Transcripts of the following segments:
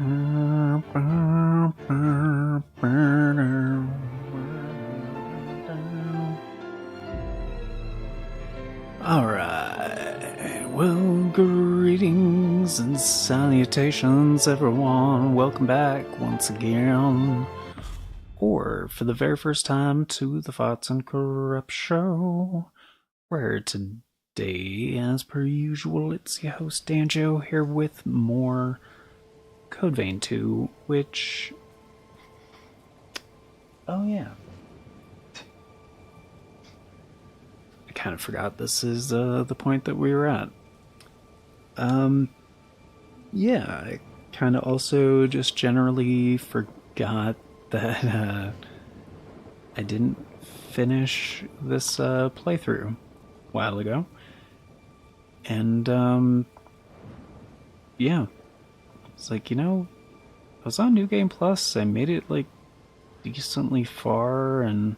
Alright, well, greetings and salutations, everyone. Welcome back once again, or for the very first time, to the Thoughts and Corrupt Show, where today, as per usual, it's your host Danjo here with more Code Vein 2, which. Oh, yeah. I kind of forgot this is the point that we were at. Yeah, I kind of also just generally forgot that I didn't finish this playthrough a while ago. And, yeah. It's like, I was on New Game Plus. I made it, like, decently far, and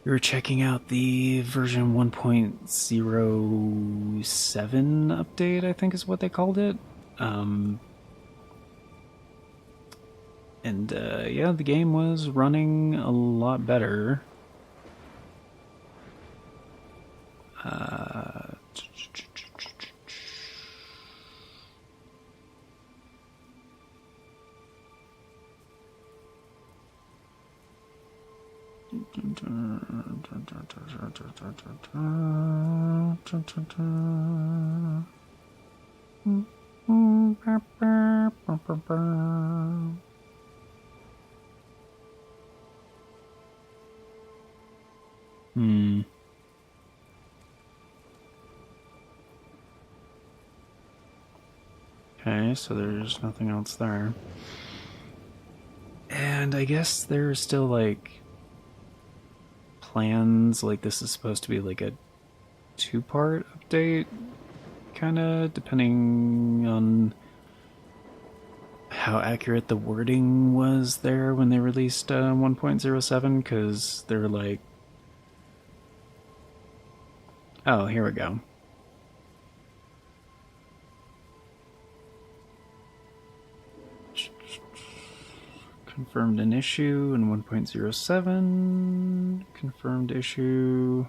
we were checking out the version 1.07 update, I think is what they called it. And yeah, the game was running a lot better. Okay, so there's nothing else there. And I guess there's still like plans, like this is supposed to be like a two-part update, kind of, depending on how accurate the wording was there when they released 1.07, because they're like, oh, here we go. Confirmed an issue in 1.07. Confirmed issue.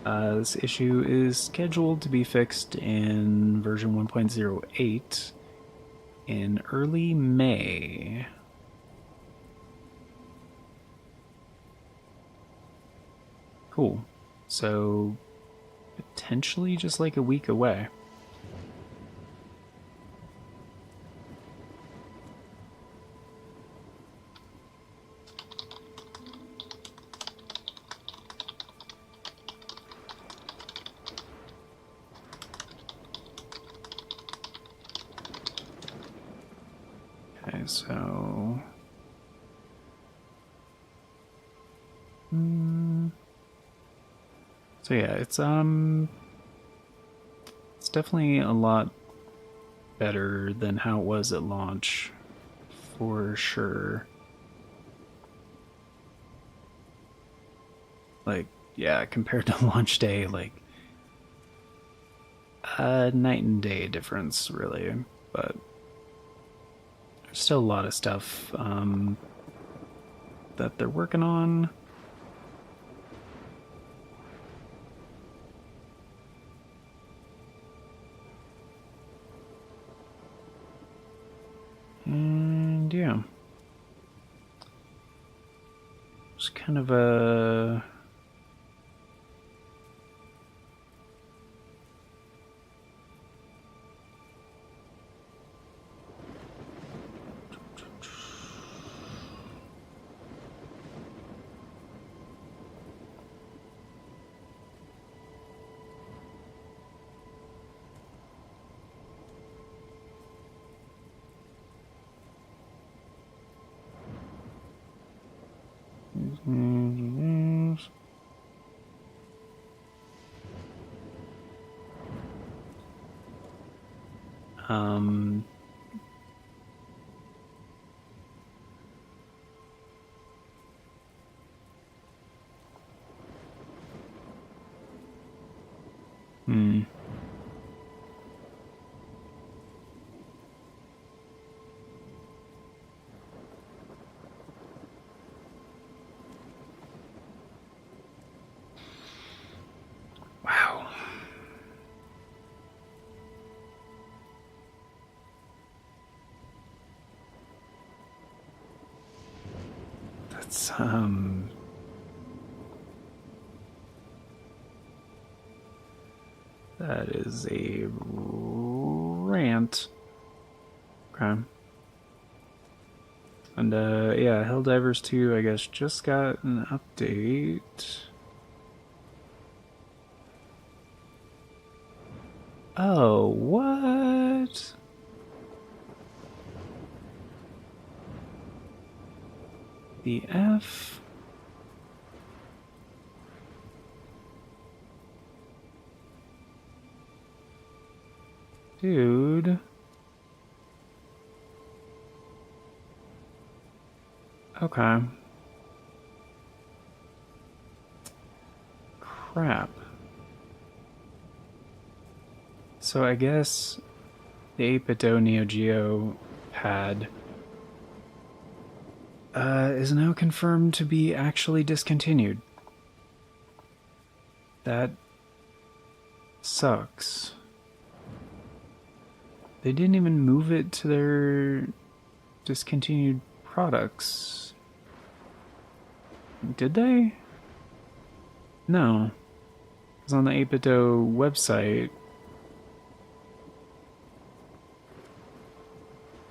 This issue is scheduled to be fixed in version 1.08 in early May. Cool. So, potentially just like a week away. Okay, so. So yeah, it's definitely a lot better than how it was at launch, for sure. Like, yeah, compared to launch day, like a night and day difference, really. But there's still a lot of stuff that they're working on. And yeah, it's kind of a um That's that is a rant. Okay. And yeah, Helldivers 2, I guess, just got an update. Oh, what? The F? Dude. Okay. Crap. So I guess the 8BitDo Neo Geo pad is now confirmed to be actually discontinued. That sucks. They didn't even move it to their discontinued products. Did they? No. Because on the 8BitDo website,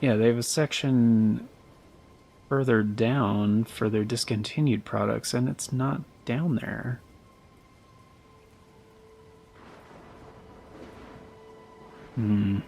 yeah, they have a section further down for their discontinued products, and it's not down there. Hmm.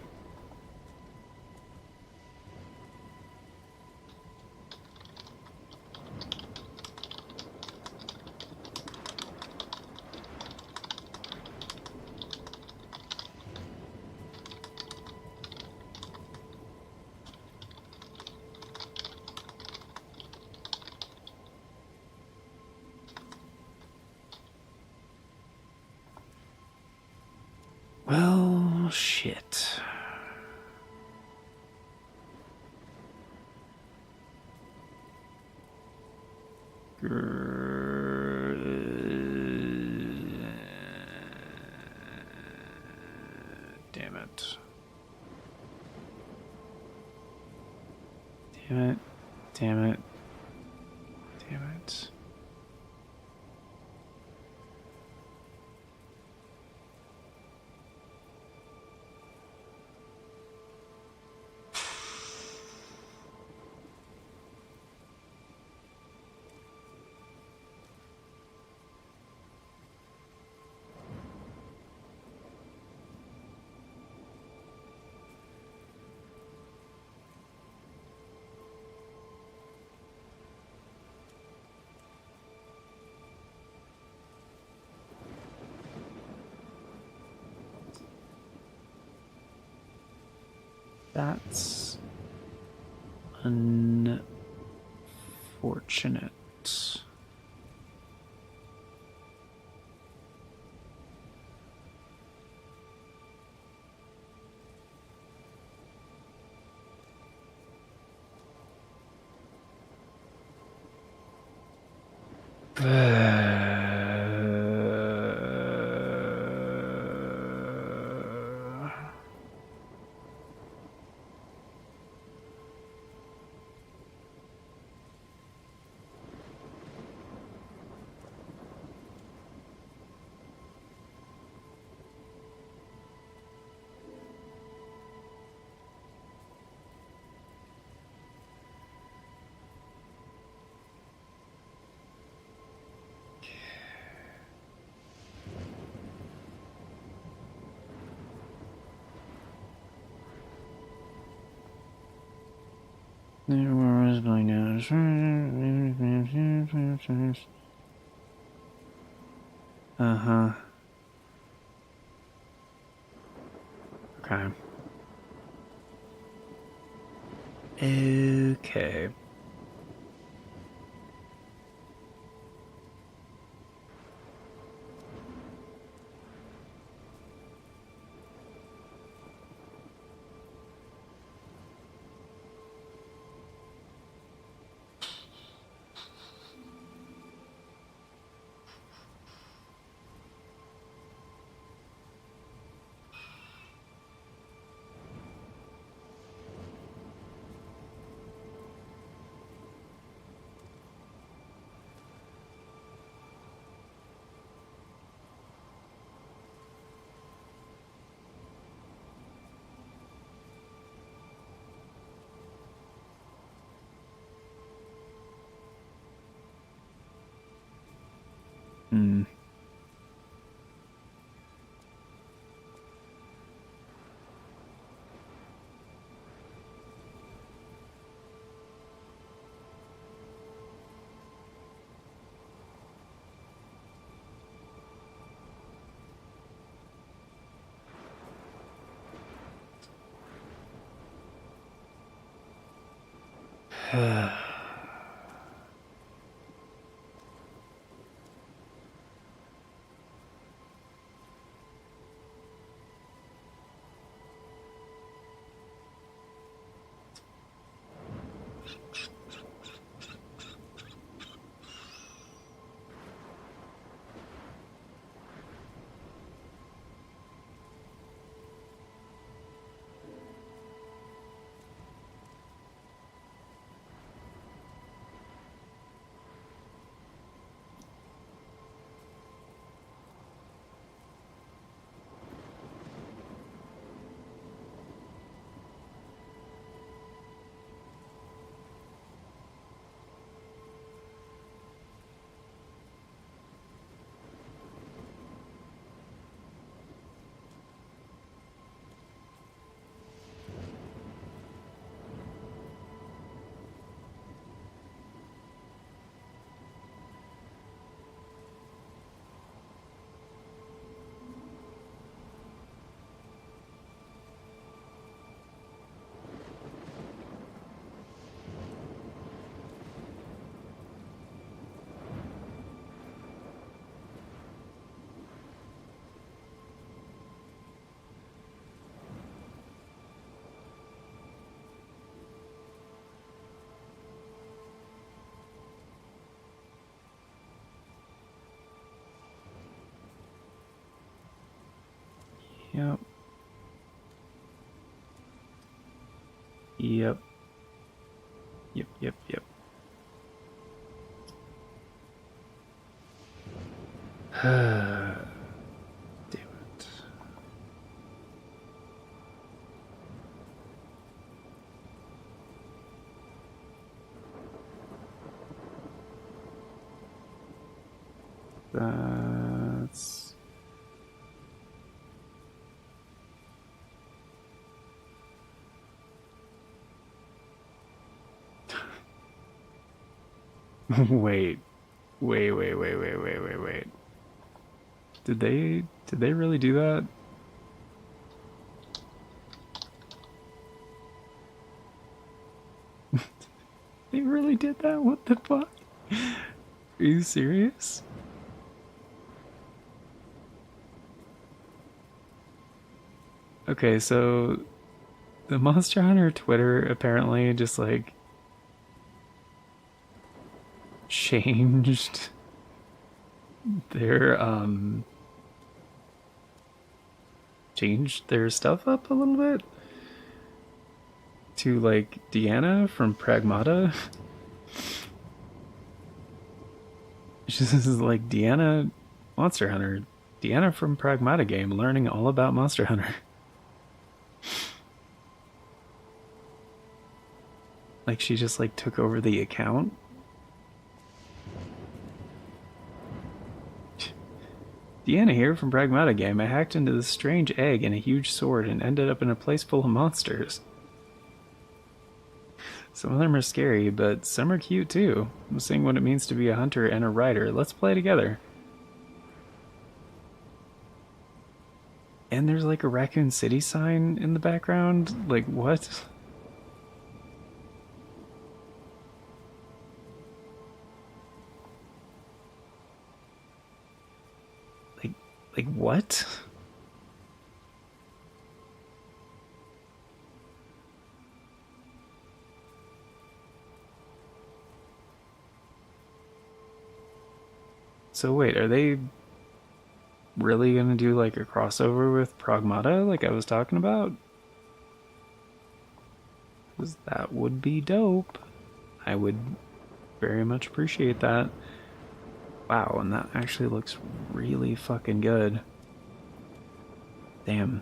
Well, shit. Damn it. Damn it. Damn it. Damn it. That's unfortunate. Where is my nose? Uh-huh. Okay. Okay. Hmm. Yep. Yep. Yep, yep, yep. Damn it. That's... Wait. Wait. Did they really do that? They really did that? What the fuck? Are you serious? Okay, so the Monster Hunter Twitter apparently just like changed their changed their stuff up a little bit to like Deanna from Pragmata. This is like Deanna Monster Hunter. Deanna from Pragmata game learning all about Monster Hunter. Like she just like took over the account. Deanna here from Pragmata game. I hacked into this strange egg and a huge sword and ended up in a place full of monsters. Some of them are scary, but some are cute too. I'm seeing what it means to be a hunter and a rider. Let's play together. And there's like a Raccoon City sign in the background. Like, what? Like, like what? So wait, are they really gonna do like a crossover with Pragmata like I was talking about? Because that would be dope. I would very much appreciate that. Wow, and that actually looks really fucking good. Damn.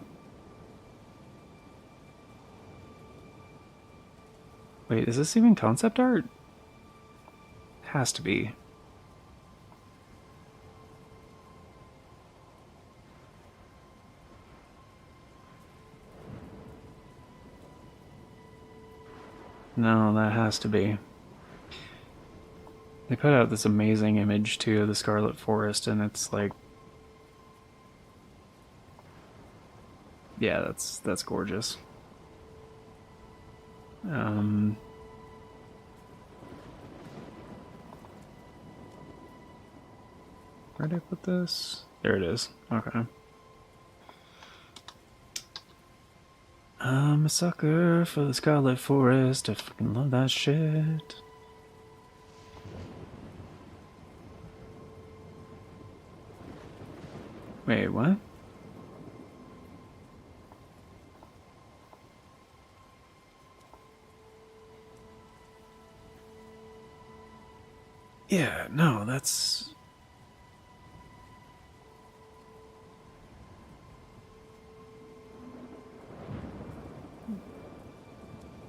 Wait, is this even concept art? Has to be. No, that has to be. They put out this amazing image too of the Scarlet Forest, and it's like, yeah, that's gorgeous. Where did I put this? There it is. Okay. I'm a sucker for the Scarlet Forest. I fucking love that shit. Wait, what? Yeah, no, that's...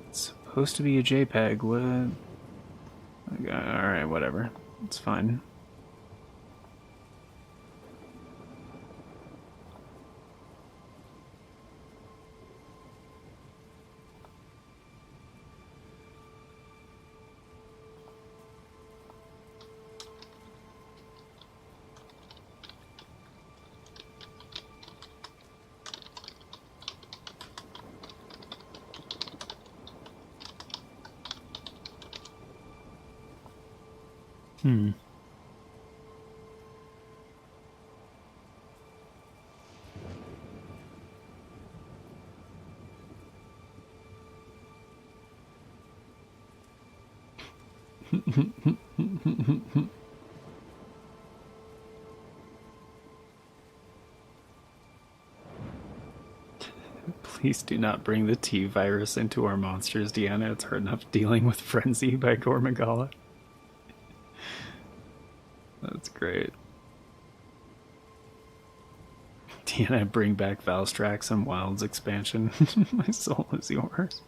It's supposed to be a JPEG, what? Alright, whatever. It's fine. Please do not bring the T virus into our monsters, Deanna. It's hard enough dealing with Frenzy by Gormagala. That's great. Deanna, bring back Valstrax and Wilds expansion. My soul is yours.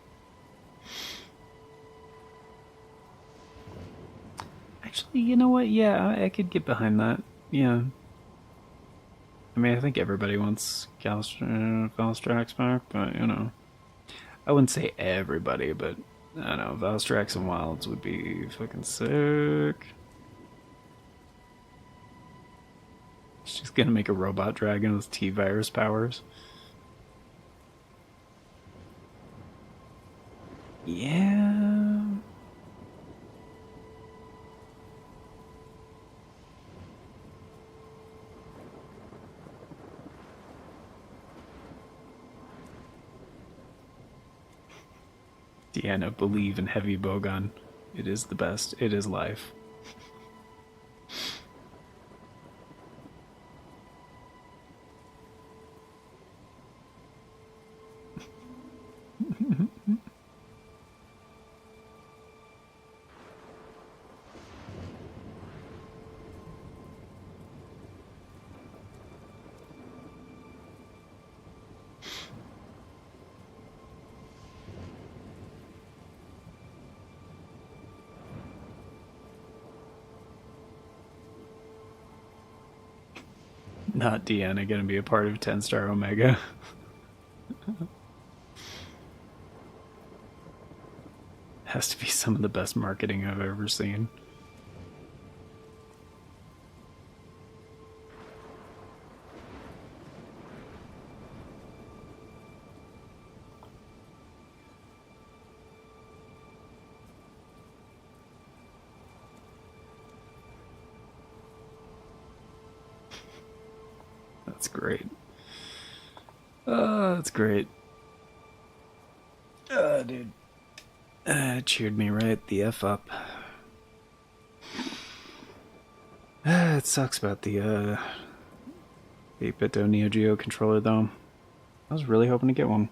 Actually, you know what? Yeah, I could get behind that. Yeah. I mean, I think everybody wants Valstrax back, but, you know. I wouldn't say everybody, but, I don't know, Valstrax and Wilds would be fucking sick. She's gonna make a robot dragon with T-virus powers. Yeah... Deanna, believe in heavy bowgun. It is the best. It is life. Not Deanna gonna be a part of 10-star Omega. Has to be some of the best marketing I've ever seen. That's great. Oh, that's great. Dude. It cheered me right the F up. It sucks about the 8-bit Neo Geo controller, though. I was really hoping to get one.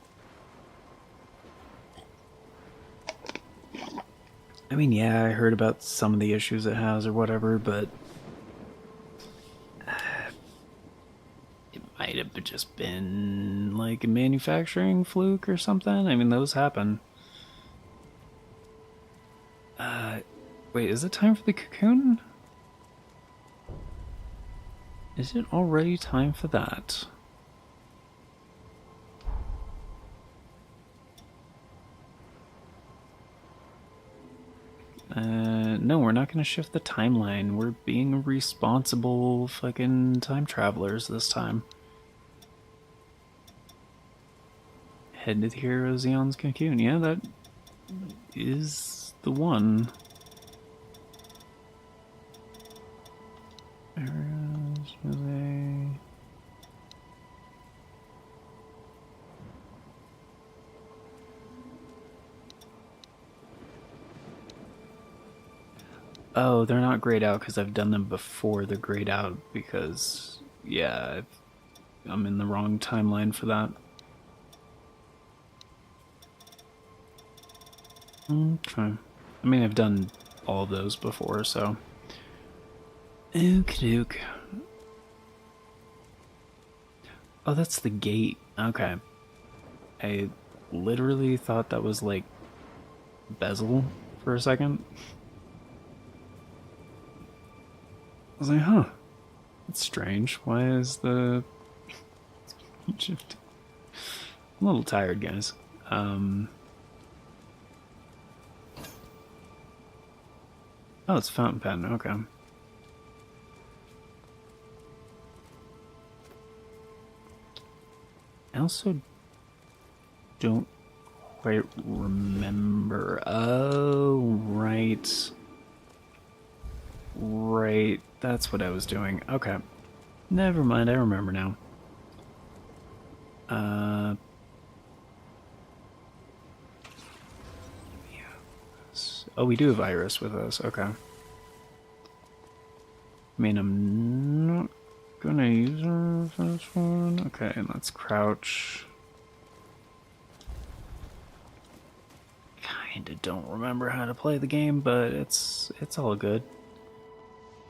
I mean, yeah, I heard about some of the issues it has or whatever, but it might have just been like a manufacturing fluke or something. I mean, those happen. Wait, is it time for the cocoon? Is it already time for that? No, we're not gonna shift the timeline. We're being responsible fucking time travelers this time. Head to the hero Xeon's cocoon. Yeah, that is the one. Oh, they're not grayed out because I've done them before they're grayed out because, yeah, I'm in the wrong timeline for that. Okay. I mean, I've done all of those before, so. Okie. Oh, that's the gate. Okay. I literally thought that was like bezel for a second. I was like, huh. That's strange. Why is the shift? I'm a little tired, guys. Oh, it's fountain pen. Okay. I also don't quite remember. Oh, right. Right. That's what I was doing. Okay. Never mind. I remember now. Oh, we do have Iris with us. Okay. I mean, I'm not gonna use her for this one. Okay, and let's crouch. Kinda don't remember how to play the game, but it's all good.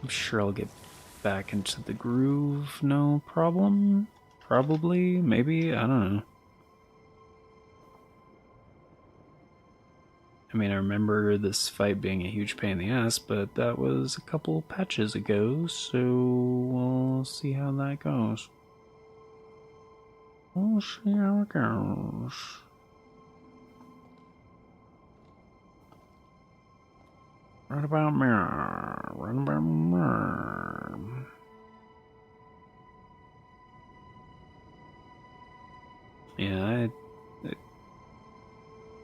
I'm sure I'll get back into the groove, no problem. Probably, maybe, I don't know. I mean, I remember this fight being a huge pain in the ass, but that was a couple patches ago, so we'll see how that goes. We'll see how it goes. Right about me. Right about me. Yeah, I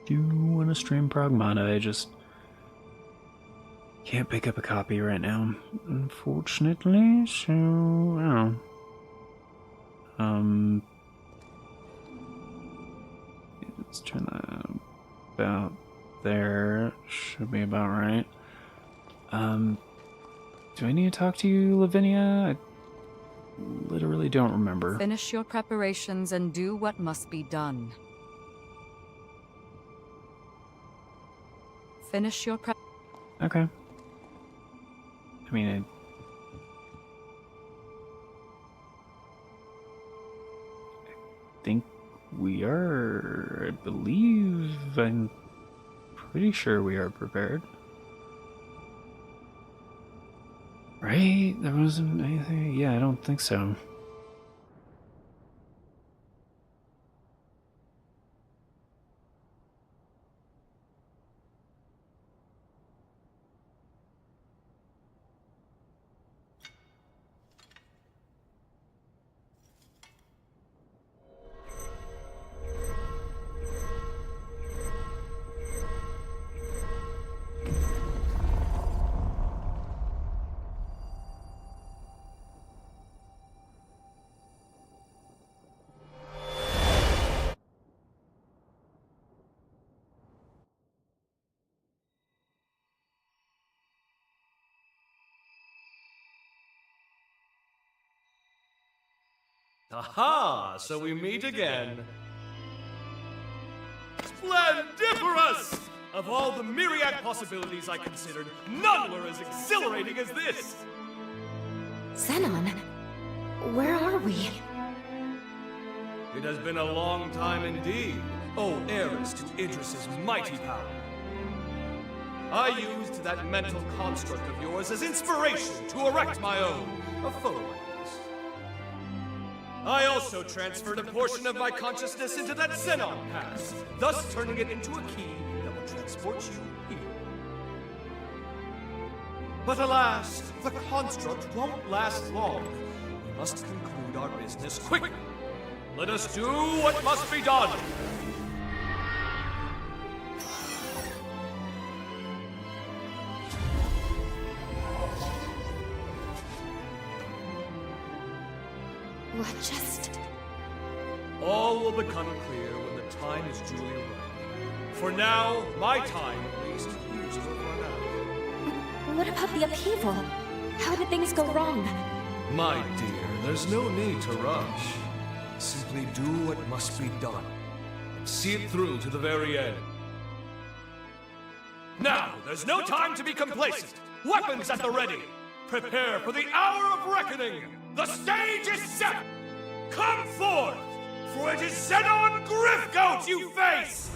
do want to stream Pragmata. I just can't pick up a copy right now, unfortunately. So, oh. Let's turn that about there. Should be about right. Do I need to talk to you, Lavinia? I literally don't remember. Finish your preparations and do what must be done. Finish your prep. Okay. I mean, I think we are. I believe. I'm pretty sure we are prepared. Right? There wasn't anything. Yeah, I don't think so. Aha! So we meet again. Splendiferous! Of all the myriad possibilities I considered, none were as exhilarating as this! Xenon, where are we? It has been a long time indeed, O heiress to Idris's mighty power. I used that mental construct of yours as inspiration to erect my own, a photo like this. I also transferred a portion of my consciousness into that Xenon pass, thus turning it into a key that will transport you here. But alas, the construct won't last long. We must conclude our business quickly. Let us do what must be done. What just... All will become clear when the time is duly right. For now, my time at least, years will run out. What about the upheaval? How did things go wrong? My dear, there's no need to rush. Simply do what must be done. And see it through to the very end. Now, there's no time to be complacent. Weapons at the ready. Prepare for the hour of reckoning. The stage is set. Come forth, for it is Xenon Griffgoat you face!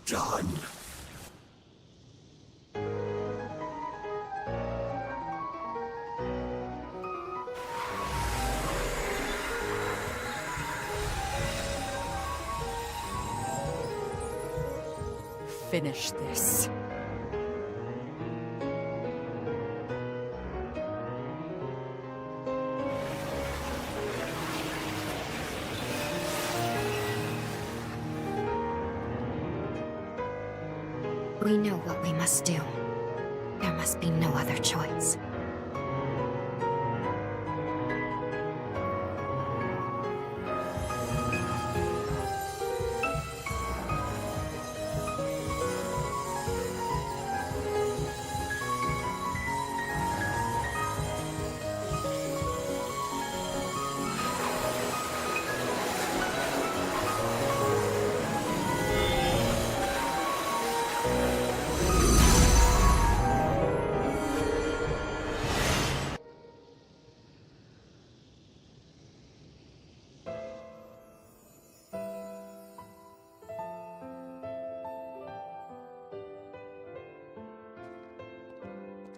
done. Finish this. We know what we must do. There must be no other choice.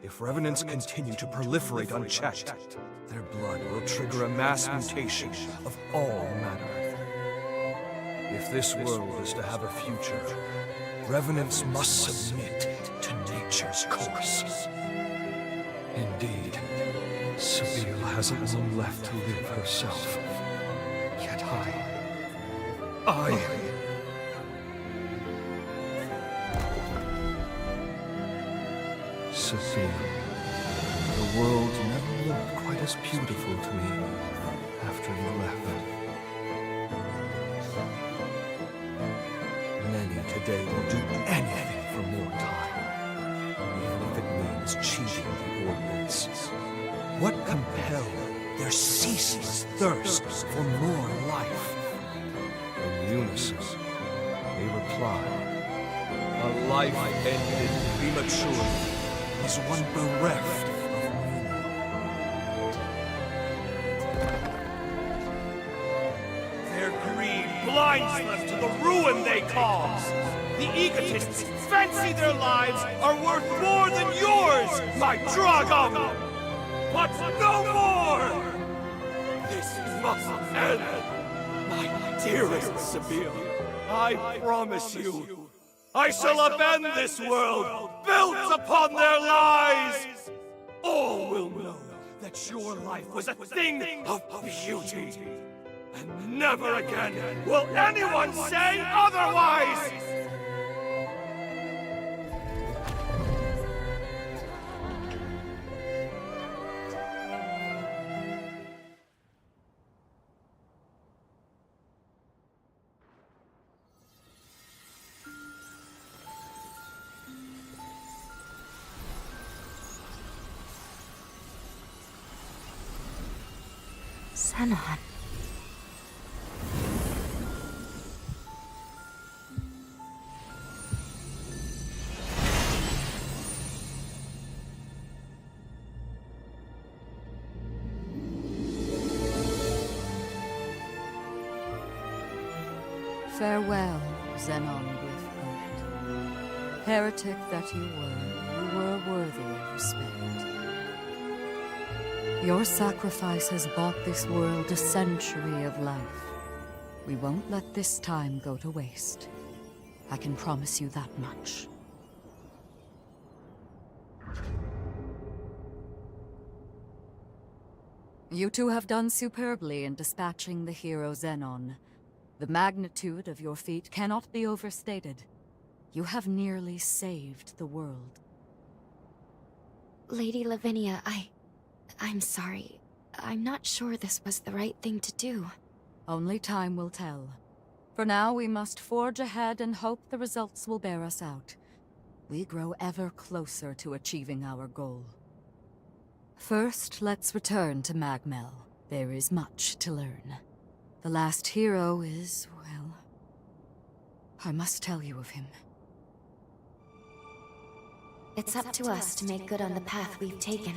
If revenants continue to proliferate unchecked, their blood will trigger a mass mutation of all matter. If this world is to have a future, revenants must submit to nature's course. Indeed, Sabine hasn't long left to live herself. Yet I... Sabine, the world never looked quite as beautiful to me after you left. Many today will do anything for more time, even if it means cheating the ordinance. What compelled their ceaseless thirst for more life? In unison, they reply, a life ended prematurely is one bereft of meaning. Their greed blinds them to the ruin they cause. The egotists fancy their lives are worth more than yours, my Dragom! But no more! This must end! My dearest Sabine, I promise you, I shall upend this world, built upon their lies! All will know that your life was a thing of beauty, and never again will anyone say otherwise! Xenon. Farewell, Xenon Glyphgold. Heretic that you were worthy of respect. Your sacrifice has bought this world a century of life. We won't let this time go to waste. I can promise you that much. You two have done superbly in dispatching the hero Xenon. The magnitude of your feat cannot be overstated. You have nearly saved the world. Lady Lavinia, I'm sorry. I'm not sure this was the right thing to do. Only time will tell. For now, we must forge ahead and hope the results will bear us out. We grow ever closer to achieving our goal. First, let's return to Magmel. There is much to learn. The last hero is, well... I must tell you of him. It's up to us to make good on the path we've taken.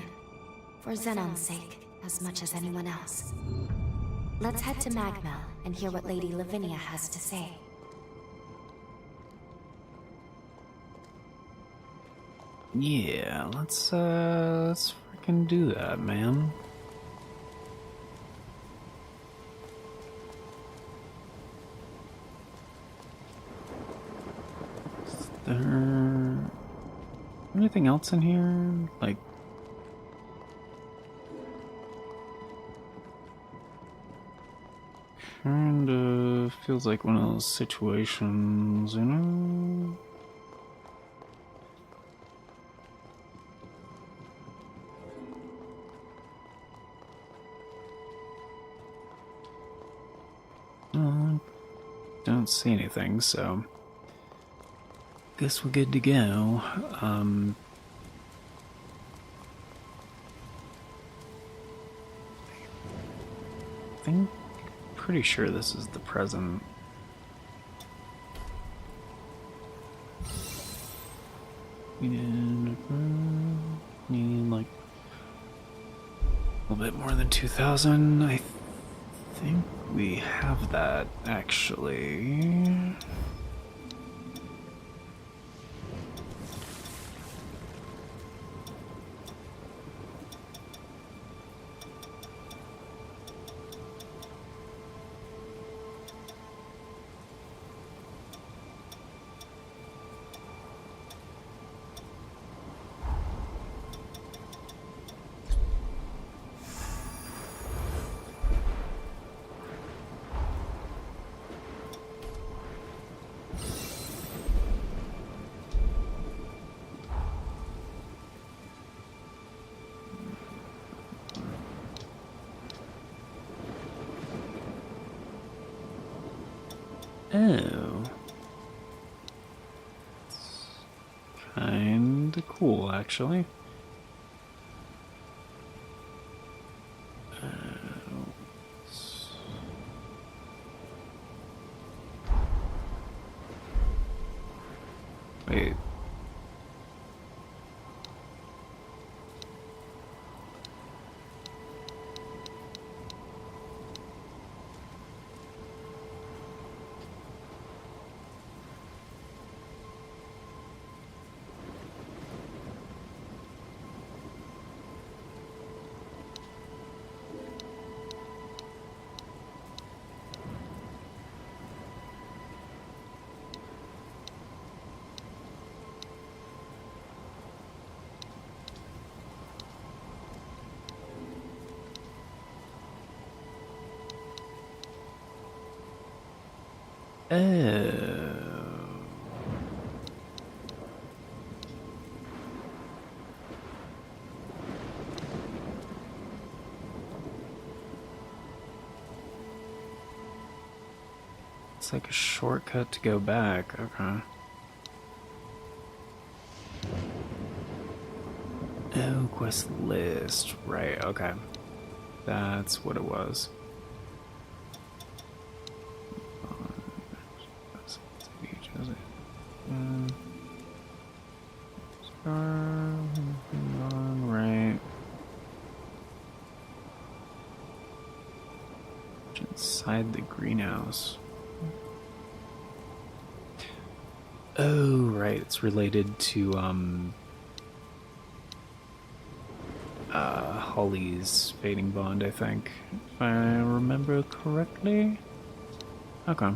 For Xenon's sake, as much as anyone else. Let's head to Magmel and hear what Lady Lavinia has to say. Yeah, let's freaking do that, man. Is there anything else in here? Like, kind of feels like one of those situations, you know? Don't see anything, so guess we're good to go. Pretty sure this is the present. And need like a little bit more than 2,000. I think we have that actually. Oh. It's kinda cool, actually. Wait. Oh. It's like a shortcut to go back. Okay. Oh, quest list. Right, okay. That's what it was. Right. Inside the greenhouse. Oh, right. It's related to Holly's fading bond, I think, if I remember correctly. Okay.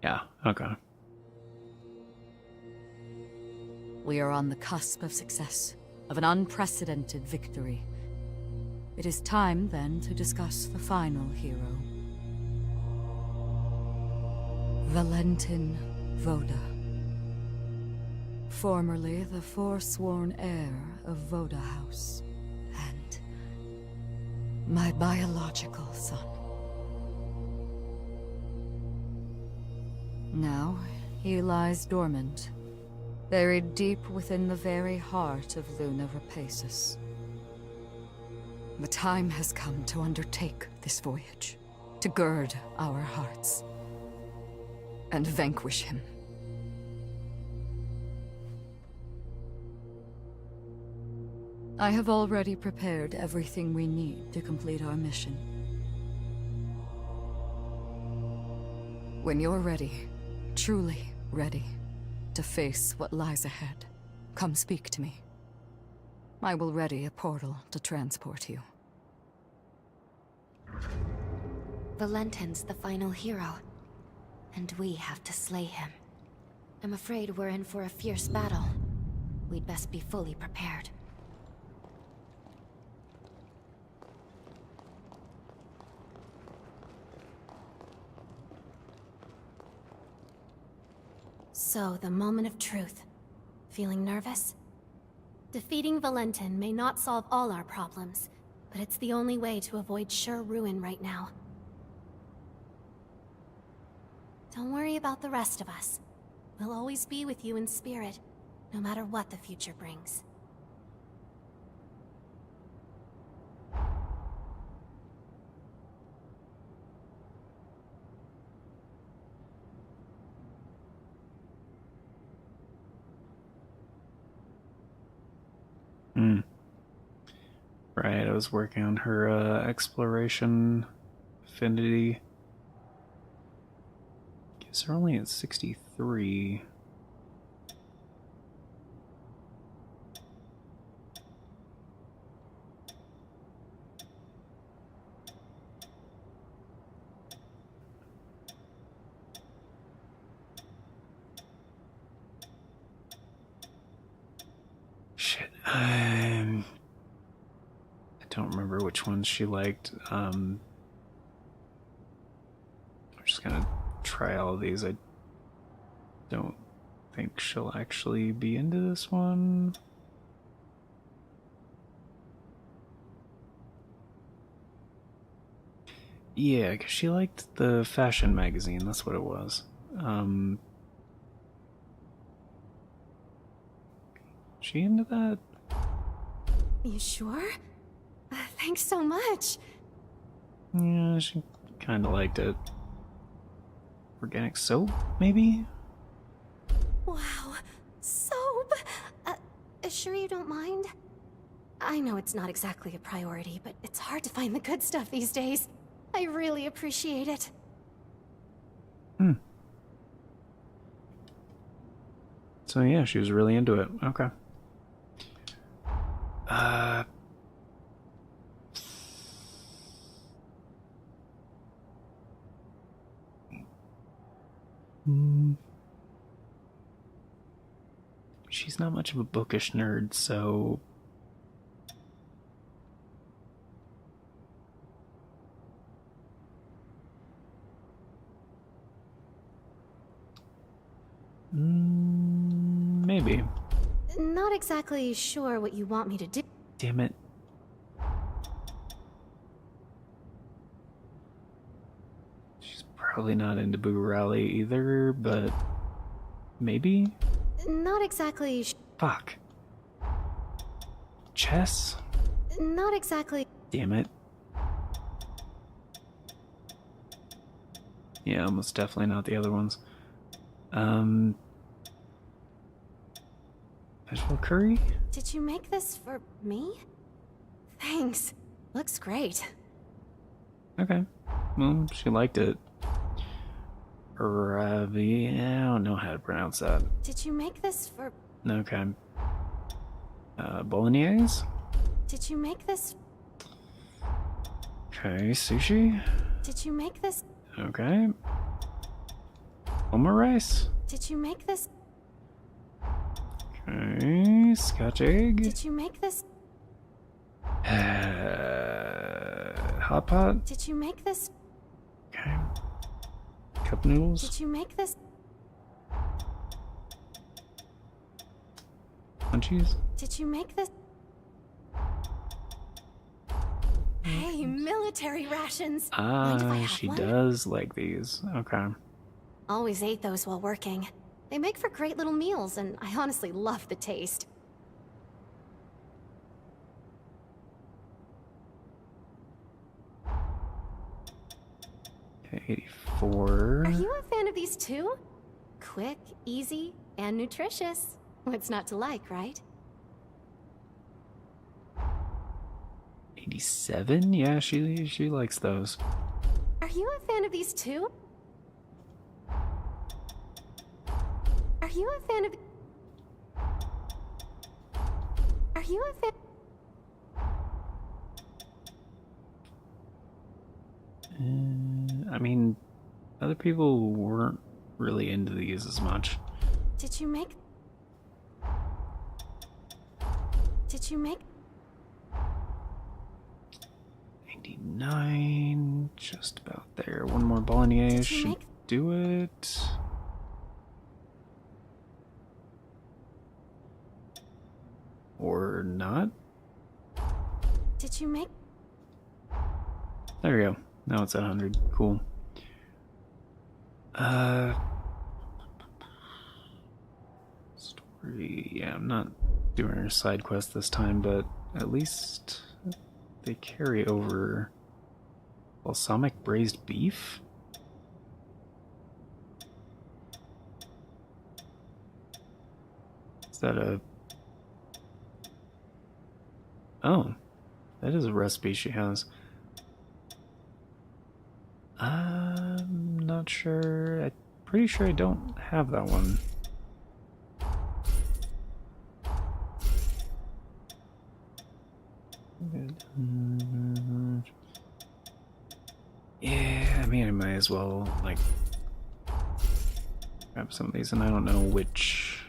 Yeah, okay. We are on the cusp of success, of an unprecedented victory. It is time, then, to discuss the final hero. Valentin Voda. Formerly the forsworn heir of Voda House, and my biological son. Now, he lies dormant, buried deep within the very heart of Luna Rapaces. The time has come to undertake this voyage. to gird our hearts, and vanquish him. I have already prepared everything we need to complete our mission. When you're ready, truly ready, to face what lies ahead, come speak to me. I will ready a portal to transport you. Valentin's the final hero, and we have to slay him. I'm afraid we're in for a fierce battle. We'd best be fully prepared. So, the moment of truth. Feeling nervous? Defeating Valentin may not solve all our problems, but it's the only way to avoid sure ruin right now. Don't worry about the rest of us. We'll always be with you in spirit, no matter what the future brings. Right, I was working on her exploration affinity. Guess they're only at 63. Shit, I don't remember which ones she liked. I'm just gonna try all of these. I don't think she'll actually be into this one. Yeah, because she liked the fashion magazine, that's what it was. She into that? You sure? Thanks so much. Yeah, she kind of liked it. Organic soap, maybe? Wow, soap! Sure you don't mind? I know it's not exactly a priority, but it's hard to find the good stuff these days. I really appreciate it. So yeah, she was really into it. Okay. She's not much of a bookish nerd, so maybe. Not exactly sure what you want me to do. Damn it. She's probably not into Boo Rally either, but maybe? Not exactly. Fuck. Chess? Not exactly. Damn it. Yeah, almost definitely not the other ones. Vegetable curry? Did you make this for me? Thanks. Looks great. Okay. Well, she liked it. Ravi, I don't know how to pronounce that. Did you make this for... Okay. Bolognese? Did you make this... Okay, sushi? Did you make this... Okay. Oma rice? Did you make this... Okay, scotch egg? Did you make this... Hot pot? Did you make this... Okay. Cup noodles? Did you make this... Munchies? Did you make this... Hey, military rations! Mind if I have She one? does like these. Okay. Always ate those while working. They make for great little meals, and I honestly love the taste. Okay, 84. Are you a fan of these too? Quick, easy, and nutritious. What's not to like, right? 87? Yeah, she likes those. Are you a fan of these too? Are you a fan of... Are you a fan... I mean, other people weren't really into these as much. Did you make... Did you make... 89, just about there. One more bolognese should do it. Or not? Did you make... There we go. Now it's at 100. Cool. Story. Yeah, I'm not doing a side quest this time, but at least they carry over balsamic braised beef. Is that a... Oh, that is a recipe she has. I'm not sure. I'm pretty sure I don't have that one. Yeah, I mean, I might as well, like, grab some of these, and I don't know which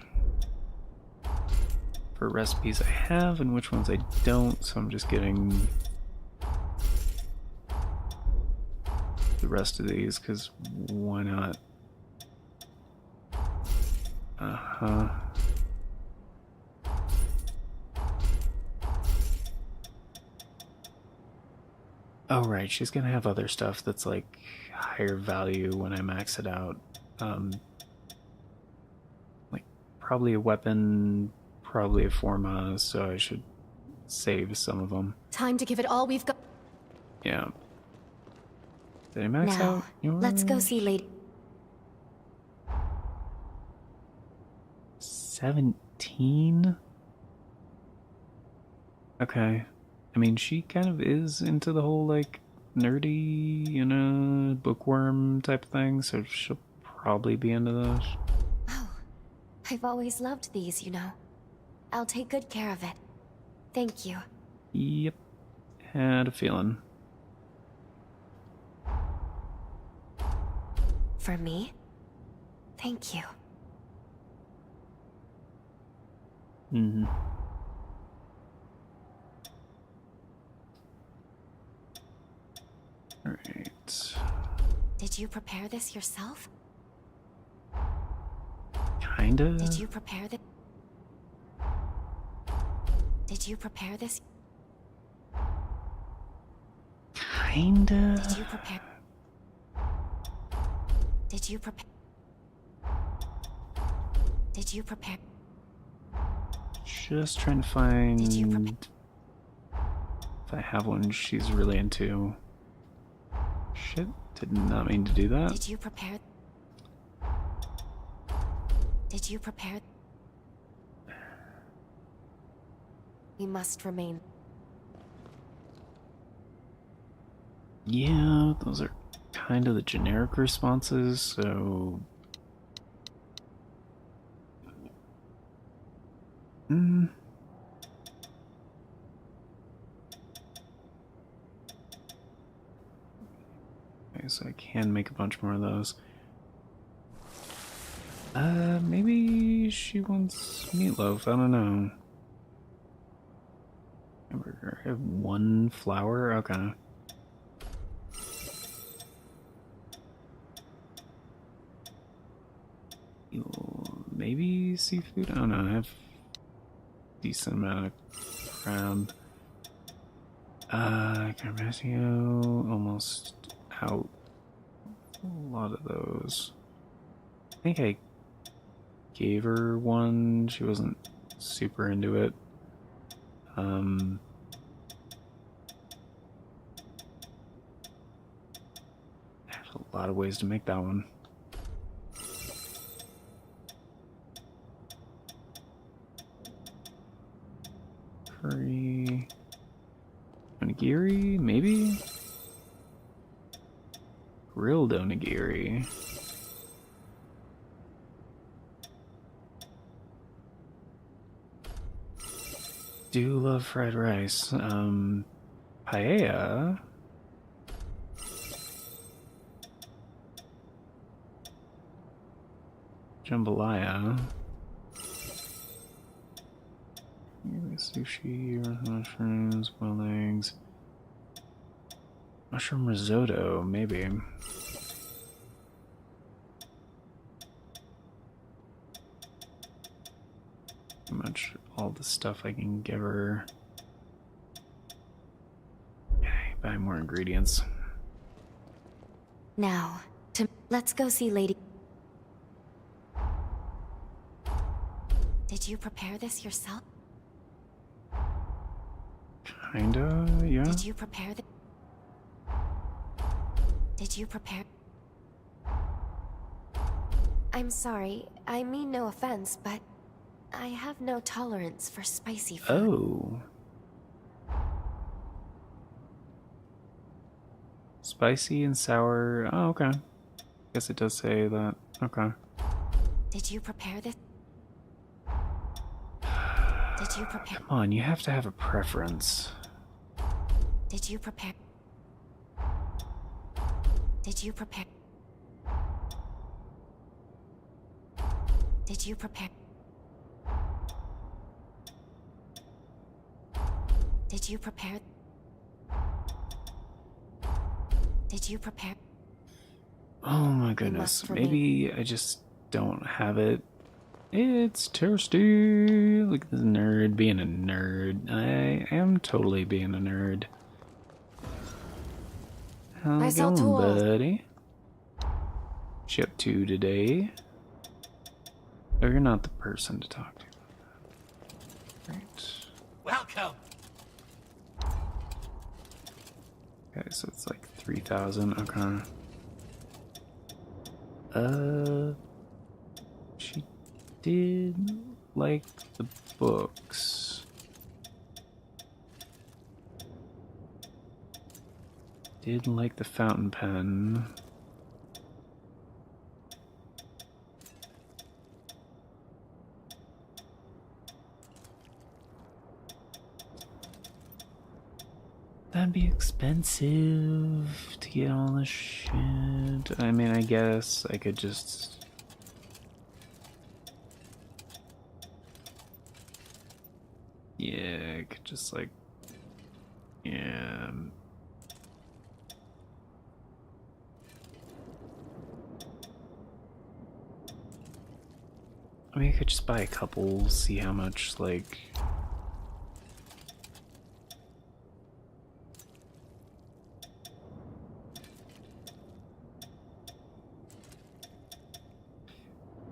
for recipes I have and which ones I don't, so I'm just getting the rest of these, because why not? Uh-huh. Oh, right, she's gonna have other stuff that's, like, higher value when I max it out. Like, probably a weapon, probably a forma, so I should save some of them. Time to give it all we've got. Yeah. Did I max Now, out yours? let's go see Lady... 17? Okay. I mean, she kind of is into the whole, like, nerdy, you know, bookworm type thing, so she'll probably be into those. Oh, I've always loved these, you know. I'll take good care of it. Thank you. Yep. Had a feeling. For me? Thank you. Mm-hmm. Alright. Did you prepare this yourself? Kinda? Did you prepare this? Did you prepare this? Kinda? Did you prepare? Did you prepare? Did you prepare? Just trying to find... Did you prepare? If I have one she's really into. Shit, did not mean to do that. Did you prepare? Did you prepare? We must remain. Yeah, those are kind of the generic responses, so... Okay, so I can make a bunch more of those. Maybe she wants meatloaf, I don't know. Hamburger, I have one flour? Okay. Maybe seafood? I don't know, I have a decent amount of crab. Carpaccio, almost out. A lot of those. I think I gave her one, she wasn't super into it. I have A lot of ways to make that one. Curry. Onigiri, maybe? Grilled onigiri. Do love fried rice. Paella. Jambalaya. Sushi, mushrooms, boiled eggs. Mushroom risotto, maybe. Pretty much all the stuff I can give her. Okay, buy more ingredients. Now, let's go see Lady. Did you prepare this yourself? Kinda, yeah. Did you prepare the... Did you prepare... I'm sorry, I mean no offense, but I have no tolerance for spicy food. Oh. Spicy and sour. Oh, okay. Guess it does say that. Okay. Did you prepare this? Did you prepare... Come on, you have to have a preference. Did you prepare... Did you prepare... Did you prepare... Did you prepare... Did you prepare... Oh my goodness. Maybe I just don't have it. It's thirsty. Look at this nerd being a nerd. I am totally being a nerd. How's it going, buddy? What you up to today? Oh, you're not the person to talk to. Right. Welcome. Okay, so it's like 3,000. Okay. She did like the books. Did like the fountain pen. That'd be expensive to get all this shit. I mean, I guess I could just... Yeah, I could just like... Yeah... I mean, I could just buy a couple, see how much, like...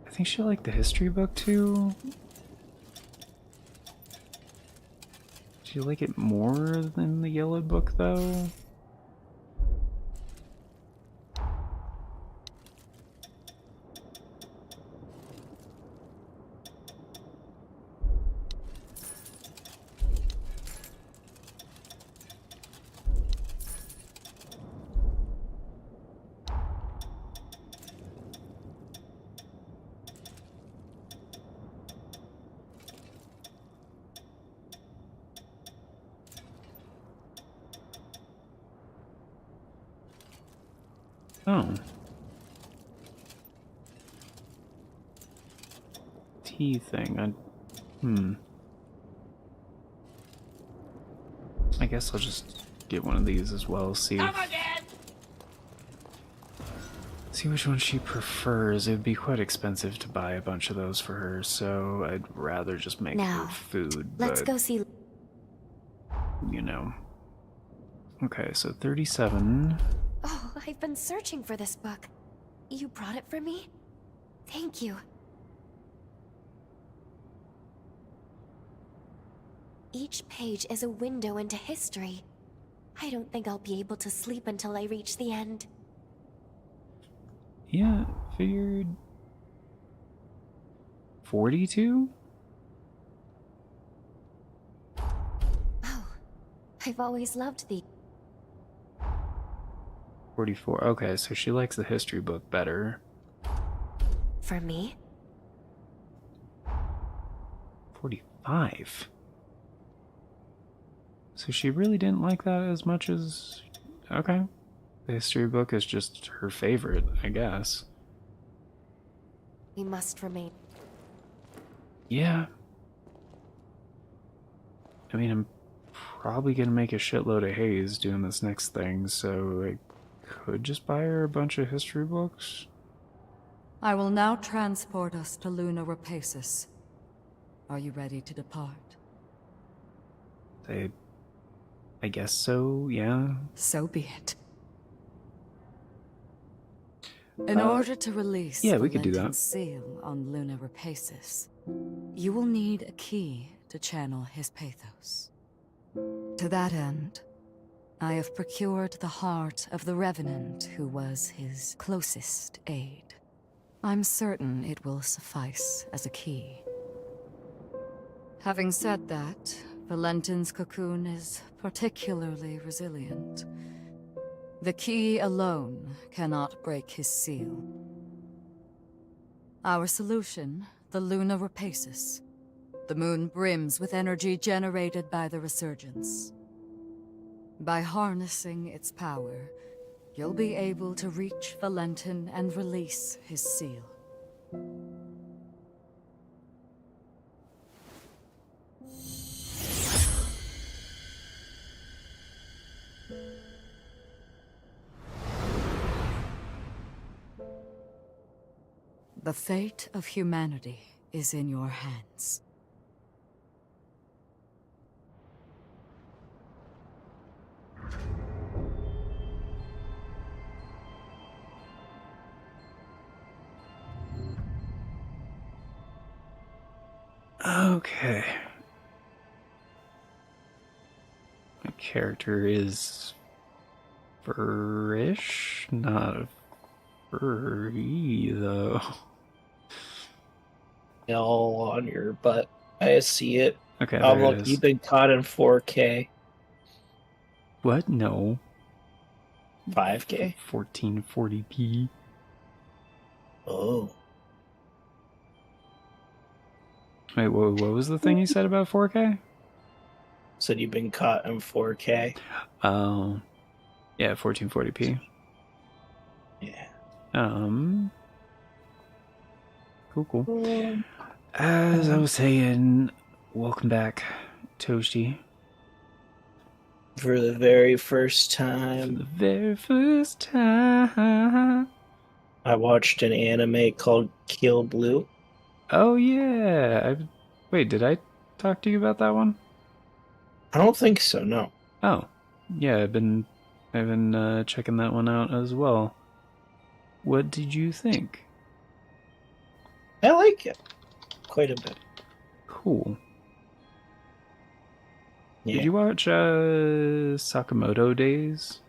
I think she liked the history book too. Did you like it more than the yellow book though? Oh. Tea thing. I guess I'll just get one of these as well, see which one she prefers. It would be quite expensive to buy a bunch of those for her, so I'd rather just make her food. Let's go see... You know. Okay, so 37. Oh, I've been searching for this book. You brought it for me? Thank you. Each page is a window into history. I don't think I'll be able to sleep until I reach the end. Yeah, figured 42? Oh, I've always loved the... 44. Okay, so she likes the history book better. For me? 45. So she really didn't like that as much as... Okay. The history book is just her favorite, I guess. We must remain. Yeah. I mean, I'm probably gonna make a shitload of haze doing this next thing, so I could just buy her a bunch of history books. I will now transport us to Luna Rapacis. Are you ready to depart? I guess so, yeah. So be it. In order to release yeah, the we could do that. Valentin's seal on Luna Rapacis, you will need a key to channel his pathos. To that end, I have procured the heart of the Revenant who was his closest aide. I'm certain it will suffice as a key. Having said that, Valentin's cocoon is particularly resilient. The key alone cannot break his seal. Our solution, the Luna Rapacis. The moon brims with energy generated by the resurgence. By harnessing its power, you'll be able to reach Valentin and release his seal. The fate of humanity is in your hands. Okay. My character is furish, not furry though. All on your butt. I see it. Okay, Oh, there it look, is. you've been caught in 4K. What? No. 5K? 1440p. Oh. Wait, what was the thing you said about 4K? Said you've been caught in 4K. Oh. Yeah, 1440p. Yeah. Cool. As I was saying, welcome back, Toasty. For the very first For the time, very first time. I watched an anime called Kill Blue. Oh yeah. Wait, did I talk to you about that one? I don't think so, no. Oh. Yeah, I've been checking that one out as well. What did you think? I like it. Quite a bit. Cool. Yeah. Did you watch Sakamoto Days?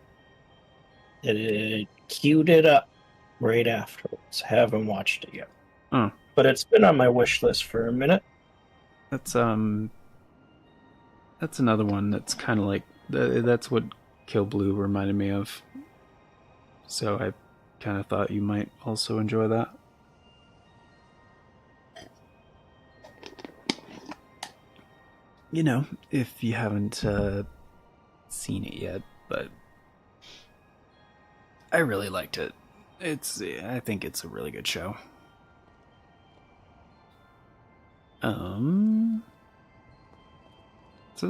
It queued it up right afterwards. I haven't watched it yet. Oh. But it's been on my wish list for a minute. That's another one that's kind of like that's what Kill Blue reminded me of. So I kind of thought you might also enjoy that. You know, if you haven't seen it yet, but I really liked it. I think it's a really good show. So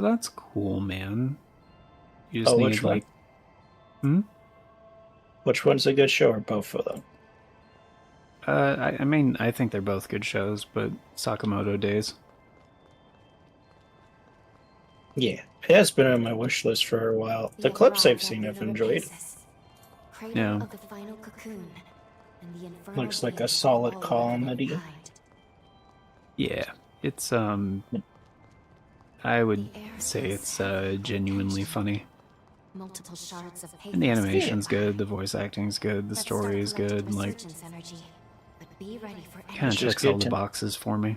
that's cool, man. You just need which one? Which one's a good show, or both of them? I mean, I think they're both good shows, but Sakamoto Days. Yeah, it has been on my wish list for a while. The clips I've seen I've enjoyed. Yeah. Of the final cocoon, and the infernal Looks like a being solid all comedy. behind. Yeah, it's I would say it's genuinely funny. Multiple shards of paper. And the animation's good, the voice acting's good, the story is good. Like, Energy, but be ready for kind of checks all the boxes for me.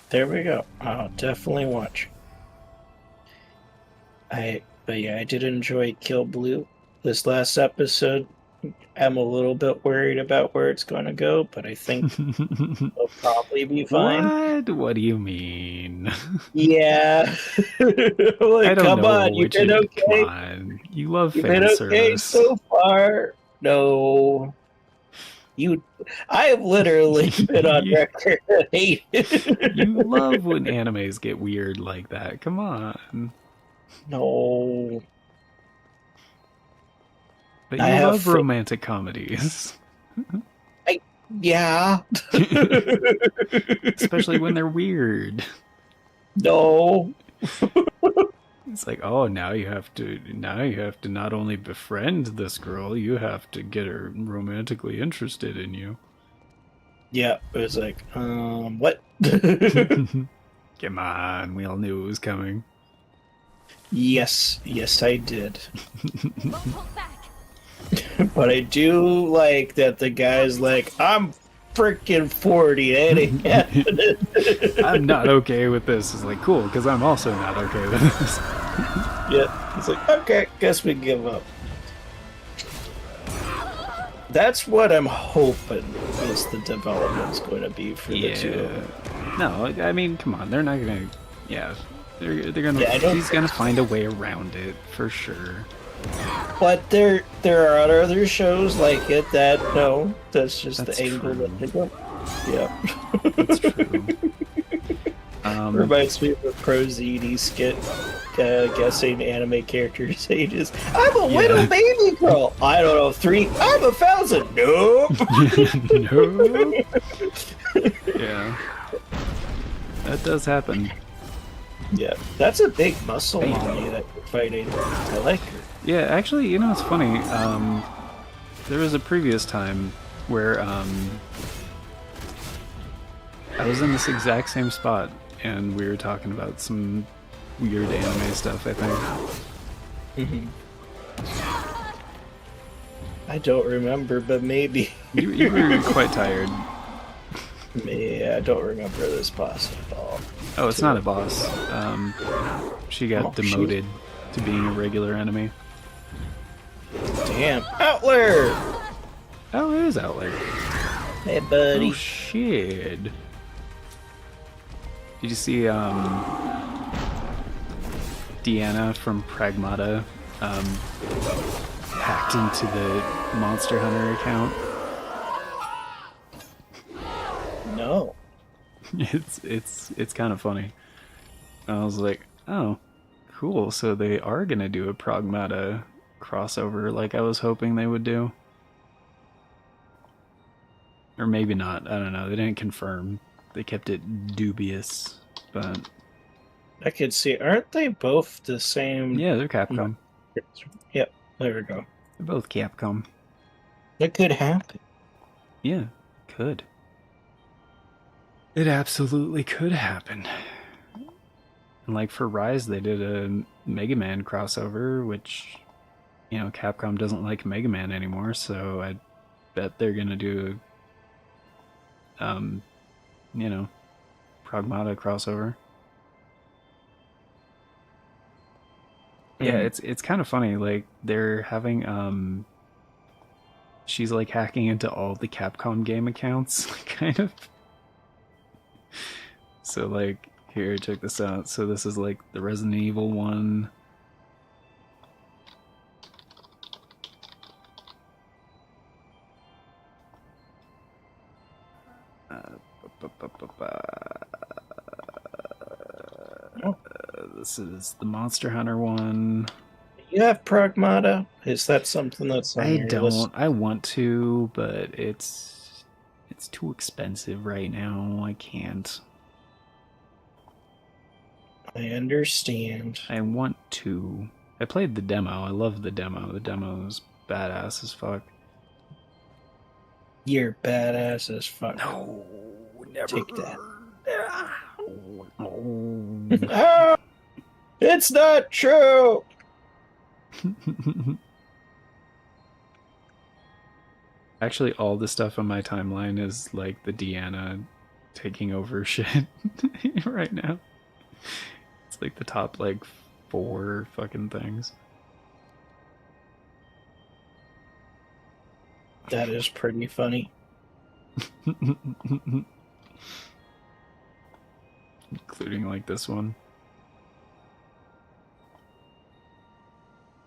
There we go. I'll definitely watch. But yeah, I did enjoy Kill Blue. This last episode, I'm a little bit worried about where it's going to go, but I think it'll probably be fine. What do you mean? Yeah. Like, I don't come know. on, you've been okay. Come on. You love You've fan been service. okay so far. No. I have literally been on record hating. You love when animes get weird like that. Come on. No. But you love romantic comedies. Yeah. Especially when they're weird. No. It's like, oh, now you have to not only befriend this girl, you have to get her romantically interested in you. Yeah, it was like, what? Come on, we all knew it was coming. Yes, I did. But I do like that the guy's like, I'm freaking 40, it ain't happening. I'm not okay with this. It's like, cool, because I'm also not okay with this. Yeah, it's like, okay, guess we give up. That's what I'm hoping is the development's going to be for the two. No, I mean, come on, they're not gonna. Yeah, they're gonna. Yeah, he's gonna find a way around it for sure. But there are other shows like it that no, that's just the angle that they go. Yeah, that's true. Reminds me of a Pro ZD skit guessing anime characters' ages. I'm a little baby girl. I don't know, 3. I'm 1,000. Nope. Nope. Yeah, that does happen. Yeah, that's a big muscle mommy that you're fighting. I like her. Yeah, actually, you know, it's funny. There was a previous time where I was in this exact same spot, and we were talking about some weird anime stuff, I think. I don't remember, but maybe. You were quite tired. Yeah, I don't remember this boss at all. Oh, it's not a boss. She got demoted to being a regular enemy. Damn. Outler! Oh, it is Outler. Hey, buddy. Oh, shit. Did you see, Deanna from Pragmata, hacked into the Monster Hunter account? No. It's kind of funny. I was like, oh, cool. So they are gonna do a Pragmata crossover like I was hoping they would do. Or maybe not. I don't know. They didn't confirm. They kept it dubious, but I could see. Aren't they both the same? Yeah, they're Capcom. Yep, there we go. They're both Capcom. That could happen. Yeah, could. It absolutely could happen. And like for Rise, they did a Mega Man crossover, which, you know, Capcom doesn't like Mega Man anymore, so I bet they're gonna do you know, Pragmata crossover. Yeah, it's kind of funny, like they're having she's like hacking into all the Capcom game accounts, kind of. So like, here, check this out. So this is like the Resident Evil one. This is the Monster Hunter one. You have Pragmata? Is that something that's on your list? I want to, but it's too expensive right now. I can't. I understand. I want to. I played the demo. I love the demo. The demo is badass as fuck. You're badass as fuck. No, never. Take that. Oh, it's not true! Actually, all the stuff on my timeline is like the Deanna taking over shit right now. It's like the top like 4 fucking things. That is pretty funny. Including like this one.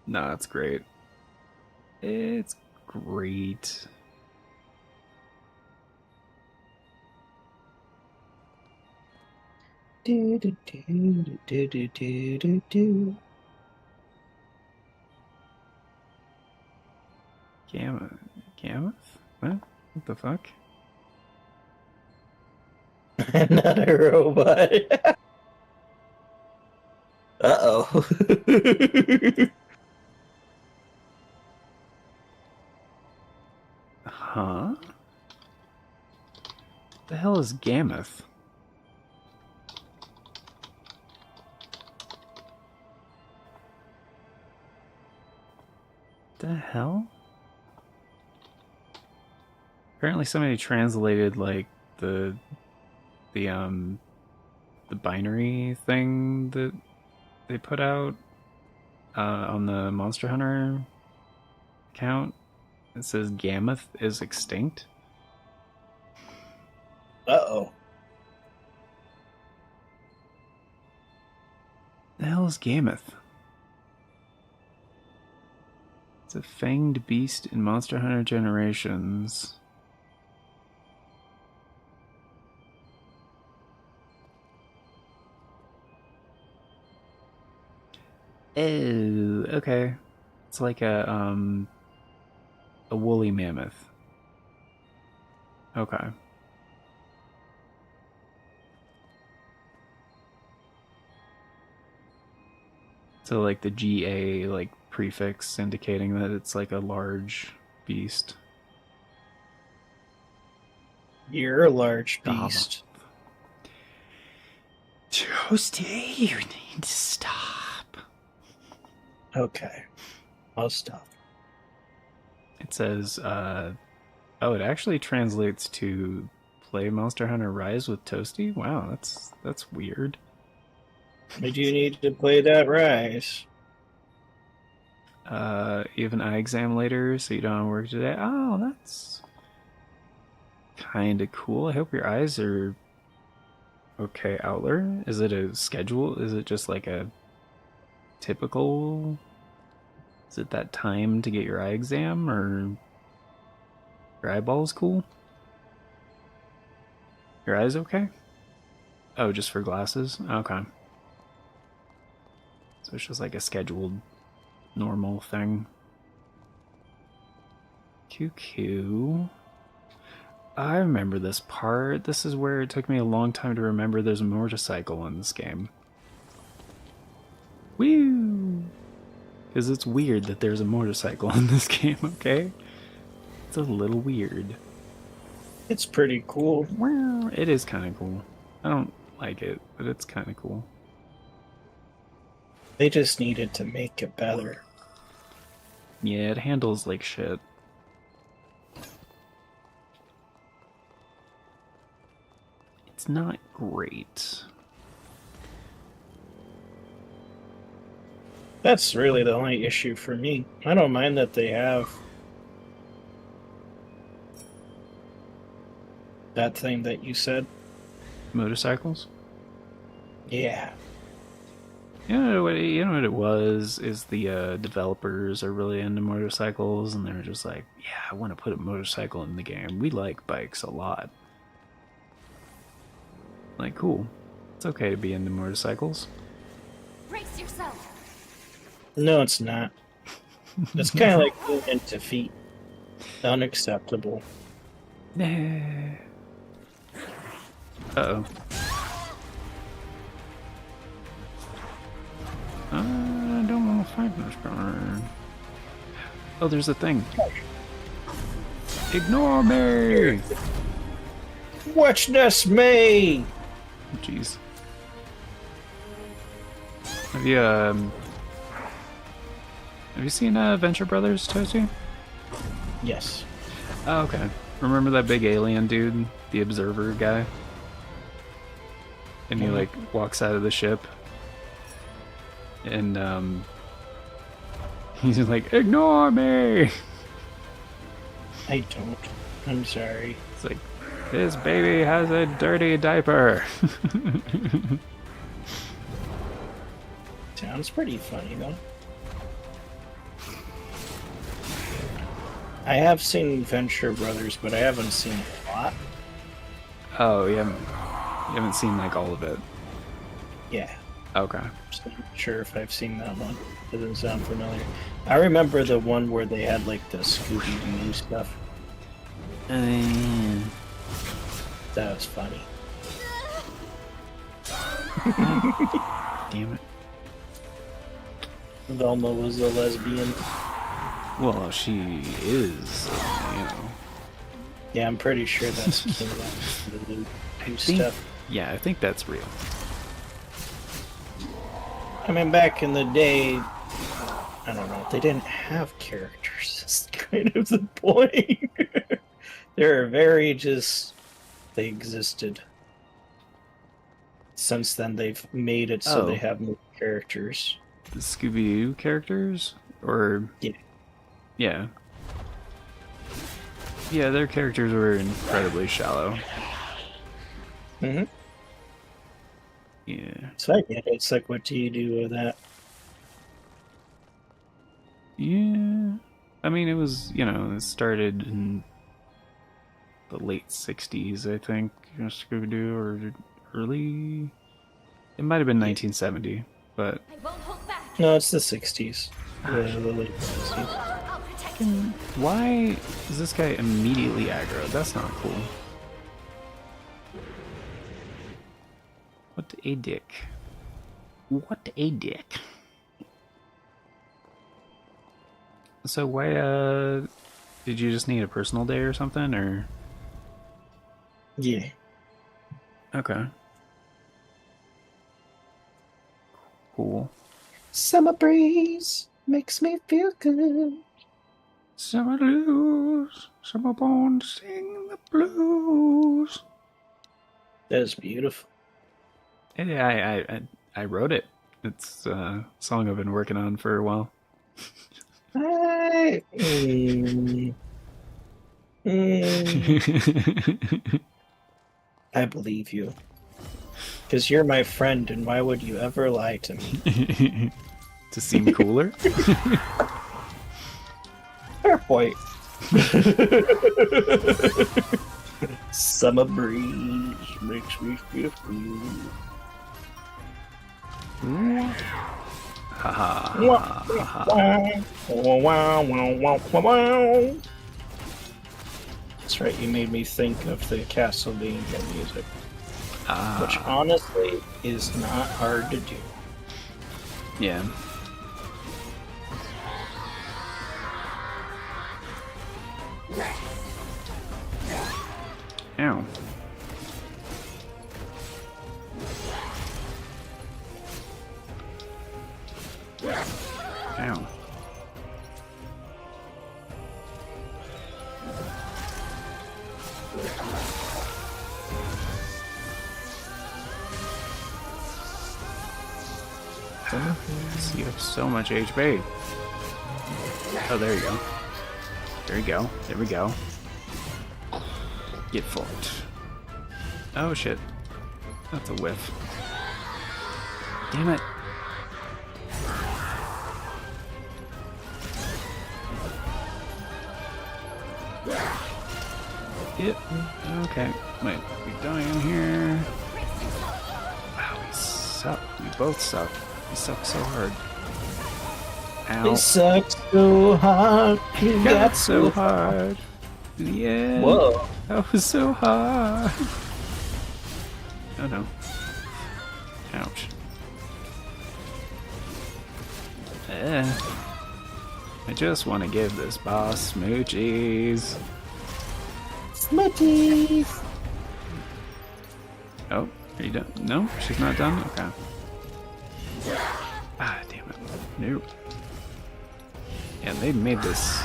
Nah, it's great. It's great. Do, do, do, do, do, do, do, do. Gamma? What the fuck? I'm not a robot. Uh-oh. Huh? The hell is Gammoth? The hell? Apparently somebody translated like the binary thing that they put out on the Monster Hunter account. It says Gammoth is extinct. Uh-oh. The hell is Gammoth? It's a fanged beast in Monster Hunter Generations. Oh, okay. It's like a woolly mammoth. Okay. So like the GA like prefix indicating that it's like a large beast. You're a large beast. Toasty, you need to stop. Okay. I'll stop. It says, oh, it actually translates to play Monster Hunter Rise with Toasty? Wow, that's weird. But you need to play that Rise. You have an eye exam later, so you don't have to work today. Oh, that's kind of cool. I hope your eyes are okay, Outler. Is it a schedule? Is it just like a typical? Is it that time to get your eye exam, or your eyeball's cool? Your eyes okay? Oh, just for glasses? Okay. So it's just like a scheduled normal thing. QQ. I remember this part. This is where it took me a long time to remember there's a motorcycle in this game. Woo! Because it's weird that there's a motorcycle in this game, okay? It's a little weird. It's pretty cool. Well, it is kind of cool. I don't like it, but it's kind of cool. They just needed to make it better. Yeah, it handles like shit. It's not great. That's really the only issue for me. I don't mind that they have that thing that you said. Motorcycles? Yeah. You know what it was? Is the developers are really into motorcycles, and they're just like, yeah, I want to put a motorcycle in the game. We like bikes a lot. Like, cool. It's okay to be into motorcycles. Brace yourself. No, it's not. It's kind of like being into feet. Unacceptable. Nah. Uh-oh. I don't want to fight this guy. Oh, there's a thing. Ignore me! Watch this, me! Jeez. Have you, Have you seen Venture Brothers, Toasty? Yes. Oh, okay. Remember that big alien dude? The observer guy? And he, like, walks out of the ship. And, he's just like, ignore me! I don't. I'm sorry. It's like, this baby has a dirty diaper. Sounds pretty funny, though. I have seen Venture Brothers, but I haven't seen a lot. Oh, you haven't seen, like, all of it? Yeah. Okay. So I'm not sure if I've seen that one. It doesn't sound familiar. I remember the one where they had, like, the Scooby-Doo stuff. That was funny. Damn it. Velma was a lesbian. Well, she is, you know. Yeah, I'm pretty sure that's the new stuff. Yeah, I think that's real. I mean, back in the day, I don't know, they didn't have characters. That's kind of the point. They're very just, they existed. Since then, they've made it so they have new characters. The Scooby-Doo characters? Or... Yeah. Yeah. Yeah, their characters were incredibly shallow. Mm-hmm. Yeah. So I get it. It's like, what do you do with that? Yeah. I mean, it was, you know, it started in the late 60s, I think, Scooby-Doo, or early... It might have been 1970, but... No, it's the 60s. The late 60s. Why is this guy immediately aggro? That's not cool. What a dick. What a dick. So why, did you just need a personal day or something, or? Yeah. Okay. Cool. Summer breeze makes me feel good. Summer blues, summer born to sing the blues. That is beautiful. Yeah, I wrote it. It's a song I've been working on for a while. I believe you. Because you're my friend, and why would you ever lie to me? To seem cooler? Fair point. Summer breeze makes me feel good. That's right, you made me think of the Castlevania music. Which honestly is not hard to do. Yeah. Ow. Ow. You have so much HP. Oh, there you go. There you go. There we go. Get fucked. Oh shit. That's a whiff. Damn it. Yep. Okay. Might be dying here. Wow, we suck. We both suck. We suck so hard. Ow. It sucks so hard. It got so hard. Yeah. Whoa. That was so hard. Oh no. Ouch. I just want to give this boss smoochies. Smoochies. Oh, are you done? No, she's not done? Okay. Ah, damn it. Nope. Yeah, they made this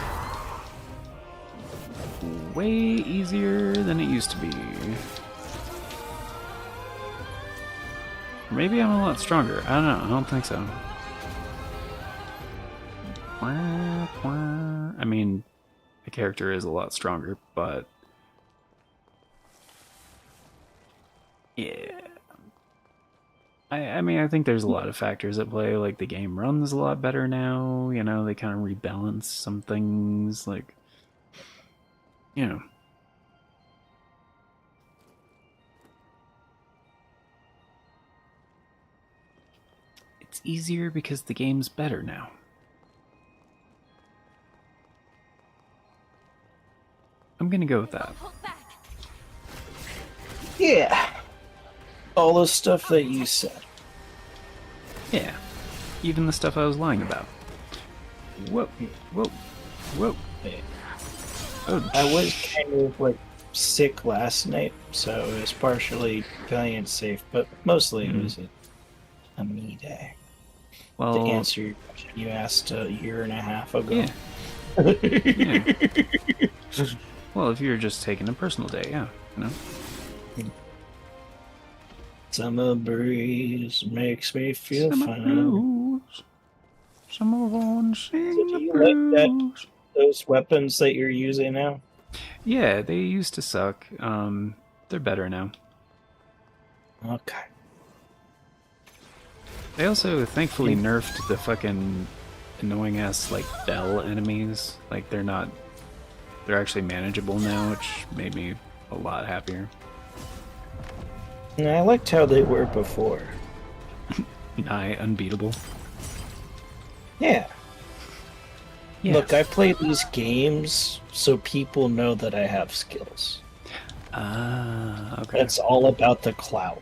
way easier than it used to be. Maybe I'm a lot stronger. I don't know. I don't think so. I mean, the character is a lot stronger, but yeah. I mean, I think there's a lot of factors at play. Like, the game runs a lot better now. You know, they kind of rebalance some things. Like, you know. It's easier because the game's better now. I'm gonna go with that. Yeah. All the stuff that you said. Yeah. Even the stuff I was lying about. Whoa. Whoa. Whoa. Oh, I was kind of like sick last night, so it was partially playing safe, but mostly it was a me day. well, To answer your question you asked a year and a half ago. Yeah. Yeah. Well, if you're just taking a personal day, yeah, you know. Summer breeze makes me feel Summer fine. blues. Someone sing So do the you like that? blues. Those weapons that you're using now? Yeah, they used to suck. They're better now. Okay. They also thankfully nerfed the fucking annoying ass like bell enemies. Like they're actually manageable now, which made me a lot happier. I liked how they were before. Nigh unbeatable. Yeah. Yeah. Look, I play these games so people know that I have skills. Ah, okay. That's all about the clout.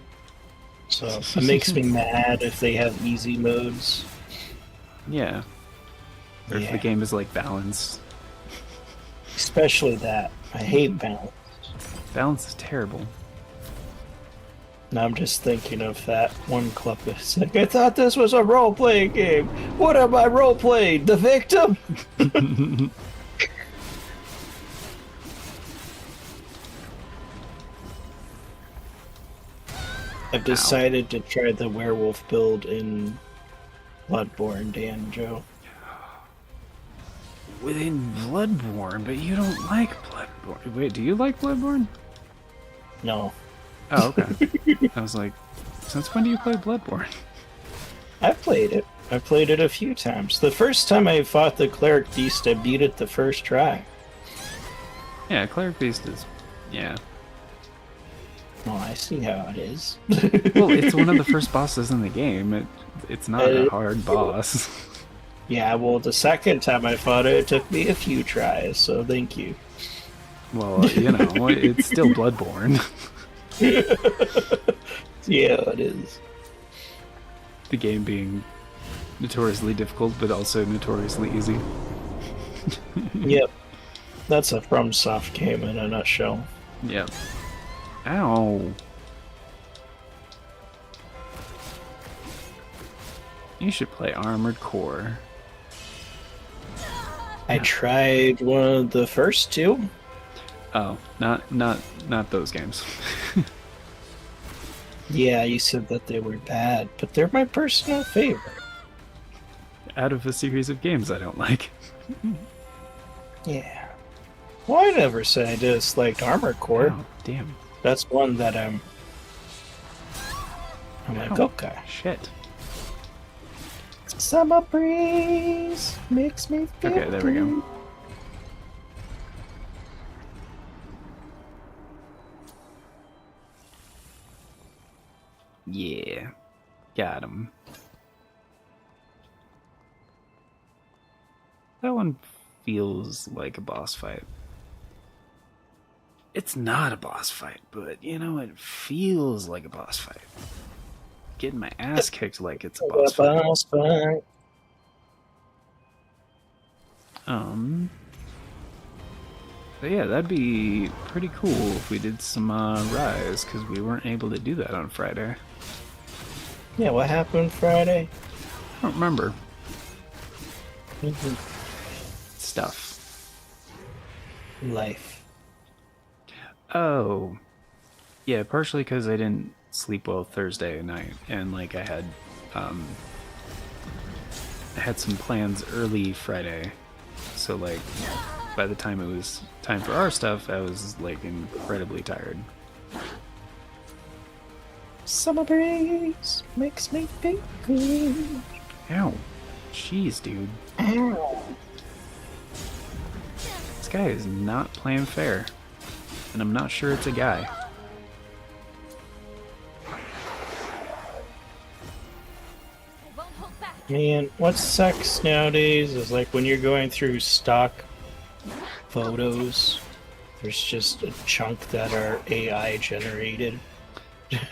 So it makes me mad if they have easy modes. Yeah. Or if Yeah. the game is like balanced. Especially that. I hate balance. Balance is terrible. Now I'm just thinking of that one clip. It's like, I thought this was a role-playing game. What am I role-playing? The victim? I've decided to try the werewolf build in Bloodborne, Dan Joe. Within Bloodborne, but you don't like Bloodborne. Wait, do you like Bloodborne? No. Oh, okay. I was like, since when do you play Bloodborne? I've played it. I played it a few times. The first time I fought the Cleric Beast, I beat it the first try. Yeah, Cleric Beast is... yeah. Oh, I see how it is. Well, it's one of the first bosses in the game. It's not a hard boss. Yeah, well, the second time I fought it, it took me a few tries, so thank you. Well, you know, it's still Bloodborne. Yeah, it is. The game being notoriously difficult, but also notoriously easy. Yep. That's a FromSoft game in a nutshell. Yep. Ow. You should play Armored Core. I tried one of the first two. Oh, not those games. Yeah, you said that they were bad, but they're my personal favorite. Out of a series of games I don't like. Yeah. Well, I never said I disliked Armored Core. Oh, damn. That's one that I'm like, Ow. okay. Shit. Summer breeze makes me feel Okay, there we go. good. Yeah. Got him. That one feels like a boss fight. It's not a boss fight, but, you know, it feels like a boss fight. Getting my ass kicked like it's a boss fight. Boss fight. But yeah, that'd be pretty cool if we did some Rise, because we weren't able to do that on Friday. Yeah, what happened Friday? I don't remember. stuff? Life. Oh, yeah, partially because I didn't sleep well Thursday night, and like I had some plans early Friday, so like by the time it was time for our stuff, I was like incredibly tired. Summer breeze makes me feel good. Ow, jeez, dude, Ow. this guy is not playing fair, and I'm not sure it's a guy. Man, what sucks nowadays is like when you're going through stock photos, there's just a chunk that are AI generated.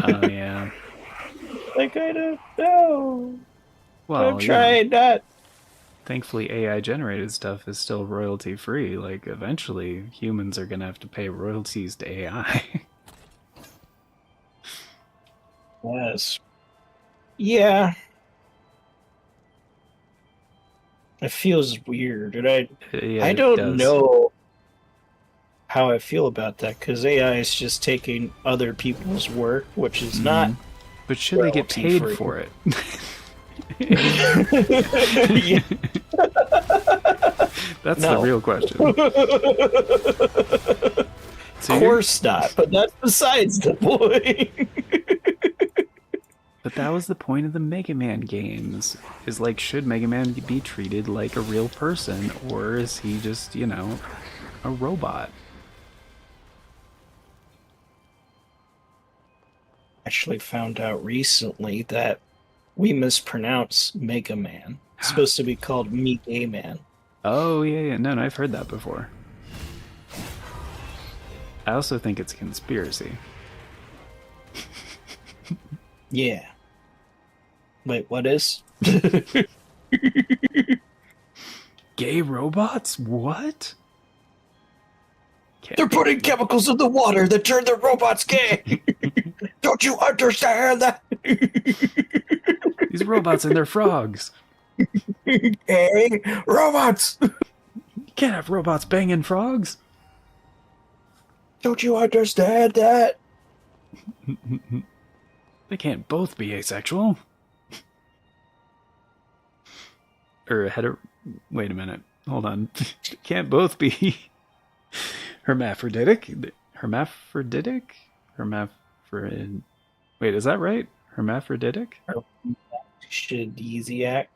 Oh yeah. Like, I don't know. Well, I'm trying not. Thankfully, AI generated stuff is still royalty free. Like, eventually, humans are gonna have to pay royalties to AI. Yes. Yeah. It feels weird, and Yeah, I it don't does. know how I feel about that, because AI is just taking other people's work, which is not. But should they get paid royalty-free. for it? Yeah. That's No. the real question. So Of course not, but that's besides the point. But that was the point of the Mega Man games. Is like, should Mega Man be treated like a real person, or is he just, you know, a robot? Actually found out recently that we mispronounce Mega Man. It's supposed to be called Mega Man. Oh, yeah. No, I've heard that before. I also think it's a conspiracy. Yeah. Wait, what is? Gay robots? What? They're putting chemicals in the water that turn the robots gay. Don't you understand that? These robots and their frogs. Gay robots. You can't have robots banging frogs. Don't you understand that? They can't both be asexual. Or wait a minute. Hold on. They can't both be hermaphroditic. Hermaphroditic? Wait, is that right? Hermaphroditic? Shadiziac.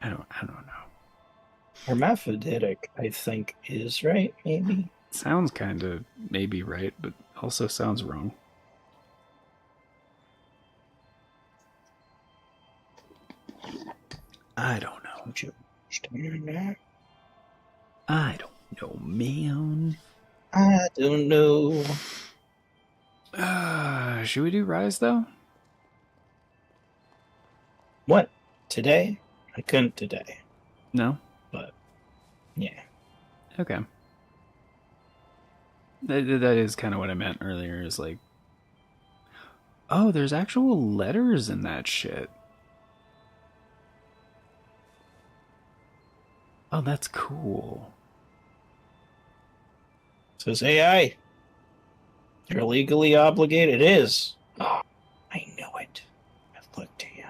I don't know. Hermaphroditic, I think, is right, maybe. Sounds kind of maybe right, but also sounds wrong. I don't know. Don't you understand that? I don't know, man. I don't know. Should we do Rise, though? What? Today? I couldn't today. No? But, yeah. Okay. That is kind of what I meant earlier, is like, oh, there's actual letters in that shit. Oh, that's cool. Says AI. You're legally obligated. It is. Oh, I know it. I looked AI.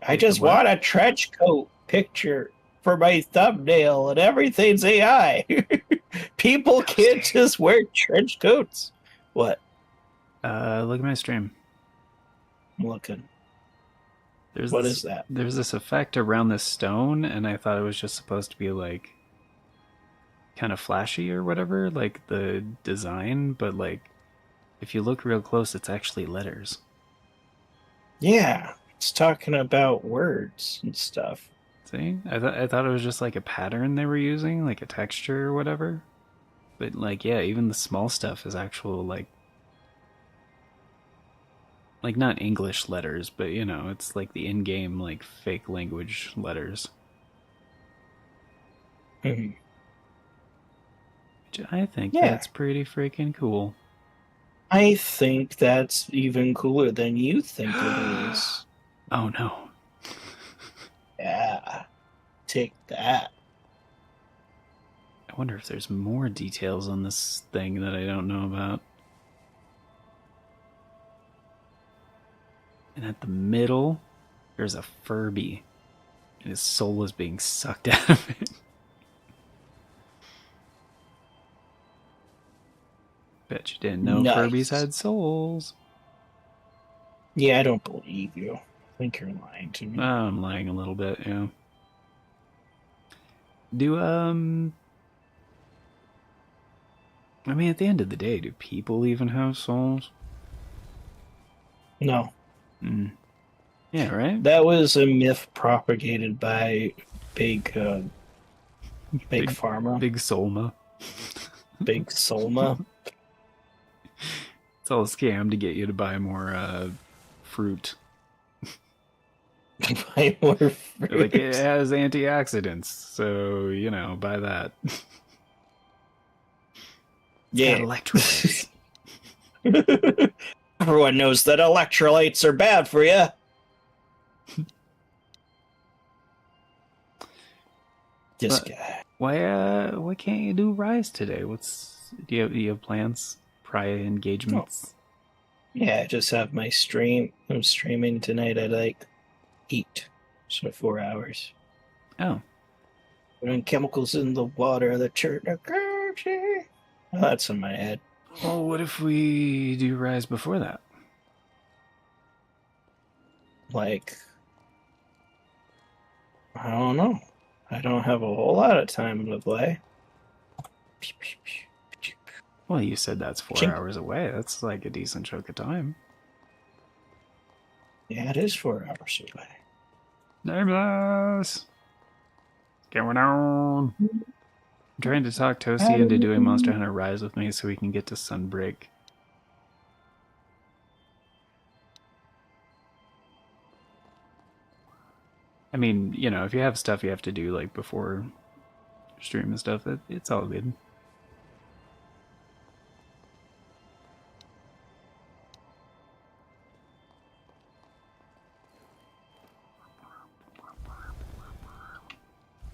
I just want a trench coat picture for my thumbnail, and everything's AI. People can't just wear trench coats. What? Look at my stream. I'm looking. There's What this, is that? There's this effect around this stone, and I thought it was just supposed to be like kind of flashy or whatever, like the design, but like if you look real close, it's actually letters. Yeah, it's talking about words and stuff. See, I thought it was just like a pattern they were using, like a texture or whatever. But like, yeah, even the small stuff is actual like not English letters, but you know, it's like the in-game like fake language letters. Mhm. Which I think Yeah. that's pretty freaking cool. I think that's even cooler than you think it is. Oh no. Yeah. take that. I wonder if there's more details on this thing that I don't know about. And at the middle, there's a Furby. And his soul is being sucked out of it. Bet you didn't know Nice. Furbies had souls. Yeah, I don't believe you. I think you're lying to me. I'm lying a little bit, yeah. I mean, at the end of the day, do people even have souls? No. Yeah, right? That was a myth propagated by big pharma. Big Solma. Big Solma. It's all a scam to get you to buy more fruit. Buy more fruit. Like, it has antioxidants, so, you know, buy that. Yeah. Electrolytes. Everyone knows that electrolytes are bad for you. This guy. Why can't you do Rise today? Do you have plans? Prior engagements? Yeah, I just have my stream. I'm streaming tonight at like 8, so 4 hours. Oh. Putting chemicals in the water that turn the crazy. Oh, that's in my head. Well, what if we do Rise before that? Like, I don't know. I don't have a whole lot of time to play. Well, you said that's 4 hours away. That's like a decent chunk of time. Yeah, it is 4 hours away. Nameless! Going on! I'm trying to talk Toasty into doing Monster Hunter Rise with me so we can get to Sunbreak. I mean, you know, if you have stuff you have to do, like, before stream and stuff, it's all good.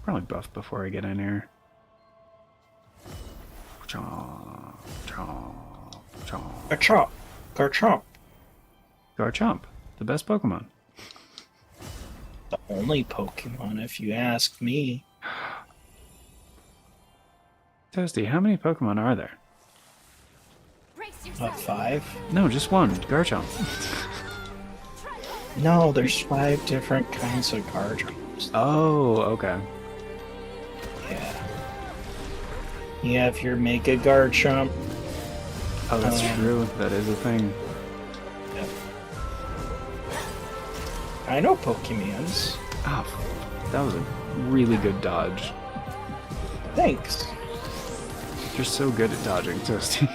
Probably buff before I get in here. Chomp, chomp, chomp. Garchomp. Garchomp. Garchomp, the best Pokemon. The only Pokemon, if you ask me. Toasty, how many Pokemon are there? What, 5? No, just one. Garchomp. No, there's 5 different kinds of Garchomps. Oh, okay. Yeah. You have your Mega Garchomp. Oh, that's true. That is a thing. Yep. I know Pokemons. Oh, that was a really good dodge. Thanks. You're so good at dodging, Toasty.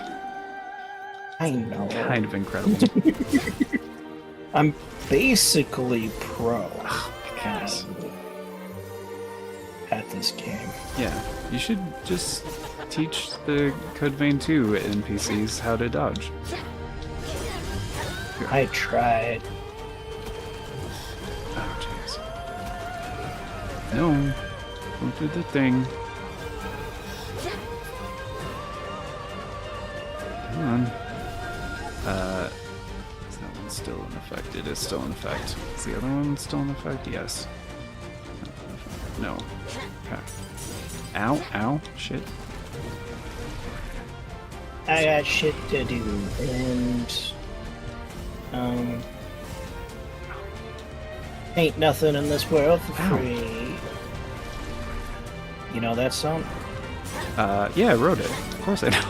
I know. Kind of incredible. I'm basically pro Yes. at this game. Yeah, you should just teach the Code Vein 2 NPCs how to dodge. I tried. Oh, jeez. No. Don't do the thing. Come on. Is that one still in effect? It is still in effect. Is the other one still in effect? Yes. No. Okay. Ow, ow, shit. I got shit to do, and ain't nothing in this world for free. You know that song? Yeah, I wrote it. Of course I know.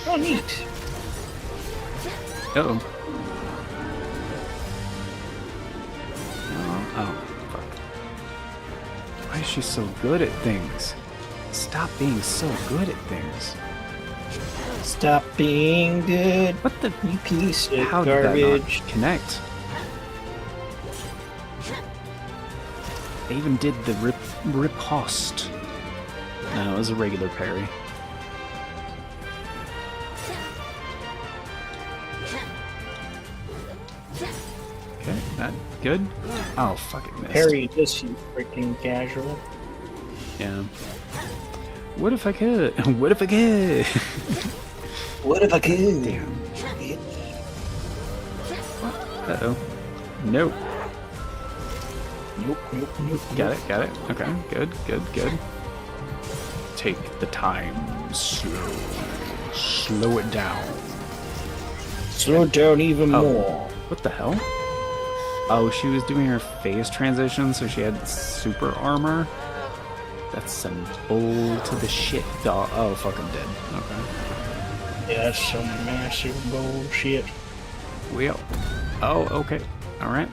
Oh, neat. Uh-oh. Oh, fuck. Why is she so good at things? Stop being so good at things. Stop being good. What the? You piece of How did garbage. that not connect? They even did the riposte. No, it was a regular parry. Okay, That good? Oh, fuck it, missed. Parry this, you freaking casual. Yeah. What if I could? What if I could? What if I could? Damn. Uh-oh. Nope. Nope. Got it. Okay, good. Take the time slow. Slow it down. Slow it down even more. What the hell? Oh, she was doing her phase transition, so she had super armor. That's some bull to the shit. Oh, fuck, I'm dead. Okay. Yeah, that's some massive bullshit. Well. Oh, okay. Alright.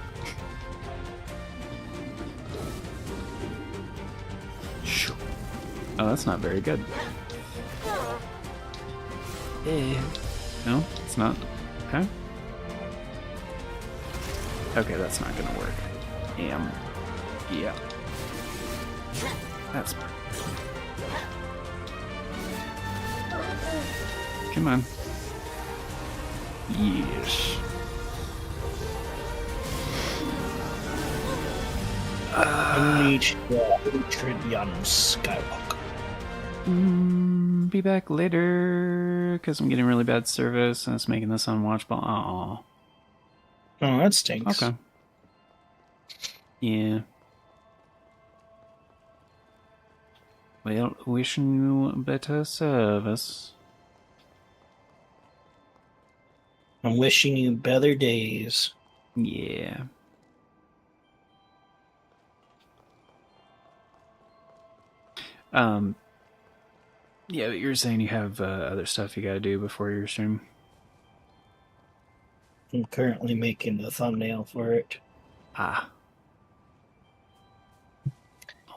Sure. Oh, that's not very good. No, it's not. Okay. Okay, that's not gonna work. Yeah. That's perfect. Come on. Yes. Unleash your hatred, young Skywalker. Be back later, because I'm getting really bad service and it's making this unwatchable. Aw. Oh, that stinks. Okay. Yeah. Well, wishing you better service. I'm wishing you better days. Yeah. Yeah, but you're saying you have other stuff you gotta do before your stream. I'm currently making the thumbnail for it. Ah.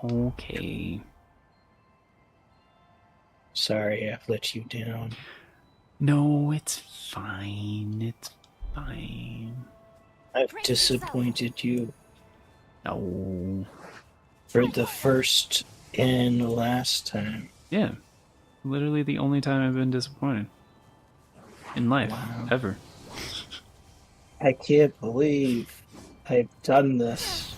Okay. Sorry, I've let you down. No, it's fine. It's fine. I've disappointed you No. for the first and last time. Yeah. Literally the only time I've been disappointed. In life. Wow. Ever. I can't believe I've done this.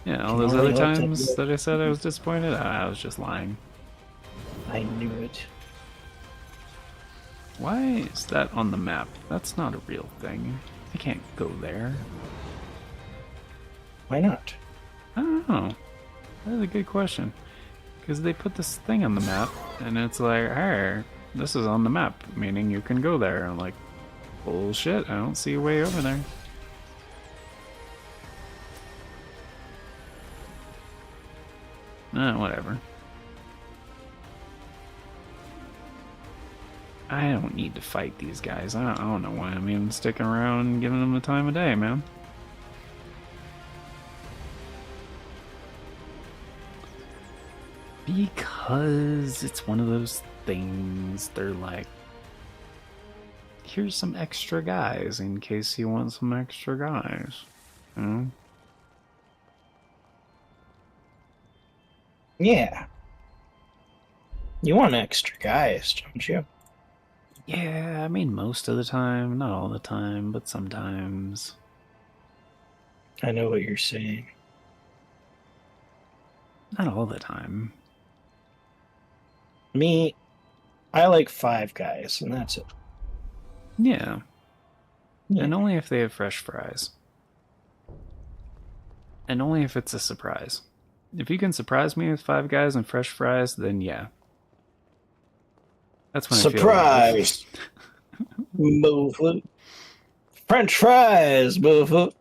Yeah, all Can those only other hope that times you- that I said I was disappointed, I was just lying. I knew it. Why is that on the map? That's not a real thing. I can't go there. Why not? I don't know. That is a good question. Because they put this thing on the map, and it's like, hey, this is on the map, meaning you can go there. I'm like, bullshit, I don't see a way over there. Whatever. I don't need to fight these guys. I don't know why I'm even sticking around and giving them the time of day, man. Because it's one of those things, they're like, here's some extra guys in case you want some extra guys. You know? Yeah. You want extra guys, don't you? Yeah, I mean, most of the time, not all the time, but sometimes. I know what you're saying. Not all the time. Me, I like 5 guys, and that's it. Yeah. Yeah. And only if they have fresh fries. And only if it's a surprise. If you can surprise me with 5 guys and fresh fries, then yeah. That's when Surprise! Move it. French fries, move it.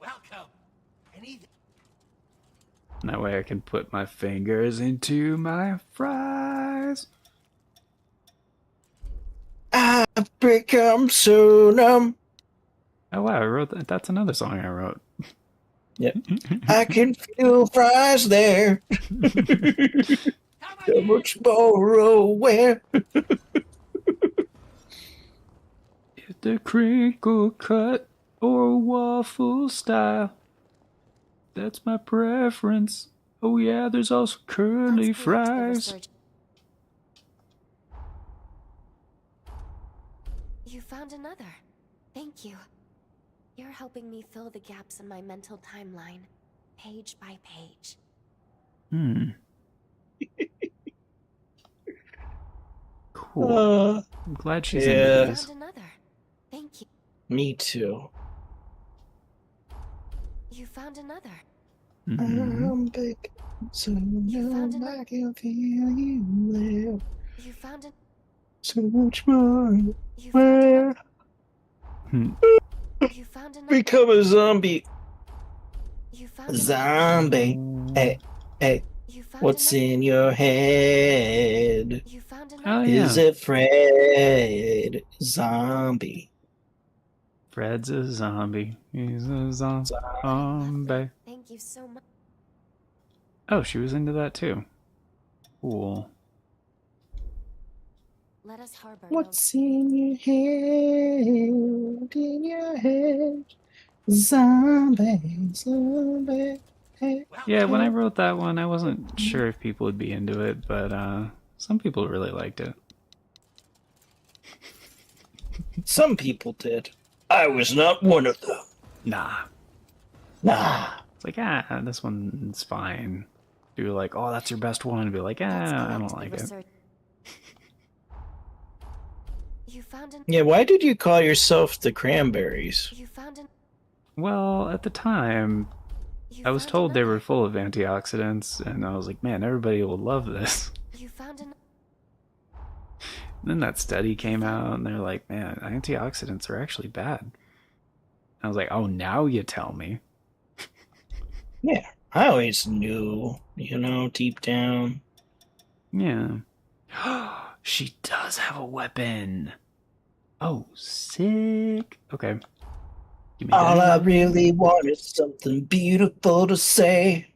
Welcome. Anything. That way I can put my fingers into my fries. I've become so numb. Oh wow, I wrote that. That's another song I wrote. Yep. I can feel fries there. So much more aware. If the crinkle cut or waffle style, that's my preference. Oh yeah, there's also curly fries. You found another. Thank you. You're helping me fill the gaps in my mental timeline, page by page. Cool. I'm glad she's into yeah. these. Found another. Thank you. Me too. You found another. Mhm. I'm back, so You found now another. I can feel you there. You found an. So much more. You found another. Hmm. You found another. Become a zombie. You found another. Zombie. Hey, hey. You found What's another. in your head? You found Oh, another. yeah. Is it Fred? Zombie. Fred's a zombie. He's a zombie. Thank you so much. Oh, she was into that too. Cool. Let us harbor What's in your head? In your head? Zombie, zombie. Hey, Yeah, when I hey. wrote that one, I wasn't sure if people would be into it, but some people really liked it. Some people did. I was not one of them. Nah. Nah. It's like, this one's fine. Do like, oh, that's your best one, and be like, Let's I collect don't the like it. research. You found an. Yeah, why did you call yourself the Cranberries? You found an. Well, at the time, You I was found told they another. were full of antioxidants, and I was like, man, everybody will love this. You found an. And then that study came out, and they're like, man, antioxidants are actually bad. I was like, oh, now you tell me. Yeah, I always knew, deep down. Yeah. She does have a weapon. Oh, sick. Okay. Give me All I that. really want is something beautiful to say.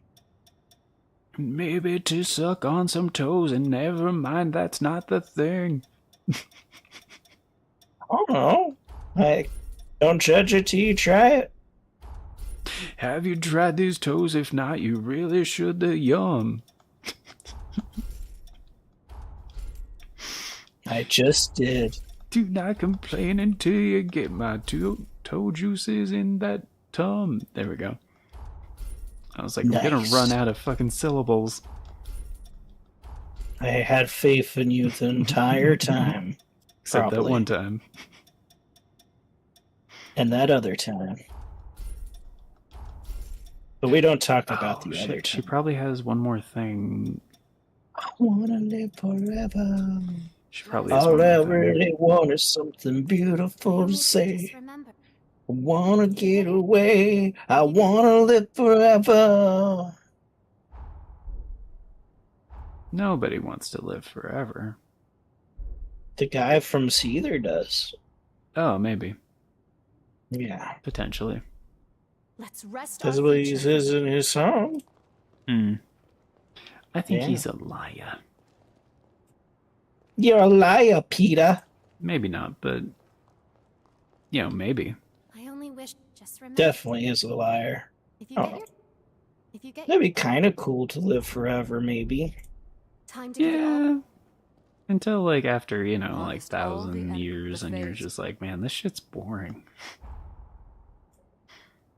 Maybe to suck on some toes, and never mind, that's not the thing. I don't know. Don't judge it till you try it. Have you tried these toes? If not, you really should. They're yum. I just did. Do not complain until you get my toe juices in that tum. There we go. I was like, we're gonna Nice. run out of fucking syllables. I had faith in you the entire time. Except that Probably. one time. And that other time. But we don't talk about the other She time. probably has one more thing. I wanna live forever. She probably has All one I more thing. really want is something beautiful to Just say. remember. I wanna get away. I wanna live forever. Nobody wants to live forever. The guy from Seether does. Oh, maybe. Yeah. Potentially. Let's rest That's our what he future. says in his song. I think Yeah. he's a liar. You're a liar, Peter. Maybe not, but maybe. I only wish. Just remember. Definitely is a liar. If you get your. If you get That'd be kind of cool to live forever, maybe. time to give it all. Yeah. Until like after, like Lost all the 1,000 end years, of and you're phase. just like, man, this shit's boring.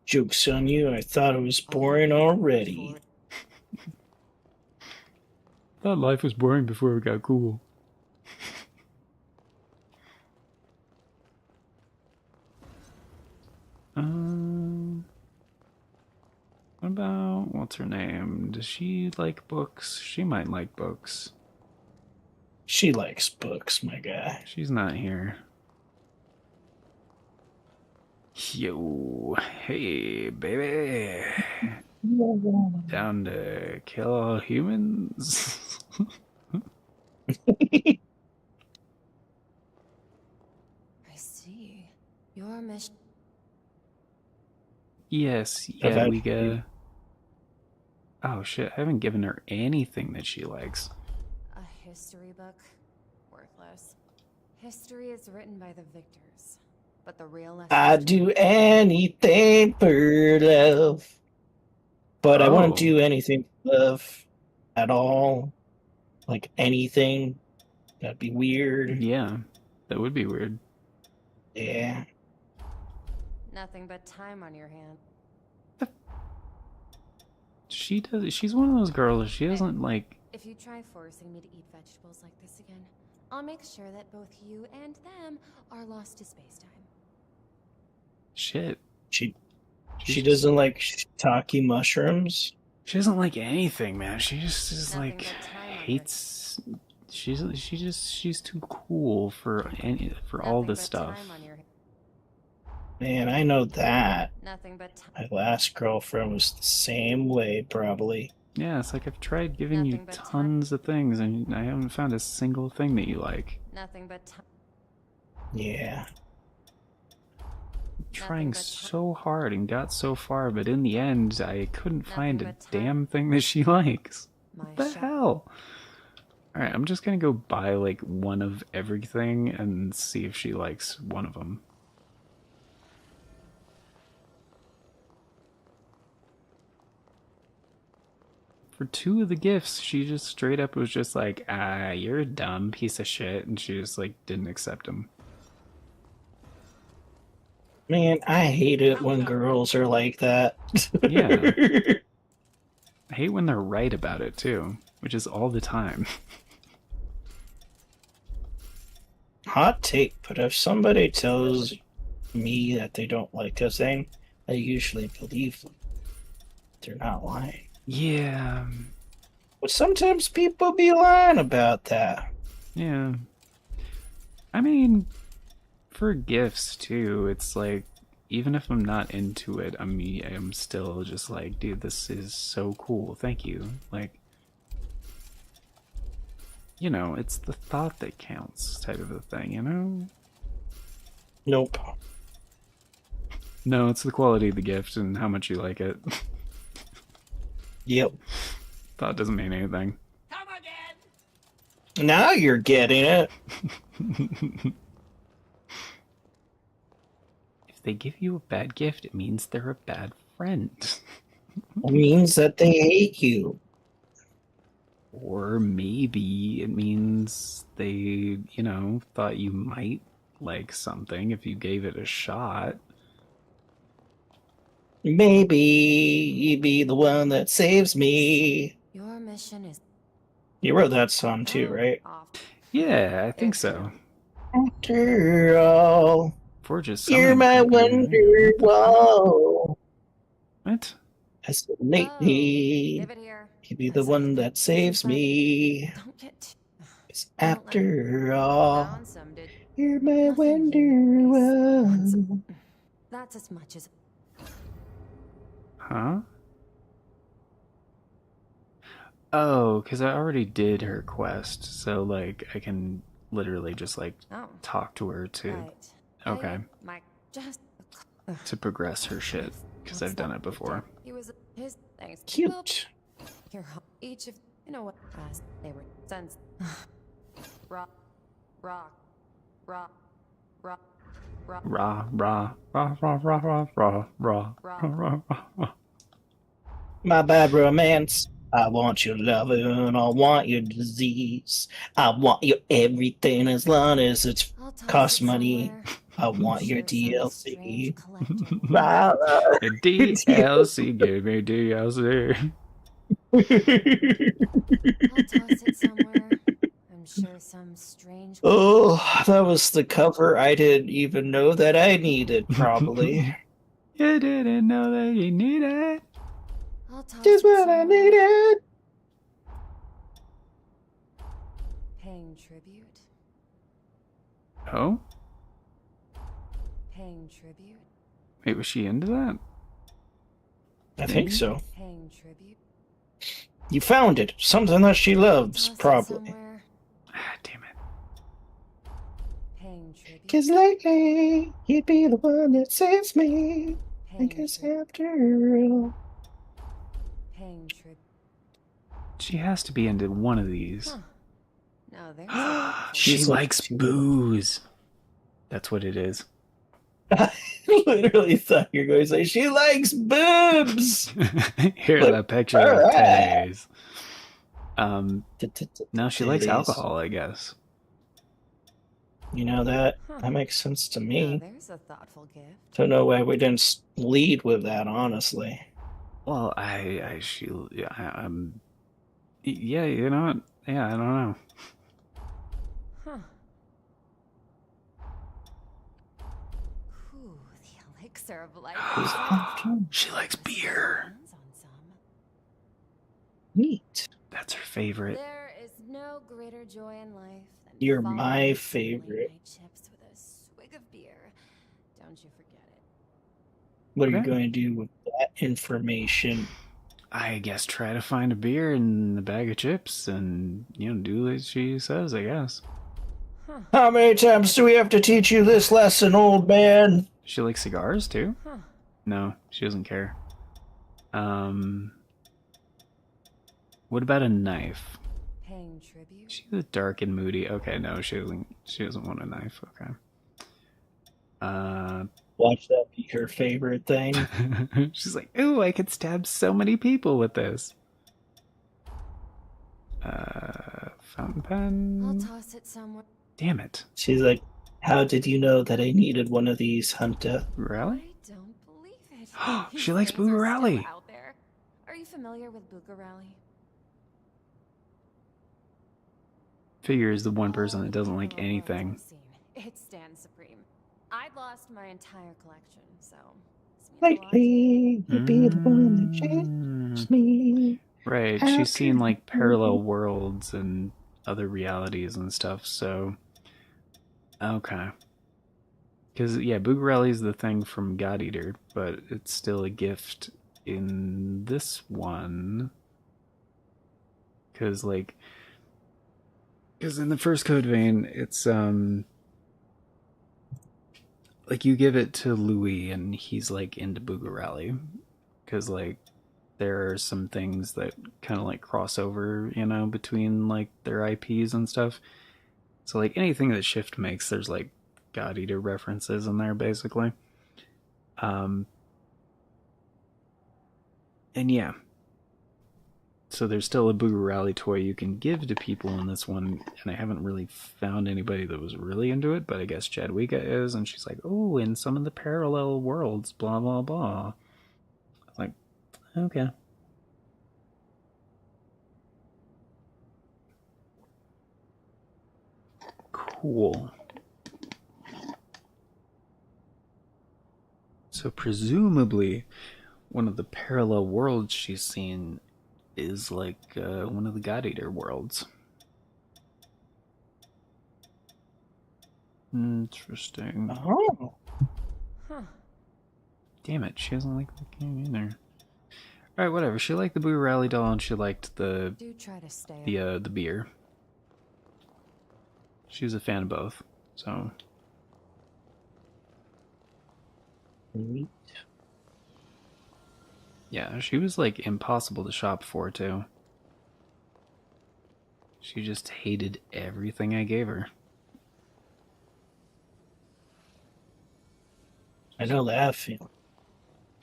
Joke's on you, I thought it was boring already. Thought life was boring before it got cool. What about, what's her name? Does she like books? She might like books. She likes books, my guy. She's not here. Yo, hey, baby. Down to kill all humans? I see. Your mission. Yes, I've yeah, had we a go. few. Oh shit, I haven't given her anything that she likes. A history book? Worthless. History is written by the victors, but the real lessons... I'd do anything for love. But I Oh. wouldn't do anything for love at all. Like anything. That'd be weird. Yeah, that would be weird. Yeah. Nothing but time on your hand. She does. She's one of those girls. She doesn't like. If you try forcing me to eat vegetables like this again, I'll make sure that both you and them are lost to space-time. Shit. She doesn't like shiitake mushrooms. She doesn't like anything, man. She just is Nothing like but time on your hates. She's too cool for all Nothing this but stuff. time on your- Man, I know that. Nothing but time. My last girlfriend was the same way, probably. Yeah, it's like I've tried giving you Nothing but tons of things, and I haven't found a single thing that you like. Nothing but time. Yeah. Trying but time. so hard and got so far, but in the end, I couldn't find a but time. damn thing that she likes. My What the shot. hell? Alright, I'm just gonna go buy like one of everything and see if she likes one of them. For 2 of the gifts, she just straight up was just like, ah, you're a dumb piece of shit, and she just like didn't accept them. Man, I hate it when girls are like that. Yeah. I hate when they're right about it too, which is all the time. Hot take, but if somebody tells me that they don't like a thing, I usually believe them. They're not lying. Yeah. But sometimes people be lying about that. Yeah. I mean, for gifts too, it's like, even if I'm not into it, I'm still just like, dude, this is so cool. Thank you. Like, you know, it's the thought that counts type of a thing, you know? Nope. No, it's the quality of the gift and how much you like it. Yep. Thought doesn't mean anything. Now you're getting it. If they give you a bad gift, it means they're a bad friend. It means that they hate you. Or maybe it means they, you know, thought you might like something if you gave it a shot. Maybe you'd be the one that saves me. Your mission is You wrote that song too, right? off. Yeah, I think so. After all, For just you're my wonder wall. What? I said Oh, lately, give it here. you'd be the one that saves me. Don't get 'Cause after all, found some did. you're my Nothing wonder here is wall. That's as much as Huh? Oh, because I already did her quest, so like I can literally just like oh. talk to her to Right. okay. My just to progress her shit because I've done it before. He was his thanks. Cute. Your each of you know what as they were sons. rock, rock, rock, rock, rock. Rah rah rah rah rah rah rah rah rah rah. My bad romance. I want your loving, I want your disease. I want your everything as long as it's I'll toss costs it money. somewhere. I want your Sure, some DLC. strange collector. DLC, give me DLC. I'll toss it somewhere. I'm sure some strange. Oh, that was the cover I didn't even know that I needed, probably. You didn't know that you needed. I'll toss Just it what I somewhere. needed. Paying tribute. Oh? Paying tribute. Wait, was she into that? I think so. Paying tribute. You found it. Something that she loves, Toss it probably. somewhere. Ah, damn it. Paying tribute. 'Cause lately, you'd be the one that saves me. I Paying guess tribute. after all. Paying tribute. She has to be into one of these. Huh. No, there's. a- She She's like likes two. booze. That's what it is. I literally thought you were going to say, she likes boobs! Here's a picture of Alright. titties. No, she likes Titties. alcohol, I guess. You know, that Huh. that makes sense to Now me. there's a thoughtful gift. Don't know why we didn't lead with that, honestly. Well, yeah, you know what? Yeah, I don't know. Huh. Ooh, the elixir of life Who's itself. after? She likes Let's get our beer. hands on some. Neat. That's her favorite. There is no greater joy in life than You're following my the favorite. late-night chips with a swig of beer. Don't you forget it. What are you Okay. going to do with that information? I guess try to find a beer and a bag of chips and, you know, do as she says, I guess. Huh. How many times do we have to teach you this lesson, old man? She likes cigars too? Huh. No, she doesn't care. What about a knife? Paying tribute? She's a dark and moody. Okay, no, she doesn't want a knife. Okay. Watch that be her favorite thing. She's like, ooh, I could stab so many people with this. Fountain I'll pen. toss it somewhere. Damn it. She's like, how did you know that I needed one of these, Hunter? Really? I don't believe it. She These likes things are Booger still Rally. out there. Are you familiar with Booger Rally? Figure is the one person that doesn't like Parallel worlds anything. I've seen. It stands supreme. I'd lost my entire collection, so this means a lot to me. Likely to be the one that changed me. Right, How she's seen could like you- parallel worlds and other realities and stuff, so okay. Because yeah, Boogarelli is the thing from God Eater, but it's still a gift in this one. Because in the first code vein, it's like you give it to Louis and he's like into Boogarelli. Because like there are some things that kind of like cross over, you know, between like their IPs and stuff. So like anything that Shift makes, there's like God Eater references in there basically. And yeah. So there's still a Booger Rally toy you can give to people in this one, and I haven't really found anybody that was really into it, but I guess Chadwiga is, and she's like, oh, in some of the parallel worlds, blah blah blah. Like, okay. Cool. So presumably, one of the parallel worlds she's seen is like one of the God Eater worlds. Interesting. Oh. Huh. Damn it, she doesn't like the game either. Alright, whatever. She liked the Boo Rally doll and she liked the Do try to stay. the beer. She was a fan of both, so Neat. yeah, she was like impossible to shop for too. She just hated everything I gave her. I know that feeling.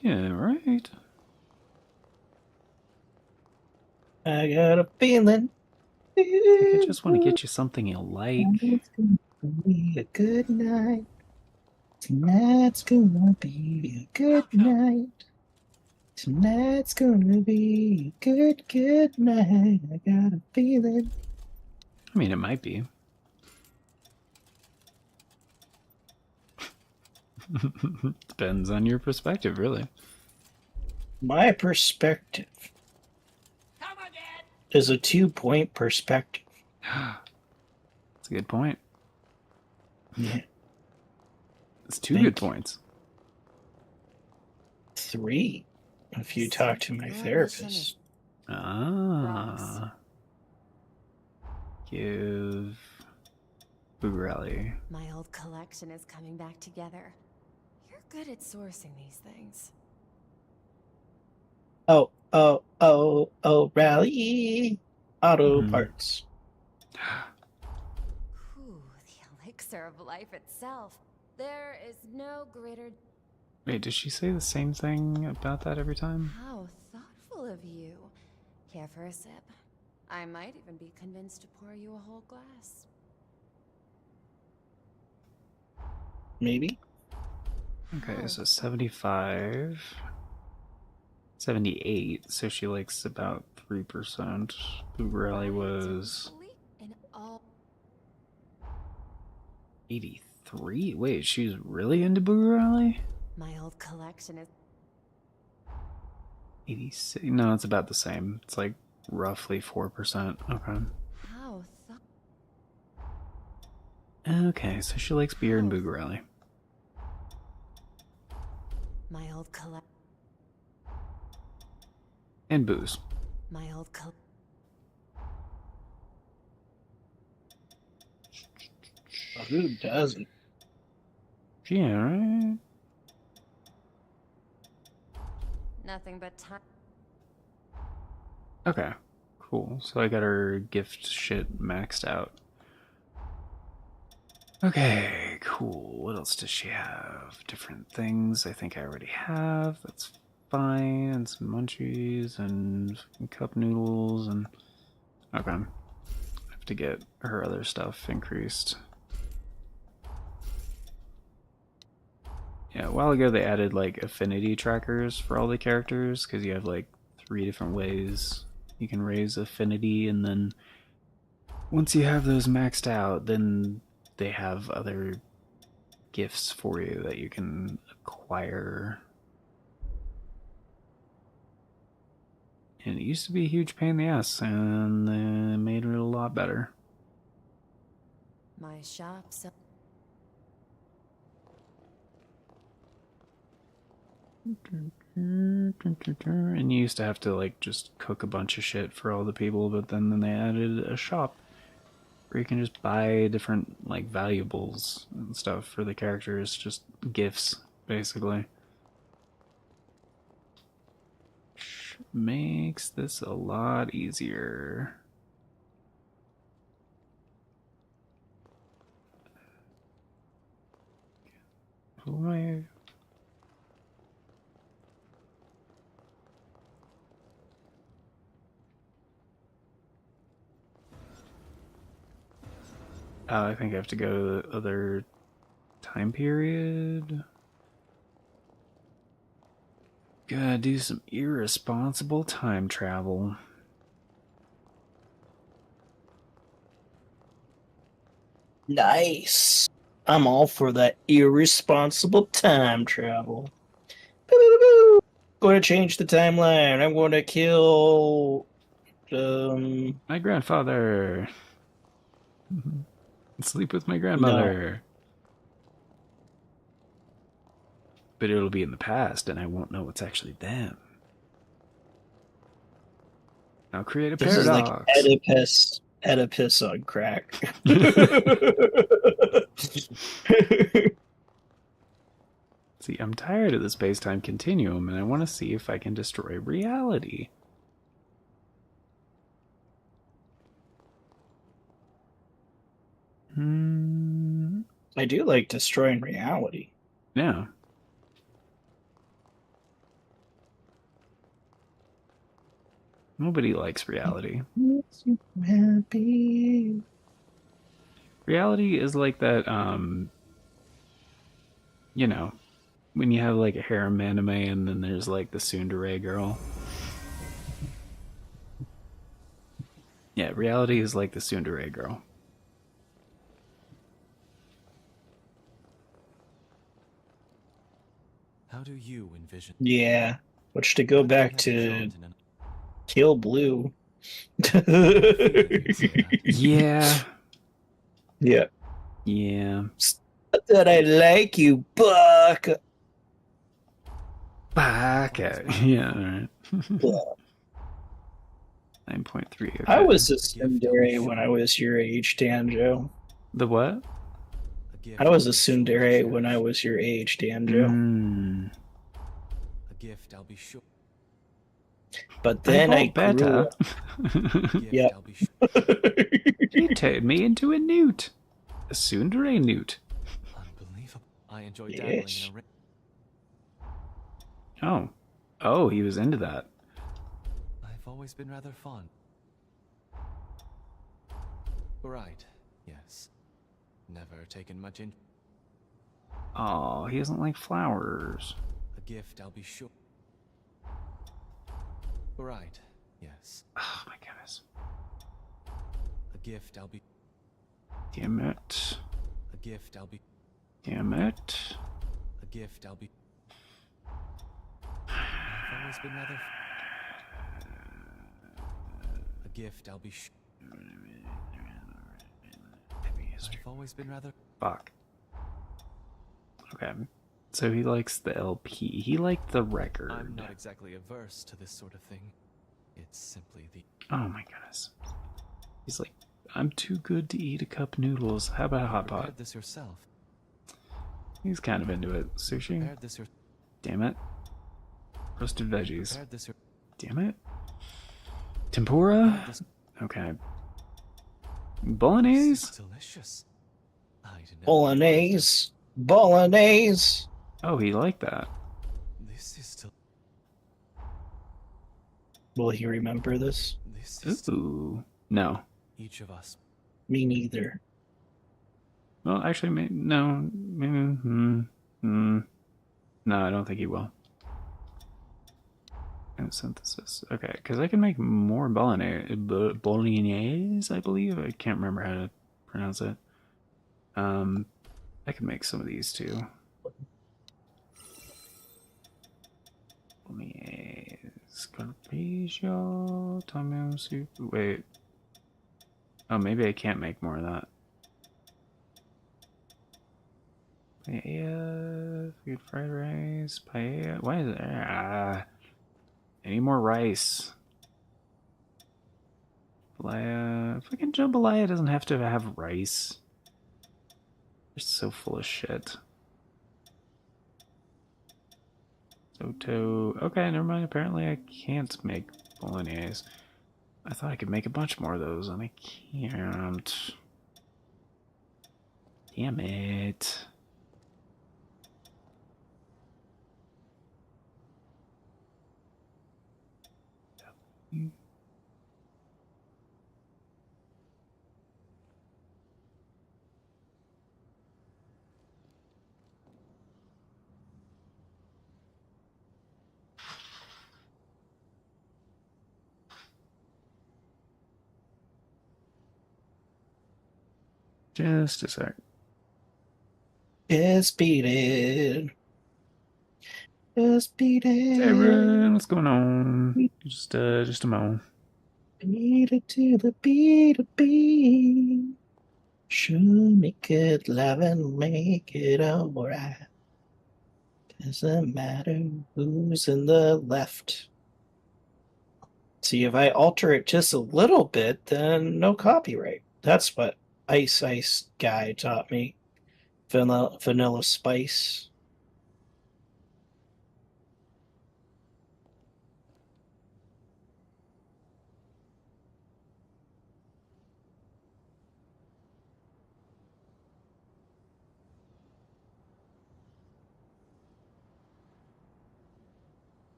Yeah, right. I got a feeling. Like, I just want to get you something you like. It's gonna be a good night. Tonight's gonna be a good night. Tonight's gonna be a good night. I got a feeling. I mean, it might be. Depends on your perspective, really. My perspective is a 2-point perspective. That's a good point. Yeah. It's two Thank good you. points. 3, if you talk to my therapist. Ah. Give Boogarelli. My old collection is coming back together. You're good at sourcing these things. Oh, rally. Auto Mhm. parts. Ooh, the elixir of life itself. There is no greater. Wait, does she say the same thing about that every time? How thoughtful of you. Care for a sip? I might even be convinced to pour you a whole glass. maybe. Okay, so 75. 78, so she likes about 3%. Boobrelli was In all 83? Wait, she's really into Boobrelli? my old collection is 86? No, it's about the same. It's like roughly 4%. Okay. how Okay, so she likes beer and Boobrelli. my old collect And booze. my old col Who doesn't? Yeah, right? nothing but time. Okay, cool. So I got her gift shit maxed out. Okay, cool. What else does she have? Different things I think I already have. That's fine. And some munchies and cup noodles and... Okay. I have to get her other stuff increased. Yeah, a while ago they added like affinity trackers for all the characters because you have like 3 different ways you can raise affinity, and then once you have those maxed out, then they have other gifts for you that you can acquire. And it used to be a huge pain in the ass, and they made it a lot better. My shops. And you used to have to like just cook a bunch of shit for all the people, but then they added a shop where you can just buy different like valuables and stuff for the characters, just gifts basically. Which makes this a lot easier. Who am I? I think I have to go to the other time period. Gotta do some irresponsible time travel. Nice. I'm all for that irresponsible time travel. Boo-boo-boo-boo. Going to change the timeline. I'm going to kill. My grandfather. Sleep with my grandmother. No. But it'll be in the past, and I won't know it's actually them. I'll create a paradox. This is like Oedipus on crack. See, I'm tired of the space-time continuum, and I want to see if I can destroy reality. I do like destroying reality. Yeah. Nobody likes reality. Reality is like that, you know, when you have like a harem anime and then there's like the tsundere girl. Yeah, reality is like the tsundere girl. How do you envision? Yeah, which to go back to Kill Blue. Yeah. Yeah. Yeah. That I like you, Buck. Buck. Yeah, alright. 9.3. Okay. I was a tsundere when I was your age, Danjo. The what? I was a tsundere when I was your age, Danjo. A gift, I'll be sure. But then I grew up. Yeah. You turned me into a newt. A tsundere newt. Unbelievable. I enjoy dabbling in a ring. Oh. Oh, he was into that. I've always been rather fond. Right. Yes. Never taken much in. Oh, he doesn't like flowers. A gift, I'll be sure. Right, yes. Oh my goodness. A gift, I'll be. Damn it. A gift, I'll be. Damn it. A gift, I'll be. I've always been rather. A gift, I'll be. I've always been rather. Fuck. Okay. So he likes the LP. He liked the record. I'm not exactly averse to this sort of thing. It's simply the. Oh my goodness. He's like, I'm too good to eat a cup of noodles. How about a hot pot? Prepared this yourself. He's kind of into it. Sushi? Prepared this your. Damn it. Roasted veggies. Prepared this your. Damn it. Tempura? This Okay. is Bolognese? delicious. I didn't. Bolognese. Bolognese. Oh, he liked that. This is still. Will he remember this? This is Ooh. No. each of us. Me neither. Well, actually, no. Maybe. No, I don't think he will. And synthesis. Okay, because I can make more bolognese, I believe. I can't remember how to pronounce it. I can make some of these too. Bolognese, Carpaccio, tom soup. Wait. Oh, maybe I can't make more of that. Paella, good fried rice, paella. Why is it? I need more rice. Jambalaya. Fucking jambalaya doesn't have to have rice. They're so full of shit. Soto. Okay, never mind. Apparently I can't make bolognese. I thought I could make a bunch more of those, and I can't. Damn it. Just a sec. Just beat it. Just beat Hey, it. everyone, what's going on? Just a moment. Beat it to the beat of beat. Sure, make it love and make it alright. Doesn't matter who's in the left. See, if I alter it just a little bit, then no copyright. That's what Ice Ice Guy taught me. Vanilla Spice.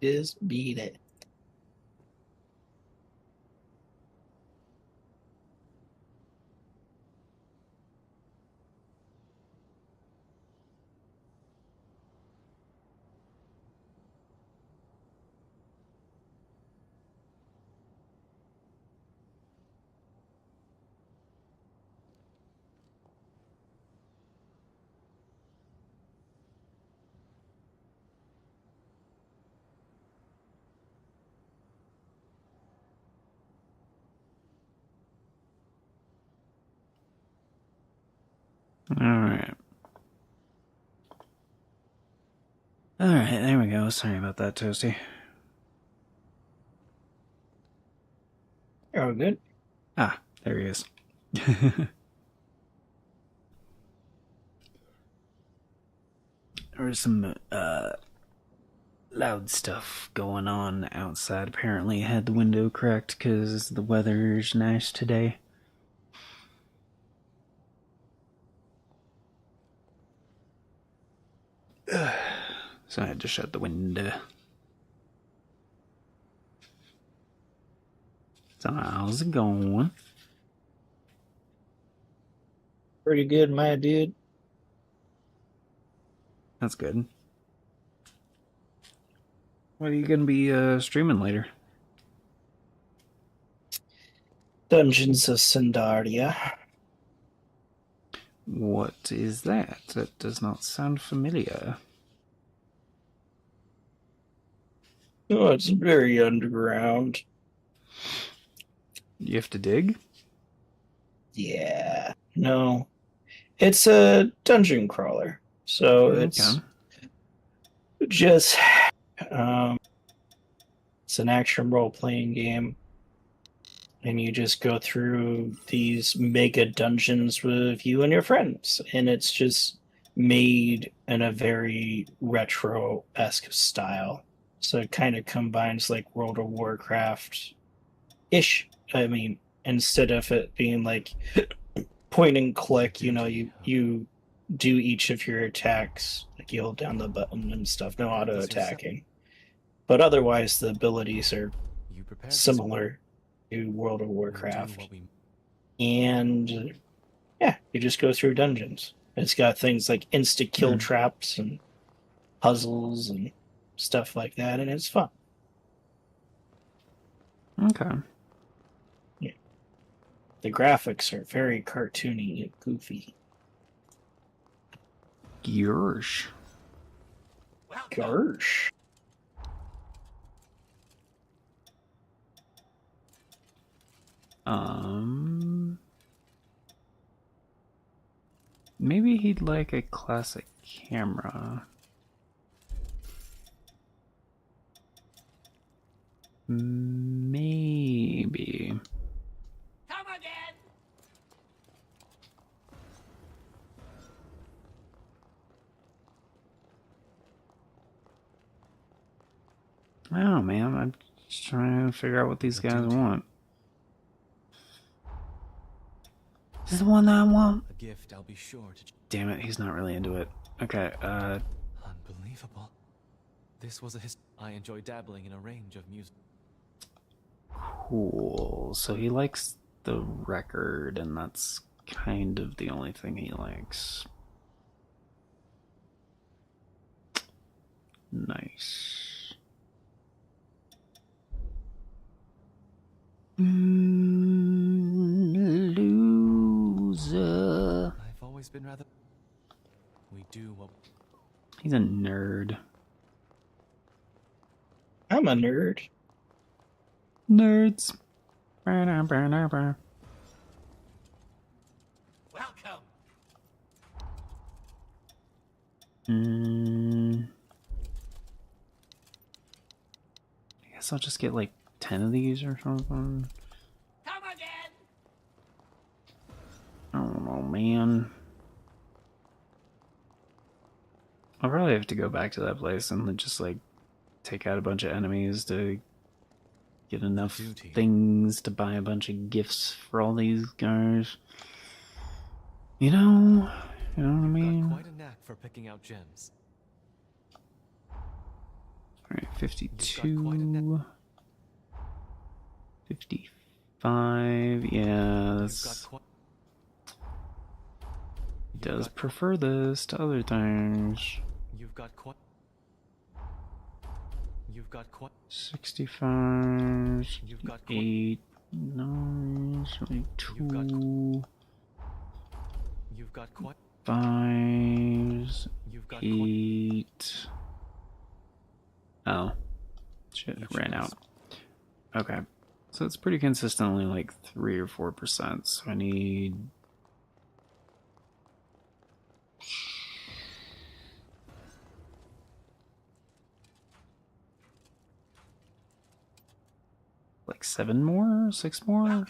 Just beat it. Alright. Alright, there we go. Sorry about that, Toasty. Oh, good. Ah, there he is. There was some loud stuff going on outside. Apparently, I had the window cracked because the weather's nice today. So I had to shut the window. So how's it going? Pretty good, my dude. That's good. What are you gonna be streaming later? Dungeons of Sindaria. What is that? That does not sound familiar. Oh, it's very underground. You have to dig? Yeah. No. It's a dungeon crawler. So it's just it's an action role-playing game. And you just go through these mega dungeons with you and your friends. And it's just made in a very retro-esque style. So it kind of combines like World of Warcraft-ish. I mean, instead of it being like point and click, you know, you do each of your attacks, like you hold down the button and stuff, no auto attacking. But otherwise, the abilities are similar to World of Warcraft. And yeah, you just go through dungeons. It's got things like insta kill traps and puzzles and stuff like that, and it's fun. Okay. Yeah. The graphics are very cartoony and goofy. Gersh. Gersh. Maybe he'd like a classic camera. Maybe. Come again. I don't know, man. I'm just trying to figure out what these guys want. This is the one that I want. A gift I'll be sure to. Damn it, he's not really into it. Okay, Unbelievable. This was I enjoy dabbling in a range of music. cool. So he likes the record, and that's kind of the only thing he likes. Nice. Loser. I've always been rather. We do what. He's a nerd. I'm a nerd. Nerds. Welcome. I guess I'll just get like 10 of these or something. Come again. I don't know, man. I'll probably have to go back to that place and then just like take out a bunch of enemies to get enough things to buy a bunch of gifts for all these guys. You know what I mean? Got quite a knack for picking out gems. Alright, 52. 55. Yeah, that's. He does prefer this to other things. You've got quite. 65. You've got 8. 9. 2. You've got quite. 5. You've got 8. Oh. Shit, it ran out. Okay. So it's pretty consistently like 3 or 4%. So I need 7 more? 6 more?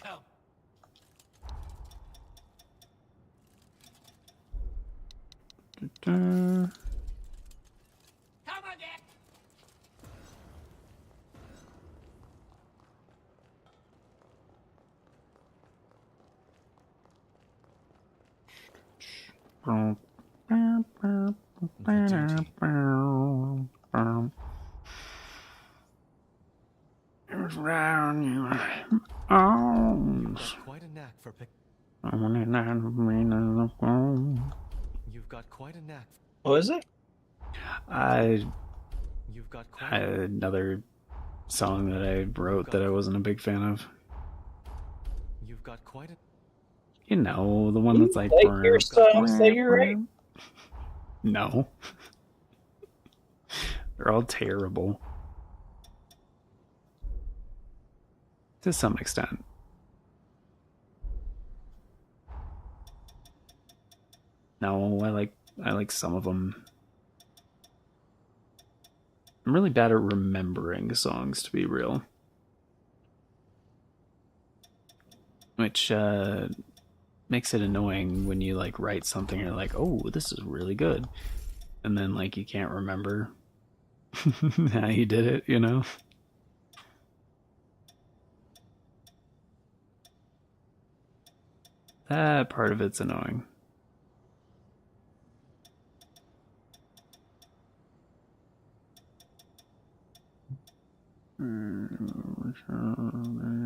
Da-da. Around your arms. Quite a knack for pick. You've got quite a knack. What is it? You've got quite Another song that I wrote that I wasn't a big fan of. You've got quite a. You know, the one that's like. Your songs that you write? No. They're all terrible. To some extent. No, I like some of them. I'm really bad at remembering songs, to be real. Which makes it annoying when you like write something and you're like, oh, this is really good. And then like you can't remember how you did it, you know? That part of it's annoying.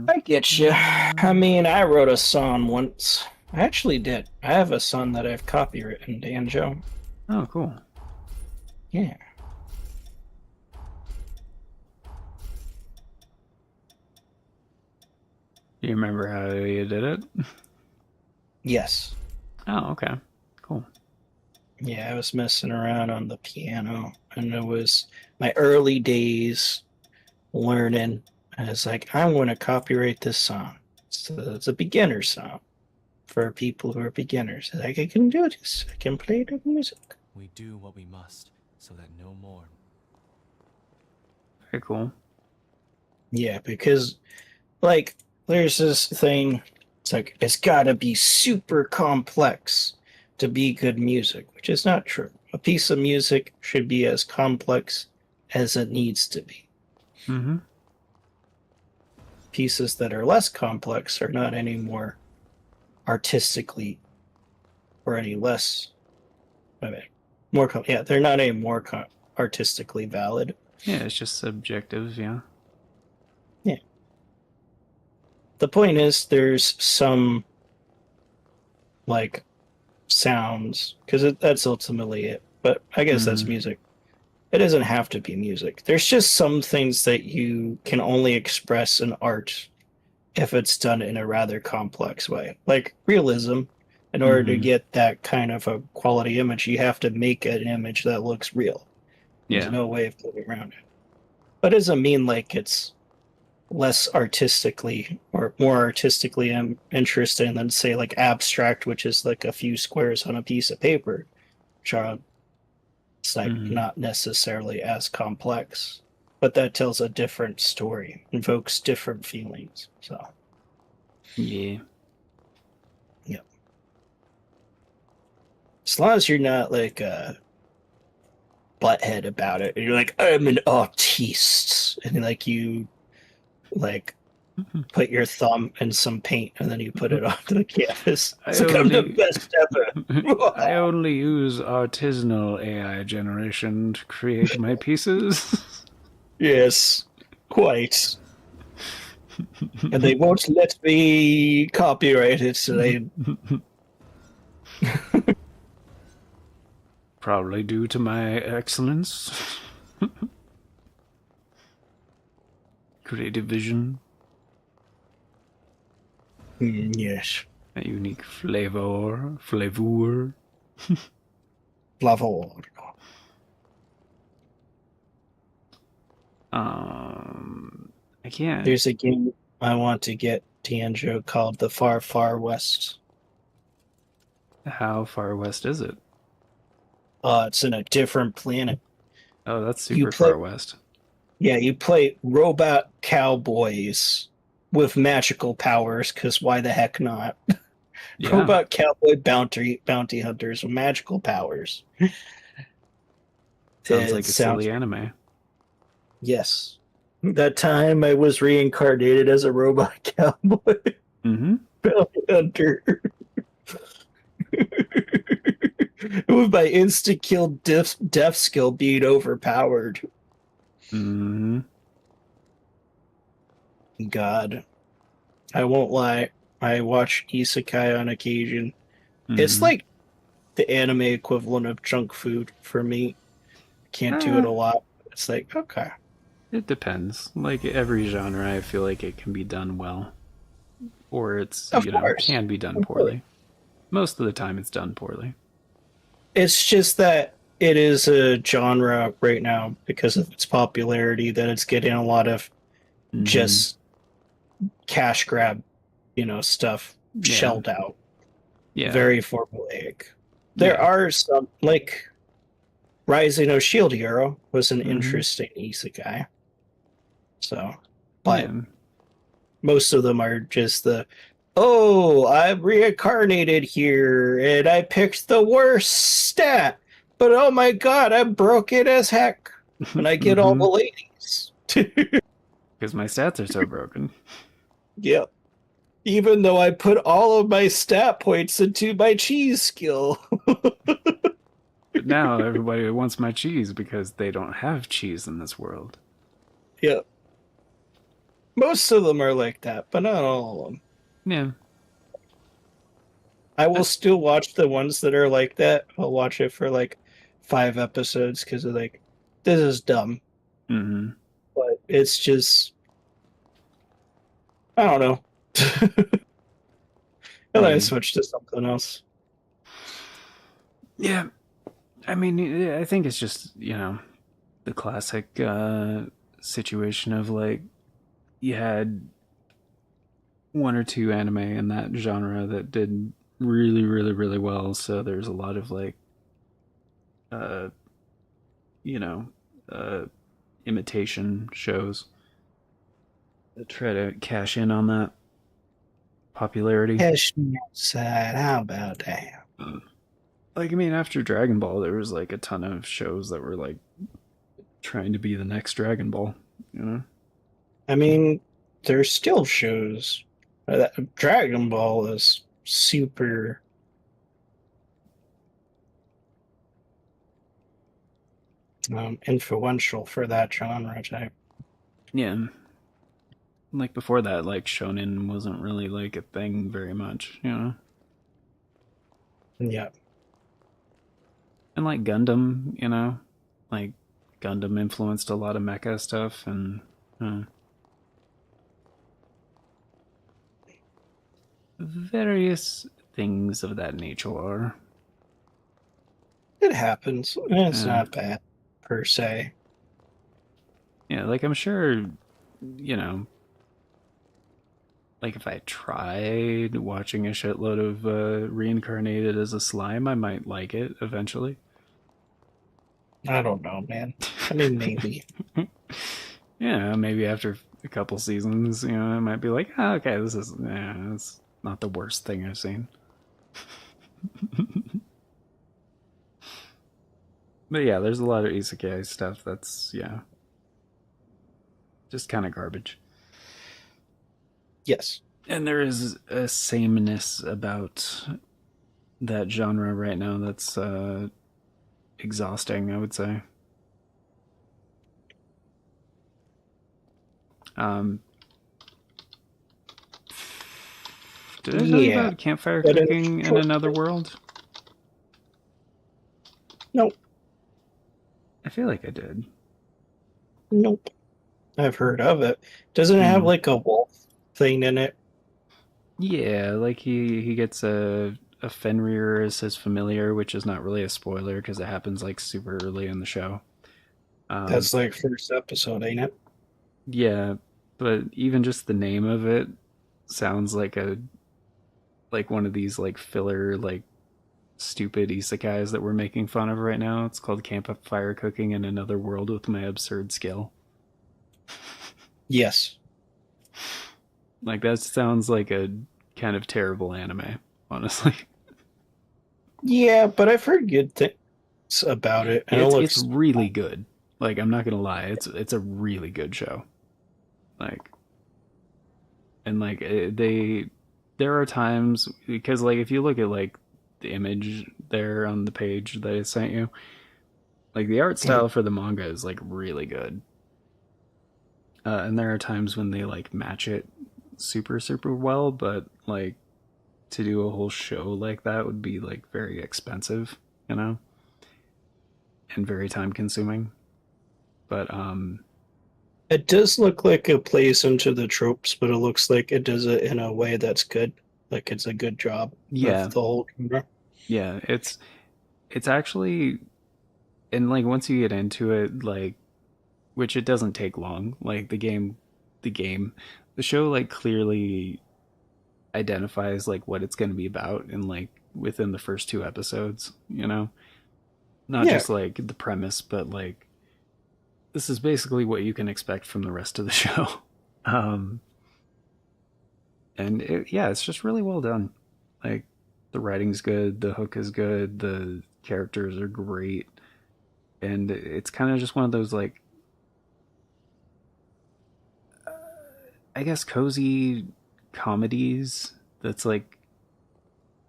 I get you. I mean, I wrote a song once. I actually did. I have a song that I've copywritten, Danjo. Oh, cool. Yeah. Do you remember how you did it? Yes. Oh, okay. Cool. Yeah, I was messing around on the piano, and it was my early days learning. I was like, I'm going to copyright this song. So it's a beginner song for people who are beginners. Like, I can do this. I can play the music. We do what we must, so that no more. Very cool. Yeah, because, like, there's this thing. It's like, it's got to be super complex to be good music, which is not true. A piece of music should be as complex as it needs to be. Mm-hmm. Pieces that are less complex are not any more artistically or any less. I mean, they're not any more artistically valid. Yeah, it's just subjective, yeah. Yeah. The point is, there's some like sounds, because that's ultimately it. But I guess that's music. It doesn't have to be music. There's just some things that you can only express in art if it's done in a rather complex way. Like realism, in order to get that kind of a quality image, you have to make an image that looks real. There's no way of getting around it. But it doesn't mean like it's less artistically or more artistically interesting than, say, like abstract, which is like a few squares on a piece of paper, which are it's like not necessarily as complex, but that tells a different story, invokes different feelings. So, yeah. As long as you're not like a butthead about it, and you're like, I'm an artiste, and like you like put your thumb in some paint and then you put it onto the canvas. It's like, I'm the best ever. I only use artisanal AI generation to create my pieces. Yes, quite. And they won't let me copyright it, so they... Probably due to my excellence. Creative vision. Yes. A unique flavor. Flavor. Flavor. I can't. There's a game I want to get, D'Angelo, called The Far, Far West. How far west is it? It's in a different planet. Oh, that's super far west. Yeah, you play robot cowboys with magical powers, because why the heck not? Yeah. Robot cowboy bounty hunters with magical powers. Sounds like a silly anime. Yes. That time I was reincarnated as a robot cowboy Mm-hmm. bounty hunter. With my instant kill death skill being overpowered. Mm-hmm. God. I won't lie. I watch isekai on occasion. Mm-hmm. It's like the anime equivalent of junk food for me. Can't do it a lot. It's like, okay. It depends. Like every genre, I feel like it can be done well. Or it's, Of you know, course. can be done poorly. Most of the time it's done poorly. It's just that it is a genre right now because of its popularity that it's getting a lot of just cash grab, stuff shelled out. Yeah. Very formulaic. There are some, like Rising of Shield Hero was an interesting isekai. So, but most of them are just I'm reincarnated here and I picked the worst stat, but oh my god, I'm broken as heck and I get all the ladies. Because my stats are so broken. Yep. Even though I put all of my stat points into my cheese skill. But now everybody wants my cheese because they don't have cheese in this world. Yep. Most of them are like that, but not all of them. Yeah. I will still watch the ones that are like that. I'll watch it for like 5 episodes because of like, this is dumb. Mm-hmm. But it's just, I don't know. And I switched to something else. Yeah. I mean, I think it's just, the classic situation of like, you had one or two anime in that genre that did really, really, really well. So there's a lot of like, imitation shows that try to cash in on that popularity. Cash me outside. How about that? Like, I mean, after Dragon Ball, there was like a ton of shows that were like trying to be the next Dragon Ball, I mean, there's still shows. Dragon Ball is super influential for that genre type. Yeah. Like before that, like shonen wasn't really like a thing very much, Yeah. And like Gundam, like Gundam influenced a lot of mecha stuff and various things of that nature. It happens. It's not bad per se. Yeah, like I'm sure, like if I tried watching a shitload of Reincarnated as a Slime, I might like it eventually. I don't know, man. I mean, maybe. Yeah, maybe after a couple seasons, I might be like, okay, it's not the worst thing I've seen. But yeah, there's a lot of isekai stuff that's, just kind of garbage. Yes. And there is a sameness about that genre right now that's exhausting, I would say. Did I tell you about campfire cooking in another world? Nope. I feel like I did. Nope. I've heard of it. Doesn't it have like a wolf thing in it? Yeah, like he gets a Fenrir as his familiar, which is not really a spoiler because it happens like super early in the show. That's like first episode, ain't it? Yeah, but even just the name of it sounds like one of these like filler like stupid isekais that we're making fun of right now. It's called Campfire Cooking in Another World with My Absurd Skill. Yes. Like, that sounds like a kind of terrible anime, honestly. Yeah, but I've heard good things about it, and it It's looks. really good. Like, I'm not gonna lie, it's a really good show. Like, and like there are times because like if you look at like the image there on the page that I sent you, like the art style for the manga is like really good. And there are times when they like match it super well, but like to do a whole show like that would be like very expensive, you know, and very time consuming. But It does look like it plays into the tropes, but it looks like it does it in a way that's good. Like it's a good job of yeah, the whole genre. yeah, it's actually, and like once you get into it, like, which it doesn't take long. Like the game, the show like clearly identifies like what it's going to be about, and like within the first two episodes, you know, not Yeah, just like the premise, but like this is basically what you can expect from the rest of the show. Um, and yeah, it's just really well done. Like the writing's good, the hook is good, the characters are great, and it's kind of just one of those like I guess cozy comedies that's like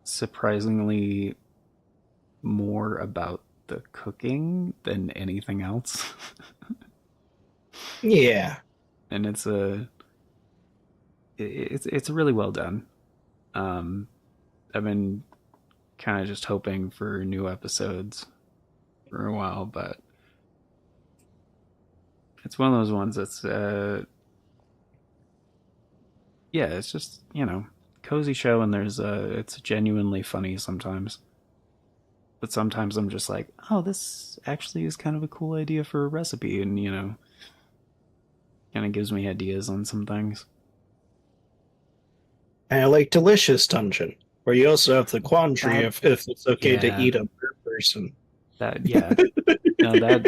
surprisingly more about the cooking than anything else. yeah. And it's really well done. Um I've been kind of just hoping for new episodes for a while, but it's one of those ones that's yeah, it's just, you know, cozy show, and there's it's genuinely funny sometimes. But sometimes I'm just like, oh, this actually is kind of a cool idea for a recipe, and you know, kind of gives me ideas on some things. And I like Delicious Dungeon, where you also have the quandary That of if it's okay to yeah, eat a per person. that yeah, no, that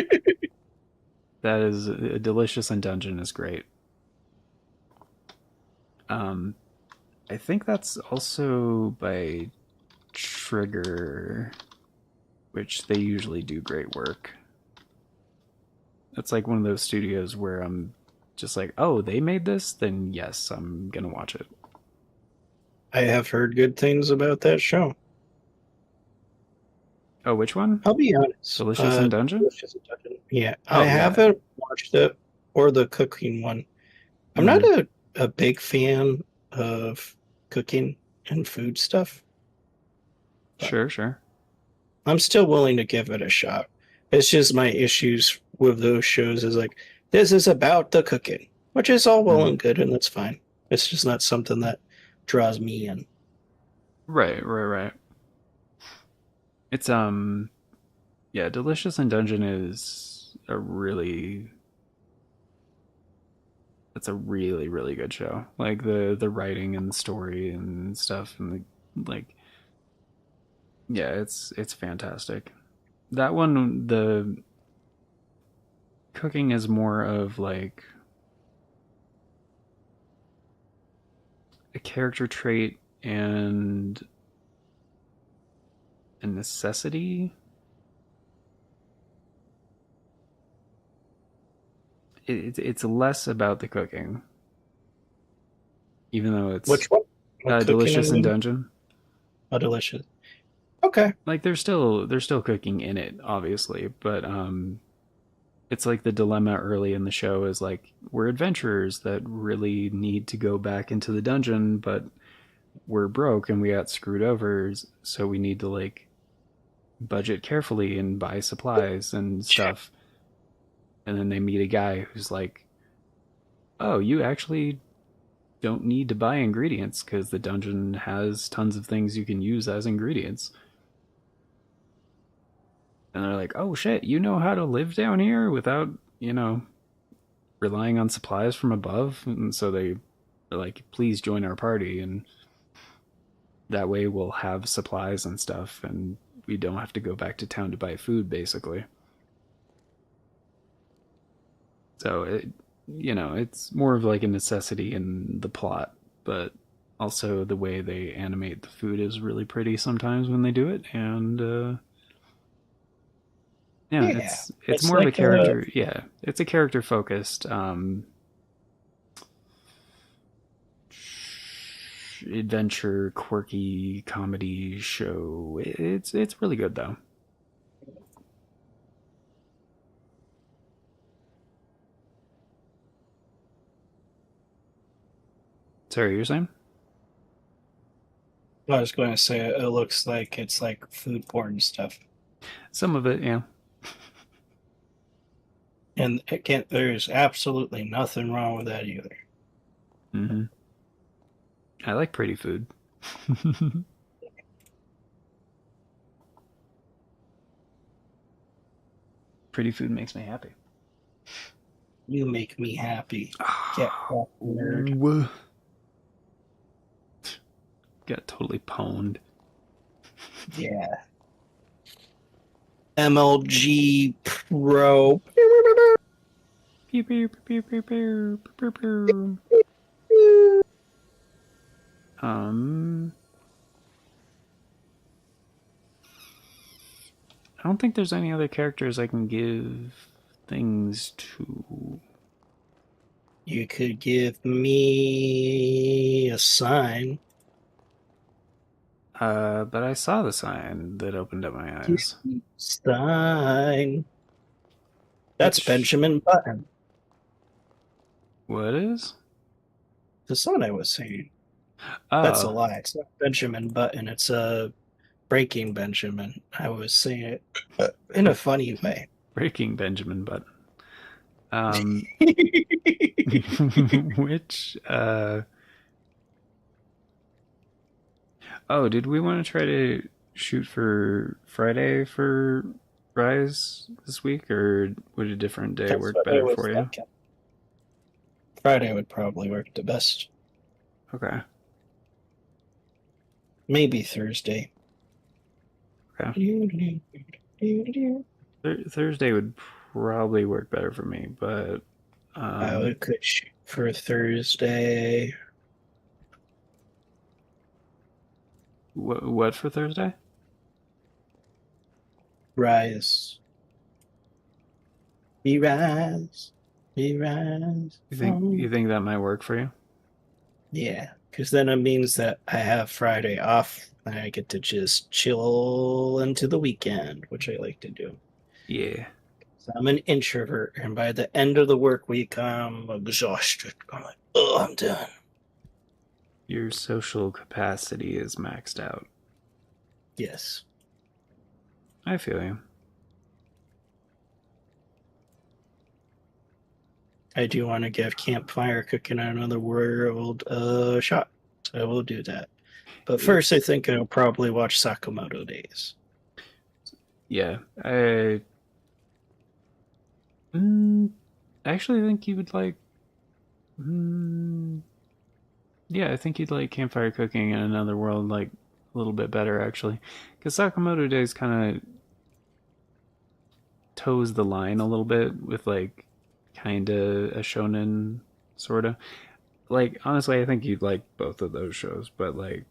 is delicious, and dungeon is great. Um, I think that's also by Trigger, which they usually do great work. It's like one of those studios where I'm just like, oh, they made this, then yes, I'm gonna watch it. I have heard good things about that show. Oh, which one? I'll be honest. Delicious in Dungeon? Delicious Dungeon. Yeah, I Oh yeah. haven't watched it or the cooking one. I'm not Mm, a big fan of cooking and food stuff, but sure. I'm still willing to give it a shot. It's just my issues with those shows is like, this is about the cooking, which is all well Mm. and good, and that's fine. It's just not something that draws me in. Right. It's yeah, Delicious in Dungeon is a really it's a really good show. Like the writing and the story and stuff, and the like, yeah, it's fantastic. That one, the cooking is more of like a character trait and a necessity. It's less about the cooking, even though it's Which one? Cooking delicious in and dungeon. oh, delicious. Okay. Like they're still cooking in it, obviously, but it's like the dilemma early in the show is like we're adventurers that really need to go back into the dungeon, but we're broke and we got screwed over, so we need to like budget carefully and buy supplies and stuff. And then they meet a guy who's like, "Oh, you actually don't need to buy ingredients because the dungeon has tons of things you can use as ingredients." And they're like, "Oh shit, you know how to live down here without, you know, relying on supplies from above?" And so they're like, "Please join our party, and that way we'll have supplies and stuff, and we don't have to go back to town to buy food, basically." So it, you know, it's more of like a necessity in the plot but also the way they animate the food is really pretty sometimes when they do it, and yeah, it's more of a like character. Yeah, it's a character focused adventure, quirky comedy show. It's really good though. Sorry, you're saying? I was going to say it looks like it's like food porn stuff. Some of it, yeah. And there's absolutely nothing wrong with that either. Mm-hmm. I like pretty food. Pretty food makes me happy. You make me happy. Get nerd. Whoa. Got totally pwned. Yeah. MLG Pro. Pew, pew, pew, pew, pew, pew, pew. I don't think there's any other characters I can give things to. You could give me a sign. But I saw the sign that opened up my eyes. Sign. That's Benjamin Button. What is? The sign I was saying. Oh. That's a lie. It's not Benjamin Button. It's a Breaking Benjamin. I was saying it in a funny way. Breaking Benjamin Button. Which, oh, did we want to try to shoot for Friday for Rise this week, or would a different day work better for you? Friday would probably work the best. Okay. Maybe Thursday. Okay. Thursday would probably work better for me, but I could shoot for Thursday. What for Thursday? Rise. We rise. We rise. You think that might work for you? Yeah, because then it means that I have Friday off and I get to just chill into the weekend, which I like to do. Yeah. So I'm an introvert, and by the end of the work week, I'm exhausted. I'm like, oh, I'm done. Your social capacity is maxed out. Yes. I feel you. I do want to give Campfire Cooking on Another World a shot. So I will do that. But first, I think I'll probably watch Sakamoto Days. Yeah. I actually think you would like... yeah, I think you'd like Campfire Cooking in Another World like a little bit better, actually. Because Sakamoto Days kind of toes the line a little bit with like kind of a shonen, sort of. Like, honestly, I think you'd like both of those shows, but like...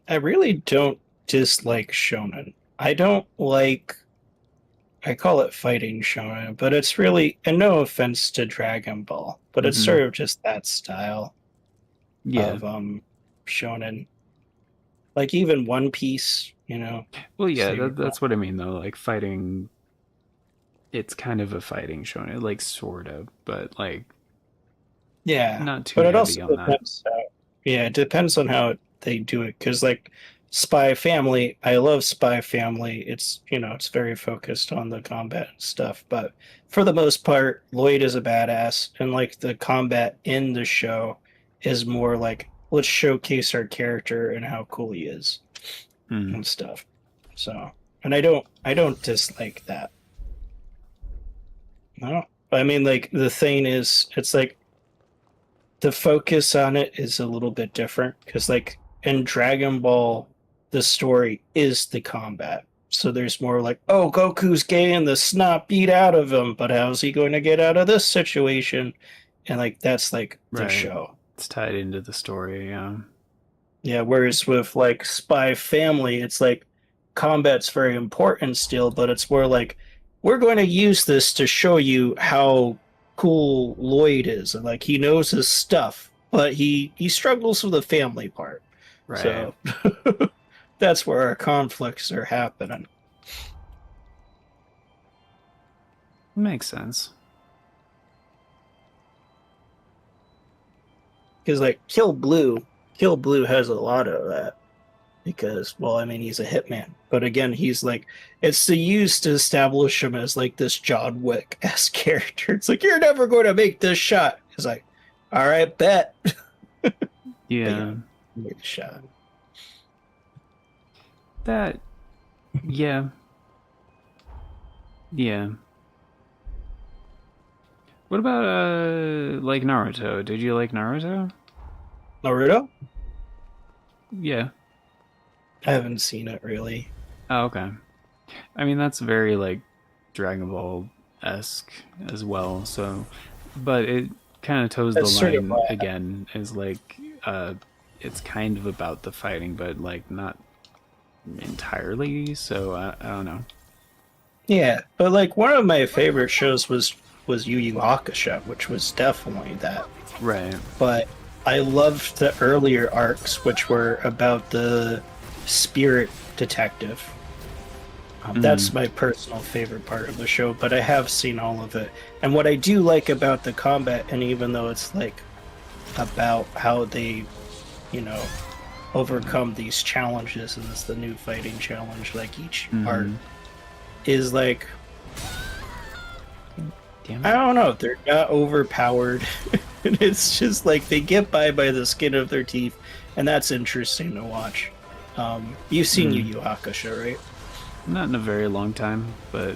I really don't dislike shonen. I don't like... I call it fighting shonen, but it's really... And no offense to Dragon Ball, but it's sort of just that style of shonen. Like even One Piece, you know? Well, yeah, that's what I mean, though. Like, fighting... It's kind of a fighting shonen, like, sort of, but like... Yeah, not too but it heavy also on depends it depends on how they do it, because like Spy Family, I love Spy Family. It's, you know, it's very focused on the combat and stuff, but for the most part, Lloyd is a badass, and like the combat in the show is more like, let's showcase our character and how cool he is and stuff. So, and I don't dislike that. No, I mean, like, the thing is, it's like the focus on it is a little bit different, because like in Dragon Ball, the story is the combat. So there's more like, oh, Goku's getting the snot beat out of him, but how's he going to get out of this situation? And like, that's like the show. It's tied into the story, yeah. Yeah, whereas with like Spy Family, it's like combat's very important still, but it's more like we're going to use this to show you how cool Lloyd is, and like he knows his stuff, but he struggles with the family part. Right. So that's where our conflicts are happening. Makes sense. Because like Kill Blue has a lot of that. Because, well, I mean, he's a hitman. But again, he's like, it's used to establish him as like this John Wick-esque character. It's like, you're never going to make this shot. He's like, all right, bet. Yeah. Make the shot. That, yeah. Yeah. What about, like Naruto? Did you like Naruto? Naruto? Yeah. I haven't seen it really. Oh, okay. I mean, that's very, like, Dragon Ball-esque as well, so... But it kind of toes That's the sort of line why again, is like, it's kind of about the fighting, but, like, not entirely, so I don't know. Yeah, but like one of my favorite shows was Yu Yu Hakusho, which was definitely that. Right. But I loved the earlier arcs, which were about the spirit detective. That's my personal favorite part of the show, but I have seen all of it. And what I do like about the combat, and even though it's like about how they, you know, overcome these challenges, and it's the new fighting challenge, like each arc, is like, Damn it. I don't know, they're not overpowered. And it's just like they get by the skin of their teeth, and that's interesting to watch. You've seen Yu Yu Hakusho, right? Not in a very long time, but...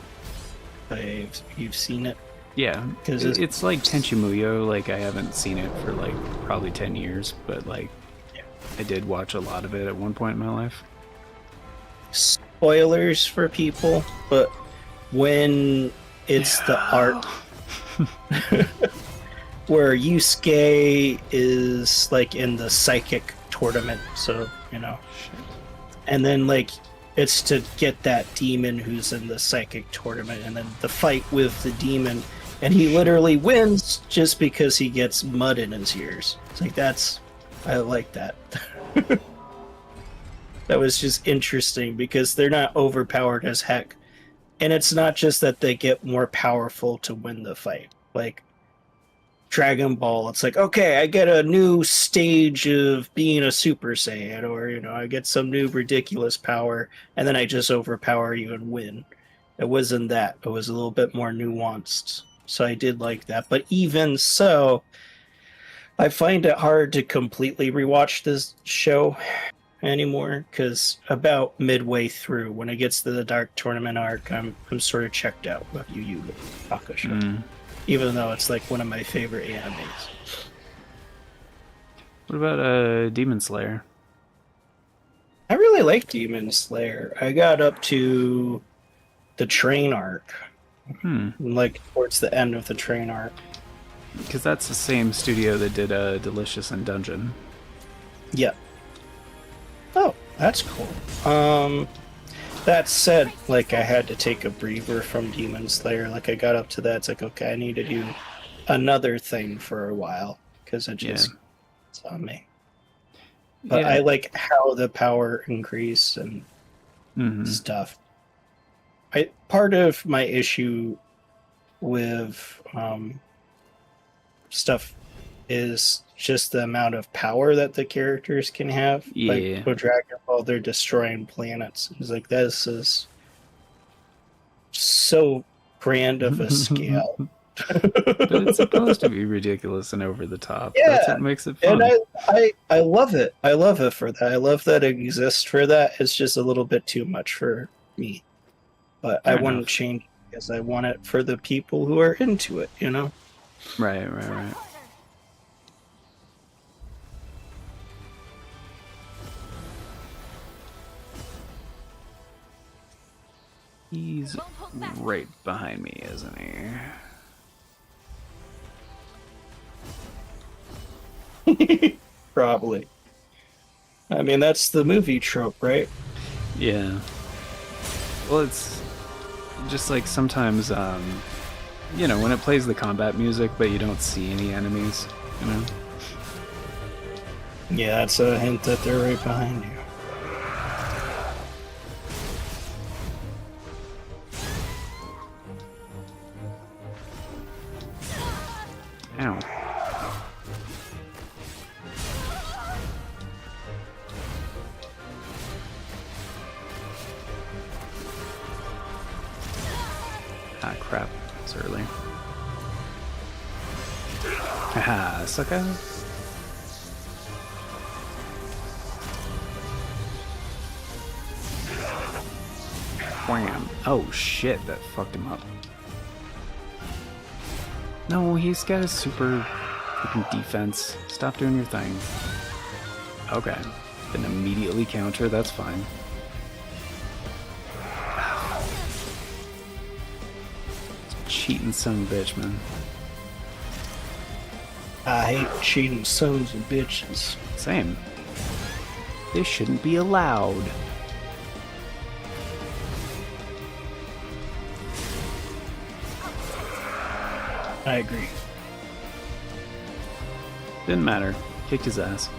You've seen it? Yeah, Because it's like Tenchi Muyo, like I haven't seen it for like probably 10 years, but like I did watch a lot of it at one point in my life. Spoilers for people, but when it's the arc where Yusuke is like in the psychic tournament, so you know, and then like it's to get that demon who's in the psychic tournament, and then the fight with the demon, and he literally wins just because he gets mud in his ears. It's like I like that. That was just interesting because they're not overpowered as heck. And it's not just that they get more powerful to win the fight. Like Dragon Ball, it's like, okay, I get a new stage of being a Super Saiyan, or, you know, I get some new ridiculous power, and then I just overpower you and win. It wasn't that. It was a little bit more nuanced. So I did like that. But even so, I find it hard to completely rewatch this show anymore, because about midway through, when it gets to the Dark Tournament arc, I'm sort of checked out with Yu Yu Hakusho. Even though it's like one of my favorite animes. What about Demon Slayer? I really like Demon Slayer. I got up to the train arc. Like towards the end of the train arc. Because that's the same studio that did Delicious and Dungeon. Yeah. Oh, that's cool. That said, like, I had to take a breather from Demon Slayer. Like, I got up to that. It's like, okay, I need to do another thing for a while because it just it's on me. But I like how the power increased and stuff. Part of my issue with stuff is just the amount of power that the characters can have. Like with Dragon Ball, they're destroying planets. It's like, this is so grand of a scale. But it's supposed to be ridiculous and over the top. Yeah, that's what makes it fun. And I love it. I love it for that. I love that it exists for that. It's just a little bit too much for me. But I wouldn't change it because I want it for the people who are into it, you know? Right. He's right behind me, isn't he? Probably. I mean, that's the movie trope, right? Yeah. Well, it's just like sometimes, you know, when it plays the combat music, but you don't see any enemies, you know? Yeah, that's a hint that they're right behind you. Ow. Ah, crap. It's early. Haha, sucker. Wham. Oh shit, that fucked him up. No, he's got a super fucking defense. Stop doing your thing. Okay. Then immediately counter, that's fine. Cheating son of a bitch, man. I hate cheating sons of bitches. Same. They shouldn't be allowed. I agree. Didn't matter. Kicked his ass.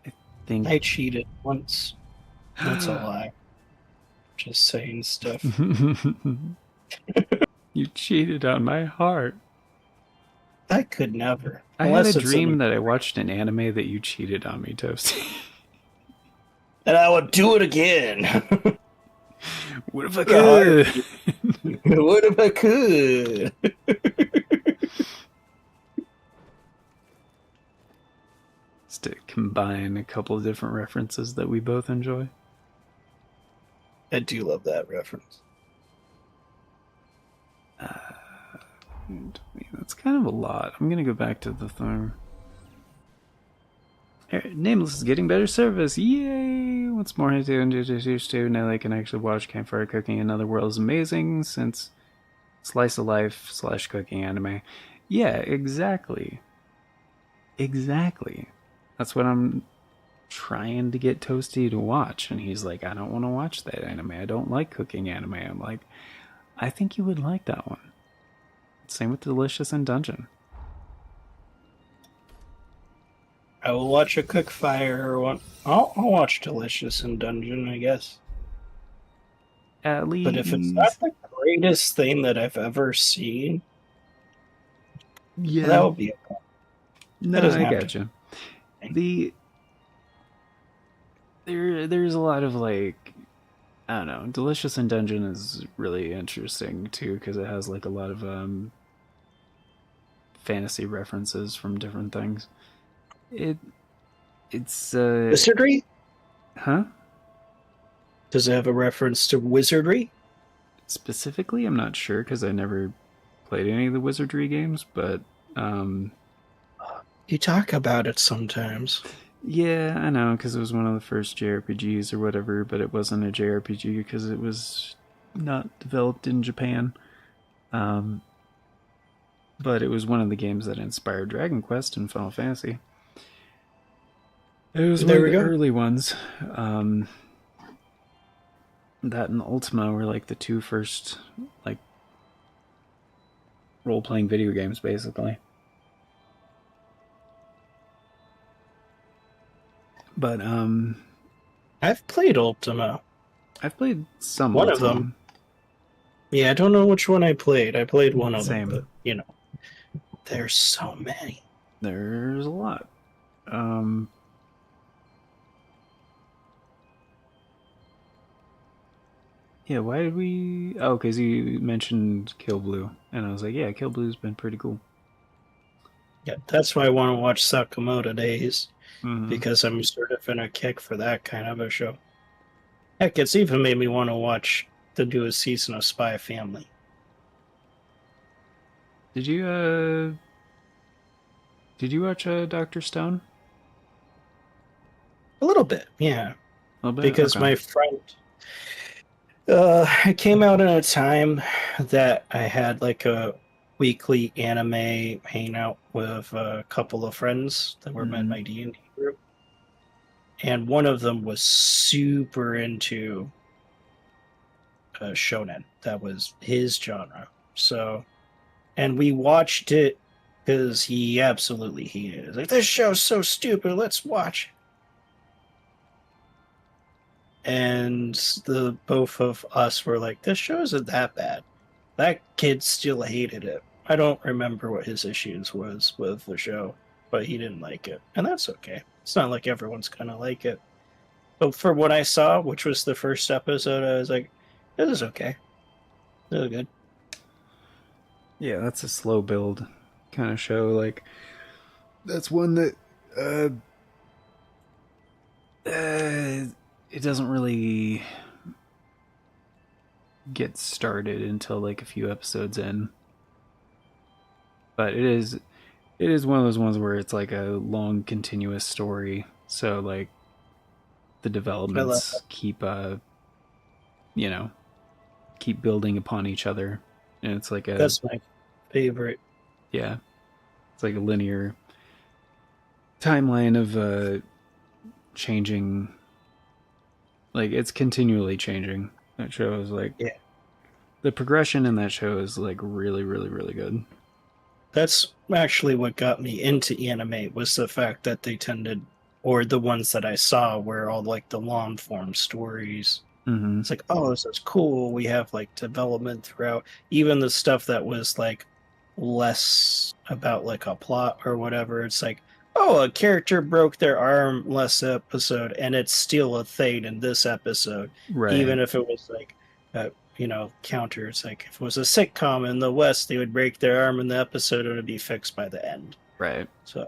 I think I cheated once. That's a lie. Just saying stuff. You cheated on my heart. I could never. I had a dream that I watched an anime that you cheated on me, Toasty. And I would do it again. What if I could? What if I could? Just to combine a couple of different references that we both enjoy. I do love that reference. That's kind of a lot. I'm gonna go back to the thing. Nameless is getting better service. Yay! What's more to do and introduce to now they can actually watch campfire cooking in other worlds amazing since slice of life / cooking anime. Yeah, exactly. Exactly. That's what I'm trying to get Toasty to watch, and he's like, I don't want to watch that anime. I don't like cooking anime. I'm like, I think you would like that one. Same with Delicious and Dungeon. I will watch a cook fire one. I'll watch Delicious and Dungeon, I guess. At least. But if it's not the greatest thing that I've ever seen, yeah, that would be a problem. No, I got you. There's a lot of like, I don't know. Delicious and Dungeon is really interesting too because it has like a lot of fantasy references from different things. It's Wizardry? Huh? Does it have a reference to wizardry? Specifically, I'm not sure because I never played any of the wizardry games, but you talk about it sometimes. Yeah, I know, because it was one of the first JRPGs or whatever, but it wasn't a JRPG because it was not developed in Japan. But it was one of the games that inspired Dragon Quest and Final Fantasy. It was one of the early ones. That and Ultima were like the two first like role-playing video games, basically. But I've played Ultima. I've played some one Ultima. of them. Yeah, I don't know which one I played. I played one of Same. them, but you know, there's so many. There's a lot. Yeah, why did we... Oh, because you mentioned Kill Blue. And I was like, yeah, Kill Blue's been pretty cool. Yeah, that's why I want to watch Sakamoto Days. Mm-hmm. Because I'm sort of in a kick for that kind of a show. Heck, it's even made me want to watch the newest season of Spy Family. Did you watch Dr. Stone? A little bit, yeah. A little bit? Because okay. my friend... It came out in a time that I had like a weekly anime hangout with a couple of friends that were in my D&D group, and one of them was super into shonen. That was his genre. So, and we watched it because he absolutely hated it. Like, this show's so stupid. Let's watch it. And the both of us were like, this show isn't that bad. That kid still hated it. I don't remember what his issues was with the show, but he didn't like it. And that's okay. It's not like everyone's gonna like it. But for what I saw, which was the first episode, I was like, this is okay. Really good. Yeah, that's a slow build kind of show. Like, that's one that it doesn't really get started until like a few episodes in. But it is one of those ones where it's like a long continuous story. So like the developments keep keep building upon each other. And it's like that's my favorite. Yeah. It's like a linear timeline of changing, like it's continually changing. That show is like, yeah, the progression in that show is like really, really, really good. That's actually what got me into anime, was the fact that they tended, or the ones that I saw, were all like the long form stories. Mm-hmm. It's like, oh, this is cool. We have like development throughout. Even the stuff that was like less about like a plot or whatever. It's like, oh, a character broke their arm last episode, and it's still a thing in this episode. Right. Even if it was like, counter. It's like, if it was a sitcom in the West, they would break their arm in the episode and it would be fixed by the end. Right. So,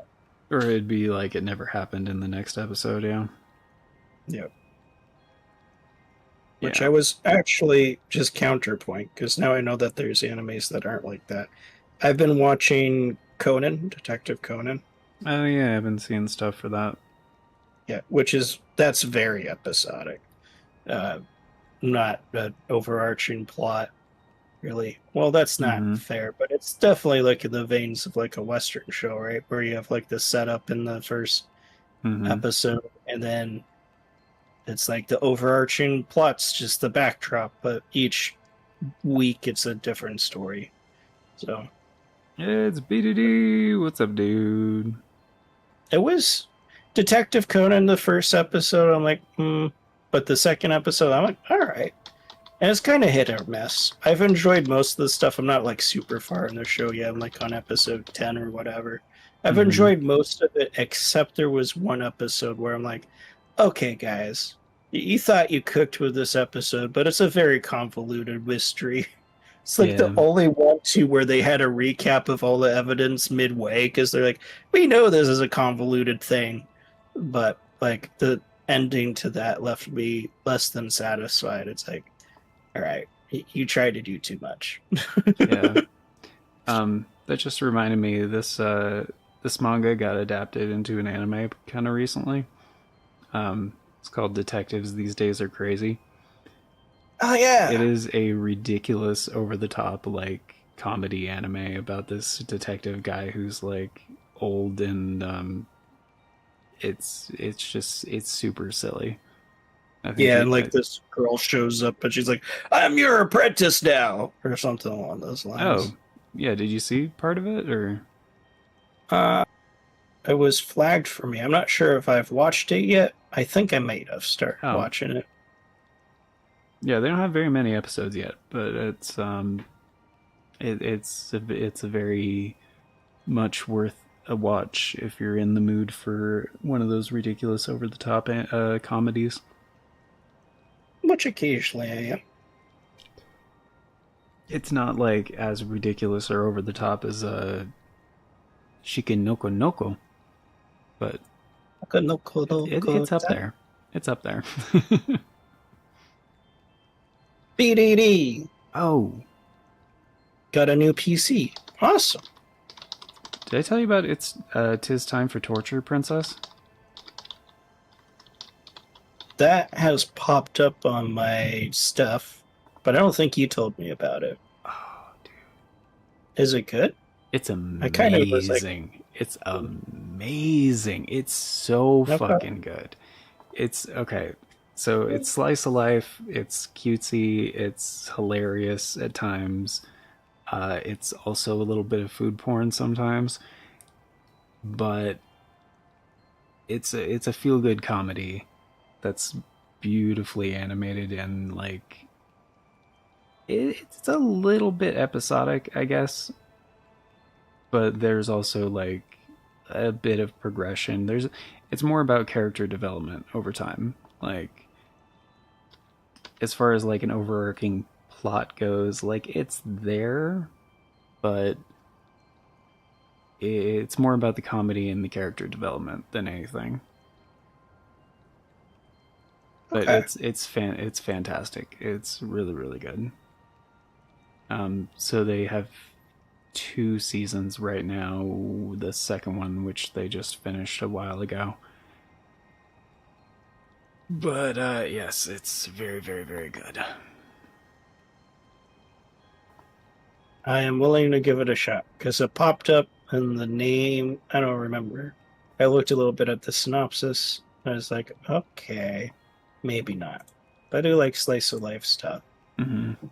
or it'd be like it never happened in the next episode, yeah. Yeah. Which I was actually just counterpoint, because now I know that there's animes that aren't like that. I've been watching Conan, Detective Conan. Oh yeah, I've been seeing stuff for that. Yeah, that's very episodic. Not an overarching plot, really. Well, that's not fair, but it's definitely like in the veins of like a Western show, right? Where you have like the setup in the first episode, and then it's like the overarching plot's just the backdrop, but each week it's a different story. So it's BDD. What's up, dude? It was Detective Conan the first episode. I'm like, but the second episode, I'm like, all right. And it's kind of hit or miss. I've enjoyed most of the stuff. I'm not like super far in the show yet. I'm like on episode 10 or whatever. I've enjoyed most of it, except there was one episode where I'm like, okay, guys, you thought you cooked with this episode, but it's a very convoluted mystery. It's like the only one too where they had a recap of all the evidence midway, because they're like, we know this is a convoluted thing, but like the ending to that left me less than satisfied. It's like, all right, you tried to do too much. Yeah. That just reminded me, this manga got adapted into an anime kind of recently. It's called Detectives These Days Are Crazy. Oh yeah. It is a ridiculous, over the top like comedy anime about this detective guy who's like old, and it's super silly. Yeah, and like this girl shows up and she's like, I'm your apprentice now, or something along those lines. Oh, yeah, did you see part of it, or? It was flagged for me. I'm not sure if I've watched it yet. I think I might have started watching it. Yeah, they don't have very many episodes yet, but it's it's a very much worth a watch if you're in the mood for one of those ridiculous, over the top comedies. Which occasionally I am. It's not like as ridiculous or over the top as Shiken Noko Noko, but it's up there. It's up there. BDD. Oh. Got a new PC. Awesome. Did I tell you about it's 'Tis Time for Torture, Princess? That has popped up on my stuff. but I don't think you told me about it. Oh, dude. Is it good? It's I kind of was like, amazing. It's amazing. It's so okay. fucking good. It's okay. So it's slice of life. It's cutesy. It's hilarious at times. It's also a little bit of food porn sometimes, but it's a feel good comedy that's beautifully animated and like it's a little bit episodic, I guess. But there's also like a bit of progression. It's more about character development over time. Like as far as like an overarching plot goes, like it's there, but it's more about the comedy and the character development than anything. But Okay. it's fantastic. It's really really good. So they have 2 seasons right now. The second one, which they just finished a while ago. But yes, it's very very very good. I am willing to give it a shot because it popped up in the name. I don't remember. I looked a little bit at the synopsis. I was like, okay, maybe not. But I do like slice of life stuff. Mm-hmm.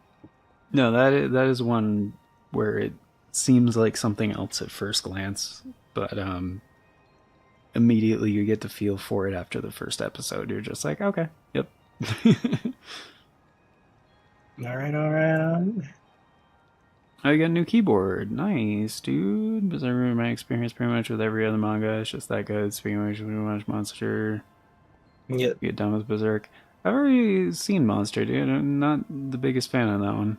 No, that is one where it seems like something else at first glance, but immediately you get the feel for it after the first episode. You're just like, okay, yep. All right, all right. I got a new keyboard. Nice, dude. Because I remember my experience pretty much with every other manga. It's just that good. Speaking of which, we watch Monster. Yeah. Get done with Berserk. I've already seen Monster, dude. I'm not the biggest fan of that one.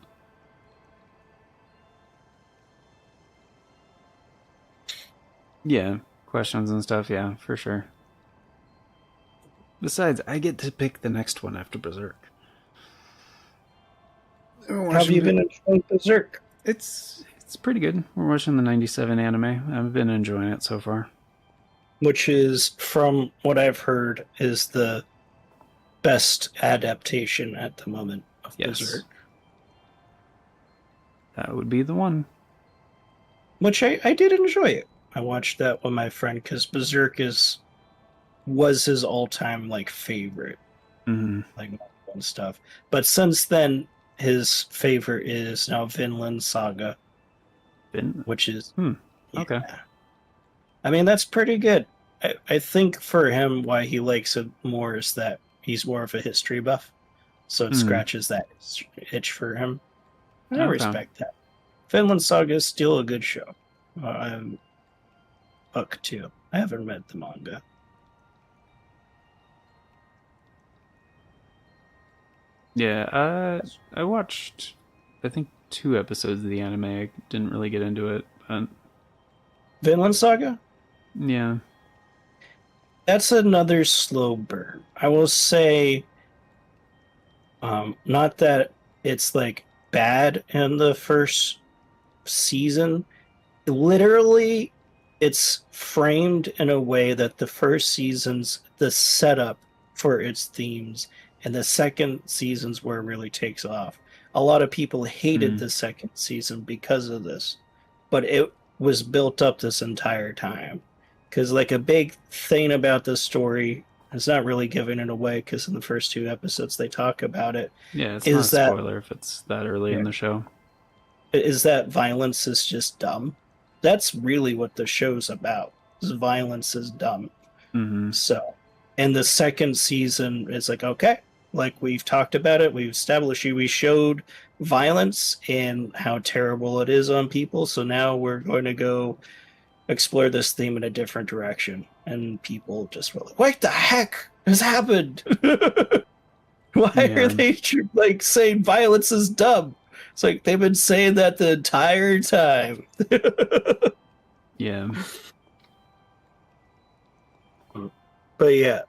Yeah, questions and stuff, yeah, for sure. Besides, I get to pick the next one after Berserk. How have you been enjoying Berserk? It's pretty good. We're watching the 97 anime. I've been enjoying it so far. Which is, from what I've heard, is the best adaptation at the moment of Berserk. That would be the one. Which I did enjoy it. I watched that with my friend because Berserk was his all-time like favorite, like and stuff. But since then, his favorite is now Vinland Saga, which is okay. I mean, that's pretty good. I think for him, why he likes it more is that he's more of a history buff, so it scratches that itch for him. And I respect that. Vinland Saga is still a good show. Book 2. I haven't read the manga. Yeah, I watched, I think, 2 episodes of the anime. I didn't really get into it, but... Vinland Saga? Yeah. That's another slow burn. I will say, not that it's, like, bad in the first season. Literally, it's framed in a way that the first season's the setup for its themes, and the second season's where it really takes off. A lot of people hated the second season because of this, but it was built up this entire time. Because, like, a big thing about this story, it's not really giving it away because in the first 2 episodes they talk about it. Yeah, it's not a spoiler if it's that early in the show. Is that violence is just dumb. That's really what the show's about. Violence is dumb. So, and the second season is like, okay, like we've talked about it, we've established we showed violence and how terrible it is on people, so now we're going to go explore this theme in a different direction. And people just were like, what the heck has happened? Why are they like saying violence is dumb? It's like they've been saying that the entire time. Yeah. But yeah.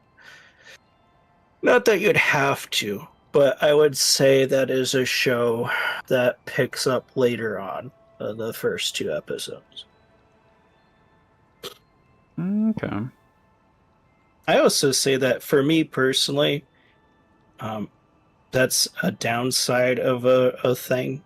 Not that you'd have to, but I would say that is a show that picks up later on the first 2 episodes. Okay. I also say that for me personally, that's a downside of a thing.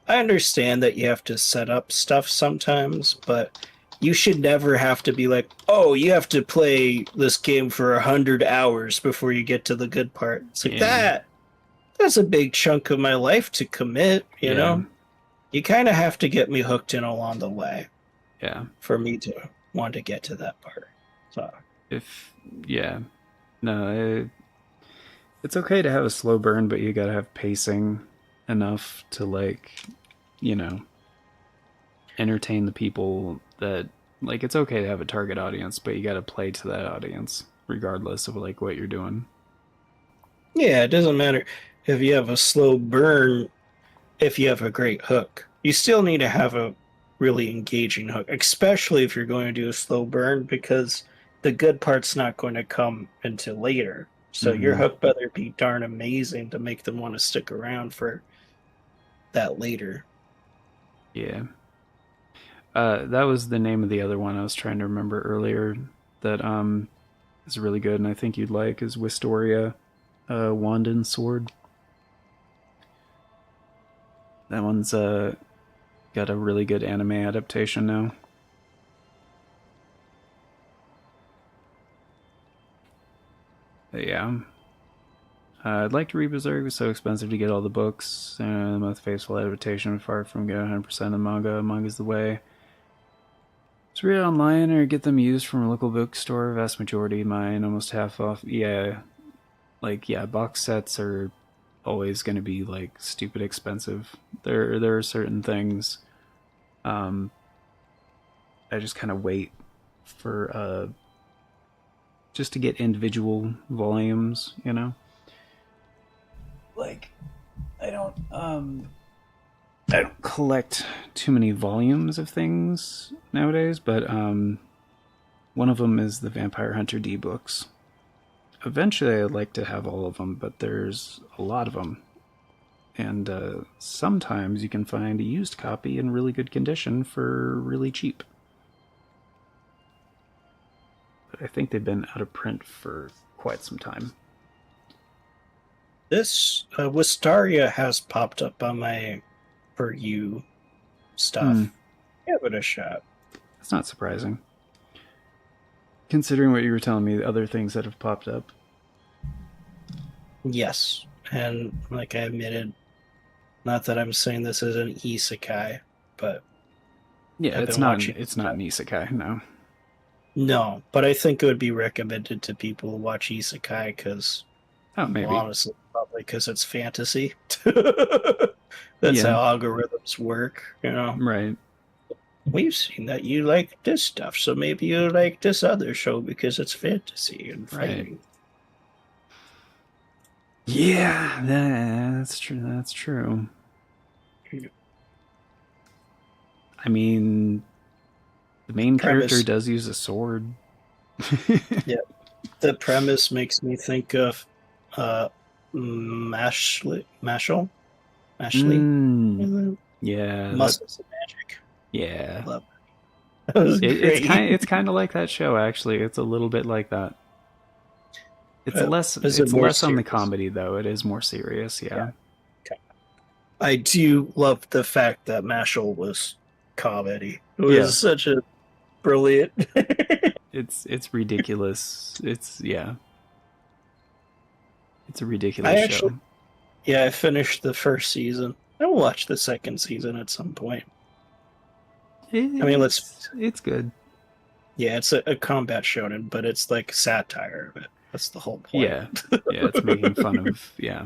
I understand that you have to set up stuff sometimes, but you should never have to be like, oh, you have to play this game for 100 hours before you get to the good part. It's like that's a big chunk of my life to commit, you know? You kind of have to get me hooked in along the way. Yeah. For me to want to get to that part. So it's okay to have a slow burn, but you gotta have pacing enough to, like, you know, entertain the people that, like, it's okay to have a target audience, but you gotta play to that audience regardless of, like, what you're doing. Yeah, it doesn't matter if you have a slow burn, if you have a great hook. You still need to have a really engaging hook, especially if you're going to do a slow burn, because the good part's not going to come until later. So your hook better be darn amazing to make them want to stick around for that later. Yeah. That was the name of the other one I was trying to remember earlier that is really good, and I think you'd like, is Wistoria, Wand and Sword. That one's got a really good anime adaptation now. But yeah. I'd like to read Berserk. It was so expensive to get all the books. The most faithful adaptation, far from getting 100% of the manga. Manga's the way. Just read it online or get them used from a local bookstore. Vast majority of mine, almost half off. Yeah. Like, yeah, box sets are always going to be, like, stupid expensive. There are certain things I just kind of wait for just to get individual volumes, you know? Like, I don't collect too many volumes of things nowadays, but one of them is the Vampire Hunter D books. Eventually I'd like to have all of them, but there's a lot of them. And sometimes you can find a used copy in really good condition for really cheap. But I think they've been out of print for quite some time. This Wistaria has popped up on my For You stuff. Give it a shot. That's not surprising. Considering what you were telling me, the other things that have popped up. Yes. And like I admitted, not that I'm saying this is an isekai, but yeah, it's not an isekai, no. No, but I think it would be recommended to people who watch isekai because, maybe. Well, honestly, probably because it's fantasy. That's how algorithms work, you know. Right. We've seen that you like this stuff, so maybe you like this other show because it's fantasy and fighting. Right. Yeah, that's true. That's true. I mean, the main character does use a sword. Yeah. The premise makes me think of Mashal? Yeah. Muscles of Magic. Yeah. Love it. That was great. It's kind of like that show, actually. It's a little bit like that. It's less on the comedy, though. It is more serious, yeah. Okay. I do love the fact that Mashal was comedy. It was such a brilliant. It's ridiculous. It's a ridiculous show. I finished the first season. I'll watch the second season at some point. It's good. Yeah, it's a combat shonen, but it's like satire of it. That's the whole point. Yeah, it's making fun of yeah.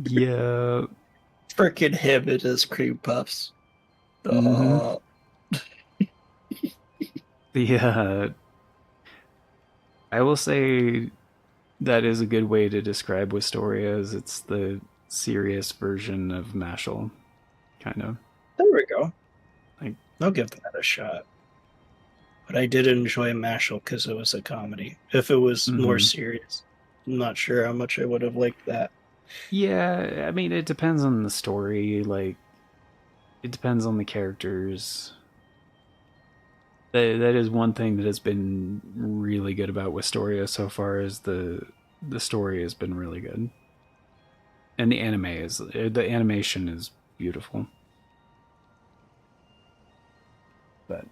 Yeah. Frickin' him and his cream puffs. I will say that is a good way to describe Wistoria, as it's the serious version of Mashal, kind of. There we go. I'll give that a shot. But I did enjoy Mashal because it was a comedy. If it was more serious, I'm not sure how much I would have liked that. Yeah, I mean, it depends on the story. Like, it depends on the characters. That is one thing that has been really good about Wistoria so far, is the the story has been really good. And the animation is beautiful. But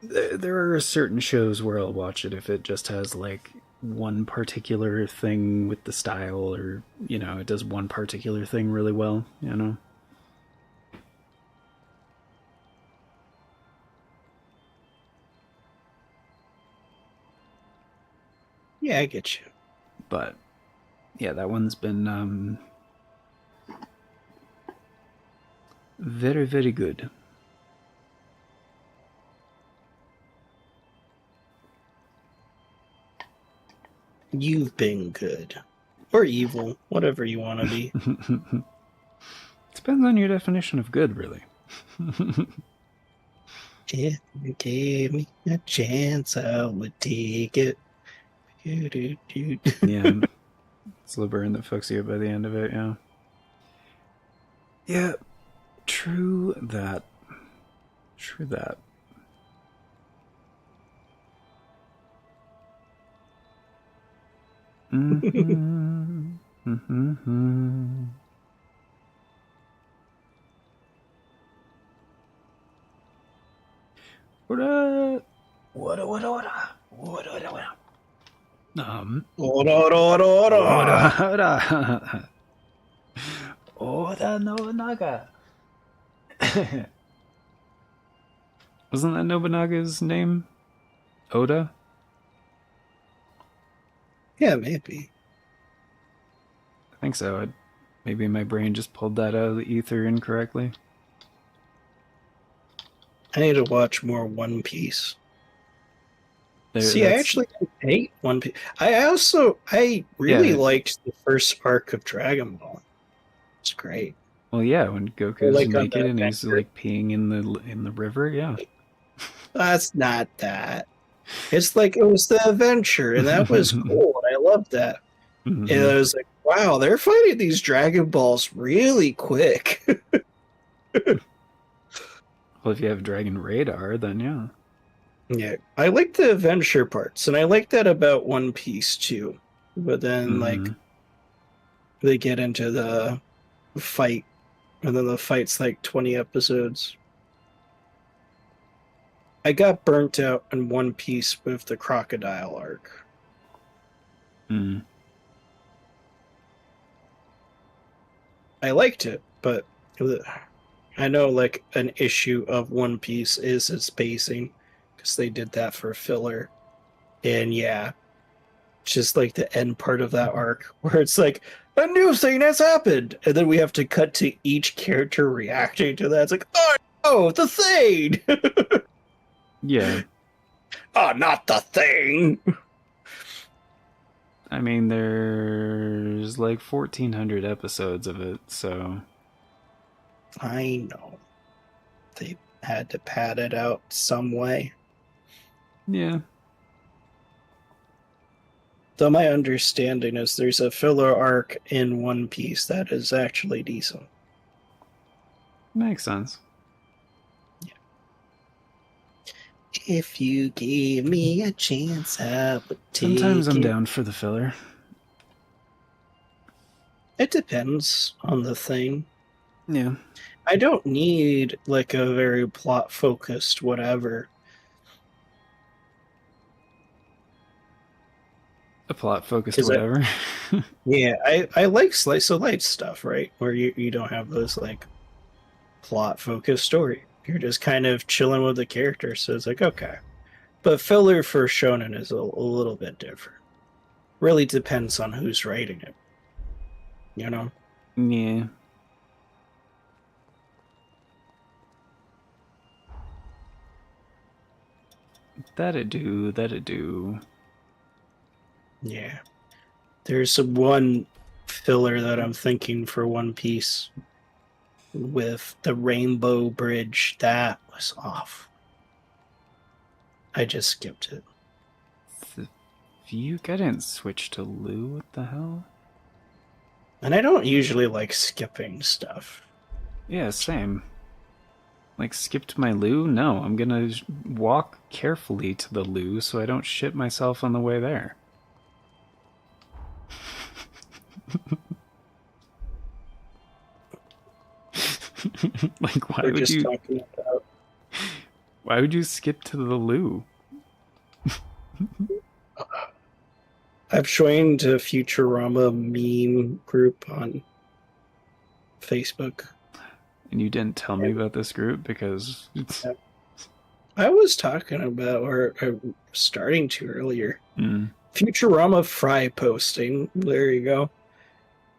there are certain shows where I'll watch it if it just has like one particular thing with the style, or it does one particular thing really well. Yeah, I get you. But yeah, that one's been very, very good. You've been good. Or evil, whatever you want to be. Depends on your definition of good, really. If you gave me a chance, I would take it. Yeah. Slow burn that fucks you up by the end of it, yeah. Yeah, true that. True that. Mm-hmm. Mm-hmm. What? Oda Nobunaga. Wasn't that Nobunaga's name? Oda? Yeah, maybe. I think so. Maybe my brain just pulled that out of the ether incorrectly. I need to watch more One Piece. I actually hate One Piece. I really liked the first arc of Dragon Ball. It's great. Well, yeah, when Goku's naked and he's like peeing in the river, yeah. That's not that. It's like it was the adventure, and that was cool, and I loved that. Mm-hmm. And I was like, wow, they're fighting these Dragon Balls really quick. Well, if you have Dragon Radar, then yeah. Yeah, I like the adventure parts, and I like that about One Piece too. But then, like, they get into the fight, and then the fight's like 20 episodes. I got burnt out in One Piece with the crocodile arc. I liked it, but I know like an issue of One Piece is its pacing, because they did that for filler. And yeah, just like the end part of that arc where it's like, a new thing has happened, and then we have to cut to each character reacting to that. It's like, oh no, the thing! Yeah. Oh, not the thing! I mean, there's like 1,400 episodes of it, so... I know. They had to pad it out some way. Yeah. Though my understanding is there's a filler arc in One Piece that is actually decent. Makes sense. Yeah. If you gave me a chance, I would take it. Sometimes I'm down for the filler. It depends on the thing. Yeah. I don't need like a very plot focused whatever. A plot focused whatever. Yeah, I like slice of life stuff, right? Where you don't have those like plot focused story. You're just kind of chilling with the characters, so it's like, okay. But filler for shonen is a little bit different. Really depends on who's writing it. You know? Yeah. That'd do. Yeah. There's one filler that I'm thinking for One Piece with the Rainbow Bridge. That was off. I just skipped it. I didn't switch to Lou. What the hell? And I don't usually like skipping stuff. Yeah, same. Like, skipped my loo? No, I'm gonna walk carefully to the loo so I don't shit myself on the way there. Like, why We're would just you? talking about. Why would you skip to the loo? I've joined a Futurama meme group on Facebook. And you didn't tell me about this group because it's. I was talking about, or starting to earlier. Mm. Futurama Fry posting. There you go.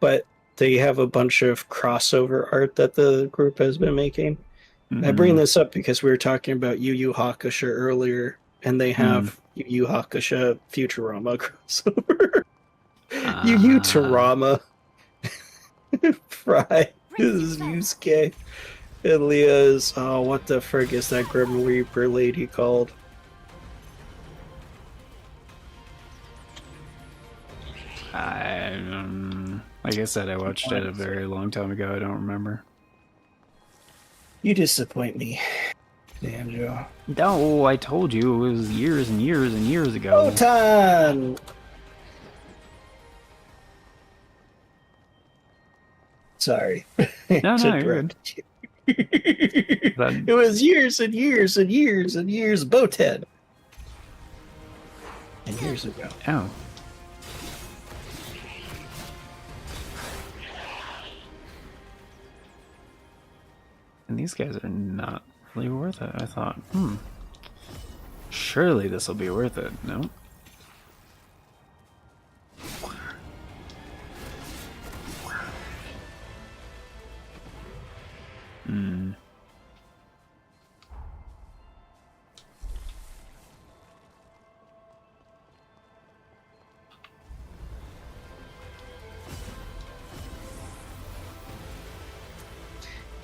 But they have a bunch of crossover art that the group has been making. I bring this up because we were talking about Yu Yu Hakusho earlier, and they have Yu Yu Hakusho Futurama crossover. Yu Yu Tarama. Fry is Yusuke. And Leah's, oh, what the frick is that Grim Reaper lady called? Like I said, I watched it a very long time ago. I don't remember. You disappoint me, Danjo. No, I told you it was years and years and years ago. Botan! Sorry. No, you're good. It was years and years and years and years Botan. And years ago. Oh. And these guys are not really worth it. I thought, surely this will be worth it. No.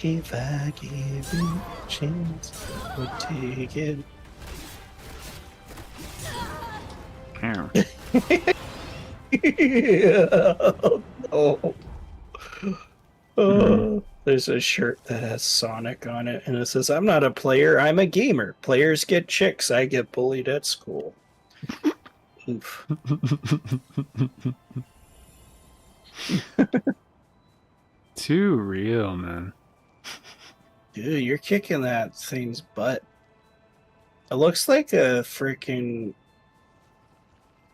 If I give you a chance, I would take it. Oh, no. There's a shirt that has Sonic on it, and it says, "I'm not a player, I'm a gamer. Players get chicks, I get bullied at school." Oof. Too real, man. Dude, you're kicking that thing's butt. It looks like a freaking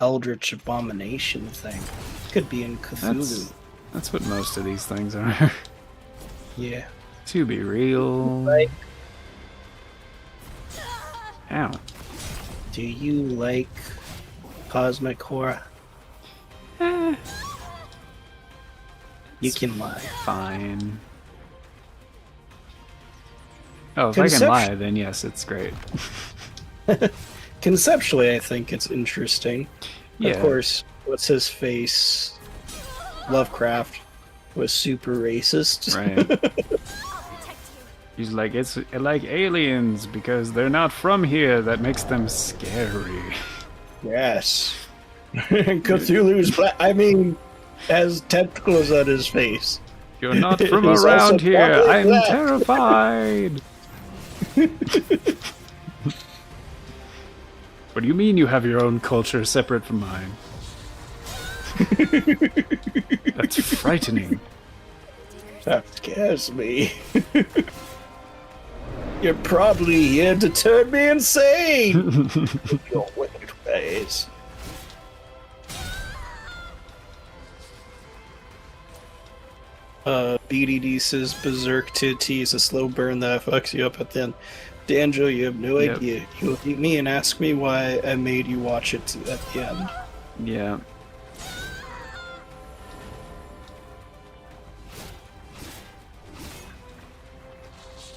Eldritch Abomination thing. Could be in Cthulhu. That's what most of these things are. Yeah. To be real. Like, ow. do you like cosmic horror? You can lie. Fine. Oh, if I can lie, then yes, it's great. Conceptually, I think it's interesting. Yeah. Of course, what's his face? Lovecraft was super racist. Right. He's like, it's like aliens because they're not from here. That makes them scary. Yes. Cthulhu's has tentacles on his face. You're not from He's around also here. probably I'm black. terrified. What do you mean you have your own culture separate from mine? That's frightening. That scares me. You're probably here to turn me insane. With your wicked ways. BDD says Berserk to tease a slow burn that fucks you up at the end. Danjo, you have no idea. You'll beat me and ask me why I made you watch it at the end. Yeah.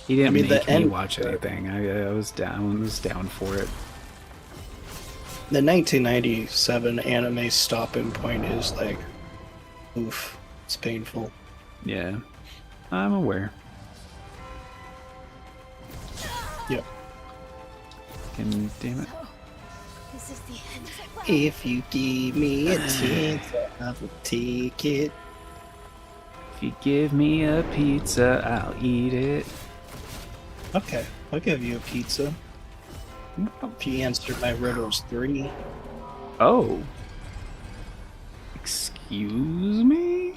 He didn't make me watch anything. I was down for it. The 1997 anime stopping point is like, oof, it's painful. Yeah, I'm aware. Yep. And damn it. This is the end. If you give me a chance, I will take it. If you give me a pizza, I'll eat it. Okay, I'll give you a pizza. If you answer my riddles 3. Oh. Excuse me?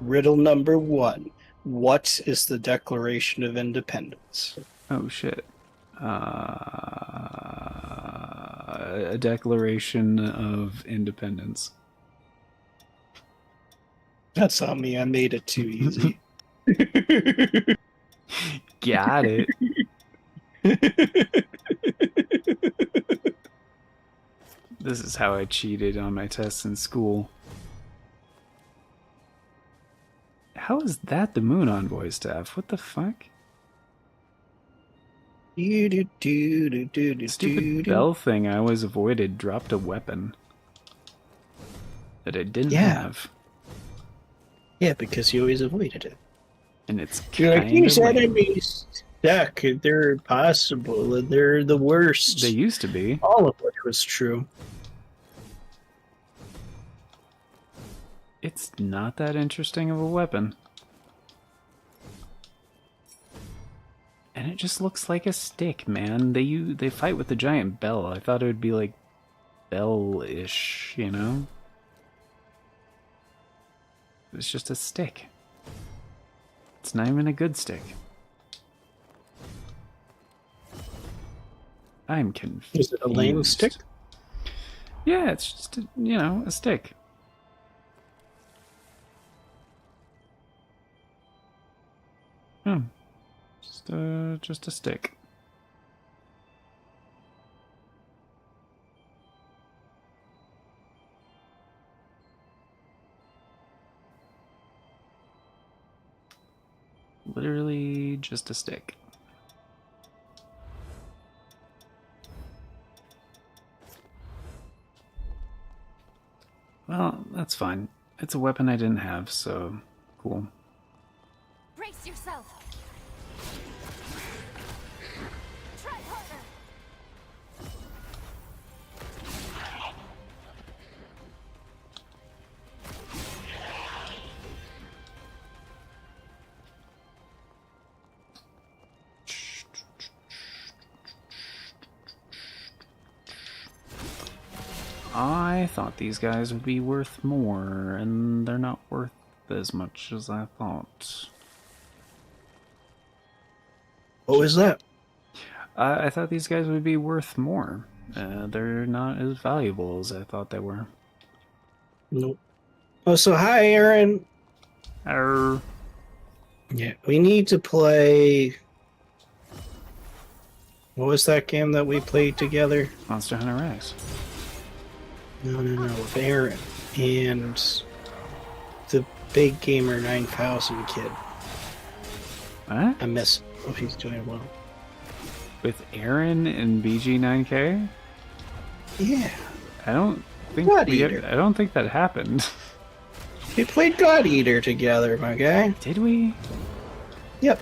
Riddle number 1. What is the Declaration of Independence? Oh shit. A Declaration of Independence. That's on me. I made it too easy. Got it. This is how I cheated on my tests in school. How is that the Moon Envoy staff? What the fuck? Stupid bell thing I always avoided dropped a weapon that I didn't have. Yeah, because you always avoided it. And it's You're like, kind these of lame. enemies suck. They're impossible. And they're the worst. They used to be. All of which was true. It's not that interesting of a weapon. And it just looks like a stick, man. They fight with the giant bell. I thought it would be like bell-ish, you know? It's just a stick. It's not even a good stick. I'm confused. Is it a lame stick? Yeah, it's just, a stick. Just a stick. Literally just a stick. Well, that's fine. It's a weapon I didn't have, so cool. Brace yourself. Try harder. I thought these guys would be worth more, and they're not worth as much as I thought. What was that? I thought these guys would be worth more. They're not as valuable as I thought they were. Nope. Oh, so hi, Aaron. Arr. Yeah, we need to play... What was that game that we played together? Monster Hunter Rise. No, with Aaron and the Big Gamer 9000 kid. What? I miss him. Hope he's doing well. With Aaron and BG9K? Yeah. I don't think God Eater. I don't think that happened. We played God Eater together, my guy. Did we? Yep.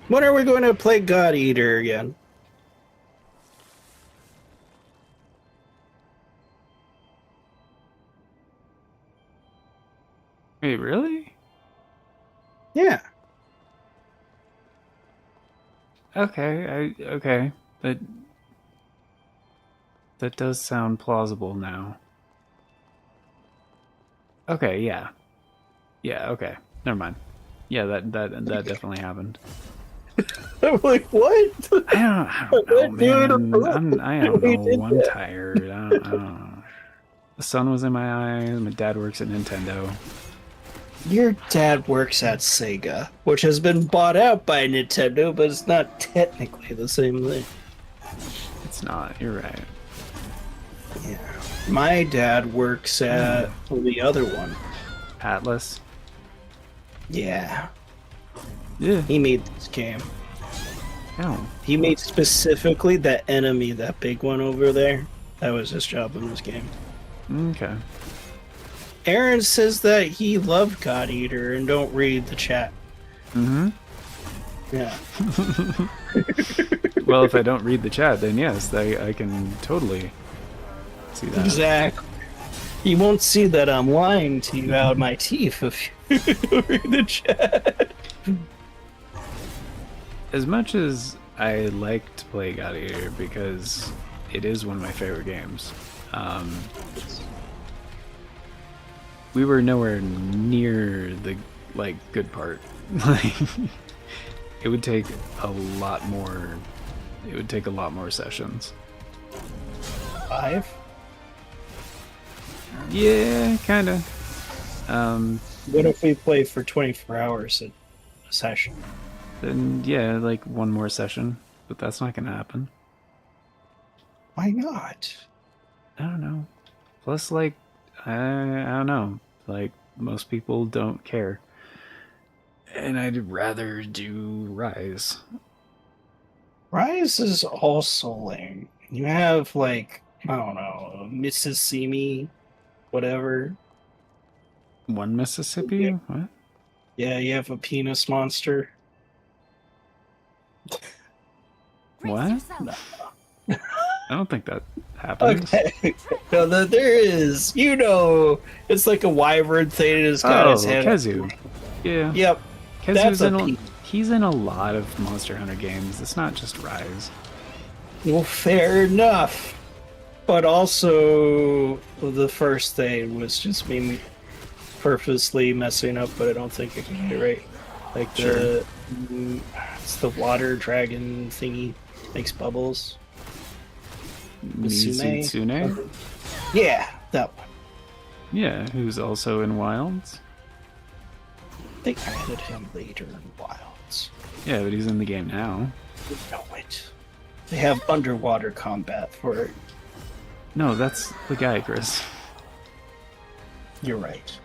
When are we going to play God Eater again? Wait, really? Yeah. Okay, okay. That does sound plausible now. Okay, yeah. Yeah, okay. Never mind. Yeah, that definitely happened. I'm like, what? I don't know, man. I don't know. I'm tired. I don't know. The sun was in my eyes. My dad works at Nintendo. Your dad works at Sega, which has been bought out by Nintendo, but it's not technically the same thing. It's not. You're right. Yeah. My dad works at the other one. Atlas. Yeah. Yeah. He made this game. Oh. He made specifically that enemy, that big one over there. That was his job in this game. Okay. Aaron says that he loved God Eater and don't read the chat. Mm-hmm. Yeah. Well, if I don't read the chat, then yes, I can totally see that. Exactly. You won't see that I'm lying to you out of my teeth if you don't read the chat. As much as I like to play God Eater because it is one of my favorite games, we were nowhere near the like good part. Like it would take a lot more. It would take a lot more sessions. 5? Yeah, kind of. What if we play for 24 hours a session? Then yeah, like one more session, but that's not gonna happen. Why not? I don't know. Plus, like, I don't know. Like, most people don't care. And I'd rather do Rise. Rise is also lame. You have, like, I don't know, Mrs. Simi, whatever. One Mississippi? What? Yeah, you have a penis monster. What? I don't think that happens. Okay. No, there is. You know, it's like a wyvern thing. It's got his head. Kezu. Yeah. Yep. Kezu's That's he's in a lot of Monster Hunter games. It's not just Rise. Well, fair enough. But also, the first thing was just me purposely messing up, but I don't think I can get it right. Like it's the water dragon thingy makes bubbles. Mizutsume? Yeah, that one. Yeah, who's also in Wilds. They added him later in Wilds. Yeah, but he's in the game now. No, wait. They have underwater combat for it. No, that's the guy, Chris. You're right.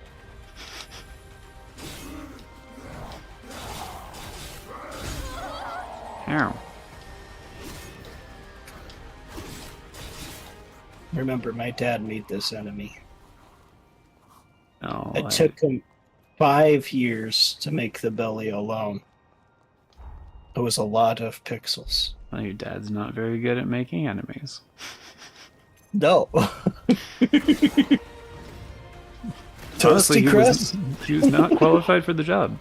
Ow. Remember, my dad made this enemy. Oh, It took him 5 years to make the belly alone. It was a lot of pixels. Well, your dad's not very good at making enemies. No. Honestly, Toasty Crust? he was not qualified for the job.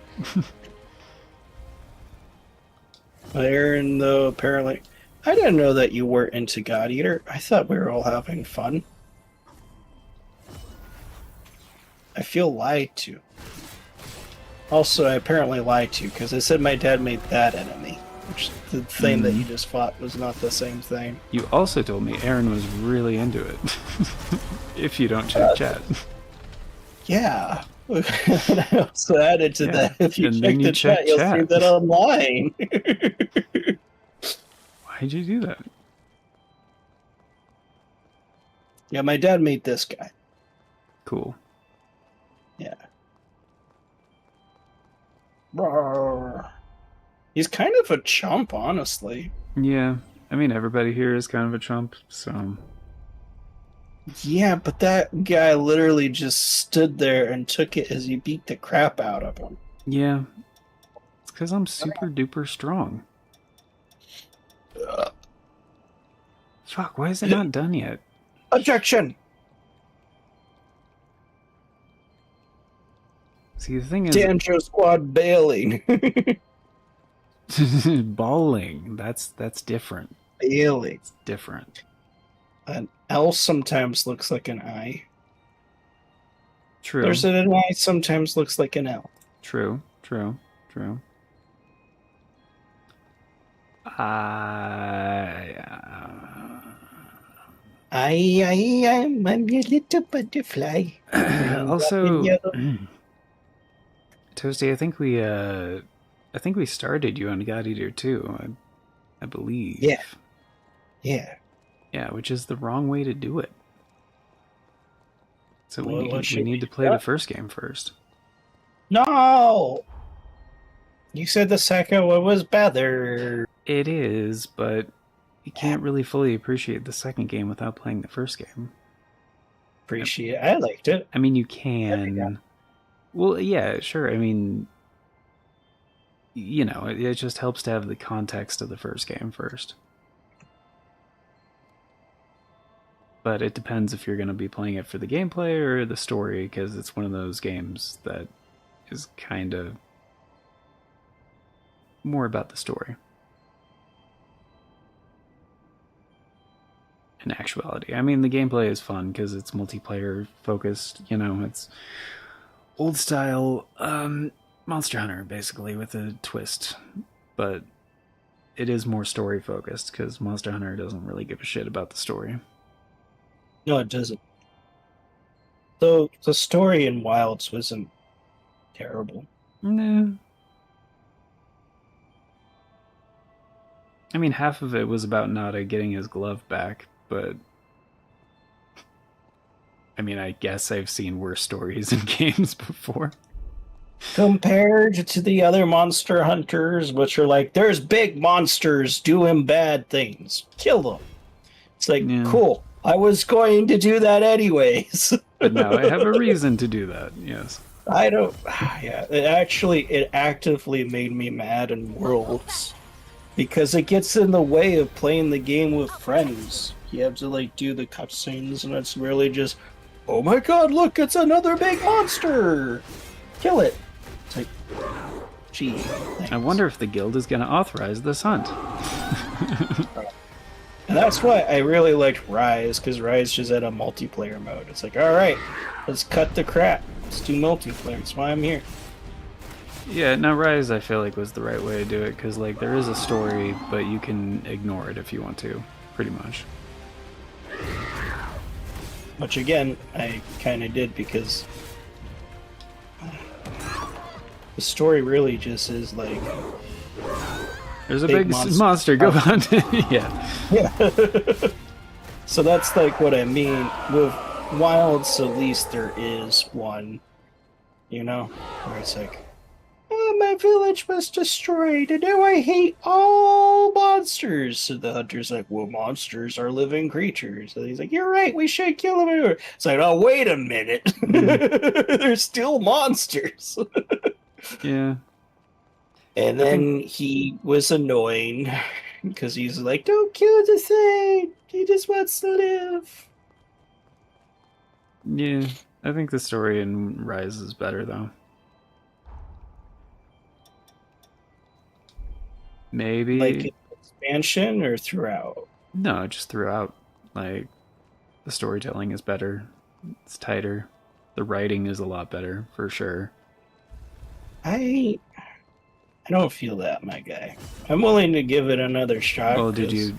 Aaron, though, apparently... I didn't know that you weren't into God Eater. I thought we were all having fun. I feel lied to. Also, I apparently lied to you, because I said my dad made that enemy. Which, the thing that you just fought was not the same thing. You also told me Aaron was really into it. If you don't check chat. Yeah. I also added to that. If you and check then you the chat, you'll see that online. Why'd you do that? Yeah, my dad made this guy. Cool. Yeah. Roar. He's kind of a chump, honestly. Yeah. I mean, everybody here is kind of a chump, so... Yeah, but that guy literally just stood there and took it as you beat the crap out of him. Yeah. It's because I'm super duper strong. Fuck, why is it not done yet? Objection! See, the thing is... Danjo Squad bailing. Bowling. That's different. Bailing. It's different. An L sometimes looks like an I. True. There's an I sometimes looks like an L. True. I'm a little butterfly. Also, Toasty, I think we started you on God Eater 2, I believe. Yeah. Yeah, which is the wrong way to do it. So we Well, need to play the first game first. No! You said the second one was better. It is, but you can't really fully appreciate the second game without playing the first game. I liked it. I mean, you can. Well, yeah, sure. I mean, you know, it just helps to have the context of the first game first. But it depends if you're going to be playing it for the gameplay or the story, because it's one of those games that is kind of more about the story. In actuality. I mean, the gameplay is fun because it's multiplayer focused, you know, it's Old style Monster Hunter, basically, with a twist. But it is more story focused, because Monster Hunter doesn't really give a shit about the story. No, it doesn't. Though the story in Wilds wasn't terrible. Nah. I mean, half of it was about Nada getting his glove back, but I mean, I guess I've seen worse stories in games before. Compared to the other Monster Hunters, which are like, there's big monsters doing bad things. Kill them. It's like, Yeah. cool. I was going to do that anyways. But now I have a reason to do that, yes. I don't... Yeah, it actively made me mad in Worlds. Because it gets in the way of playing the game with friends. You have to, like, do the cutscenes, and it's really just, oh my god, look, it's another big monster! Kill it! It's like, gee, thanks. I wonder if the guild is going to authorize this hunt. And that's why I really liked Rise, because Rise just had a multiplayer mode. It's like, alright, let's cut the crap. Let's do multiplayer. That's why I'm here. Yeah, now Rise I feel like was the right way to do it, because like there is a story, but you can ignore it if you want to, pretty much. Which again, I kind of did, because the story really just is like... There's a big monster, go hunt it. Yeah. Yeah. So that's like what I mean. With Wilds, at least there is one, you know? Where it's like, oh, my village was destroyed, and now I hate all monsters. So the hunter's like, well, monsters are living creatures. And he's like, you're right, we should kill them. It's like, oh, wait a minute. They're still monsters. Yeah. And then he was annoying because he's like, don't kill the thing. He just wants to live. Yeah, I think the story in Rise is better, though. Maybe... Like expansion or throughout? No, just throughout. Like, the storytelling is better. It's tighter. The writing is a lot better, for sure. I don't feel that, my guy. I'm willing to give it another shot. Well, did you...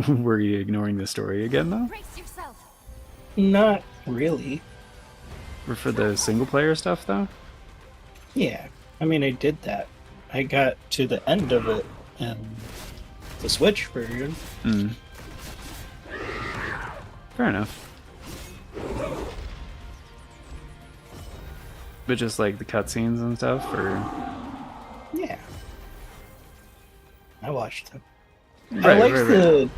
Were you ignoring the story again, though? Brace yourself. Not really. Or for the single-player stuff, though? Yeah. I mean, I did that. I got to the end of it in the Switch version. Mm. Fair enough. But just like the cutscenes and stuff, or... Yeah. I watched them. Right, I liked right. the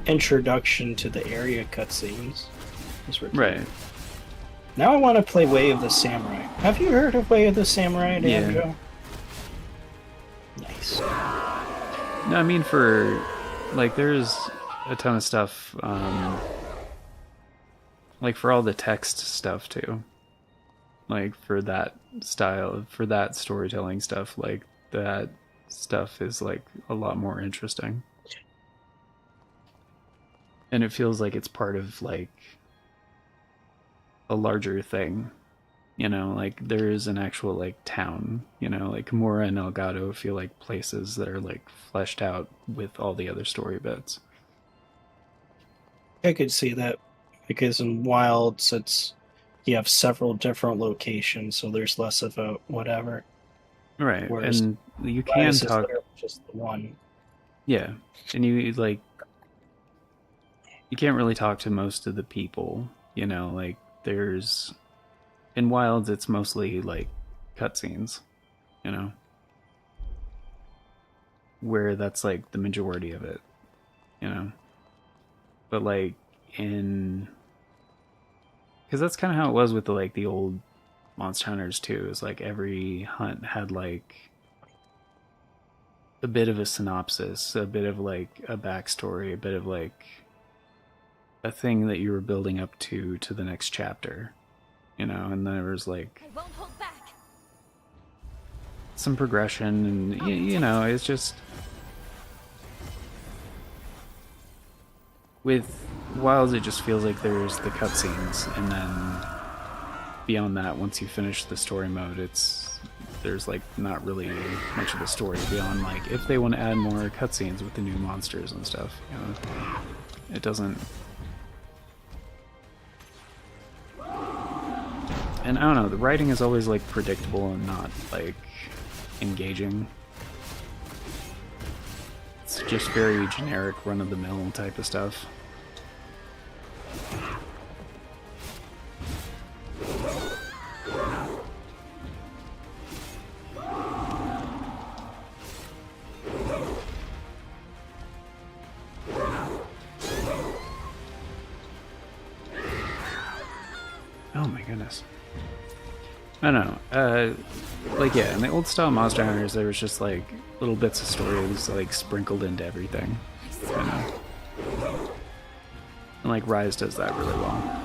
introduction to the area cutscenes. Those were cool. Right. Now I want to play Way of the Samurai. Have you heard of Way of the Samurai, Dan Yeah. Joe? Nice. No, I mean for... Like, there's a ton of stuff, like for all the text stuff, too. Like, for that style, for that storytelling stuff, like, that stuff is, like, a lot more interesting. And it feels like it's part of, like, a larger thing. You know, like, there is an actual, like, town, you know, like, Mora and Elgato feel like places that are, like, fleshed out with all the other story bits. I could see that, because in Wilds, you have several different locations, so there's less of a whatever. Right, Whereas and you can Rise is talk... literally just the one. Yeah, and you, like... You can't really talk to most of the people, you know, like, there's... In Wilds, it's mostly, like, cutscenes, you know? Where that's, like, the majority of it, you know? But, like, in... Because that's kind of how it was with, the old Monster Hunters, too. Is like, every hunt had, like, a bit of a synopsis, a bit of, like, a backstory, a bit of, like, a thing that you were building up to the next chapter. You know, and there was, like, I won't hold back. some progression, and, you know, it's just... With Wilds, it just feels like there's the cutscenes, and then beyond that, once you finish the story mode, there's like not really much of a story beyond like if they want to add more cutscenes with the new monsters and stuff. You know, it doesn't. And I don't know, the writing is always like predictable and not like engaging. It's just very generic, run-of-the-mill type of stuff. Oh my goodness. I don't know. Like, yeah, in the old style Monster Hunters, there was just like little bits of stories like sprinkled into everything. You know? And like Rise does that really well.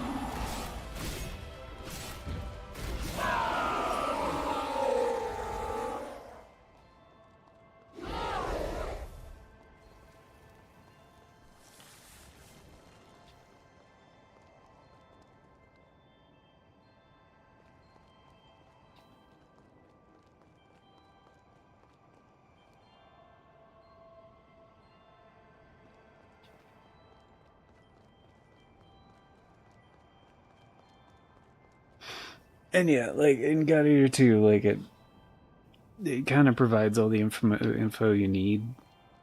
And yeah, like in God Eater 2, like it kind of provides all the info you need,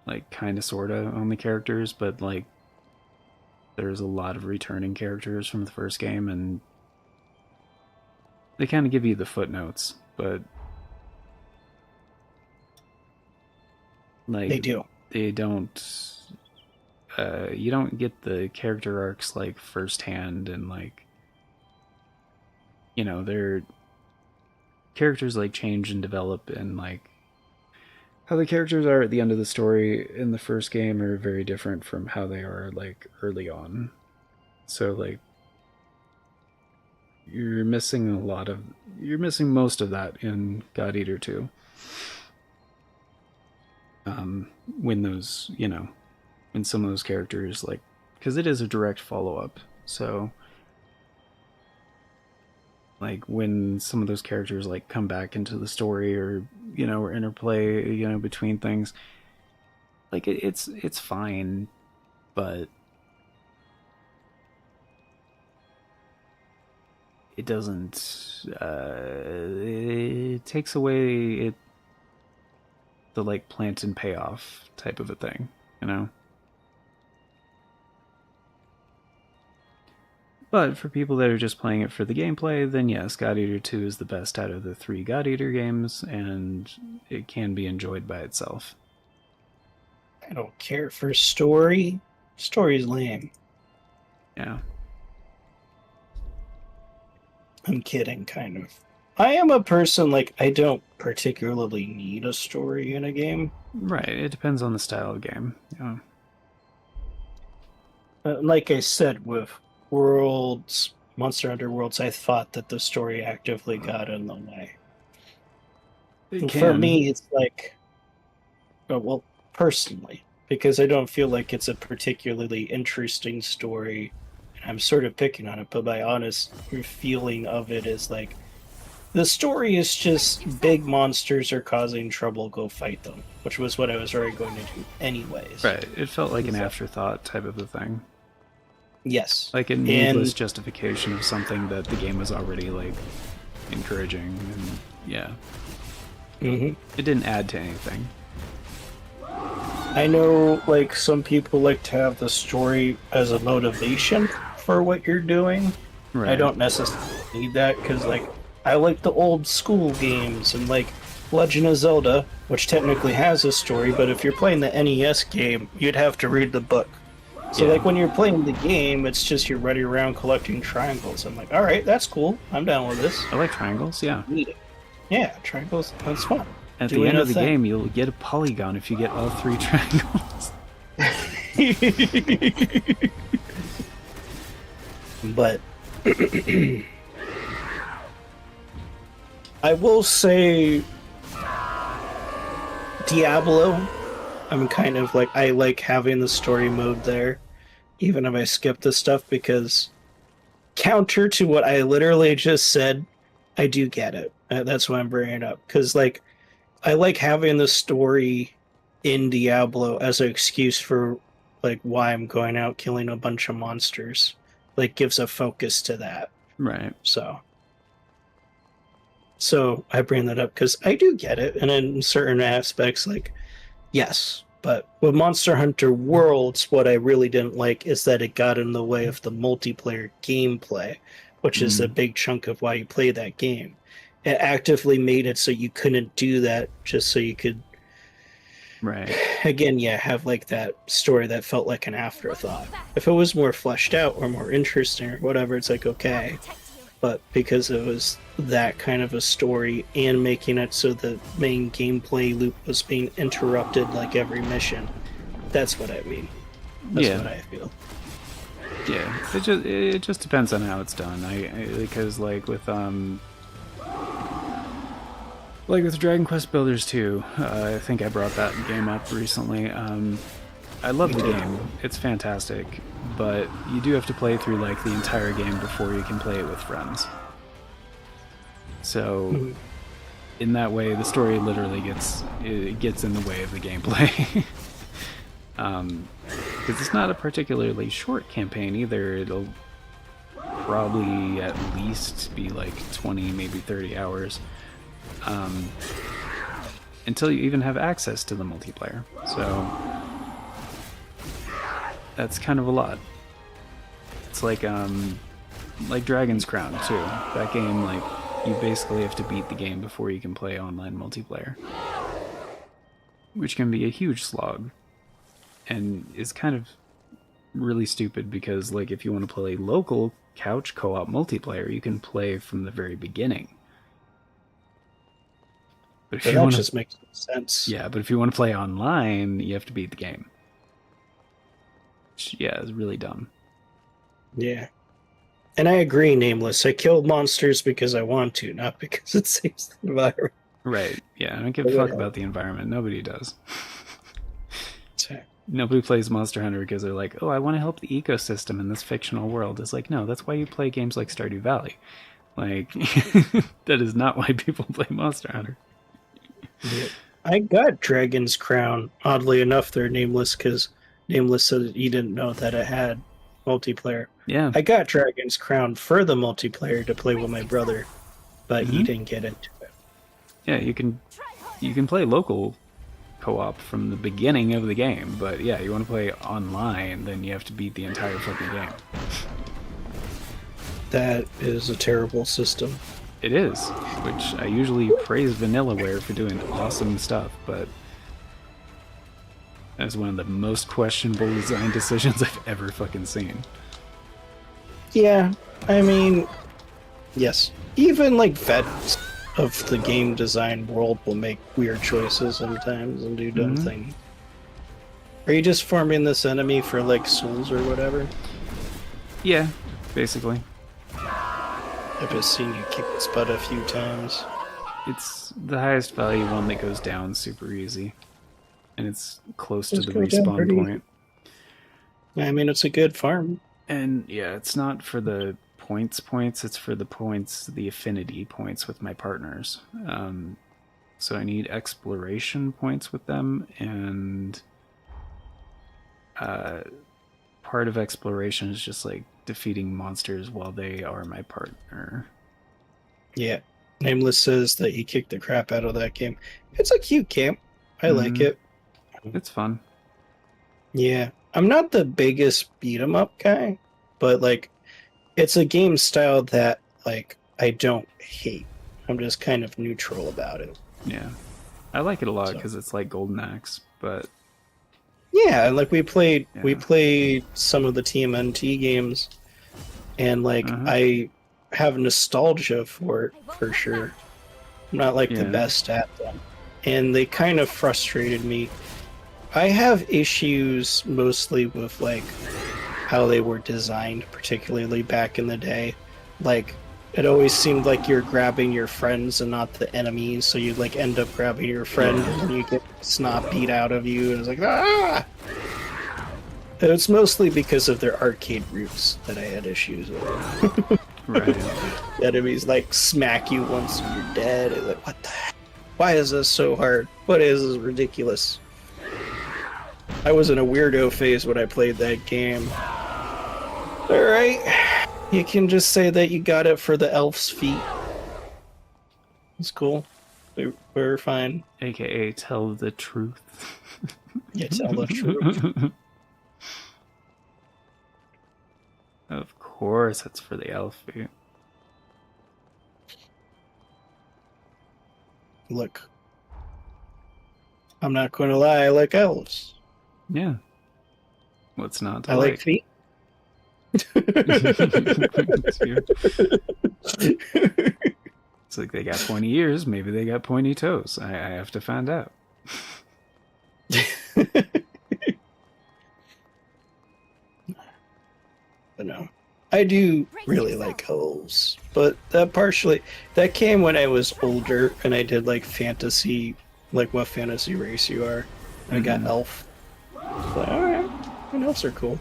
like kind of sorta on the characters, but like there's a lot of returning characters from the first game, and they kind of give you the footnotes, but like They do. They don't. You don't get the character arcs like firsthand, and like, you know, their characters like change and develop, and like how the characters are at the end of the story in the first game are very different from how they are like early on. So like you're missing most of that in God Eater 2. When those, you know, when some of those characters like, because it is a direct follow-up, so like when some of those characters like come back into the story, or you know, or interplay, you know, between things, like it's fine, but it doesn't it takes away the like plant and payoff type of a thing, you know. But for people that are just playing it for the gameplay, then yes, God Eater 2 is the best out of the 3 God Eater games, and it can be enjoyed by itself. I don't care for story. Story's lame. Yeah. I'm kidding, kind of. I am a person, like, I don't particularly need a story in a game. Right, it depends on the style of game. Yeah. Like I said, with Worlds, Monster Hunter Worlds, I thought that the story actively got in the way. For me, it's like, well, personally, because I don't feel like it's a particularly interesting story, and I'm sort of picking on it, but my honest feeling of it is like, the story is just big monsters are causing trouble, go fight them, which was what I was already going to do anyways. Right, it felt like an afterthought type of a thing. Yes. Like a needless justification of something that the game was already, like, encouraging, and yeah. Mm-hmm. It didn't add to anything. I know, like, some people like to have the story as a motivation for what you're doing. Right. I don't necessarily need that, because, like, I like the old school games, and, like, Legend of Zelda, which technically has a story, but if you're playing the NES game, you'd have to read the book. So, like, when you're playing the game, it's just you're running around collecting triangles. I'm like, alright, that's cool. I'm down with this. I like triangles, yeah. Yeah, triangles, that's fun. At the end of the game, you'll get a polygon if you get all 3 triangles. But I will say Diablo, I'm kind of like, I like having the story mode there, even if I skip the stuff, because counter to what I literally just said, I do get it. That's why I'm bringing it up. Because, like, I like having the story in Diablo as an excuse for, like, why I'm going out killing a bunch of monsters. Like, gives a focus to that. Right. So I bring that up because I do get it. And in certain aspects, like, yes. But with Monster Hunter Worlds, what I really didn't like is that it got in the way of the multiplayer gameplay, which is a big chunk of why you play that game. It actively made it so you couldn't do that just so you could, Right. again, have like that story that felt like an afterthought. If it was more fleshed out or more interesting or whatever, it's like, okay. But because it was that kind of a story and making it so the main gameplay loop was being interrupted like every mission, that's what I mean. That's what I feel. Yeah, it just depends on how it's done. Because like with Dragon Quest Builders 2, I think I brought that game up recently. I love the game; it's fantastic, but you do have to play through like the entire game before you can play it with friends. So, in that way, the story literally gets in the way of the gameplay. Because it's not a particularly short campaign either. It'll probably at least be like 20, maybe 30 hours. Until you even have access to the multiplayer. So that's kind of a lot. It's like Dragon's Crown too. That game, like, you basically have to beat the game before you can play online multiplayer, which can be a huge slog, and is kind of really stupid because, like, if you want to play local couch co-op multiplayer, you can play from the very beginning. But if that just makes sense. Yeah, but if you want to play online, you have to beat the game. Which, yeah, is really dumb. Yeah. And I agree, Nameless. I kill monsters because I want to, not because it saves the environment. Right, yeah, I don't give a fuck about the environment. Nobody does. Nobody plays Monster Hunter because they're like, oh, I want to help the ecosystem in this fictional world. It's like, no, that's why you play games like Stardew Valley. Like, that is not why people play Monster Hunter. Yeah. I got Dragon's Crown. Oddly enough, they're Nameless because Nameless said that he didn't know that it had multiplayer. Yeah. I got Dragon's Crown for the multiplayer to play with my brother, but he didn't get into it. Yeah, you can play local co-op from the beginning of the game, but yeah, you want to play online, then you have to beat the entire fucking game. That is a terrible system. It is, which I usually praise Vanillaware for doing awesome stuff, but that's one of the most questionable design decisions I've ever fucking seen. Yeah, I mean, yes. Even, like, vets of the game design world will make weird choices sometimes and do dumb things. Are you just farming this enemy for, like, souls or whatever? Yeah, basically. I've just seen you kick its butt a few times. It's the highest value one that goes down super easy. And it's close to the go down respawn pretty- point. I mean, it's a good farm. And yeah, it's not for the points, it's for the points, the affinity points with my partners. So I need exploration points with them, and part of exploration is just like defeating monsters while they are my partner. Yeah. Nameless says that he kicked the crap out of that game. It's a cute game. I like it. It's fun. Yeah. I'm not the biggest beat 'em up guy, but, like, it's a game style that, like, I don't hate. I'm just kind of neutral about it. Yeah. I like it a lot because it's like Golden Axe, but yeah, and like we played some of the TMNT games, and like I have nostalgia for it for sure. I'm not like the best at them, and they kind of frustrated me. I have issues mostly with like how they were designed, particularly back in the day. Like, it always seemed like you're grabbing your friends and not the enemies, so you like end up grabbing your friend and then you get snot beat out of you, and it's like, ah! It's mostly because of their arcade roots that I had issues with. Right. The enemies like smack you once and you're dead. It's like, what the heck? Why is this so hard? What is this ridiculous? I was in a weirdo phase when I played that game. Alright. You can just say that you got it for the elf's feet. It's cool. We're fine. AKA tell the truth. Yeah, tell the truth. Of course, it's for the elf feet. Look. I'm not going to lie, I like elves. Yeah. What's not to I like feet. It's like they got pointy ears, maybe they got pointy toes. I have to find out. But no. I do really like elves. But that came when I was older and I did like fantasy, like what fantasy race you are. I got elf. But alright, and elves are cool.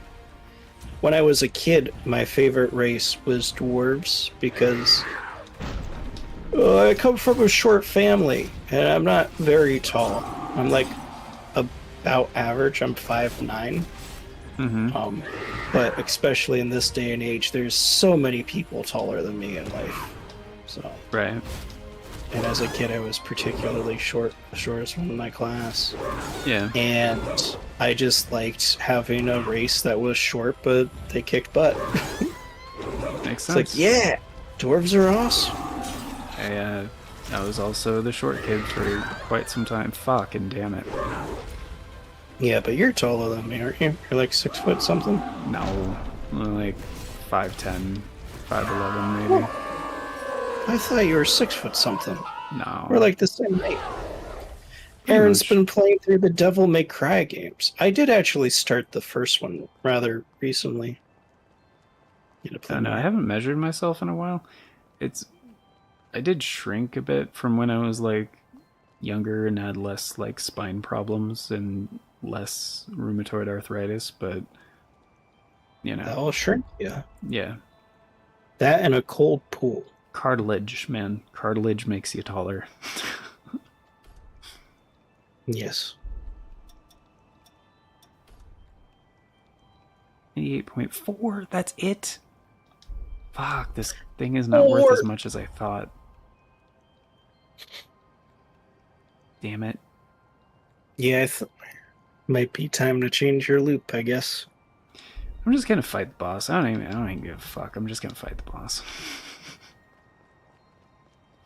When I was a kid, my favorite race was dwarves because I come from a short family and I'm not very tall. I'm like about average. I'm 5'9". But especially in this day and age, there's so many people taller than me in life. So right. And as a kid, I was particularly short, the shortest one in my class. Yeah. And I just liked having a race that was short, but they kicked butt. Makes sense. It's like, yeah, dwarves are awesome. I was also the short kid for quite some time. Fucking damn it. Yeah, but you're taller than me, aren't you? You're like 6 foot something? No. Like 5'10", 5'11", maybe. I thought you were 6 foot something. No. We're like the same height. Aaron's been playing through the Devil May Cry games. I did actually start the first one rather recently. No, I haven't measured myself in a while. I did shrink a bit from when I was like younger and had less like spine problems and less rheumatoid arthritis, but you know. That'll shrink, yeah. Yeah. That and a cold pool. Cartilage, man. Cartilage makes you taller. Yes. 88.4, that's it? Fuck, this thing is not worth as much as I thought. Damn it. Yeah, might be time to change your loop, I guess. I'm just gonna fight the boss. I don't even give a fuck. I'm just gonna fight the boss.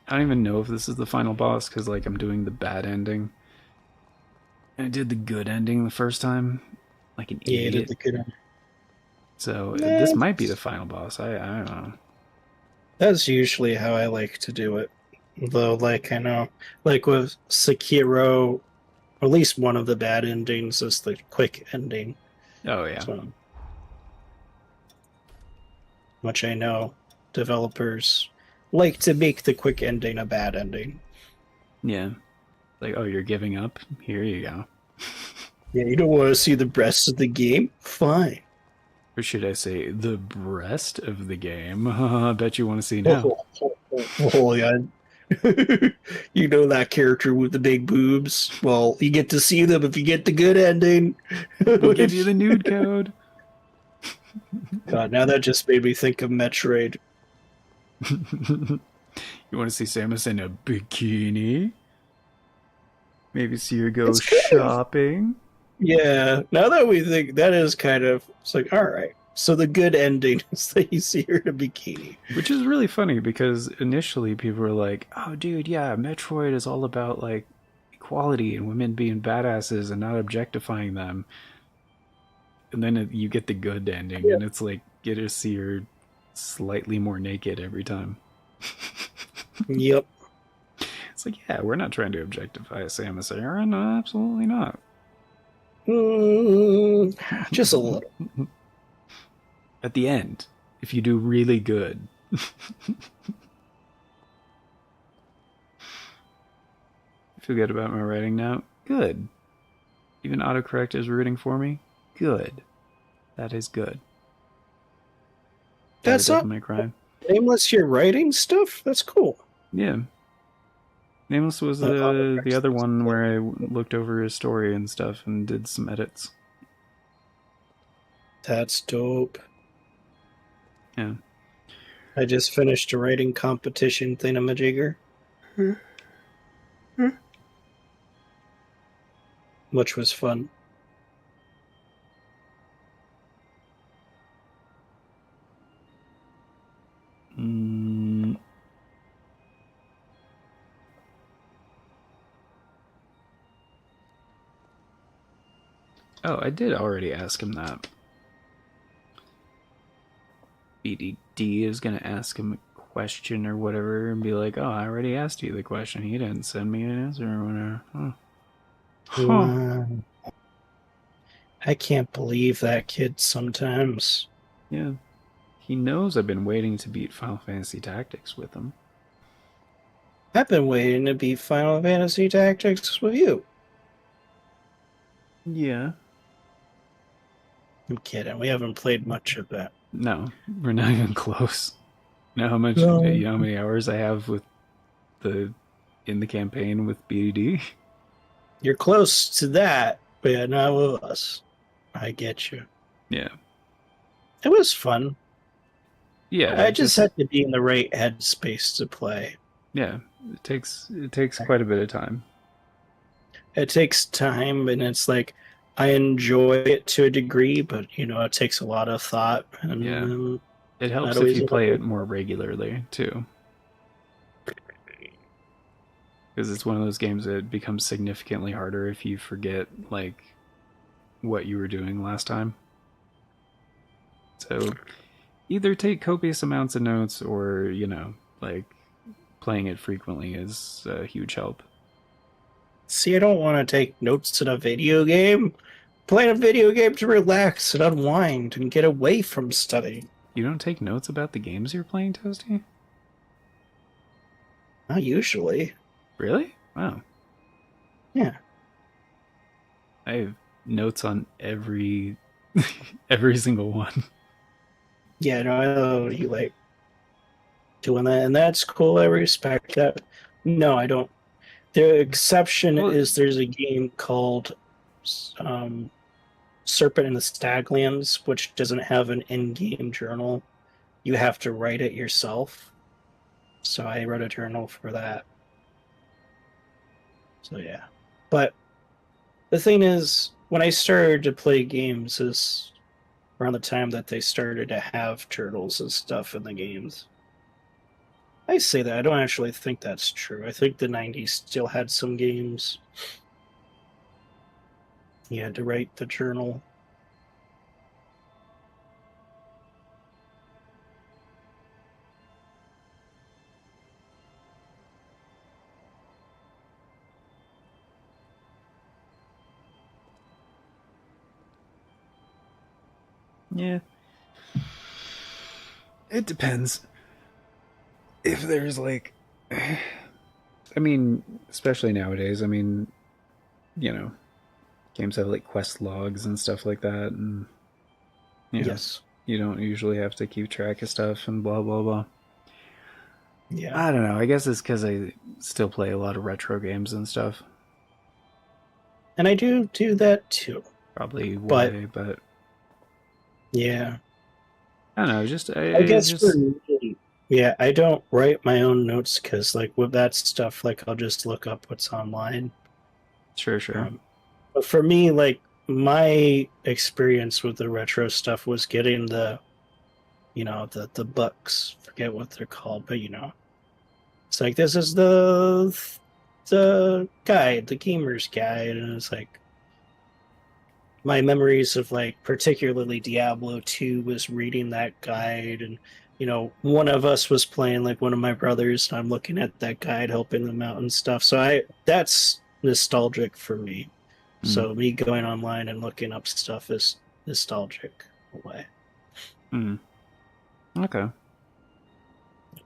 I don't even know if this is the final boss, because like I'm doing the bad ending. And I did the good ending the first time. Like an idiot. Yeah, you did the good ending. So this might be the final boss. I don't know. That's usually how I like to do it. Though, like, I know, like with Sekiro, at least one of the bad endings is the quick ending. Oh, yeah. So, which I know developers like to make the quick ending a bad ending. Yeah. Like, oh, you're giving up? Here you go. Yeah, you don't want to see the rest of the game? Fine. Or should I say, the breast of the game? I bet you want to see now. Oh yeah. You know that character with the big boobs? Well, you get to see them if you get the good ending. We'll give you the nude code. God, now that just made me think of Metroid. You want to see Samus in a bikini? Maybe see her go shopping? Yeah, now that we think, that is kind of, it's like, alright. So the good ending is that you see her in a bikini. Which is really funny, because initially people were like, oh dude, yeah, Metroid is all about like equality and women being badasses and not objectifying them. And then you get the good ending, and it's like, you just see her slightly more naked every time. Yep. It's like, yeah, we're not trying to objectify Samus Aran. No, absolutely not. Just a little. At the end, if you do really good. Feel good about my writing now? Good. Even autocorrect is rooting for me? Good. That is good. That's up. My crime. Nameless, you're writing stuff? That's cool. Yeah. Nameless was the other one where I looked over his story and stuff and did some edits. That's dope. Yeah. I just finished a writing competition thingamajigger. Which was fun. Oh, I did already ask him that. BDD is going to ask him a question or whatever and be like, oh, I already asked you the question. He didn't send me an answer or whatever. Wow. I can't believe that kid sometimes. Yeah. He knows I've been waiting to beat Final Fantasy Tactics with him. I've been waiting to beat Final Fantasy Tactics with you. Yeah. I'm kidding. We haven't played much of that. No, we're not even close. You know how much? No. You know how many hours I have with in the campaign with BD? You're close to that, but yeah, not with us. I get you. Yeah. It was fun. Yeah. I just had to be in the right headspace to play. Yeah, it takes quite a bit of time. It takes time, and it's like I enjoy it to a degree, but it takes a lot of thought. And, yeah, it helps if you play it more regularly too, because it's one of those games that becomes significantly harder if you forget like what you were doing last time. So either take copious amounts of notes, or like playing it frequently is a huge help. See, I don't want to take notes in a video game. Playing a video game to relax and unwind and get away from studying. You don't take notes about the games you're playing, Toasty? Not usually. Really? Wow. Yeah. I have notes on every single one. Yeah, no, I know you like doing that, and that's cool. I respect that. No, I don't. The exception is there's a game called Serpent and the Staglands, which doesn't have an in-game journal. You have to write it yourself. So I wrote a journal for that. So yeah. But the thing is, when I started to play games is around the time that they started to have journals and stuff in the games. I say that. I don't actually think that's true. I think the 90s still had some games. You had to write the journal. Yeah. It depends. If there's like, I mean, especially nowadays, I mean, games have like quest logs and stuff like that, and yes, you don't usually have to keep track of stuff and blah blah blah. Yeah, I don't know. I guess it's because I still play a lot of retro games and stuff. And I do that too. Probably why, but yeah, I don't know. Just I guess for me, yeah, I don't write my own notes because, like, with that stuff, like, I'll just look up what's online. Sure. But for me, like, my experience with the retro stuff was getting the books. Forget what they're called, but it's like, this is the guide, the gamer's guide, and it's like my memories of, like, particularly Diablo 2 was reading that guide, and one of us was playing, like, one of my brothers, and I'm looking at that guide, helping them out and stuff. So that's nostalgic for me. So me going online and looking up stuff is nostalgic in a way. Okay.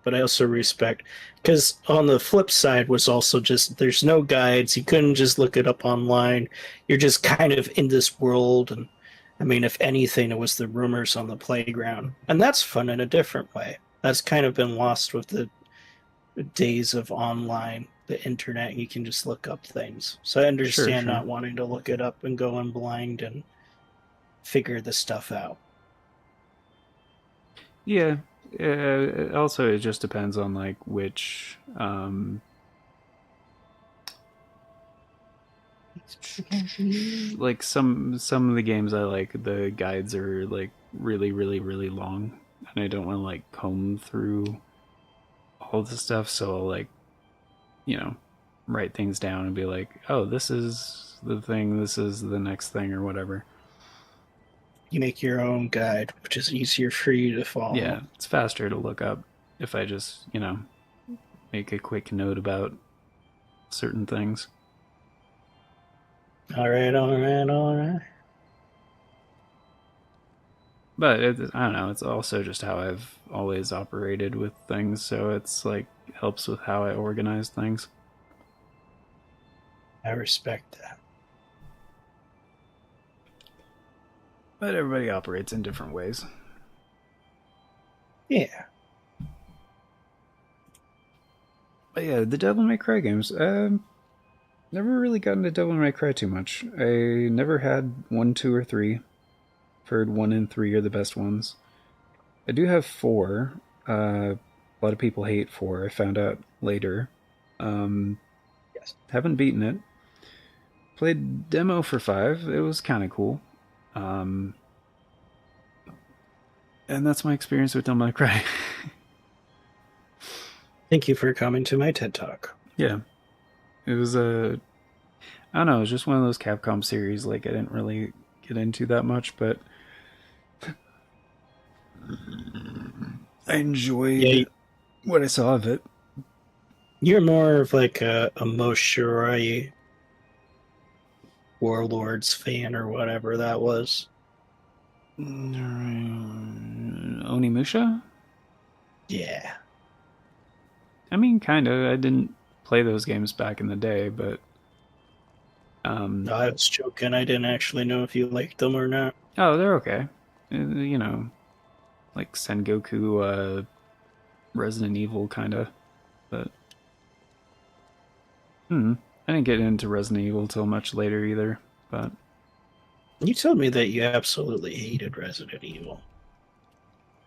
But I also respect, because on the flip side was also just, there's no guides. You couldn't just look it up online. You're just kind of in this world, and I mean, if anything, it was the rumors on the playground. And that's fun in a different way. That's kind of been lost with the days of online, the internet. You can just look up things. So I understand Sure. not wanting to look it up and go in blind and figure the stuff out. Yeah. Also, it just depends on like which like some of the games I like, the guides are like really long, and I don't want to like comb through all the stuff. So I'll like, you know, write things down and be like, oh, this is the thing, this is the next thing, or whatever. You make your own guide, which is easier for you to follow. Yeah, it's faster to look up if I just, make a quick note about certain things. All right, all right, all right. But I don't know, it's also just how I've always operated with things, so it's like helps with how I organize things. I respect that. But everybody operates in different ways. Yeah. But yeah, the Devil May Cry games. Never really got into Devil May Cry too much. I never had 1, 2, or 3. Heard 1 and 3 are the best ones. I do have 4. A lot of people hate 4. I found out later. Yes. Haven't beaten it. Played demo for 5. It was kind of cool. And that's my experience with Devil May Cry. Thank you for coming to my TED Talk. Yeah. It was I don't know, it was just one of those Capcom series like I didn't really get into that much, but I enjoyed what I saw of it. You're more of like a Moshirai Warlords fan or whatever that was. Onimusha? Yeah. I mean, kind of. I didn't play those games back in the day, but No, I was joking. I didn't actually know if you liked them or not. oh, they're okay. Like Sengoku, Resident Evil, kind of. But I didn't get into Resident Evil till much later either. But You told me that you absolutely hated Resident Evil.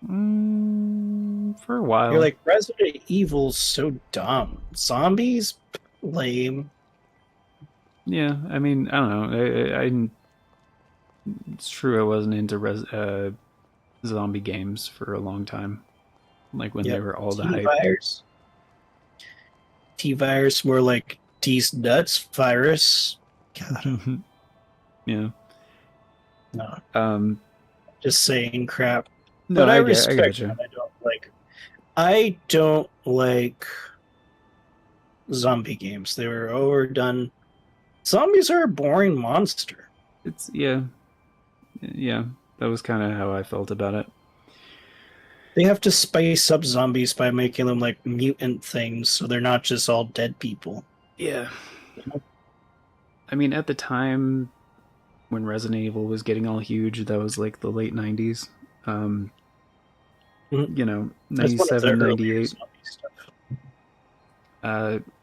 for a while, You're like, Resident Evil's so dumb. Zombies? Lame. yeah. I mean, I don't know. It's true. I wasn't into zombie games for a long time. Like when they were all the hype. T-Virus. T-Virus, more like T's nuts virus. God. Yeah. No. Just saying crap. No, But I get respect you. it. I don't like zombie games. They were overdone. Zombies are a boring monster. Yeah. That was kind of how I felt about it. They have to spice up zombies by making them like mutant things, so they're not just all dead people. Yeah. I mean, at the time when Resident Evil was getting all huge, that was like the late 90s. 97, 98.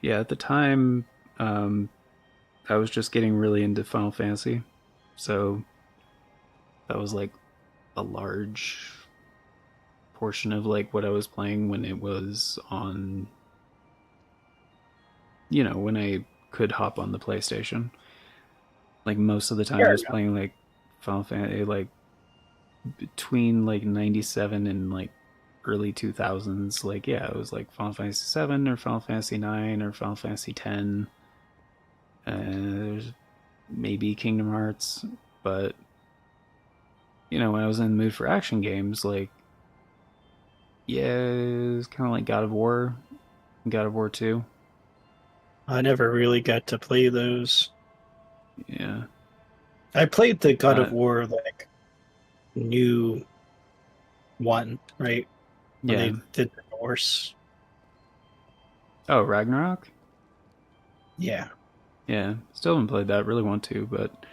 Yeah, at the time, I was just getting really into Final Fantasy. So that was like a large portion of like what I was playing when it was on, when I could hop on the PlayStation. Like most of the time I was playing like Final Fantasy, like between like 97 and like early 2000s. Like, yeah, it was like Final Fantasy 7 or Final Fantasy 9 or Final Fantasy 10. There's maybe Kingdom Hearts, but when I was in the mood for action games, like, yeah, it was kind of like God of War, God of War 2. I never really got to play those. Yeah. I played the God of War, like, new one, right? When they did the Norse. Oh, Ragnarok? Yeah. Yeah. Still haven't played that. Really want to, but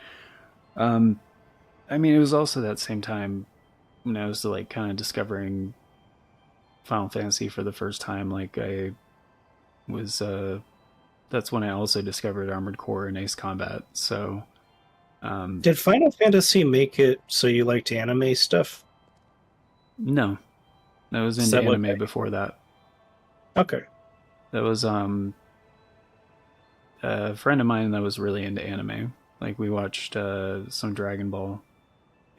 I mean, it was also that same time when I was like kind of discovering Final Fantasy for the first time, like I was that's when I also discovered Armored Core and Ace Combat. So Did Final Fantasy make it so you liked anime stuff? no, I was Is into that what anime they- before that. Okay. That was a friend of mine that was really into anime. Like we watched some Dragon Ball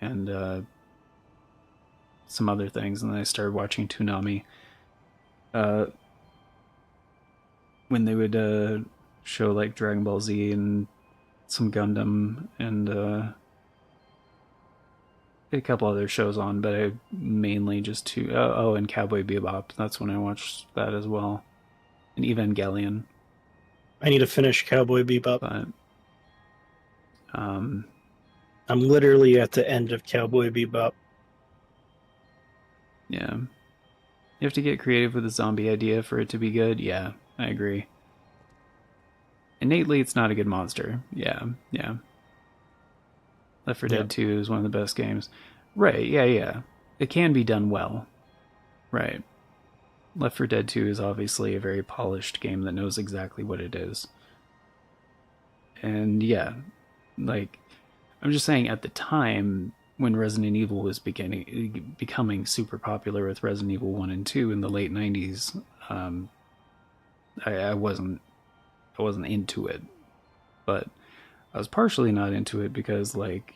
and some other things, and then I started watching Toonami. When they would show like Dragon Ball Z and some Gundam and a couple other shows on, but I mainly just and Cowboy Bebop. That's when I watched that as well, and Evangelion. I need to finish Cowboy Bebop. But I'm literally at the end of Cowboy Bebop. yeah, you have to get creative with a zombie idea for it to be good. Yeah, I agree. Innately, it's not a good monster. Yeah. Left 4 Dead 2 is one of the best games. Right, yeah. It can be done well. Right. Left 4 Dead 2 is obviously a very polished game that knows exactly what it is. And yeah, like, I'm just saying at the time when Resident Evil was becoming super popular with Resident Evil 1 and 2 in the late 90s, I wasn't into it. But I was partially not into it because, like,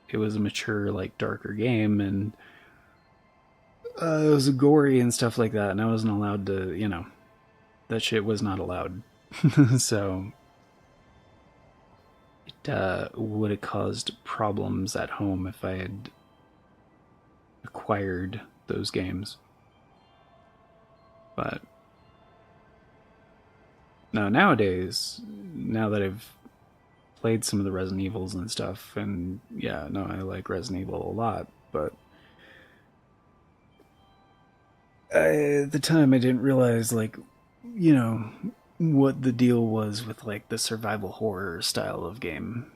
it was a mature, like, darker game, and it was gory and stuff like that, and I wasn't allowed to, that shit was not allowed. So it would have caused problems at home if I had acquired those games. But no, nowadays, now that I've played some of the Resident Evils and stuff, and yeah, no, I like Resident Evil a lot, but at the time I didn't realize, like, what the deal was with, like, the survival horror style of game.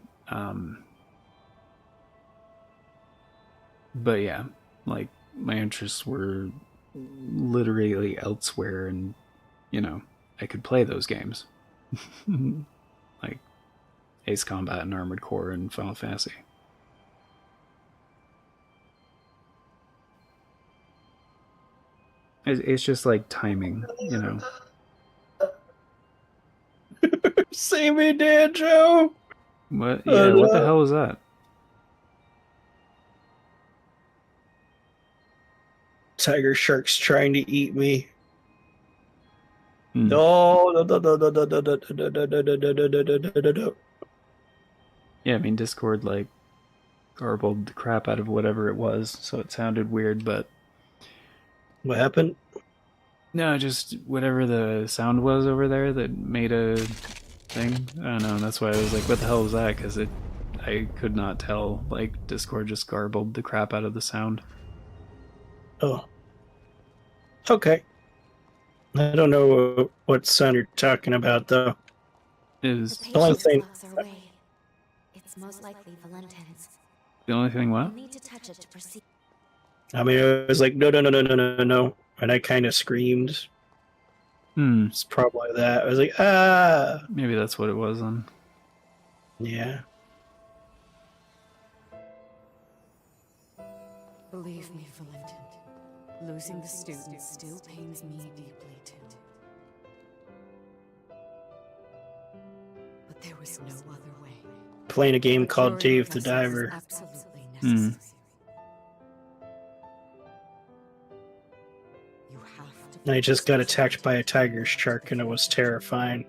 But yeah, like, my interests were literally elsewhere, and I could play those games. Like Ace Combat and Armored Core and Final Fantasy. It's just like timing, Save me, Dan Joe! What? Yeah, what the hell was that? Tiger shark's trying to eat me. Hmm. No. Yeah, I mean, Discord, like, garbled the crap out of whatever it was, so it sounded weird, but... What happened? No, just whatever the sound was over there that made a thing. I don't know, that's why I was like, what the hell was that? Because I could not tell. Like, Discord just garbled the crap out of the sound. Oh. Okay. I don't know what sound you're talking about, though. It was The The only patient's thing- gloves are away. It's most likely Valentine's. the only thing. What? You'll need to touch it to proceed. I mean, I was like, no. And I kind of screamed. It's probably that. I was like, ah! Maybe that's what it was then. Yeah. Believe me, Valentin, losing the students still pains me deeply too. But there was no other way. Playing a game called Your Dave the presence is Diver. absolutely necessary. You have to. And I just got attacked by a tiger shark, and it was terrifying.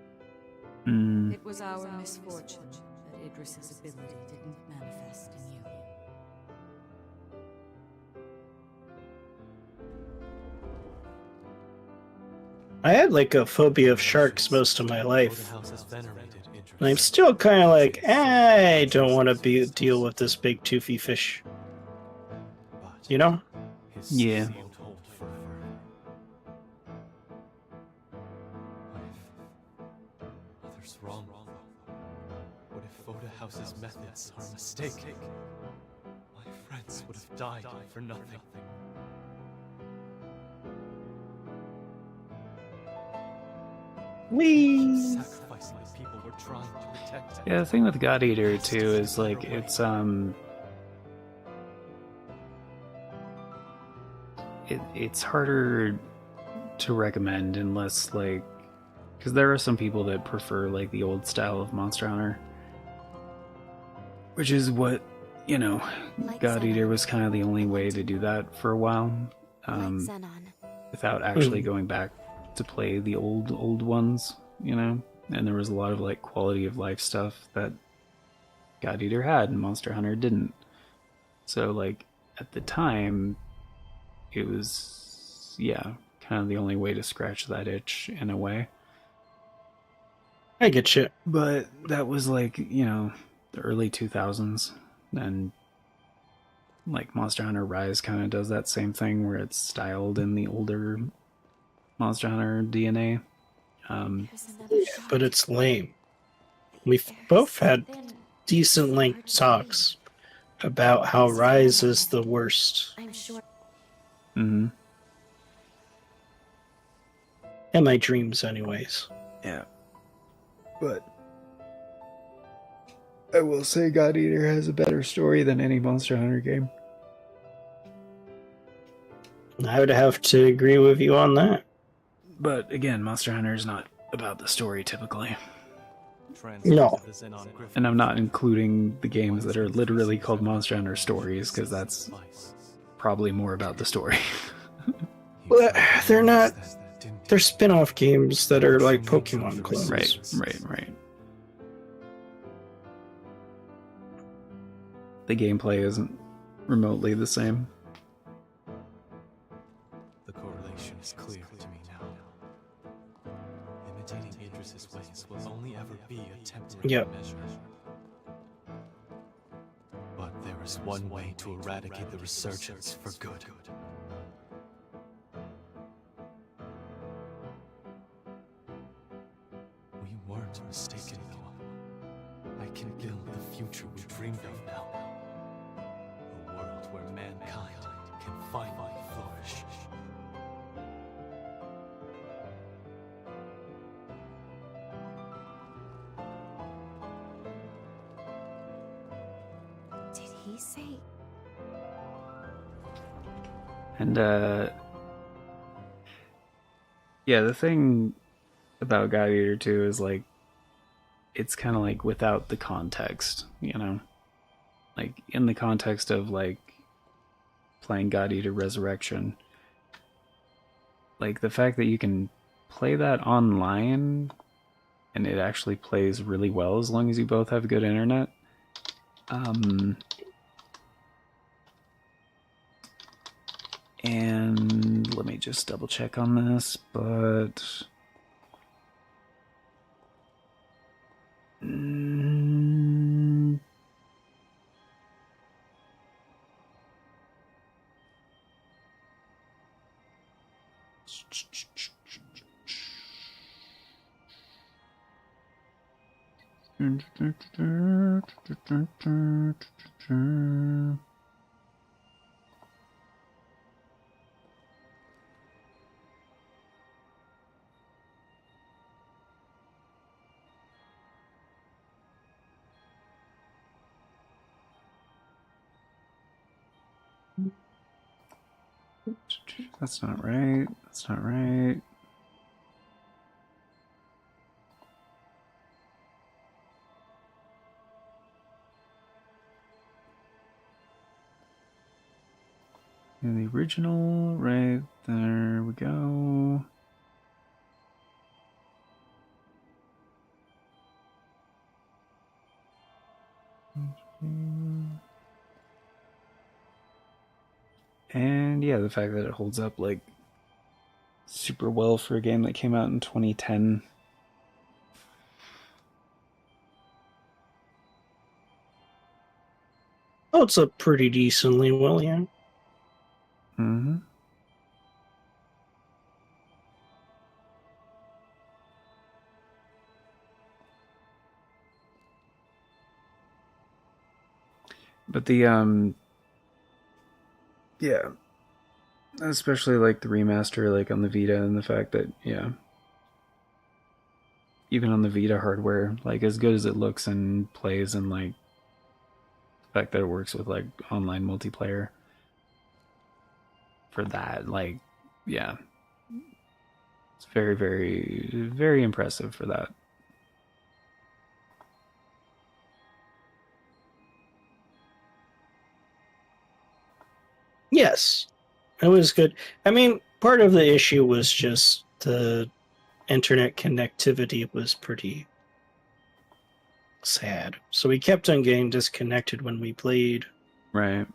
It was our misfortune that Idris's ability didn't manifest in you. I had like a phobia of sharks most of my life. The house has venerated Idris. And I'm still kind of like, I don't want to deal with this big toothy fish. But You know? his Yeah. seal told for further. Others wrong. What if Voda House's methods are a mistake? My friends would have died for nothing. Whee! Sacrificing the people we're trying to protect. Yeah, the thing with God Eater too is like it's harder to recommend unless like, because there are some people that prefer like the old style of Monster Hunter, which is what, you know, God Eater was kind of the only way to do that for a while, without actually going back to play the old ones, you know. And there was a lot of like quality of life stuff that God Eater had and Monster Hunter didn't. So like at the time, it was, yeah, kind of the only way to scratch that itch in a way. I get you. But that was like, you know, the early 2000s, and like Monster Hunter Rise kind of does that same thing where it's styled in the older Monster Hunter DNA. But it's lame. We've both had decent length talks about how Rise is the worst. I'm sure. Mm-hmm. In my dreams, anyways. Yeah. But I will say God Eater has a better story than any Monster Hunter game. I would have to agree with you on that. But again, Monster Hunter is not about the story typically. No. And I'm not including the games that are literally called Monster Hunter Stories, because that's probably more about the story. Well, they're not. They're spin-off games that are like Pokemon clones. Right. The gameplay isn't remotely the same. The correlation is clear to me now. Imitating Idris's ways will only ever be a temporary measure. But there is one way to eradicate the resurgence for good. We weren't mistaken, Noah. I can build the future we dreamed of now. A world where mankind can finally flourish. Did he say? And yeah, the thing about God Eater 2 is like, it's kind of like without the context, you know? Like in the context of like playing God Eater Resurrection, like the fact that you can play that online and it actually plays really well as long as you both have good internet. And let me just double check on this, but that's not right. That's not right. In the original, right there we go. And yeah, the fact that it holds up like super well for a game that came out in 2010. Oh, it's up pretty decently well, yeah. Mm-hmm. But the yeah, especially like the remaster like on the Vita, and the fact that, yeah, even on the Vita hardware, like as good as it looks and plays, and like the fact that it works with like online multiplayer for that, like, yeah, it's very, very, very impressive for that. Yes, it was good. I mean, part of the issue was just the internet connectivity was pretty sad. So we kept on getting disconnected when we played. Right.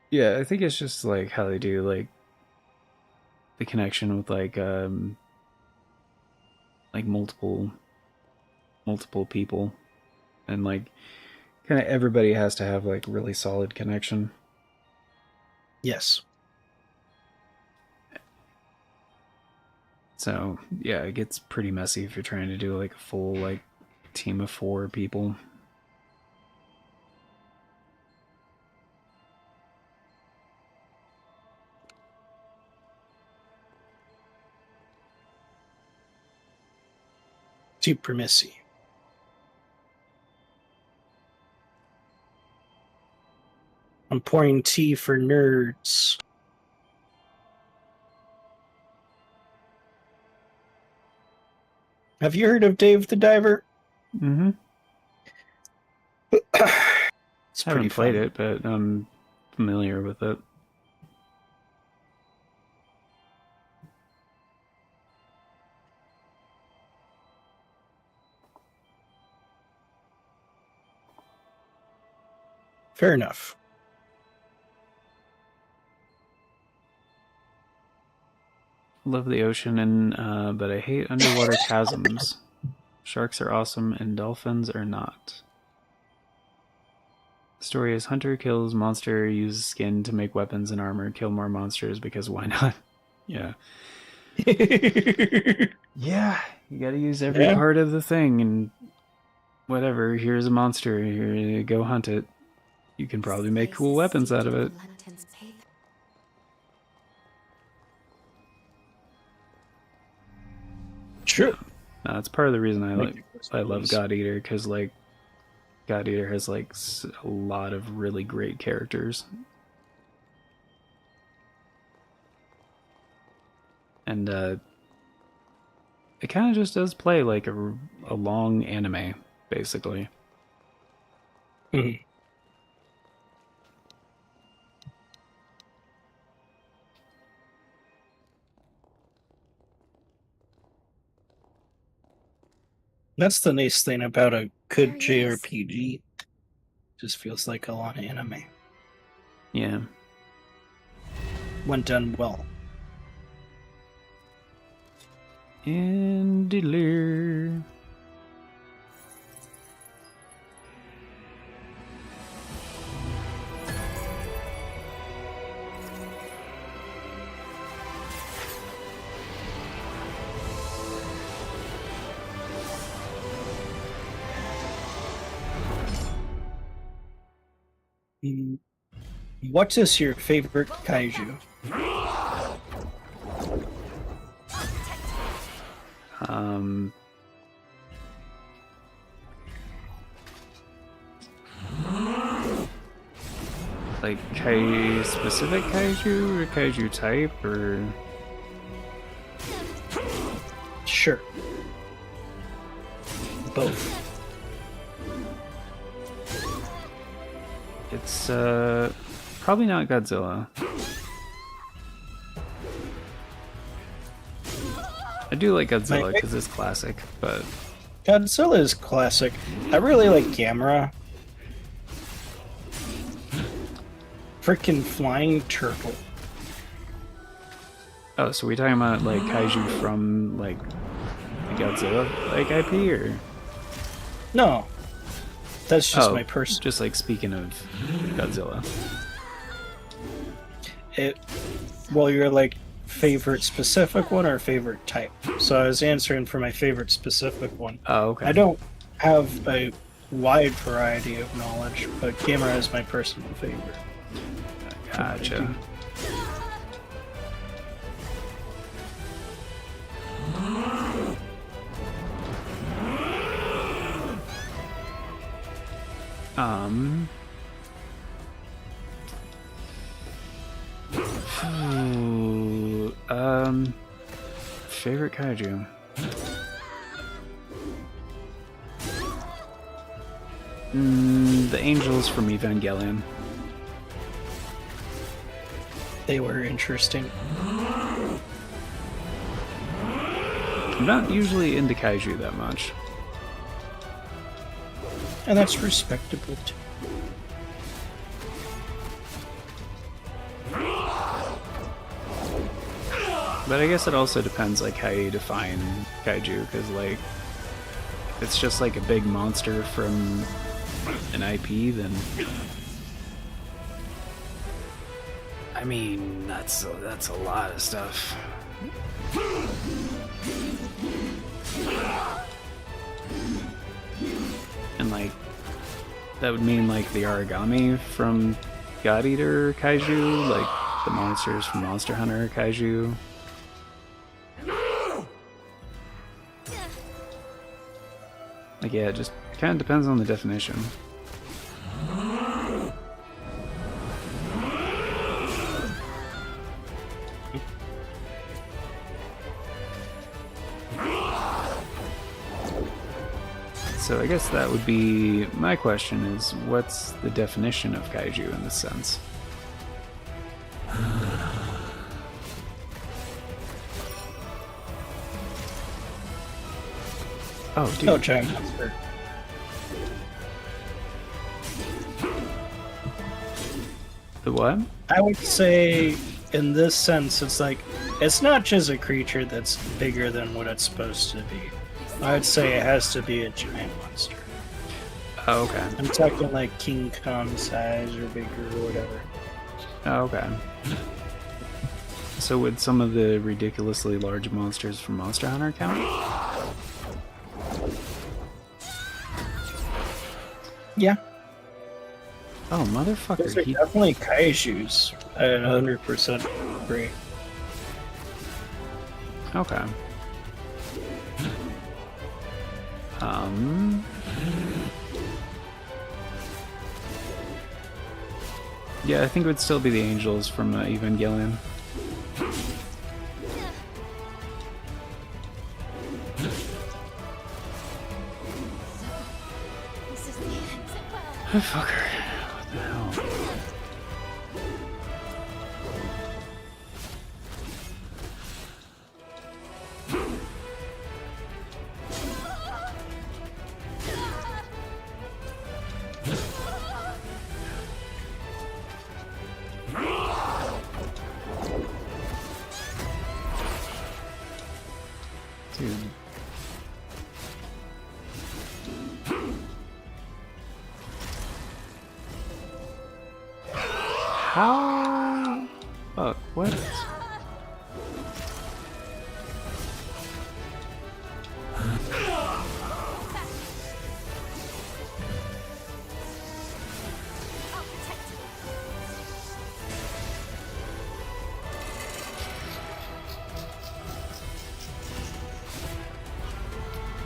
Yeah, I think it's just like how they do like the connection with like multiple people, and like kind of everybody has to have like really solid connection. Yes. So yeah, it gets pretty messy if you're trying to do like a full like team of 4 people. Super messy. I'm pouring tea for nerds. Have you heard of Dave the Diver? Mm-hmm. It's I haven't pretty played fun. it, but I'm familiar with it. Fair enough. Love the ocean, and but I hate underwater chasms. Sharks are awesome, and dolphins are not. The story is hunter kills monster, uses skin to make weapons and armor, kill more monsters because why not? Yeah. Yeah, you gotta use every part of the thing, and whatever, here's a monster, here, go hunt it. You can probably make cool weapons out of it. True. That's part of the reason I love God Eater, because like God Eater has like a lot of really great characters, and it kind of just does play like a long anime, basically. Mm-hmm. That's the nice thing about a good JRPG. Just feels like a lot of anime. Yeah. When done well. And diddler. What is your favorite kaiju? Like specific kaiju or kaiju type, or Sure. Both. it's probably not Godzilla. I do like Godzilla because it's classic, but Godzilla is classic. I really like Gamera. Freaking flying turtle. oh, so we talking about like kaiju from like the Godzilla like IP, or No. That's just my person. Just like speaking of Godzilla. Well, you're like favorite specific one or favorite type. So I was answering for my favorite specific one. Oh, okay. I don't have a wide variety of knowledge, but Gamera is my personal favorite. Favorite kaiju? The angels from Evangelion. They were interesting. I'm not usually into kaiju that much. And that's respectable too. But I guess it also depends like how you define kaiju, because like if it's just like a big monster from an IP, then I mean that's a lot of stuff. And like that would mean like the origami from God Eater kaiju, like the monsters from Monster Hunter kaiju. Like, yeah, it just kind of depends on the definition. So I guess that would be my question is, what's the definition of kaiju in this sense? Oh, dude. No giant monster. The what? I would say, in this sense, it's like, it's not just a creature that's bigger than what it's supposed to be. I'd say it has to be a giant monster. Oh, okay. I'm talking like King Kong size or bigger or whatever. Oh, okay. So would some of the ridiculously large monsters from Monster Hunter count? Yeah. Oh, motherfucker. Those are definitely kaijus. I 100% agree. Okay. Yeah, I think it would still be the angels from Evangelion. Oh, fucker. What the hell? Dude. How? Fuck, what?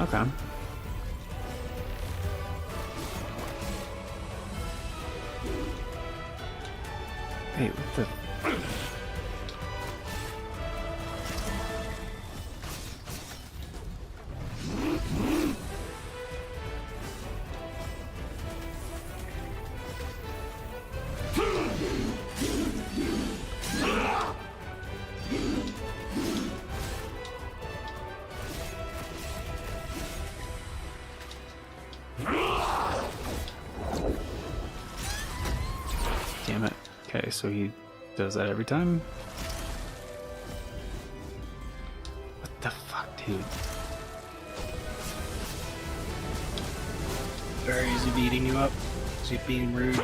Okay. Hey, what the? Damn it. Okay, so he does that every time? What the fuck, dude? Very easy beating you up. Is he being rude?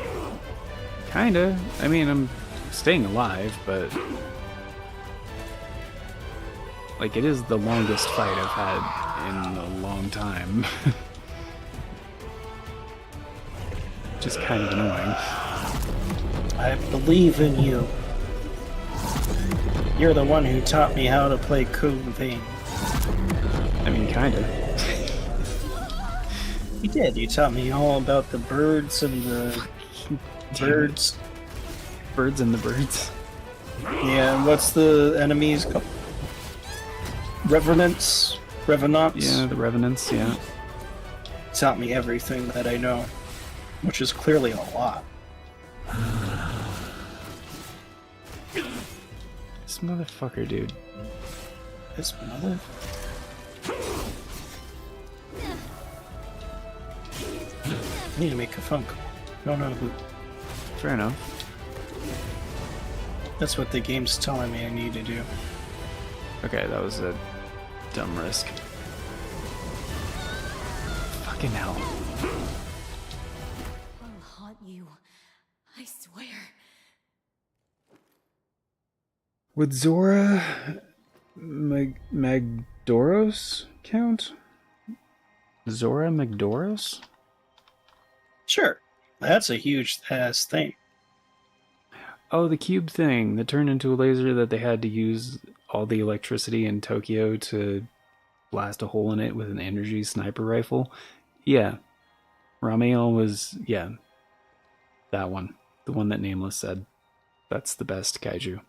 Kinda. I mean, I'm staying alive, but... like, it is the longest fight I've had in a long time. Just kind of annoying. I believe in you. You're the one who taught me how to play Code Vein. I mean, kinda. You did. You taught me all about the birds and the birds. Birds and the birds. Yeah, and what's the enemies called? Revenants? Revenants? Yeah, the revenants, yeah. Taught me everything that I know, which is clearly a lot. This motherfucker, dude. This mother... I need to make a funk. Don't know who. Fair enough. That's what the game's telling me I need to do. Okay, that was a dumb risk. Fucking hell. I'll haunt you. I swear. Would Zora Magdoros count? Zora Magdoros? Sure. That's a huge ass thing. Oh, the cube thing that turned into a laser that they had to use all the electricity in Tokyo to blast a hole in it with an energy sniper rifle. Yeah. Ramiel was, yeah. That one. The one that Nameless said. That's the best kaiju.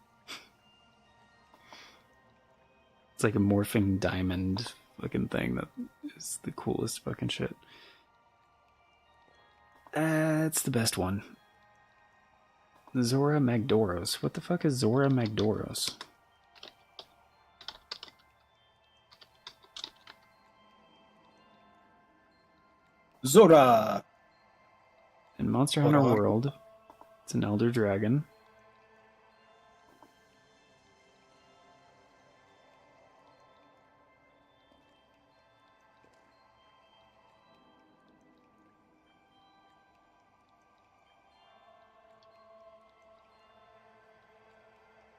It's like a morphing diamond looking thing that is the coolest fucking shit. It's the best one. Zora Magdoros. What the fuck is Zora Magdoros? Zora! In Monster Hunter World, it's an elder dragon.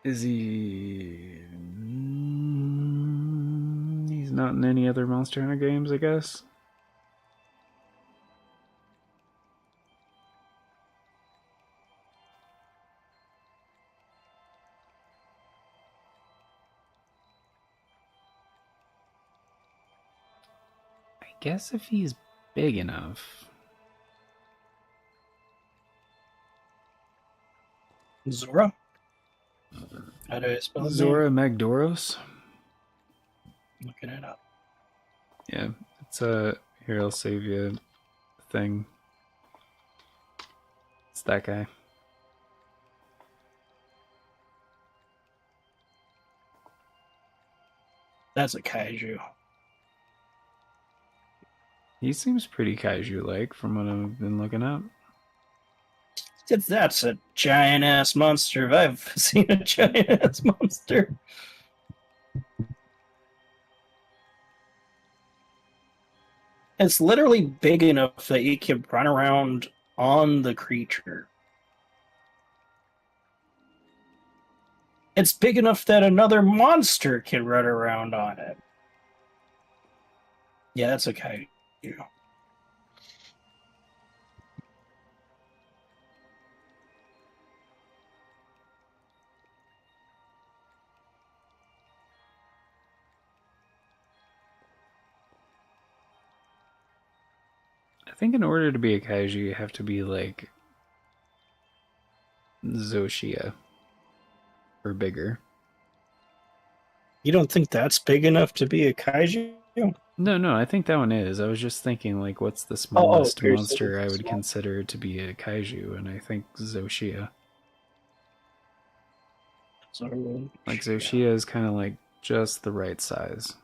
Is he... He's not in any other Monster Hunter games, I guess? I guess if he's big enough. Zora? How do I spell his Zora Magdoros? name? Looking it up. Yeah, it's a... Here, I'll save you a thing. It's that guy. That's a kaiju. He seems pretty kaiju-like from what I've been looking up. That's a giant-ass monster if I've seen a giant-ass monster. It's literally big enough that you can run around on the creature. It's big enough that another monster can run around on it. Yeah, that's a kaiju. I think in order to be a kaiju, you have to be like Zoshia or bigger. You don't think that's big enough to be a kaiju? No, I think that one is. I was just thinking, like, what's the smallest you're monster I would small. consider to be a kaiju, and I think Zoshia. Like, Zoshia is kind of like just the right size.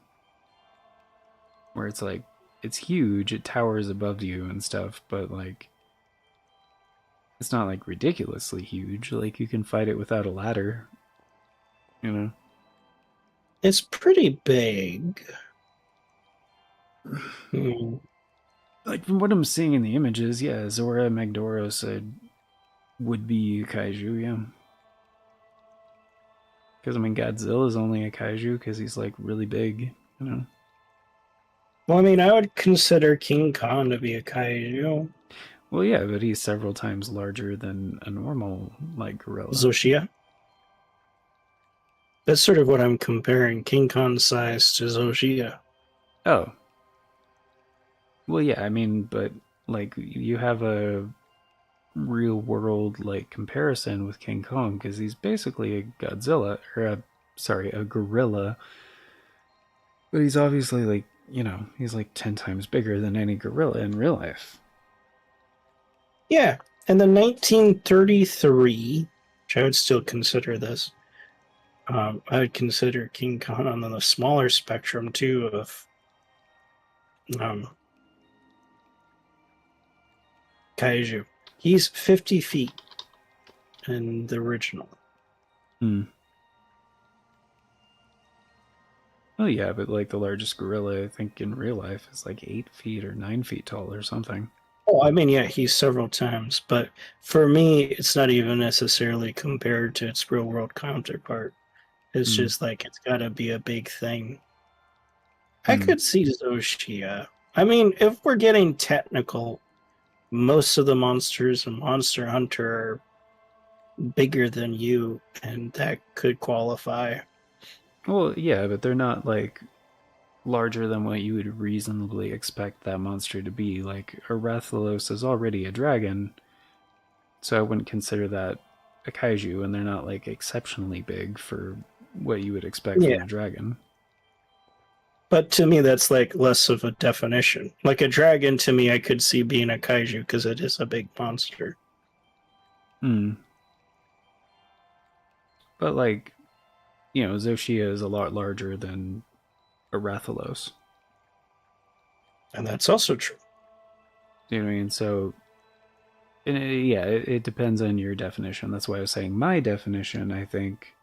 Where it's like, it's huge, it towers above you and stuff, but like, it's not like ridiculously huge. Like, you can fight it without a ladder, you know? It's pretty big. Like, from what I'm seeing in the images, yeah, Zora Magdoros would be a kaiju, yeah. Because, I mean, Godzilla's only a kaiju because he's, like, really big, you know? Well, I mean, I would consider King Kong to be a kaiju. Well, yeah, but he's several times larger than a normal, like, gorilla. Zoshia? That's sort of what I'm comparing King Kong's size to Zoshia. Oh. Well, yeah, I mean, but like you have a real world like comparison with King Kong because he's basically a Godzilla or a gorilla, but he's obviously like he's like 10 times bigger than any gorilla in real life. Yeah, and the 1933, which I would still consider this, I would consider King Kong on the smaller spectrum too of um, kaiju. He's 50 feet in the original. Hmm. Oh yeah, but like the largest gorilla, I think in real life is like 8 feet or 9 feet tall or something. Oh, I mean, yeah, he's several times, but for me, it's not even necessarily compared to its real world counterpart. It's Hmm. just like it's got to be a big thing. I Hmm. could see Zoshia. I mean, if we're getting technical, most of the monsters in Monster Hunter are bigger than you, and that could qualify. Well, yeah, but they're not like larger than what you would reasonably expect that monster to be. Like a Rathalos is already a dragon, so I wouldn't consider that a kaiju, and they're not like exceptionally big for what you would expect from Yeah, a dragon. but to me, that's like less of a definition. Like a dragon, to me, I could see being a kaiju because it is a big monster. Hmm. But like, Zoshia is a lot larger than a Rathalos. And that's also true. You know what I mean? So, yeah, it depends on your definition. That's why I was saying my definition, I think,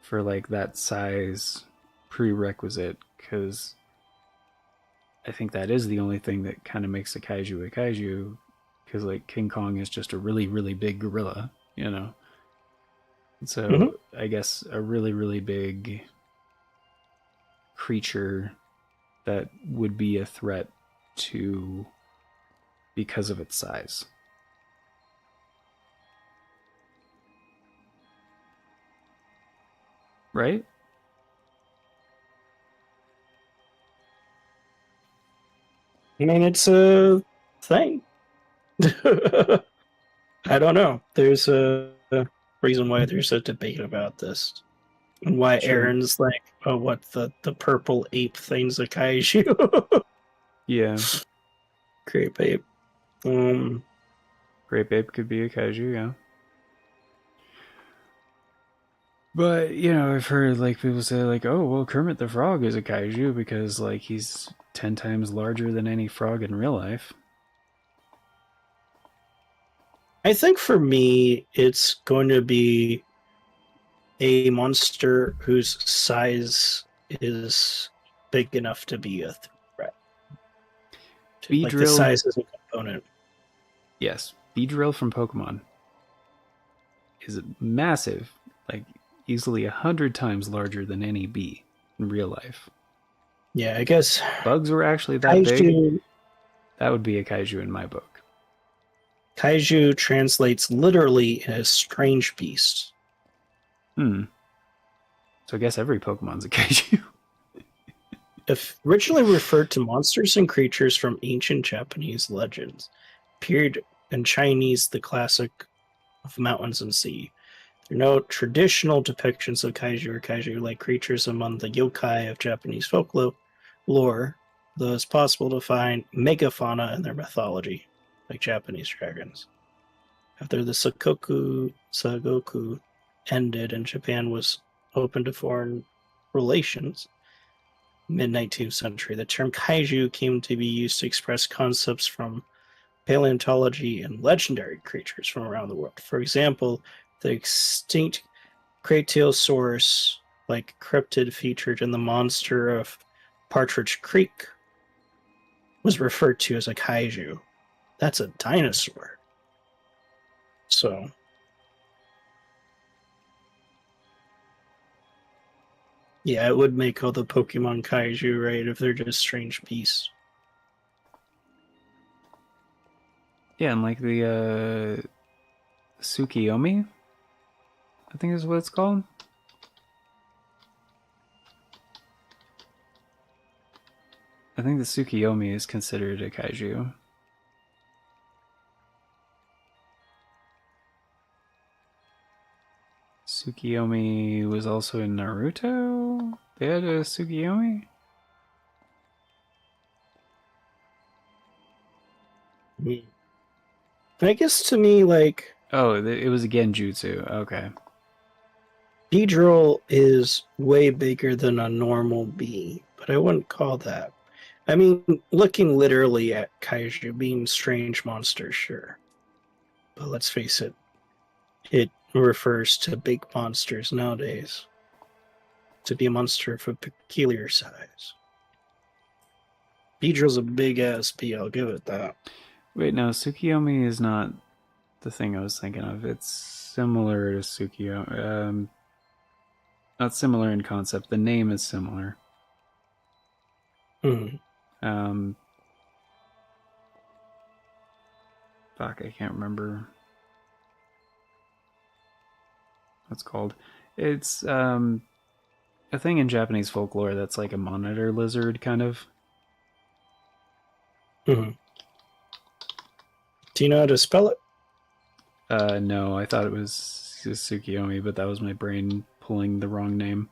for like that size prerequisite, because I think that is the only thing that kind of makes a kaiju, because like King Kong is just a really, really big gorilla, you know? Hmm. So I guess a really, really big creature that would be a threat to because of its size. Right? I mean, it's a thing. I don't know. There's a reason why there's a debate about this. And why Sure. Aaron's like, oh, what, the purple ape thing's a kaiju? Yeah. Great ape. Grape ape could be a kaiju, yeah. But, I've heard like people say like, oh well Kermit the Frog is a kaiju because like he's 10 times larger than any frog in real life. I think for me, it's going to be a monster whose size is big enough to be a threat. Like the Beedrill, size is a component. yes. Beedrill from Pokemon is massive, like easily 100 times larger than any bee in real life. Yeah, I guess Bugs were actually that big. kaiju That would be a kaiju in my book. kaiju translates literally as strange beast. Hmm. So I guess every Pokemon's a kaiju. If originally referred to monsters and creatures from ancient Japanese legends, appeared in Chinese the classic of mountains and sea. There are no traditional depictions of kaiju or kaiju-like creatures among the yokai of Japanese folklore, though it's possible to find megafauna in their mythology, like Japanese dragons. After the Sagoku ended and Japan was open to foreign relations, mid-19th century, the term kaiju came to be used to express concepts from paleontology and legendary creatures from around the world. For example, the extinct Cretaeosaurus-like cryptid featured in the monster of Partridge Creek was referred to as a kaiju. That's a dinosaur. So, yeah, it would make all the Pokemon kaiju, right, if they're just strange beasts. Yeah, and like the Tsukiyomi, I think is what it's called. I think the Tsukiyomi is considered a kaiju. Tsukiyomi was also in Naruto? They had a Tsukiyomi? I guess to me, like, Oh, it was a Genjutsu. Okay. Beedrill is way bigger than a normal bee, but I wouldn't call that. I mean, looking literally at kaiju being strange monsters, sure. But let's face it, it refers to big monsters nowadays. To be a monster of a peculiar size. Beedrill's a big ass bee, I'll give it that. Wait, no, Tsukiyomi is not the thing I was thinking of. It's similar to Tsukiyomi. Not similar in concept. The name is similar. Hmm. Fuck, I can't remember what's called. It's a thing in Japanese folklore that's like a monitor lizard, kind of. Hmm. Do you know how to spell it? No, I thought it was Tsukiyomi, but that was my brain pulling the wrong name.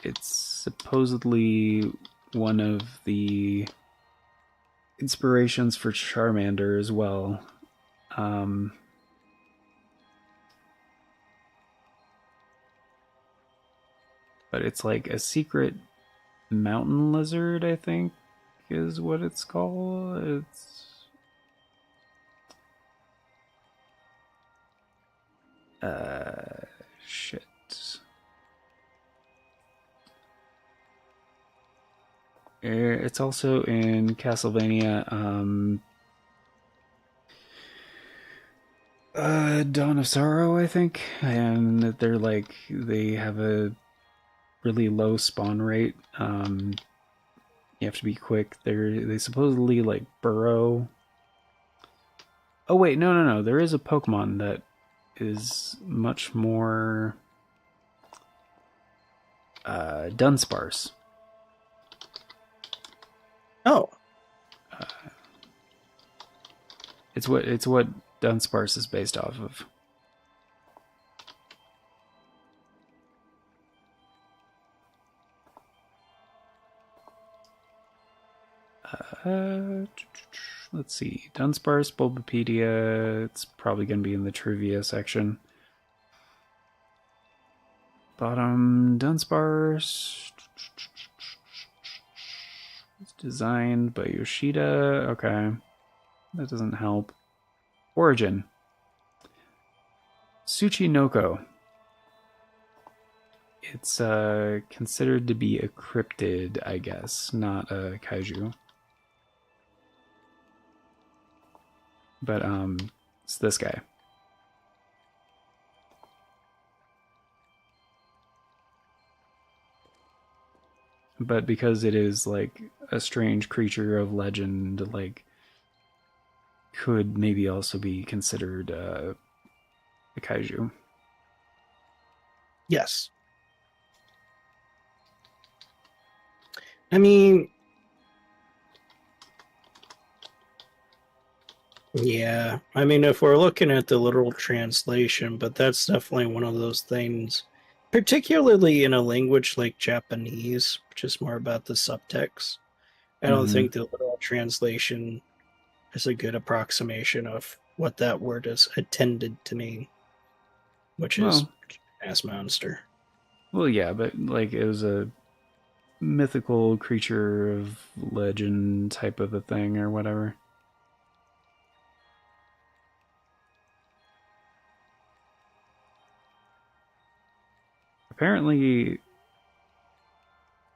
It's supposedly one of the inspirations for Charmander as well. But it's like a secret mountain lizard, I think, is what it's called. It's shit. It's also in Castlevania Dawn of Sorrow, I think, and they're like they have a really low spawn rate. You have to be quick. They supposedly like burrow. Oh wait, no. There is a Pokemon that is much more Dunsparce. Oh. It's what Dunsparce is based off of. Let's see. Dunsparce, Bulbapedia. It's probably going to be in the trivia section. Bottom, Dunsparce. It's designed by Yoshida. Okay. That doesn't help. Origin. Tsuchinoko. It's considered to be a cryptid, I guess, not a kaiju. But it's this guy. But because it is like a strange creature of legend, like could maybe also be considered a kaiju. Yes. I mean, yeah. I mean, if we're looking at the literal translation, but that's definitely one of those things, particularly in a language like Japanese, which is more about the subtext. I don't think the literal translation is a good approximation of what that word is intended to mean, which is ass monster. Well, yeah, but like it was a mythical creature of legend type of a thing or whatever. Apparently,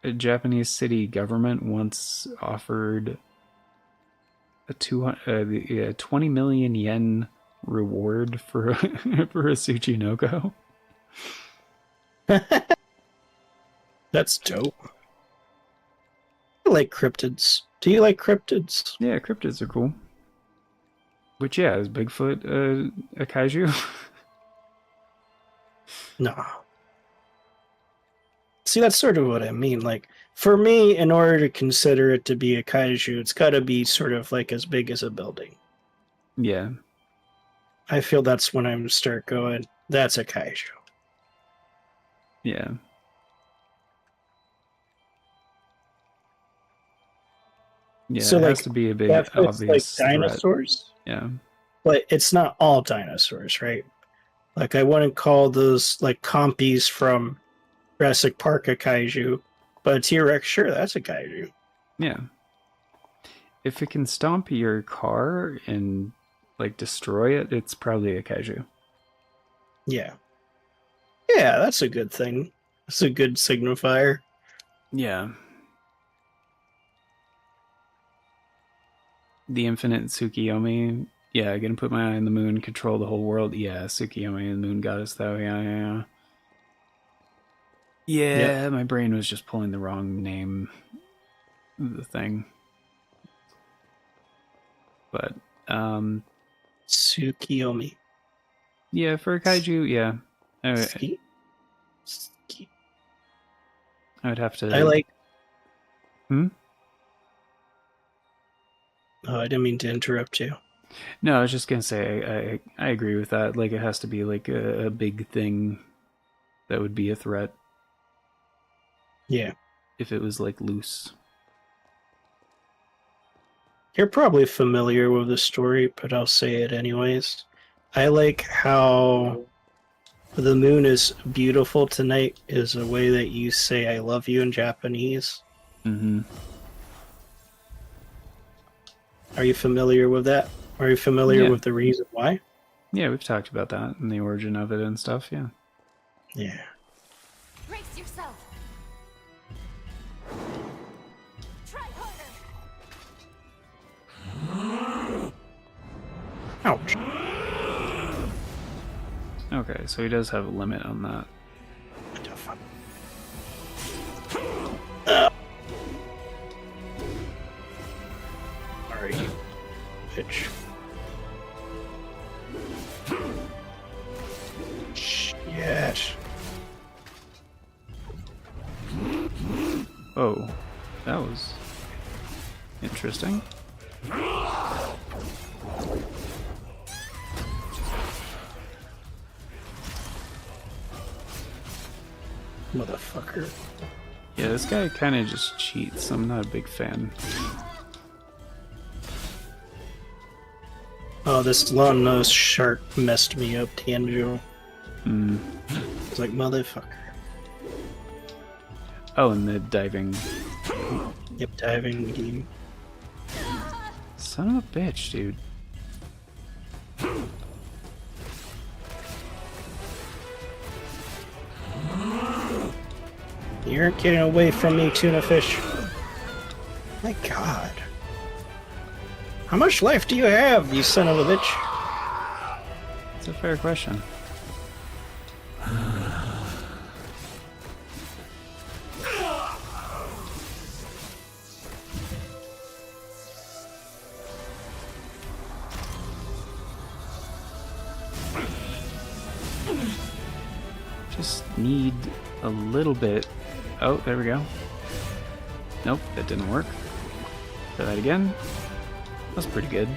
a Japanese city government once offered a 20 million yen reward for a, for a Tsuchinoko. That's dope. I like cryptids. Do you like cryptids? Yeah, cryptids are cool. Which, yeah, is Bigfoot a kaiju? No. See, that's sort of what I mean. Like, for me, in order to consider it to be a kaiju, it's got to be sort of like as big as a building. Yeah. I feel that's when I start going, that's a kaiju. Yeah. Yeah, So, it has like, to be a big, that fits, obvious like threat. dinosaurs, Yeah. but it's not all dinosaurs, right? Like, I wouldn't call those like compies from Jurassic Park a kaiju, but a T-Rex, sure, that's a kaiju. Yeah. If it can stomp your car and like destroy it, it's probably a kaiju. Yeah. Yeah, that's a good thing. That's a good signifier. Yeah. The infinite Tsukiyomi. Yeah, gonna put my eye on the moon, control the whole world. Yeah, Tsukiyomi, the moon goddess, though. Yeah. Yeah, my brain was just pulling the wrong name of the thing. But, Tsukiyomi. yeah, for a kaiju, yeah. Ski? I would have to... I like... Hmm? Oh, I didn't mean to interrupt you. No, I was just gonna say, I agree with that. Like, it has to be, like, a big thing that would be a threat. Yeah. If it was, like, loose. You're probably familiar with the story, but I'll say it anyways. I like how the moon is beautiful tonight is a way that you say I love you in Japanese. Mm-hmm. Are you familiar with that? Are you familiar with the reason why? Yeah, we've talked about that and the origin of it and stuff, yeah. Yeah. Brace yourself. Try harder. Ouch. Okay, so he does have a limit on that. What the fuck? Alright, you bitch. Shit. Oh, that was interesting. Motherfucker. Yeah, this guy kind of just cheats. I'm not a big fan. Oh, this long-nosed shark messed me up, Tanjo. Mm. It's like, motherfucker. Oh, and the diving. Yep, diving game. Son of a bitch, dude. You aren't getting away from me, tuna fish. My god. How much life do you have, you son of a bitch? It's a fair question. Just need a little bit. Oh, there we go. Nope, that didn't work. Try that again. That's pretty good.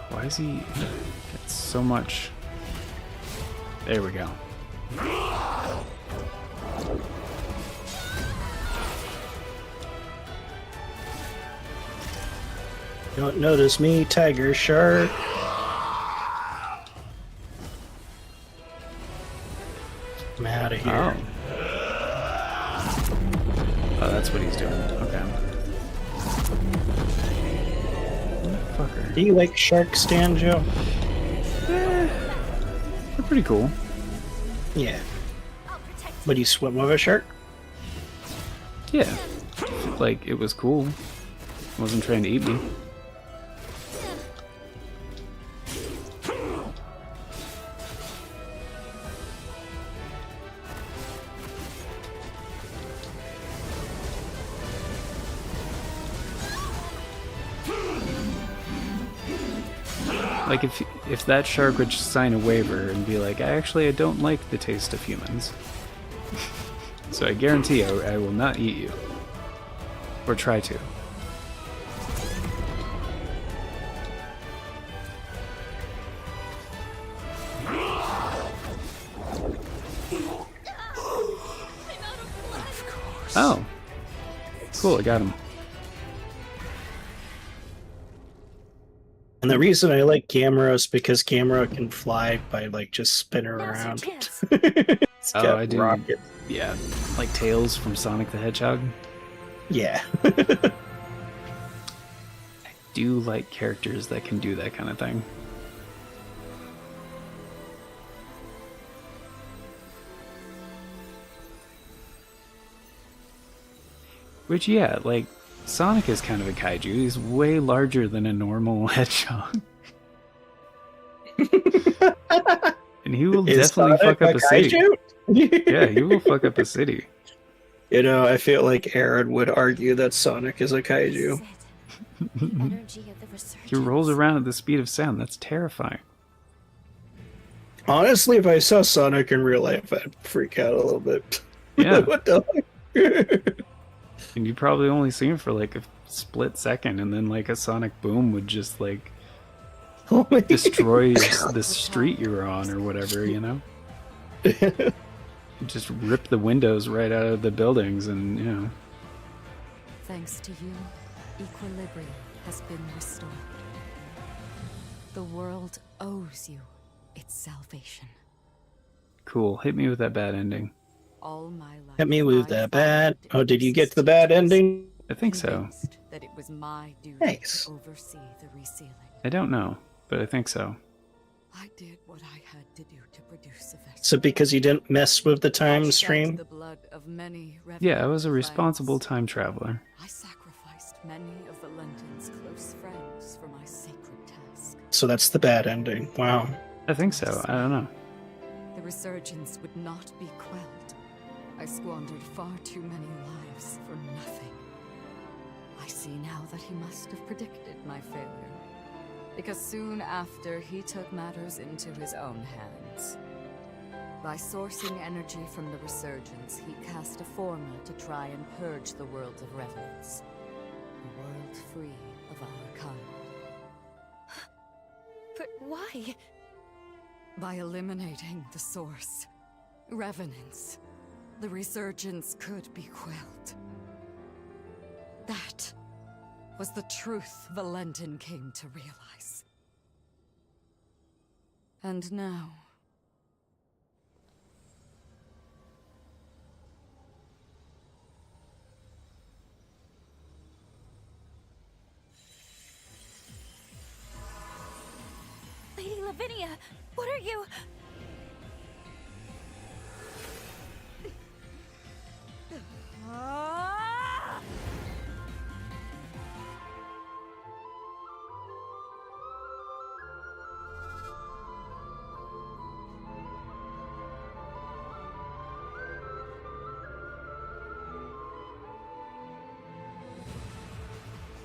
Why is he get so much? There we go. Don't notice me, tiger shark. I'm out of here. Oh, that's what he's doing. Okay. Fucker. Do you like sharks, Tanjo? They're pretty cool. Yeah. But you swim with a shark? Yeah. Like, it was cool. Wasn't trying to eat me. Like if that shark would just sign a waiver and be like, I don't like the taste of humans. So I guarantee I will not eat you. Or try to. Oh. Cool, I got him. And the reason I like Gamera is because Gamera can fly by like just spinning around. It's got I do. rocket. Yeah, like Tails from Sonic the Hedgehog. Yeah. I do like characters that can do that kind of thing. Which, yeah, like, Sonic is kind of a kaiju. He's way larger than a normal hedgehog. And he will definitely fuck up a city. Yeah, he will fuck up a city. You know, I feel like Aaron would argue that Sonic is a kaiju. He rolls around at the speed of sound. That's terrifying. Honestly, if I saw Sonic in real life, I'd freak out a little bit. Yeah. What the heck? And you probably only see him for like a split second, and then like a sonic boom would just like destroy the street you're on or whatever, you know? Just rip the windows right out of the buildings, and you know. Thanks to you, equilibrium has been restored. The world owes you its salvation. Cool. Hit me with that bad ending. All my life, Hit me with that bad. Oh, did you get to the bad ending? I think so. That it was my duty Nice. to oversee the resealing. I don't know, but I think so. I did what I had to do to produce a vessel. So because you didn't mess with the time I shed stream? the blood of many Yeah, I was a revenant responsible friends. time traveler. I sacrificed many of Valentin's close friends for my sacred task. So that's the bad ending. Wow. I think so. I don't know. The resurgence would not be quelled. I squandered far too many lives for nothing. I see now that he must have predicted my failure, because soon after he took matters into his own hands. By sourcing energy from the resurgence, he cast a formula to try and purge the world of revenants. A world free of our kind. But why? By eliminating the source, revenants, the resurgence could be quelled. That was the truth Valentin came to realize. And now... Lady Lavinia, what are you?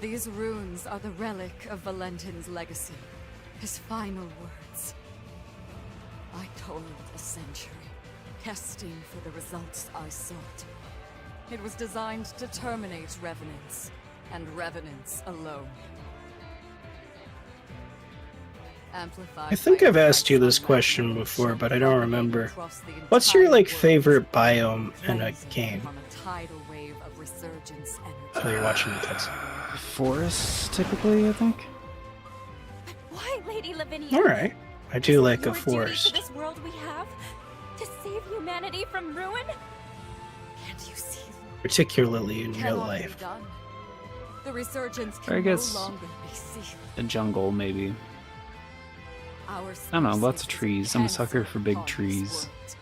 These runes are the relic of Valentin's legacy, his final words. I toiled a century, testing for the results I sought. It was designed to terminate revenants, and revenants alone. Amplified I think by I've asked you this sunlight question before, but I don't remember. across the What's your entire like world, favorite biome in a rising game? on a tidal wave of resurgence energy. Oh, you're watching it, guys. Forest, typically, I think. Why, Lady Lavinia? All right. I do like a Your duty to forest. this world we have? To save humanity from ruin? Can't you see? Particularly in real Cannot be life. done. The resurgence I can guess- no longer be sealed. A jungle, maybe. Our don't know, lots of species trees. I'm a sucker for big upon this trees. world.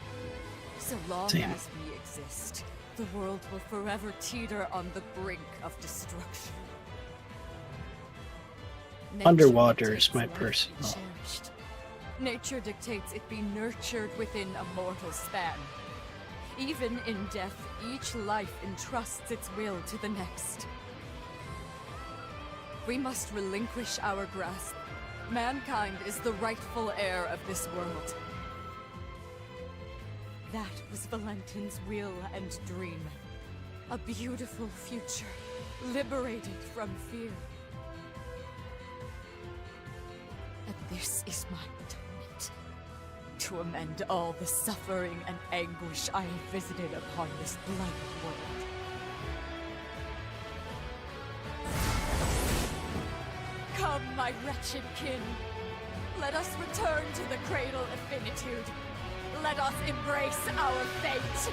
So long Same. as we exist, the world will forever teeter on the brink of destruction. Nature Underwater is dictates my life be personal. cherished. Nature dictates it be nurtured within a mortal span. Even in death, each life entrusts its will to the next. We must relinquish our grasp Mankind is the rightful heir of this world. That was Valentin's will and dream. A beautiful future, liberated from fear. And this is my atonement. To amend all the suffering and anguish I have visited upon this bloody world. Come, my wretched kin. Let us return to the cradle of finitude. Let us embrace our fate.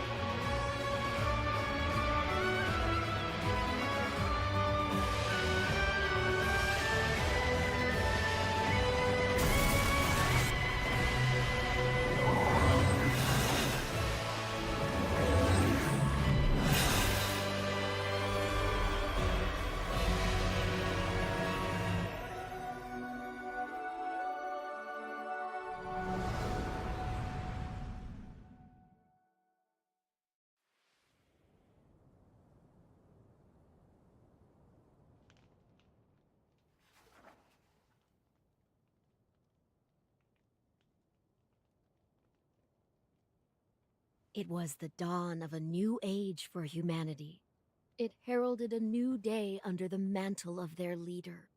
It was the dawn of a new age for humanity. It heralded a new day under the mantle of their leader,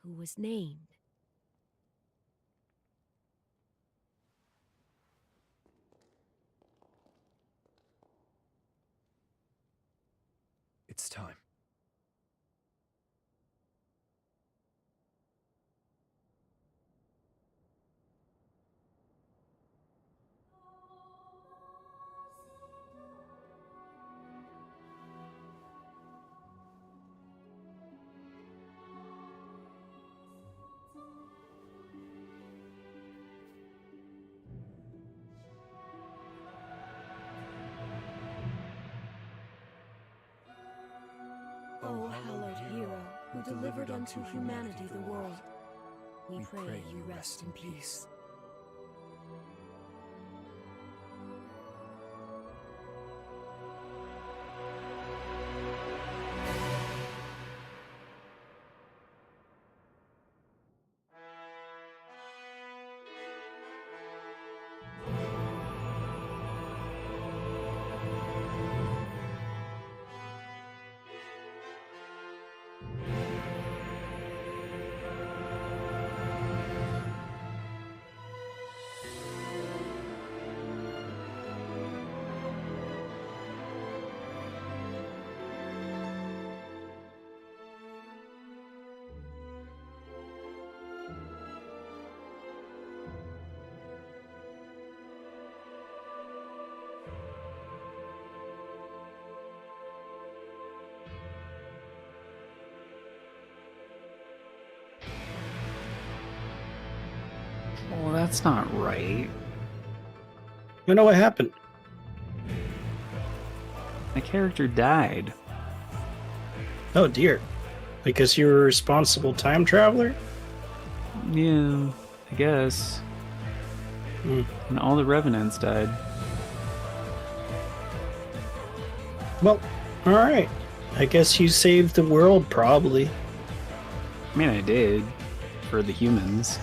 who was named. It's time. O hallowed hero, who delivered unto humanity the world, we pray you rest in peace. Well, that's not right. You know what happened? My character died. Oh dear. Because you were a responsible time traveler? Yeah, I guess. Hmm. And all the revenants died. Well, alright. I guess you saved the world, probably. I mean, I did. For the humans.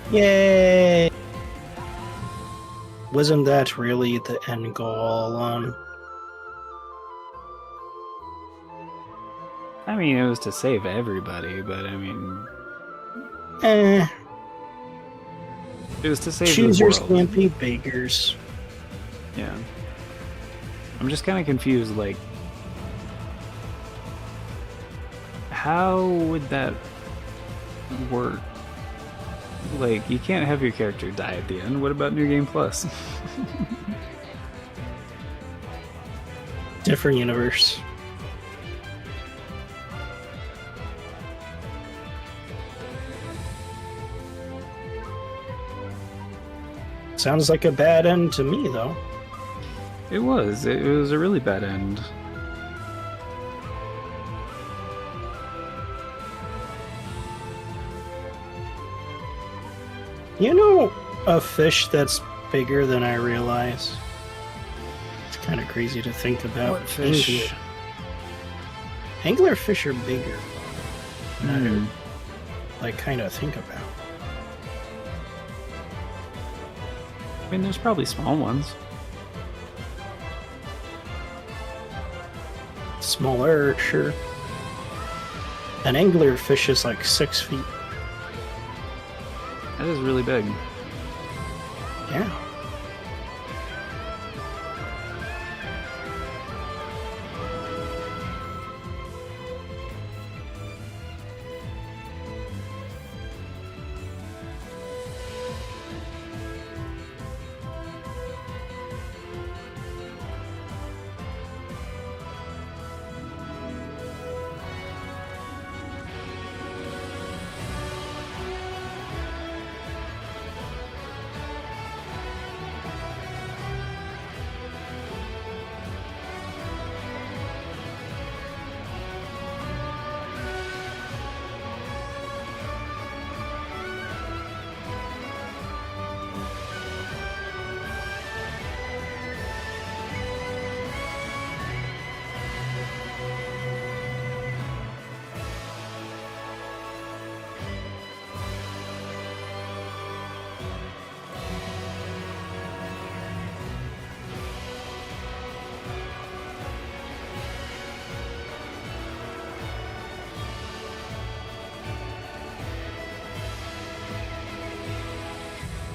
Yay! Wasn't that really the end goal all along? I mean, it was to save everybody, but I mean... Eh. It was to save Choose the your world. slampy bakers. Yeah. I'm just kind of confused, like... How would that work? Like, you can't have your character die at the end. What about New Game Plus? Different universe. Sounds like a bad end to me, though. It was. It was a really bad end. You know, a fish that's bigger than I realize. It's kind of crazy to think about. What fish? Anglerfish are bigger. Hmm. like kind of think about. I mean, there's probably small ones. Smaller, sure. An anglerfish is like 6 feet. That is really big. Yeah.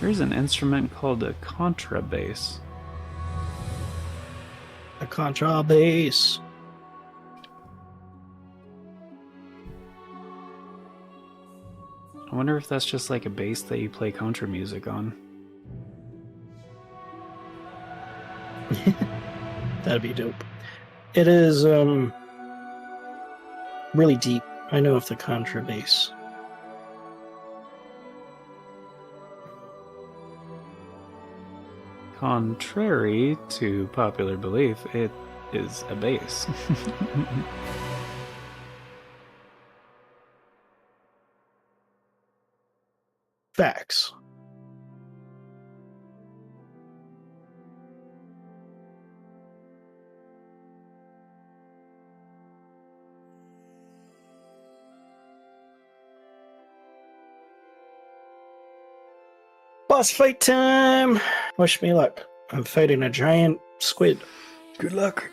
There's an instrument called a contrabass. A contrabass. I wonder if that's just like a bass that you play contra music on. That'd be dope. It is really deep. I know of the contrabass. Contrary to popular belief, it is a bass. Facts. Boss fight time! Wish me luck. I'm fighting a giant squid. Good luck.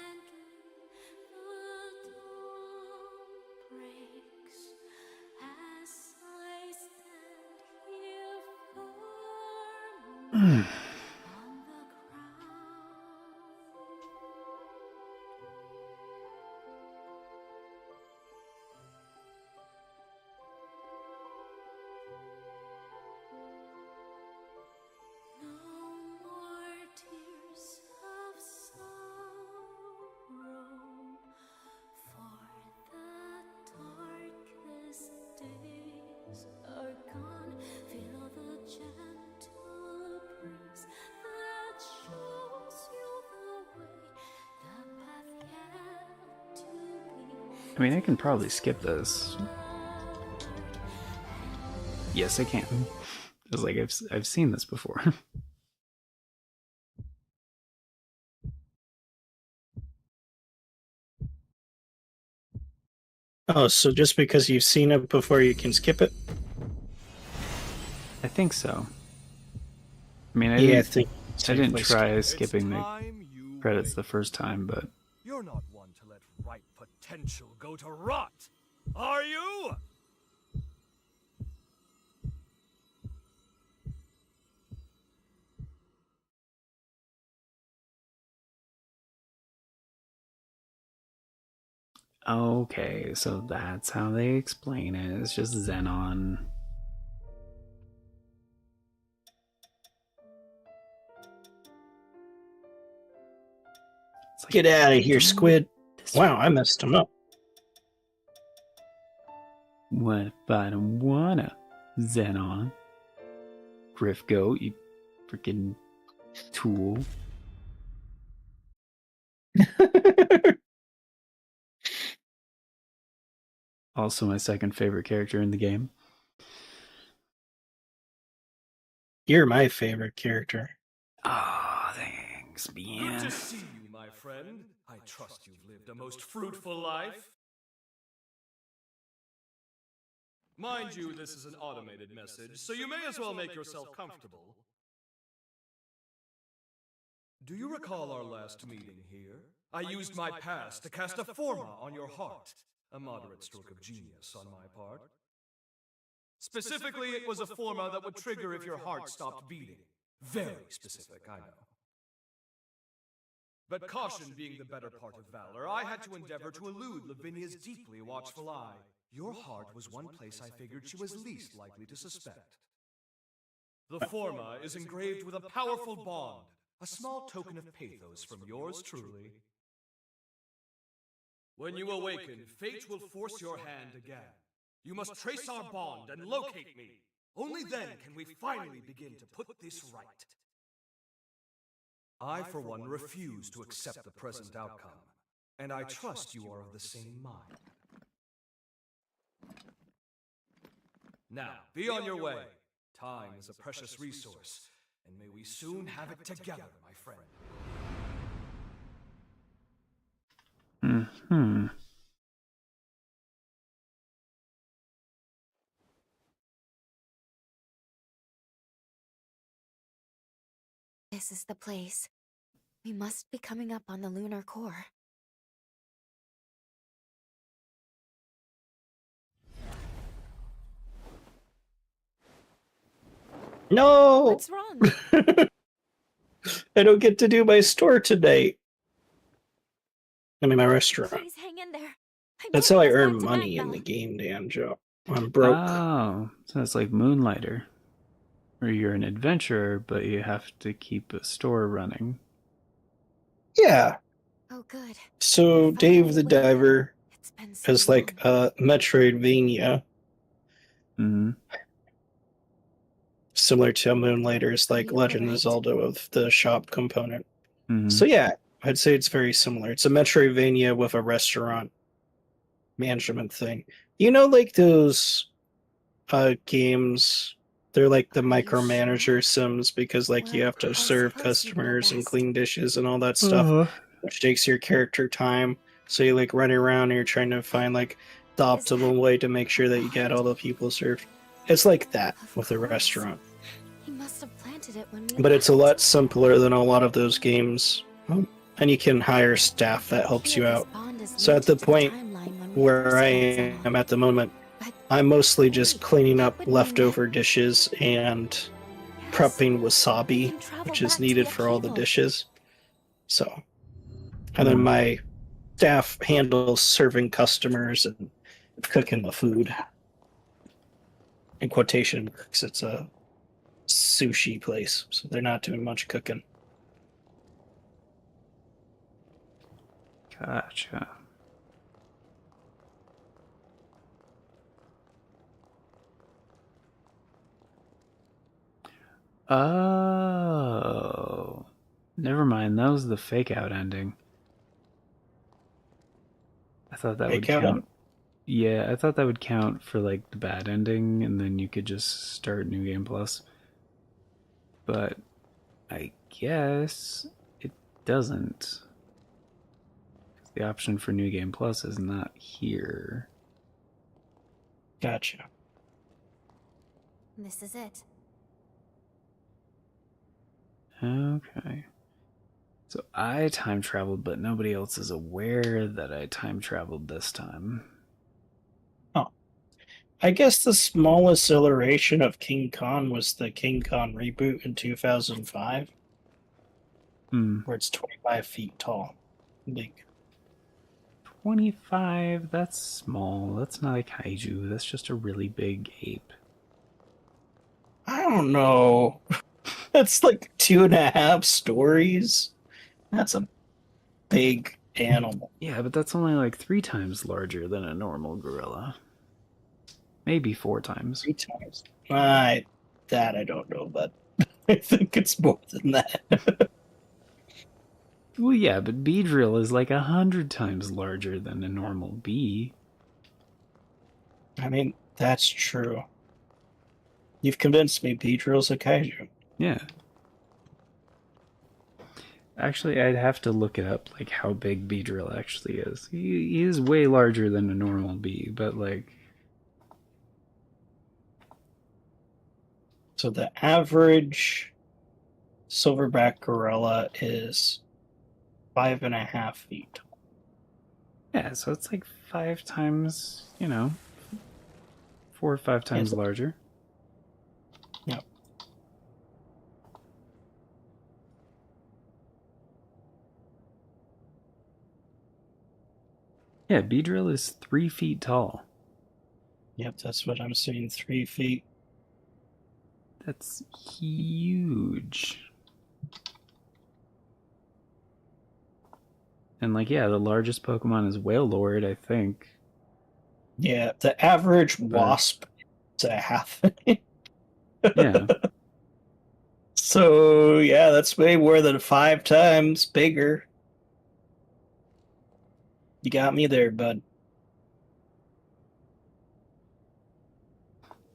I mean, I can probably skip this. Yes, I can. It's like I've seen this before. Oh, so just because you've seen it before, you can skip it? I think so. I mean, I didn't try skipping the credits the first time, but You're not one to let ripe potential go to rot, are you? okay, so that's how they explain it. It's just Xenon. Like, get out of here, squid. Wow, I messed him up. What if I don't wanna? Xenon. Griff Goat, you freaking tool. Also my second favorite character in the game. You're my favorite character. Ah, thanks, man. Good to see you, my friend. I trust you've lived a most fruitful life. Mind you, this is an automated message, so you may as well make yourself comfortable. Do you recall our last meeting here? I used my pass to cast a forma on your heart. A moderate stroke of genius on my part. Specifically, it was a forma that would trigger if your heart stopped beating. Very specific, I know. But caution being the better part of valor, I had to endeavor to elude Lavinia's deeply watchful eye. Your heart was one place I figured she was least likely to suspect. The forma is engraved with a powerful bond, a small token of pathos from yours truly. When you awaken, fate will force your hand again. You must trace our bond and locate me. Only then can we finally begin to put this right. I, for one, refuse to accept the present outcome, and I trust you are of the same mind. Now, be on your way. Time is a precious resource, and may we soon have it together, my friend. Hmm. This is the place. We must be coming up on the lunar core. No! What's wrong? I don't get to do my store tonight. I mean, my restaurant. Please hang in there. That's how I earn money in the game, Danjo. I'm broke. Oh, so it's like Moonlighter. Where you're an adventurer, but you have to keep a store running. Yeah. Oh, good. So Dave the Diver It's been so is like a Metroidvania. Mm-hmm. Similar to Moonlighter's like You were Legend of right. Zelda with the shop component. Mm-hmm. So yeah, I'd say it's very similar. It's a Metroidvania with a restaurant management thing. You know, like those games, they're like the Are you micromanager sims because like you Well, have to I serve suppose you'd know customers and best. clean dishes and all that stuff, which takes your character time. So you like running around and you're trying to find like the optimal way to make sure that you get all the people served. It's like that Of with a course. restaurant. He must have planted it when we But it's a left. lot simpler than a lot of those games. And you can hire staff that helps Here, you this out. bond is So at linked the to point timeline when we where first I met someone. am at the moment, But I'm mostly just wait, cleaning up that would mean leftover dishes and yes, prepping we wasabi, can travel which is back to needed for all the Upheaval. dishes. So, and then my staff handles serving customers and cooking the food. In quotation marks, it's a sushi place, so they're not doing much cooking. Gotcha. Oh. Never mind, that was the fake out ending. I thought that would Fake out count. Yeah, I thought that would count for like the bad ending, and then you could just start New Game Plus. But I guess it doesn't. The option for New Game Plus is not here. Gotcha. This is it. Okay. So I time traveled, but nobody else is aware that I time traveled this time. I guess the smallest iteration of King Kong was the King Kong reboot in 2005, where it's 25 feet tall. Big. 25, that's small. That's not a kaiju. That's just a really big ape. I don't know. That's like 2.5 stories. That's a big animal. Yeah, but that's only like 3 times larger than a normal gorilla. Maybe 4 times. 3 times. That I don't know, but I think it's more than that. Well, yeah, but Beedrill is like 100 times larger than a normal bee. I mean, that's true. You've convinced me Beedrill's a kaiju. Yeah. Actually, I'd have to look it up, like how big Beedrill actually is. He is way larger than a normal bee, but like So the average silverback gorilla is 5.5 feet tall. Yeah, so it's like 5 times, 4 or 5 times larger. Yep. Yeah, Beedrill is 3 feet tall. Yep, that's what I'm seeing, 3 feet. That's huge. And like, yeah, the largest Pokemon is Wailord, I think. Yeah, the average wasp is a half. Yeah. So, yeah, that's way more than 5 times bigger. You got me there, bud.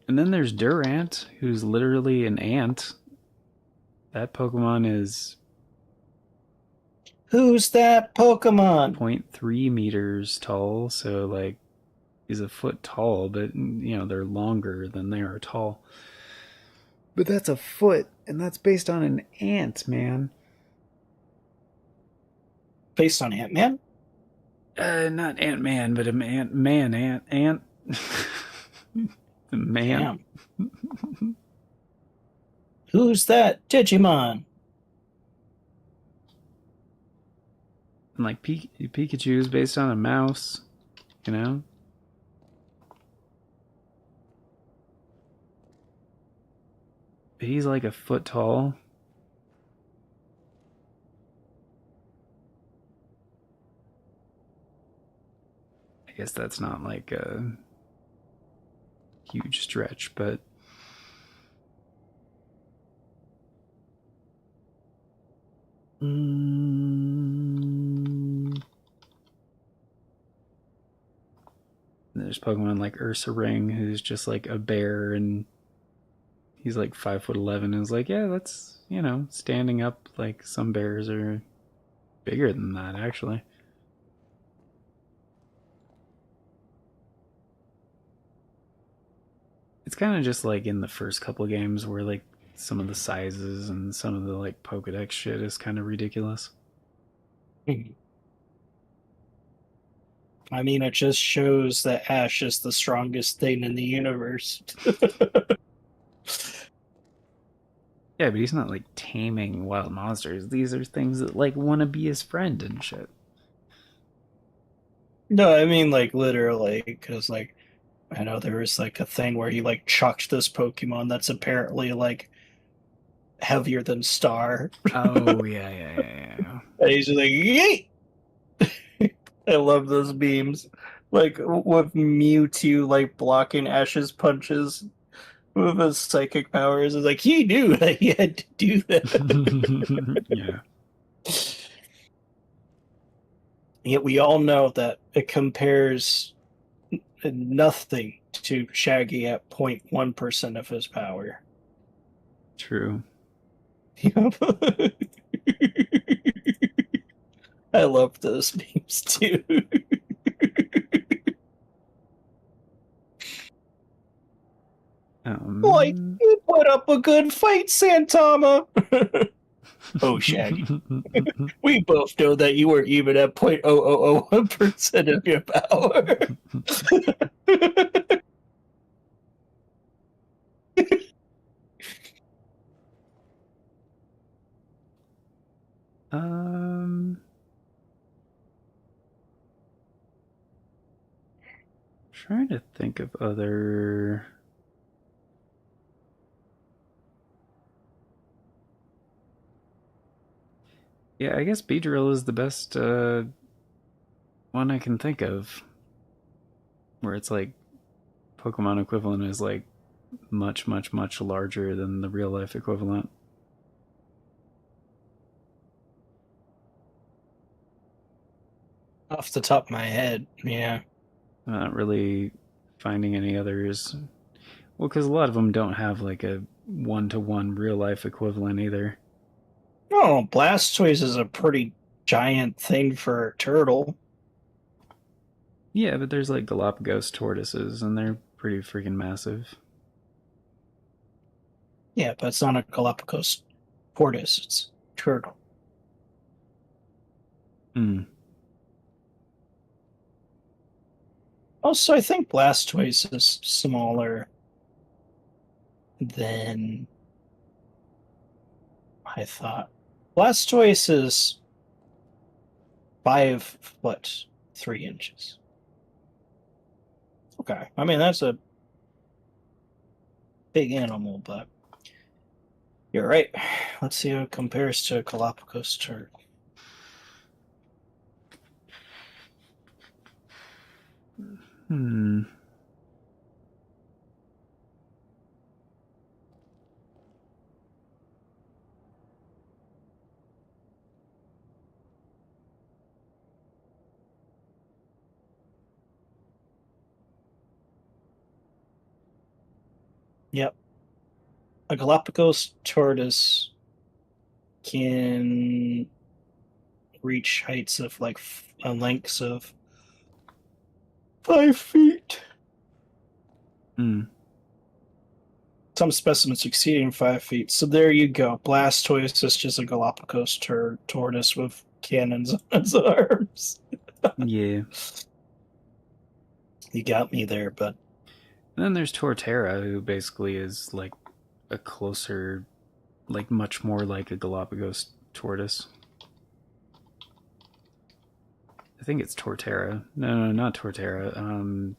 And then there's Durant, who's literally an ant. That Pokemon is... Who's that Pokemon? 0.3 meters tall, so like he's a foot tall, but they're longer than they are tall. But that's a foot, and that's based on an ant, man. Based on Ant-Man? Not Ant-Man, but a ant. The man. Damn. Who's that Digimon? And like Pikachu is based on a mouse, But he's like a foot tall. I guess that's not like a huge stretch, but there's Pokemon like Ursaring, who's just like a bear, and he's like 5'11", and is like, yeah, that's standing up. Like some bears are bigger than that, actually. It's kind of just like in the first couple games where like some of the sizes and some of the like Pokedex shit is kind of ridiculous. I mean, it just shows that Ash is the strongest thing in the universe. Yeah, but he's not like taming wild monsters. These are things that like want to be his friend and shit. No, I mean like literally, because like I know there was like a thing where he like chucked this Pokemon that's apparently like heavier than Star. Oh yeah. And he's like, yeet! I love those beams. Like with Mewtwo like blocking Ash's punches with his psychic powers. It's like he knew that he had to do that. Yeah. Yet we all know that it compares nothing to Shaggy at 0.1% of his power. True. I love those memes too. Like, you put up a good fight, Santama. Oh, Shaggy. We both know that you were even at 0.0001% of your power. Trying to think of other... Yeah, I guess Beedrill is the best one I can think of. Where it's like Pokemon equivalent is like much, much, much larger than the real life equivalent. Off the top of my head, yeah. I'm not really finding any others. Well, because a lot of them don't have like a one-to-one real life equivalent either. Oh, Blastoise is a pretty giant thing for a turtle. Yeah, but there's like Galapagos tortoises, and they're pretty freaking massive. Yeah, but it's not a Galapagos tortoise. It's turtle. Hmm. Also, I think Blastoise is smaller than I thought. Blastoise is 5'3". Okay, I mean that's a big animal, but you're right. Let's see how it compares to a Galapagos turtle. Hmm. Yep. A Galapagos tortoise can reach heights of like lengths of 5 feet. Hmm. Some specimens exceeding 5 feet. So there you go. Blastoise is just a Galapagos tortoise with cannons on its arms. Yeah. You got me there, but And then there's Torterra, who basically is like a closer, like much more like a Galapagos tortoise. I think it's Torterra. No, not Torterra.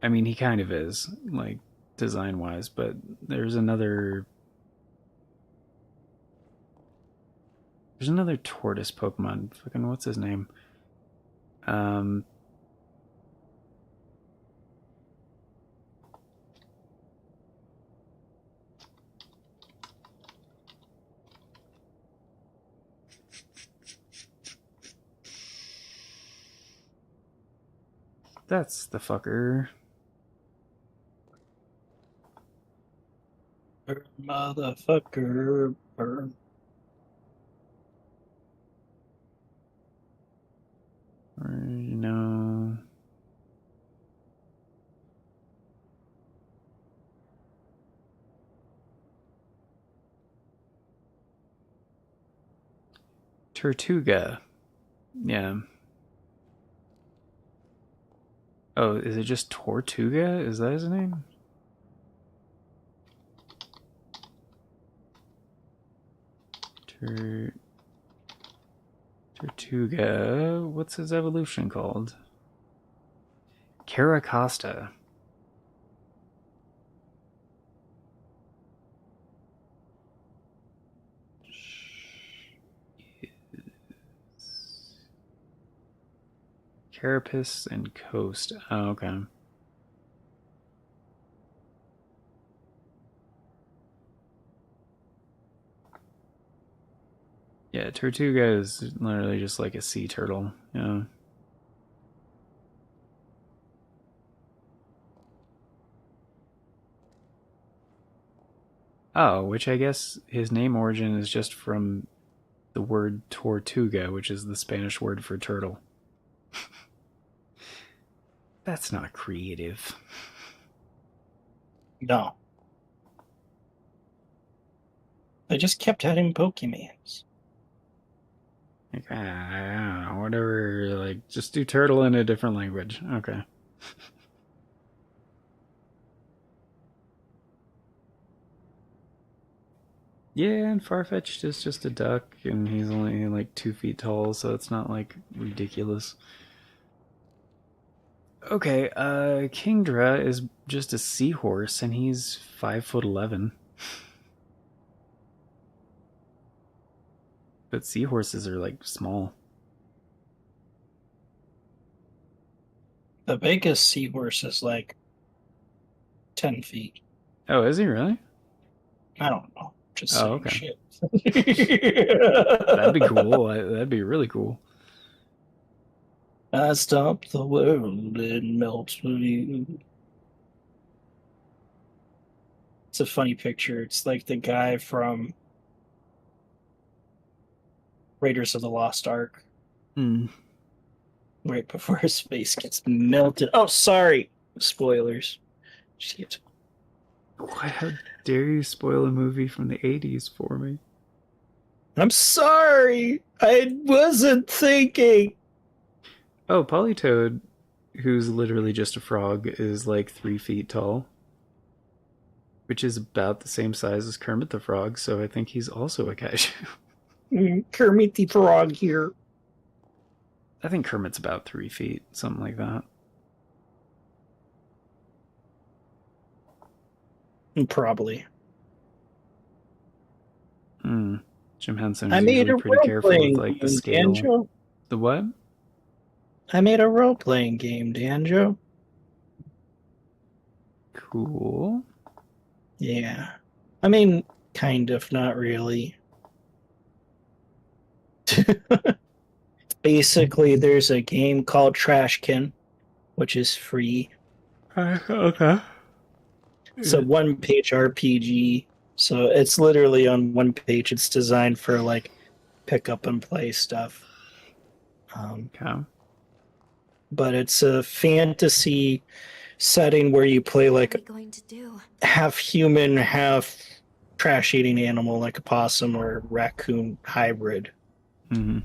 I mean, he kind of is, like, design-wise, but there's another tortoise Pokemon. Fucking what's his name? That's the fucker. motherfucker burn. Or, you know... Tortuga. Yeah. Oh, is it just Tortuga? Is that his name? Tortuga. What's his evolution called? Caracosta. Carapace and Coast. Oh, okay. Yeah, Tortuga is literally just like a sea turtle. Yeah. Oh, which I guess his name origin is just from the word Tortuga, which is the Spanish word for turtle. That's not creative. No. They just kept adding Pokemons. Like, I don't know, whatever, like, just do turtle in a different language. Okay. Yeah, and Farfetch'd is just a duck, and he's only like 2 feet tall, so it's not like ridiculous. Okay, Kingdra is just a seahorse, and he's 5'11". But seahorses are like small. The biggest seahorse is like 10 feet. Oh, is he really? I don't know. Just Oh, saying okay. shit. That'd be cool. That'd be really cool. I stopped the world and melted you. It's a funny picture. It's like the guy from Raiders of the Lost Ark. Hmm. Right before his face gets melted. Oh, sorry. Spoilers. Shit. How dare you spoil a movie from the 80s for me? I'm sorry. I wasn't thinking. Oh, Polytoad, who's literally just a frog, is like 3 feet tall, which is about the same size as Kermit the Frog, so I think he's also a kaiju. Kermit the Frog here. I think Kermit's about 3 feet, something like that. Probably. Jim Henson I is made usually a pretty careful with like the game, scale. Danjo. The what? I made a role-playing game, Danjo. Cool. Yeah. I mean, kind of, not really. Basically, there's a game called Trashkin, which is free. Okay. It's a one-page RPG, so it's literally on one page. It's designed for like pick up and play stuff. Okay. But it's a fantasy setting where you play like What are we going to do? half human, half trash-eating animal, like a possum or raccoon hybrid. Mm-hmm.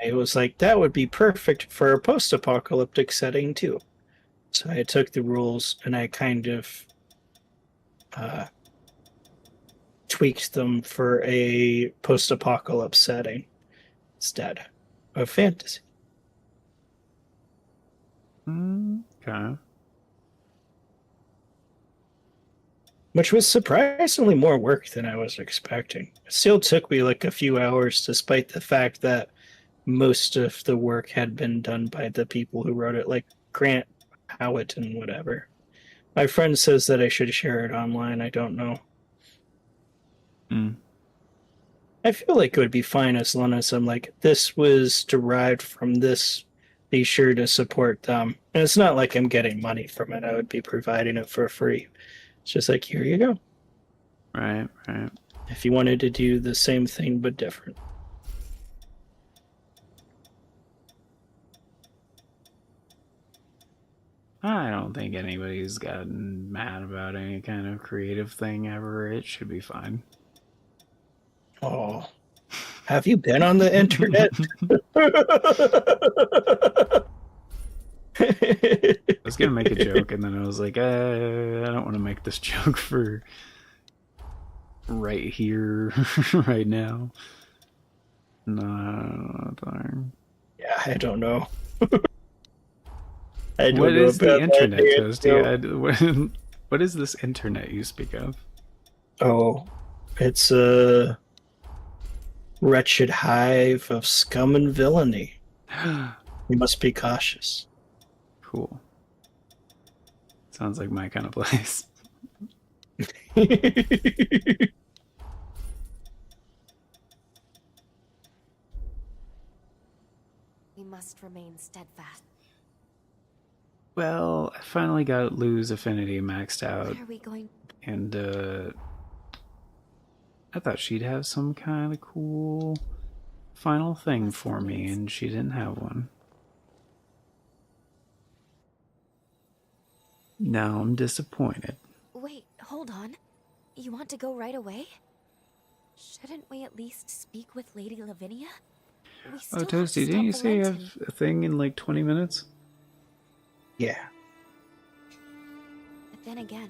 I was like, that would be perfect for a post-apocalyptic setting too. So I took the rules and I kind of tweaked them for a post-apocalypse setting instead of fantasy. Okay. Which was surprisingly more work than I was expecting. It still took me like a few hours, despite the fact that most of the work had been done by the people who wrote it, like Grant Howitt and whatever. My friend says that I should share it online. I don't know. I feel like it would be fine as long as I'm like, this was derived from this. Be sure to support them. And it's not like I'm getting money from it. I would be providing it for free. It's just like, here you go. Right. If you wanted to do the same thing but different. I don't think anybody's gotten mad about any kind of creative thing ever. It should be fine. Oh, have you been on the internet? I was gonna make a joke, and then I was like, I don't want to make this joke for right here, right now. No, darn. Yeah, I don't know. What is the internet, Toasty? What is this internet you speak of? Oh, it's a wretched hive of scum and villainy. You must be cautious. Cool. Sounds like my kind of place. We must remain steadfast. Well, I finally got Lou's affinity maxed out, What are we going? and I thought she'd have some kind of cool final thing for me, and she didn't have one. Now I'm disappointed. Wait, hold on. You want to go right away? Shouldn't we at least speak with Lady Lavinia? We still Oh, have to Toasty, didn't you stop say you Valentin. have a thing in like 20 minutes? Yeah. But then again,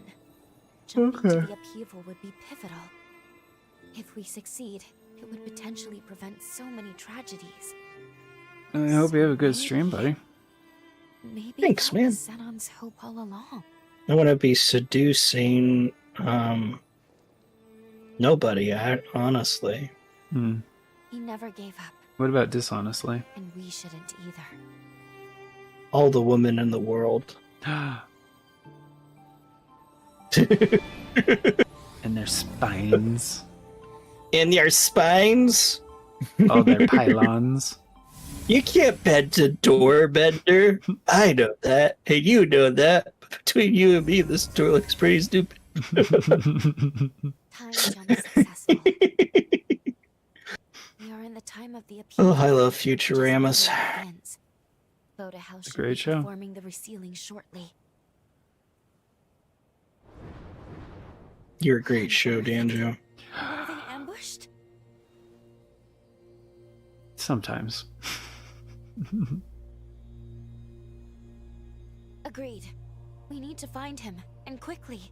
jumping to Okay. the upheaval would be pivotal. If we succeed, it would potentially prevent so many tragedies. I hope you have a good stream, buddy. Maybe Thanks, that man. was Xenon's hope all along. I want to be seducing nobody, honestly. He never gave up, What about dishonestly? and we shouldn't either. All the women in the world. And their spines. In your spines? All their pylons. You can't bend a door bender. I know that, and you know that. But between you and me, this door looks pretty stupid. Time jump successful. We are in the time of the upheaval. Oh, I love which is Futuramas. where it begins. Voda House It's a should great be show. performing the resealing shortly. You're a great show, Danjo. Were they ambushed? Sometimes. Agreed. We need to find him, and quickly.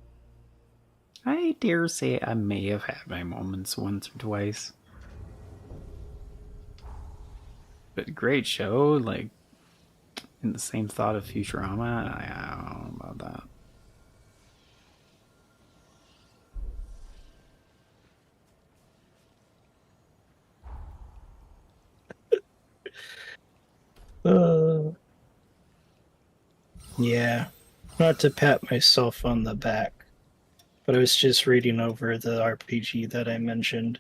I dare say I may have had my moments once or twice. But great show, like, in the same thought of Futurama, I don't know about that. Yeah, not to pat myself on the back, but I was just reading over the RPG that I mentioned,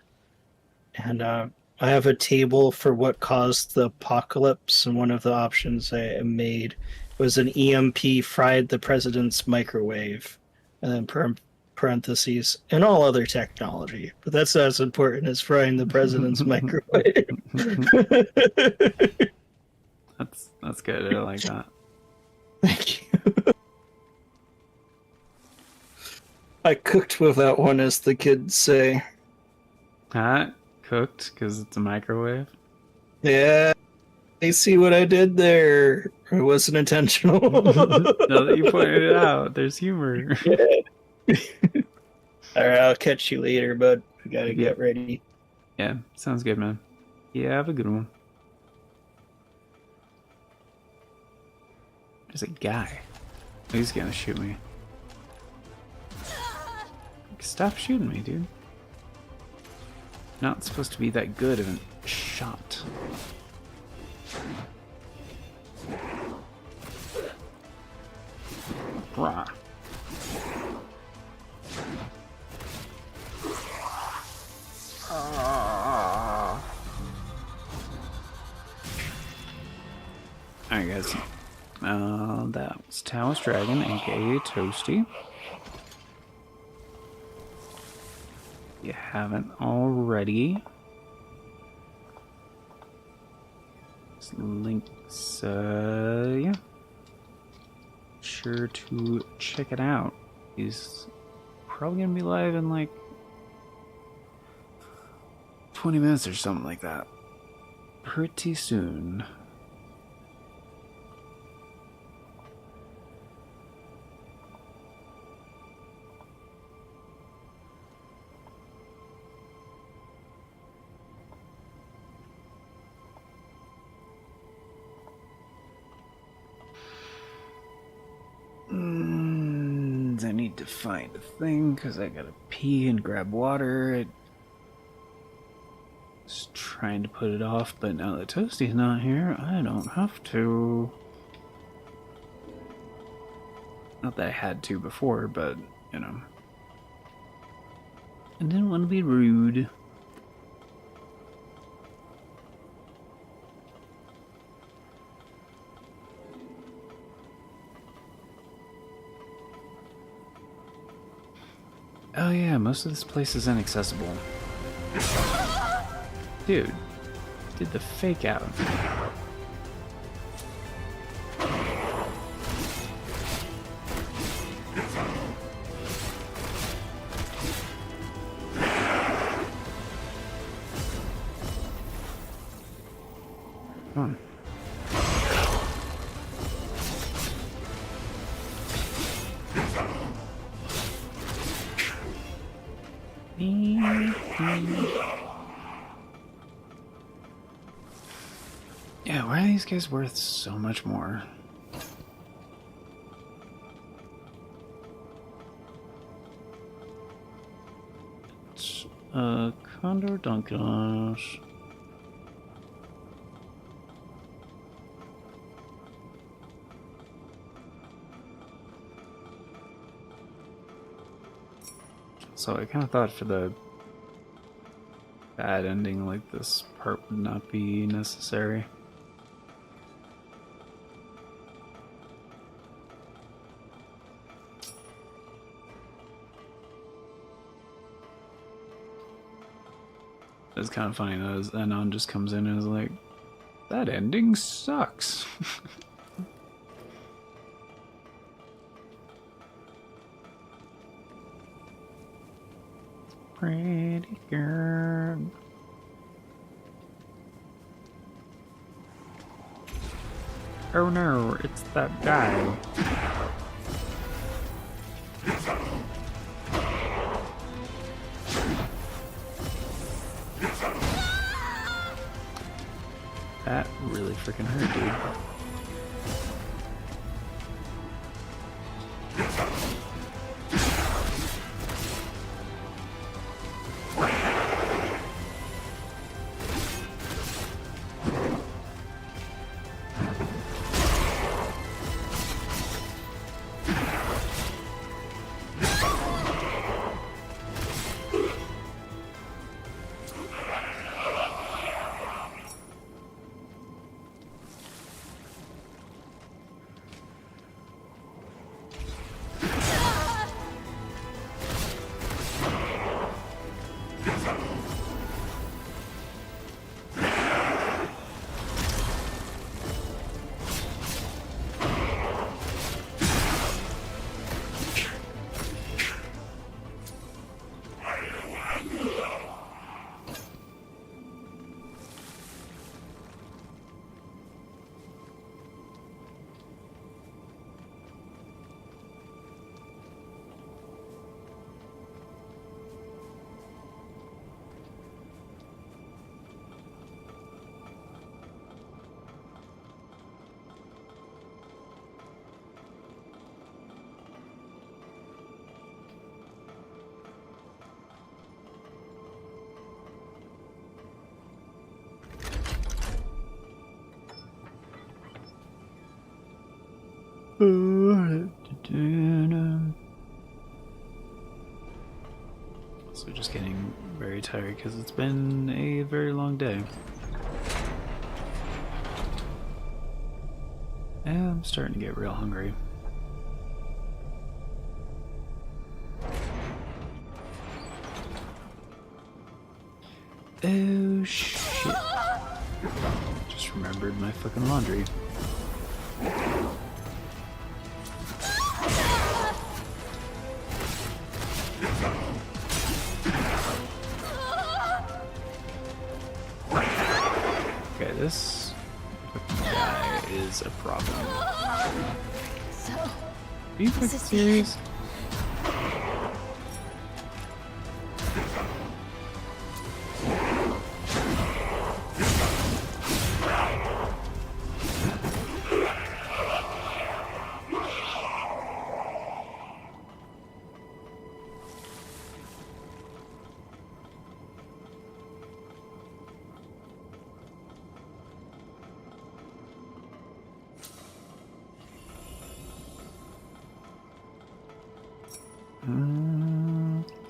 and I have a table for what caused the apocalypse, and one of the options I made was an EMP fried the president's microwave, and then parentheses, and all other technology. But that's not as important as frying the president's microwave. That's good. I like that. Thank you. I cooked with that one, as the kids say. Hot, cooked, because it's a microwave. Yeah, I see what I did there. It wasn't intentional. Now that you pointed it out, there's humor. Yeah. Alright, I'll catch you later, bud. We gotta get ready. Yeah, sounds good, man. Yeah, have a good one. There's a guy. He's gonna shoot me. Stop shooting me, dude. Not supposed to be that good of a shot. Rah. Alright, guys. That was Tao's Dragon, aka Toasty. If you haven't already, links, yeah. Sure to check it out. He's probably gonna be live in like 20 minutes or something like that. Pretty soon. I need to find a thing because I gotta pee and grab water. I was trying to put it off, but now that Toasty's not here, I don't have to. Not that I had to before, but, you know. I didn't want to be rude. Oh yeah, most of this place is inaccessible. Dude, did the fake out. Come on. Yeah, why are these guys worth so much more? Condor Dunkash. So I kind of thought for the bad ending, like this part would not be necessary. It's kind of funny though, as Anon just comes in and is like, that ending sucks. pretty girl. Oh no, it's that guy. That really freaking hurt, dude. So just getting very tired because it's been a very long day. And I'm starting to get real hungry. Oh shit. Just remembered my fucking laundry. Okay, this guy is a problem. So, Are you fucking this is the serious?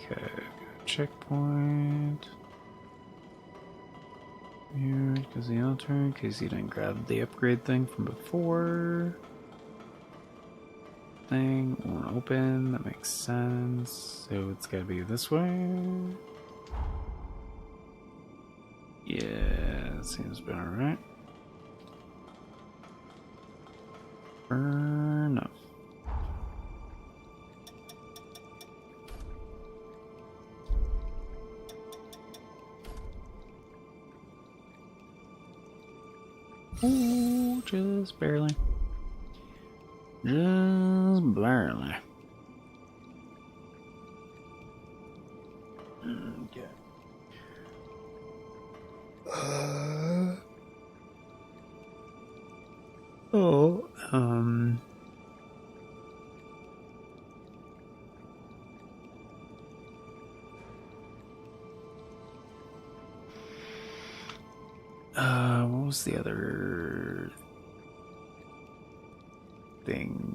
Okay, checkpoint. Here, because the altar, in case you didn't grab the upgrade thing from before. Thing won't open, that makes sense. So it's gotta be this way. Yeah, that seems about right. Burn up. Ooh, just barely. Just barely. Okay. Oh, what was the other thing?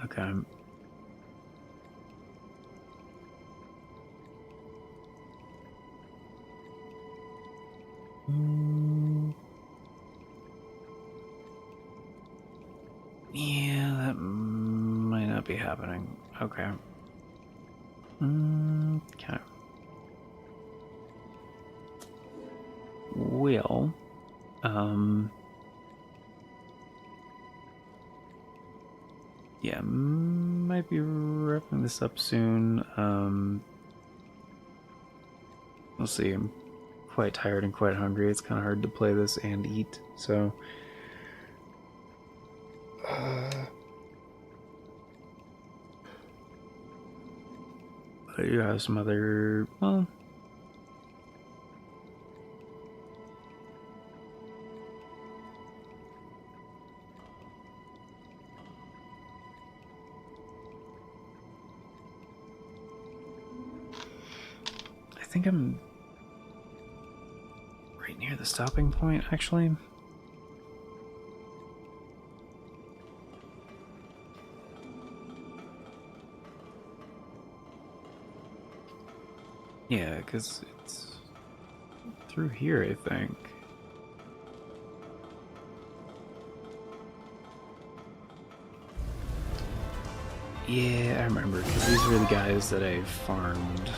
Okay. Yeah, that might not be happening. Okay. Okay. Well, Yeah, might be wrapping this up soon. We'll see. I'm quite tired and quite hungry. It's kind of hard to play this and eat, so. I do have some other. Well. I think I'm right near the stopping point, actually. Yeah, because it's through here, I think. Yeah, I remember, because these were the guys that I farmed.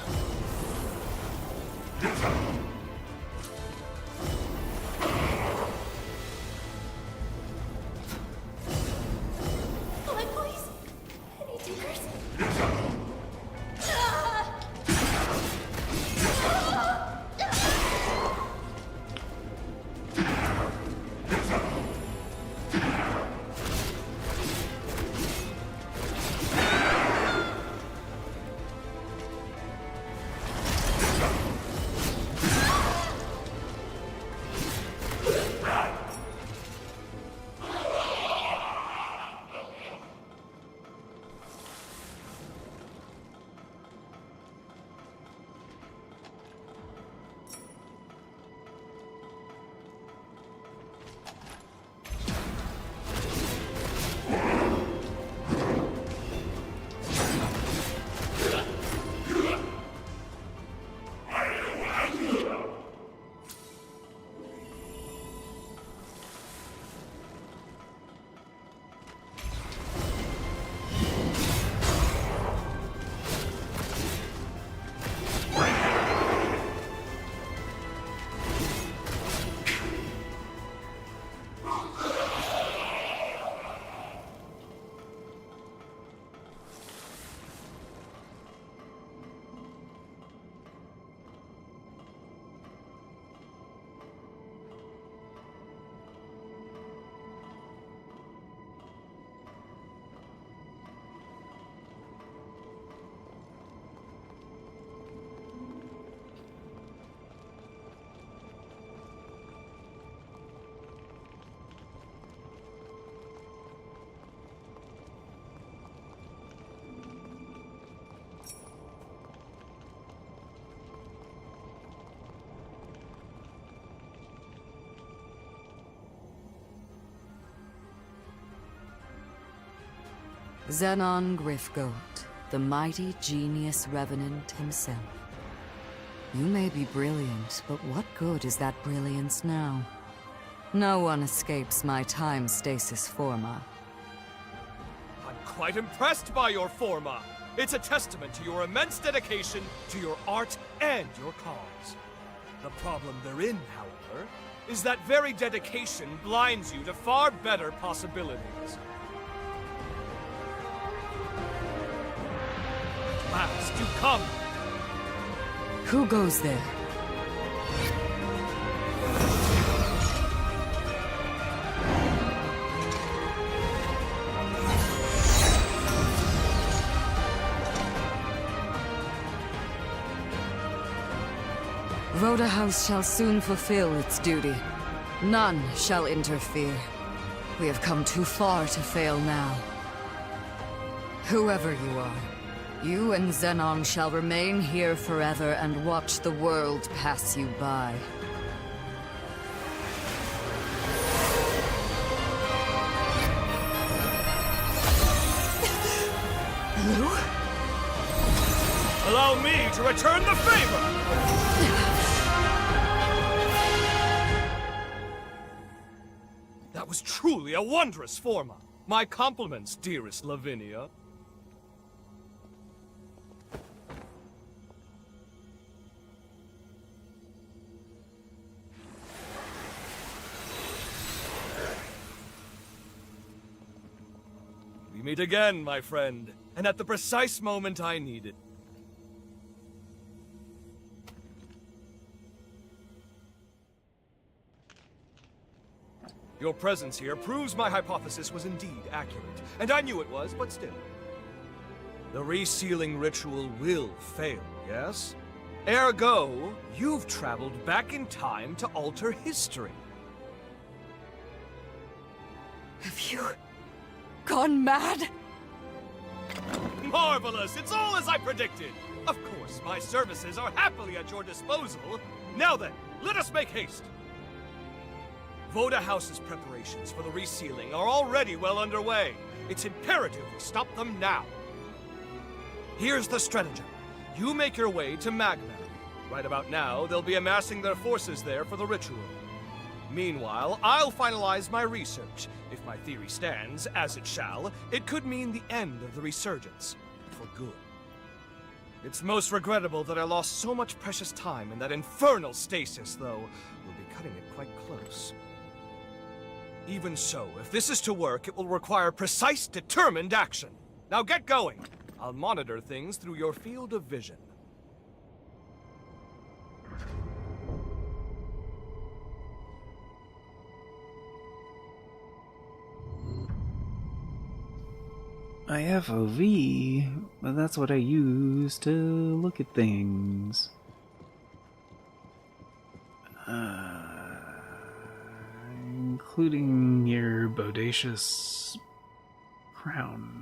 Xenon Griffgoat, the mighty genius revenant himself. You may be brilliant, but what good is that brilliance now? No one escapes my time stasis forma. I'm quite impressed by your forma. It's a testament to your immense dedication to your art and your cause. The problem therein, however, is that very dedication blinds you to far better possibilities. At last, you come! Who goes there? Rhoda House shall soon fulfill its duty. None shall interfere. We have come too far to fail now. Whoever you are, you and Xenon shall remain here forever and watch the world pass you by. Lou? Allow me to return the favor! That was truly a wondrous forma. My compliments, dearest Lavinia. meet again, my friend, and at the precise moment I needed. Your presence here proves my hypothesis was indeed accurate, and I knew it was, but still. The resealing ritual will fail, yes? Ergo, you've traveled back in time to alter history. Have you gone mad? Marvelous! It's all as I predicted! Of course, my services are happily at your disposal. Now then, let us make haste! Voda House's preparations for the resealing are already well underway. It's imperative we stop them now. Here's the stratagem. You make your way to Magna. Right about now, they'll be amassing their forces there for the ritual. Meanwhile, I'll finalize my research. If my theory stands, as it shall, it could mean the end of the resurgence. For good. It's most regrettable that I lost so much precious time in that infernal stasis, though. We'll be cutting it quite close. Even so, if this is to work, it will require precise, determined action. Now get going! I'll monitor things through your field of vision. I have FOV, but that's what I use to look at things. Including your bodacious crown.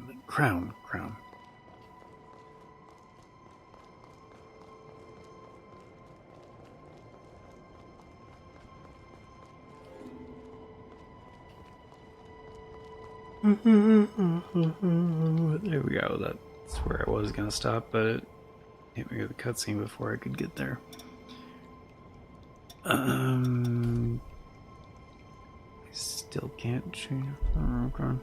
There we go. That's where I was gonna stop, but it hit me with a cutscene before I could get there. I still can't change. Oh, okay.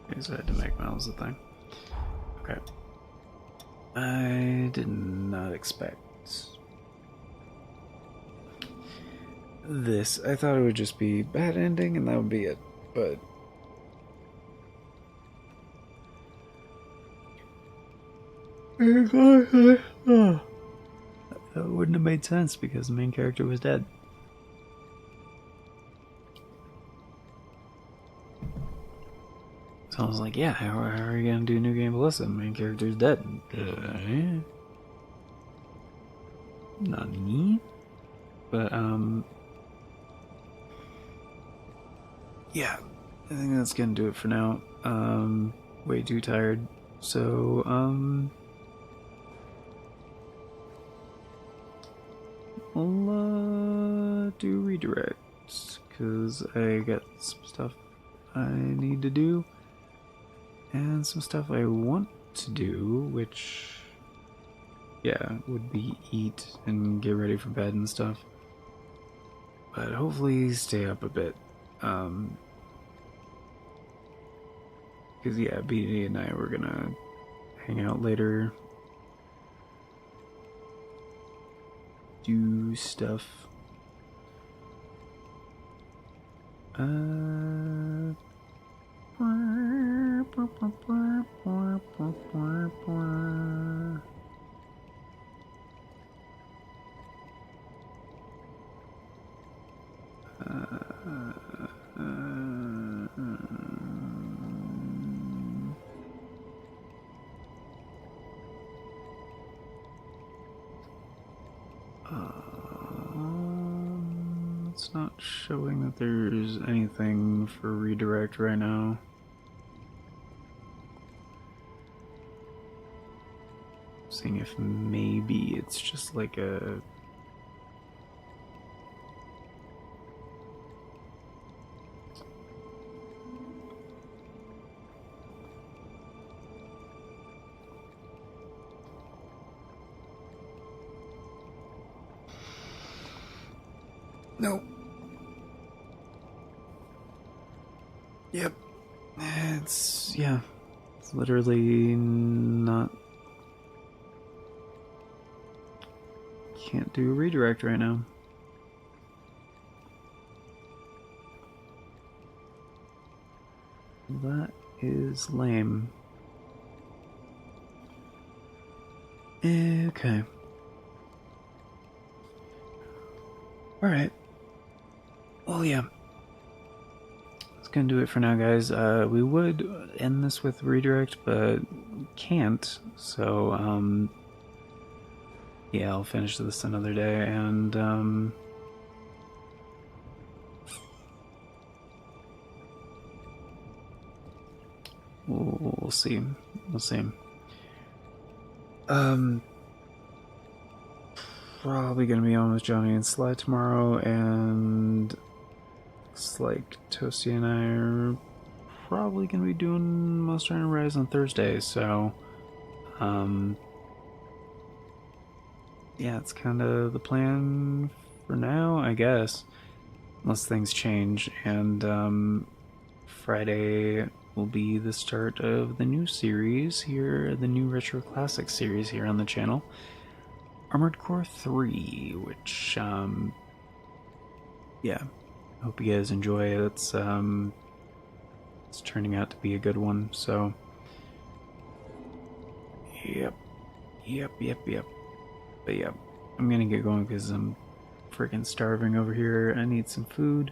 I had to make mouse a thing. Okay. I did not expect this. I thought it would just be bad ending and that would be it, but that wouldn't have made sense because the main character was dead. So I was like, yeah, how are you gonna do New Game Plus? The main character's dead. Not me. But, yeah, I think that's gonna do it for now. Way too tired. So, we'll, do redirects, because I got some stuff I need to do. And some stuff I want to do, which, yeah, would be eat and get ready for bed and stuff. But hopefully stay up a bit. Because, yeah, BD and I were gonna hang out later. Do stuff. It's not showing that there's anything for redirect right now. Seeing if maybe it's just like a... Nope. Yep. It's literally not can't do a redirect right now. That is lame. Okay. Alright. Well, yeah. That's gonna do it for now, guys. We would end this with redirect, but can't. So, yeah, I'll finish this another day, and, we'll see. We'll see. Probably gonna be on with Johnny and Sly tomorrow, and looks like Toasty and I are probably gonna be doing Monster Hunter Rise on Thursday, so, yeah, it's kind of the plan for now, I guess, unless things change, and, Friday will be the start of the new series here, the new Retro Classic series here on the channel. Armored Core 3, which, yeah, hope you guys enjoy it. It's turning out to be a good one, so, yep. But yeah, I'm gonna get going because I'm freaking starving over here. I need some food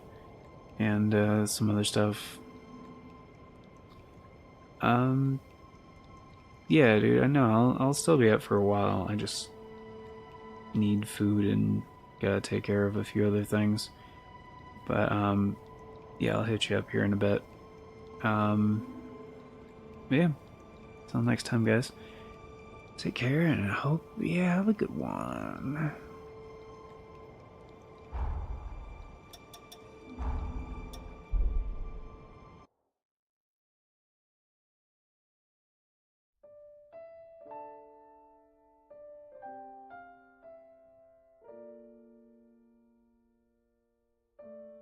and, some other stuff. Yeah, dude, I know, I'll still be up for a while. I just need food and gotta take care of a few other things. But, yeah, I'll hit you up here in a bit. Yeah, until next time, guys. Take care, and I hope you have a good one.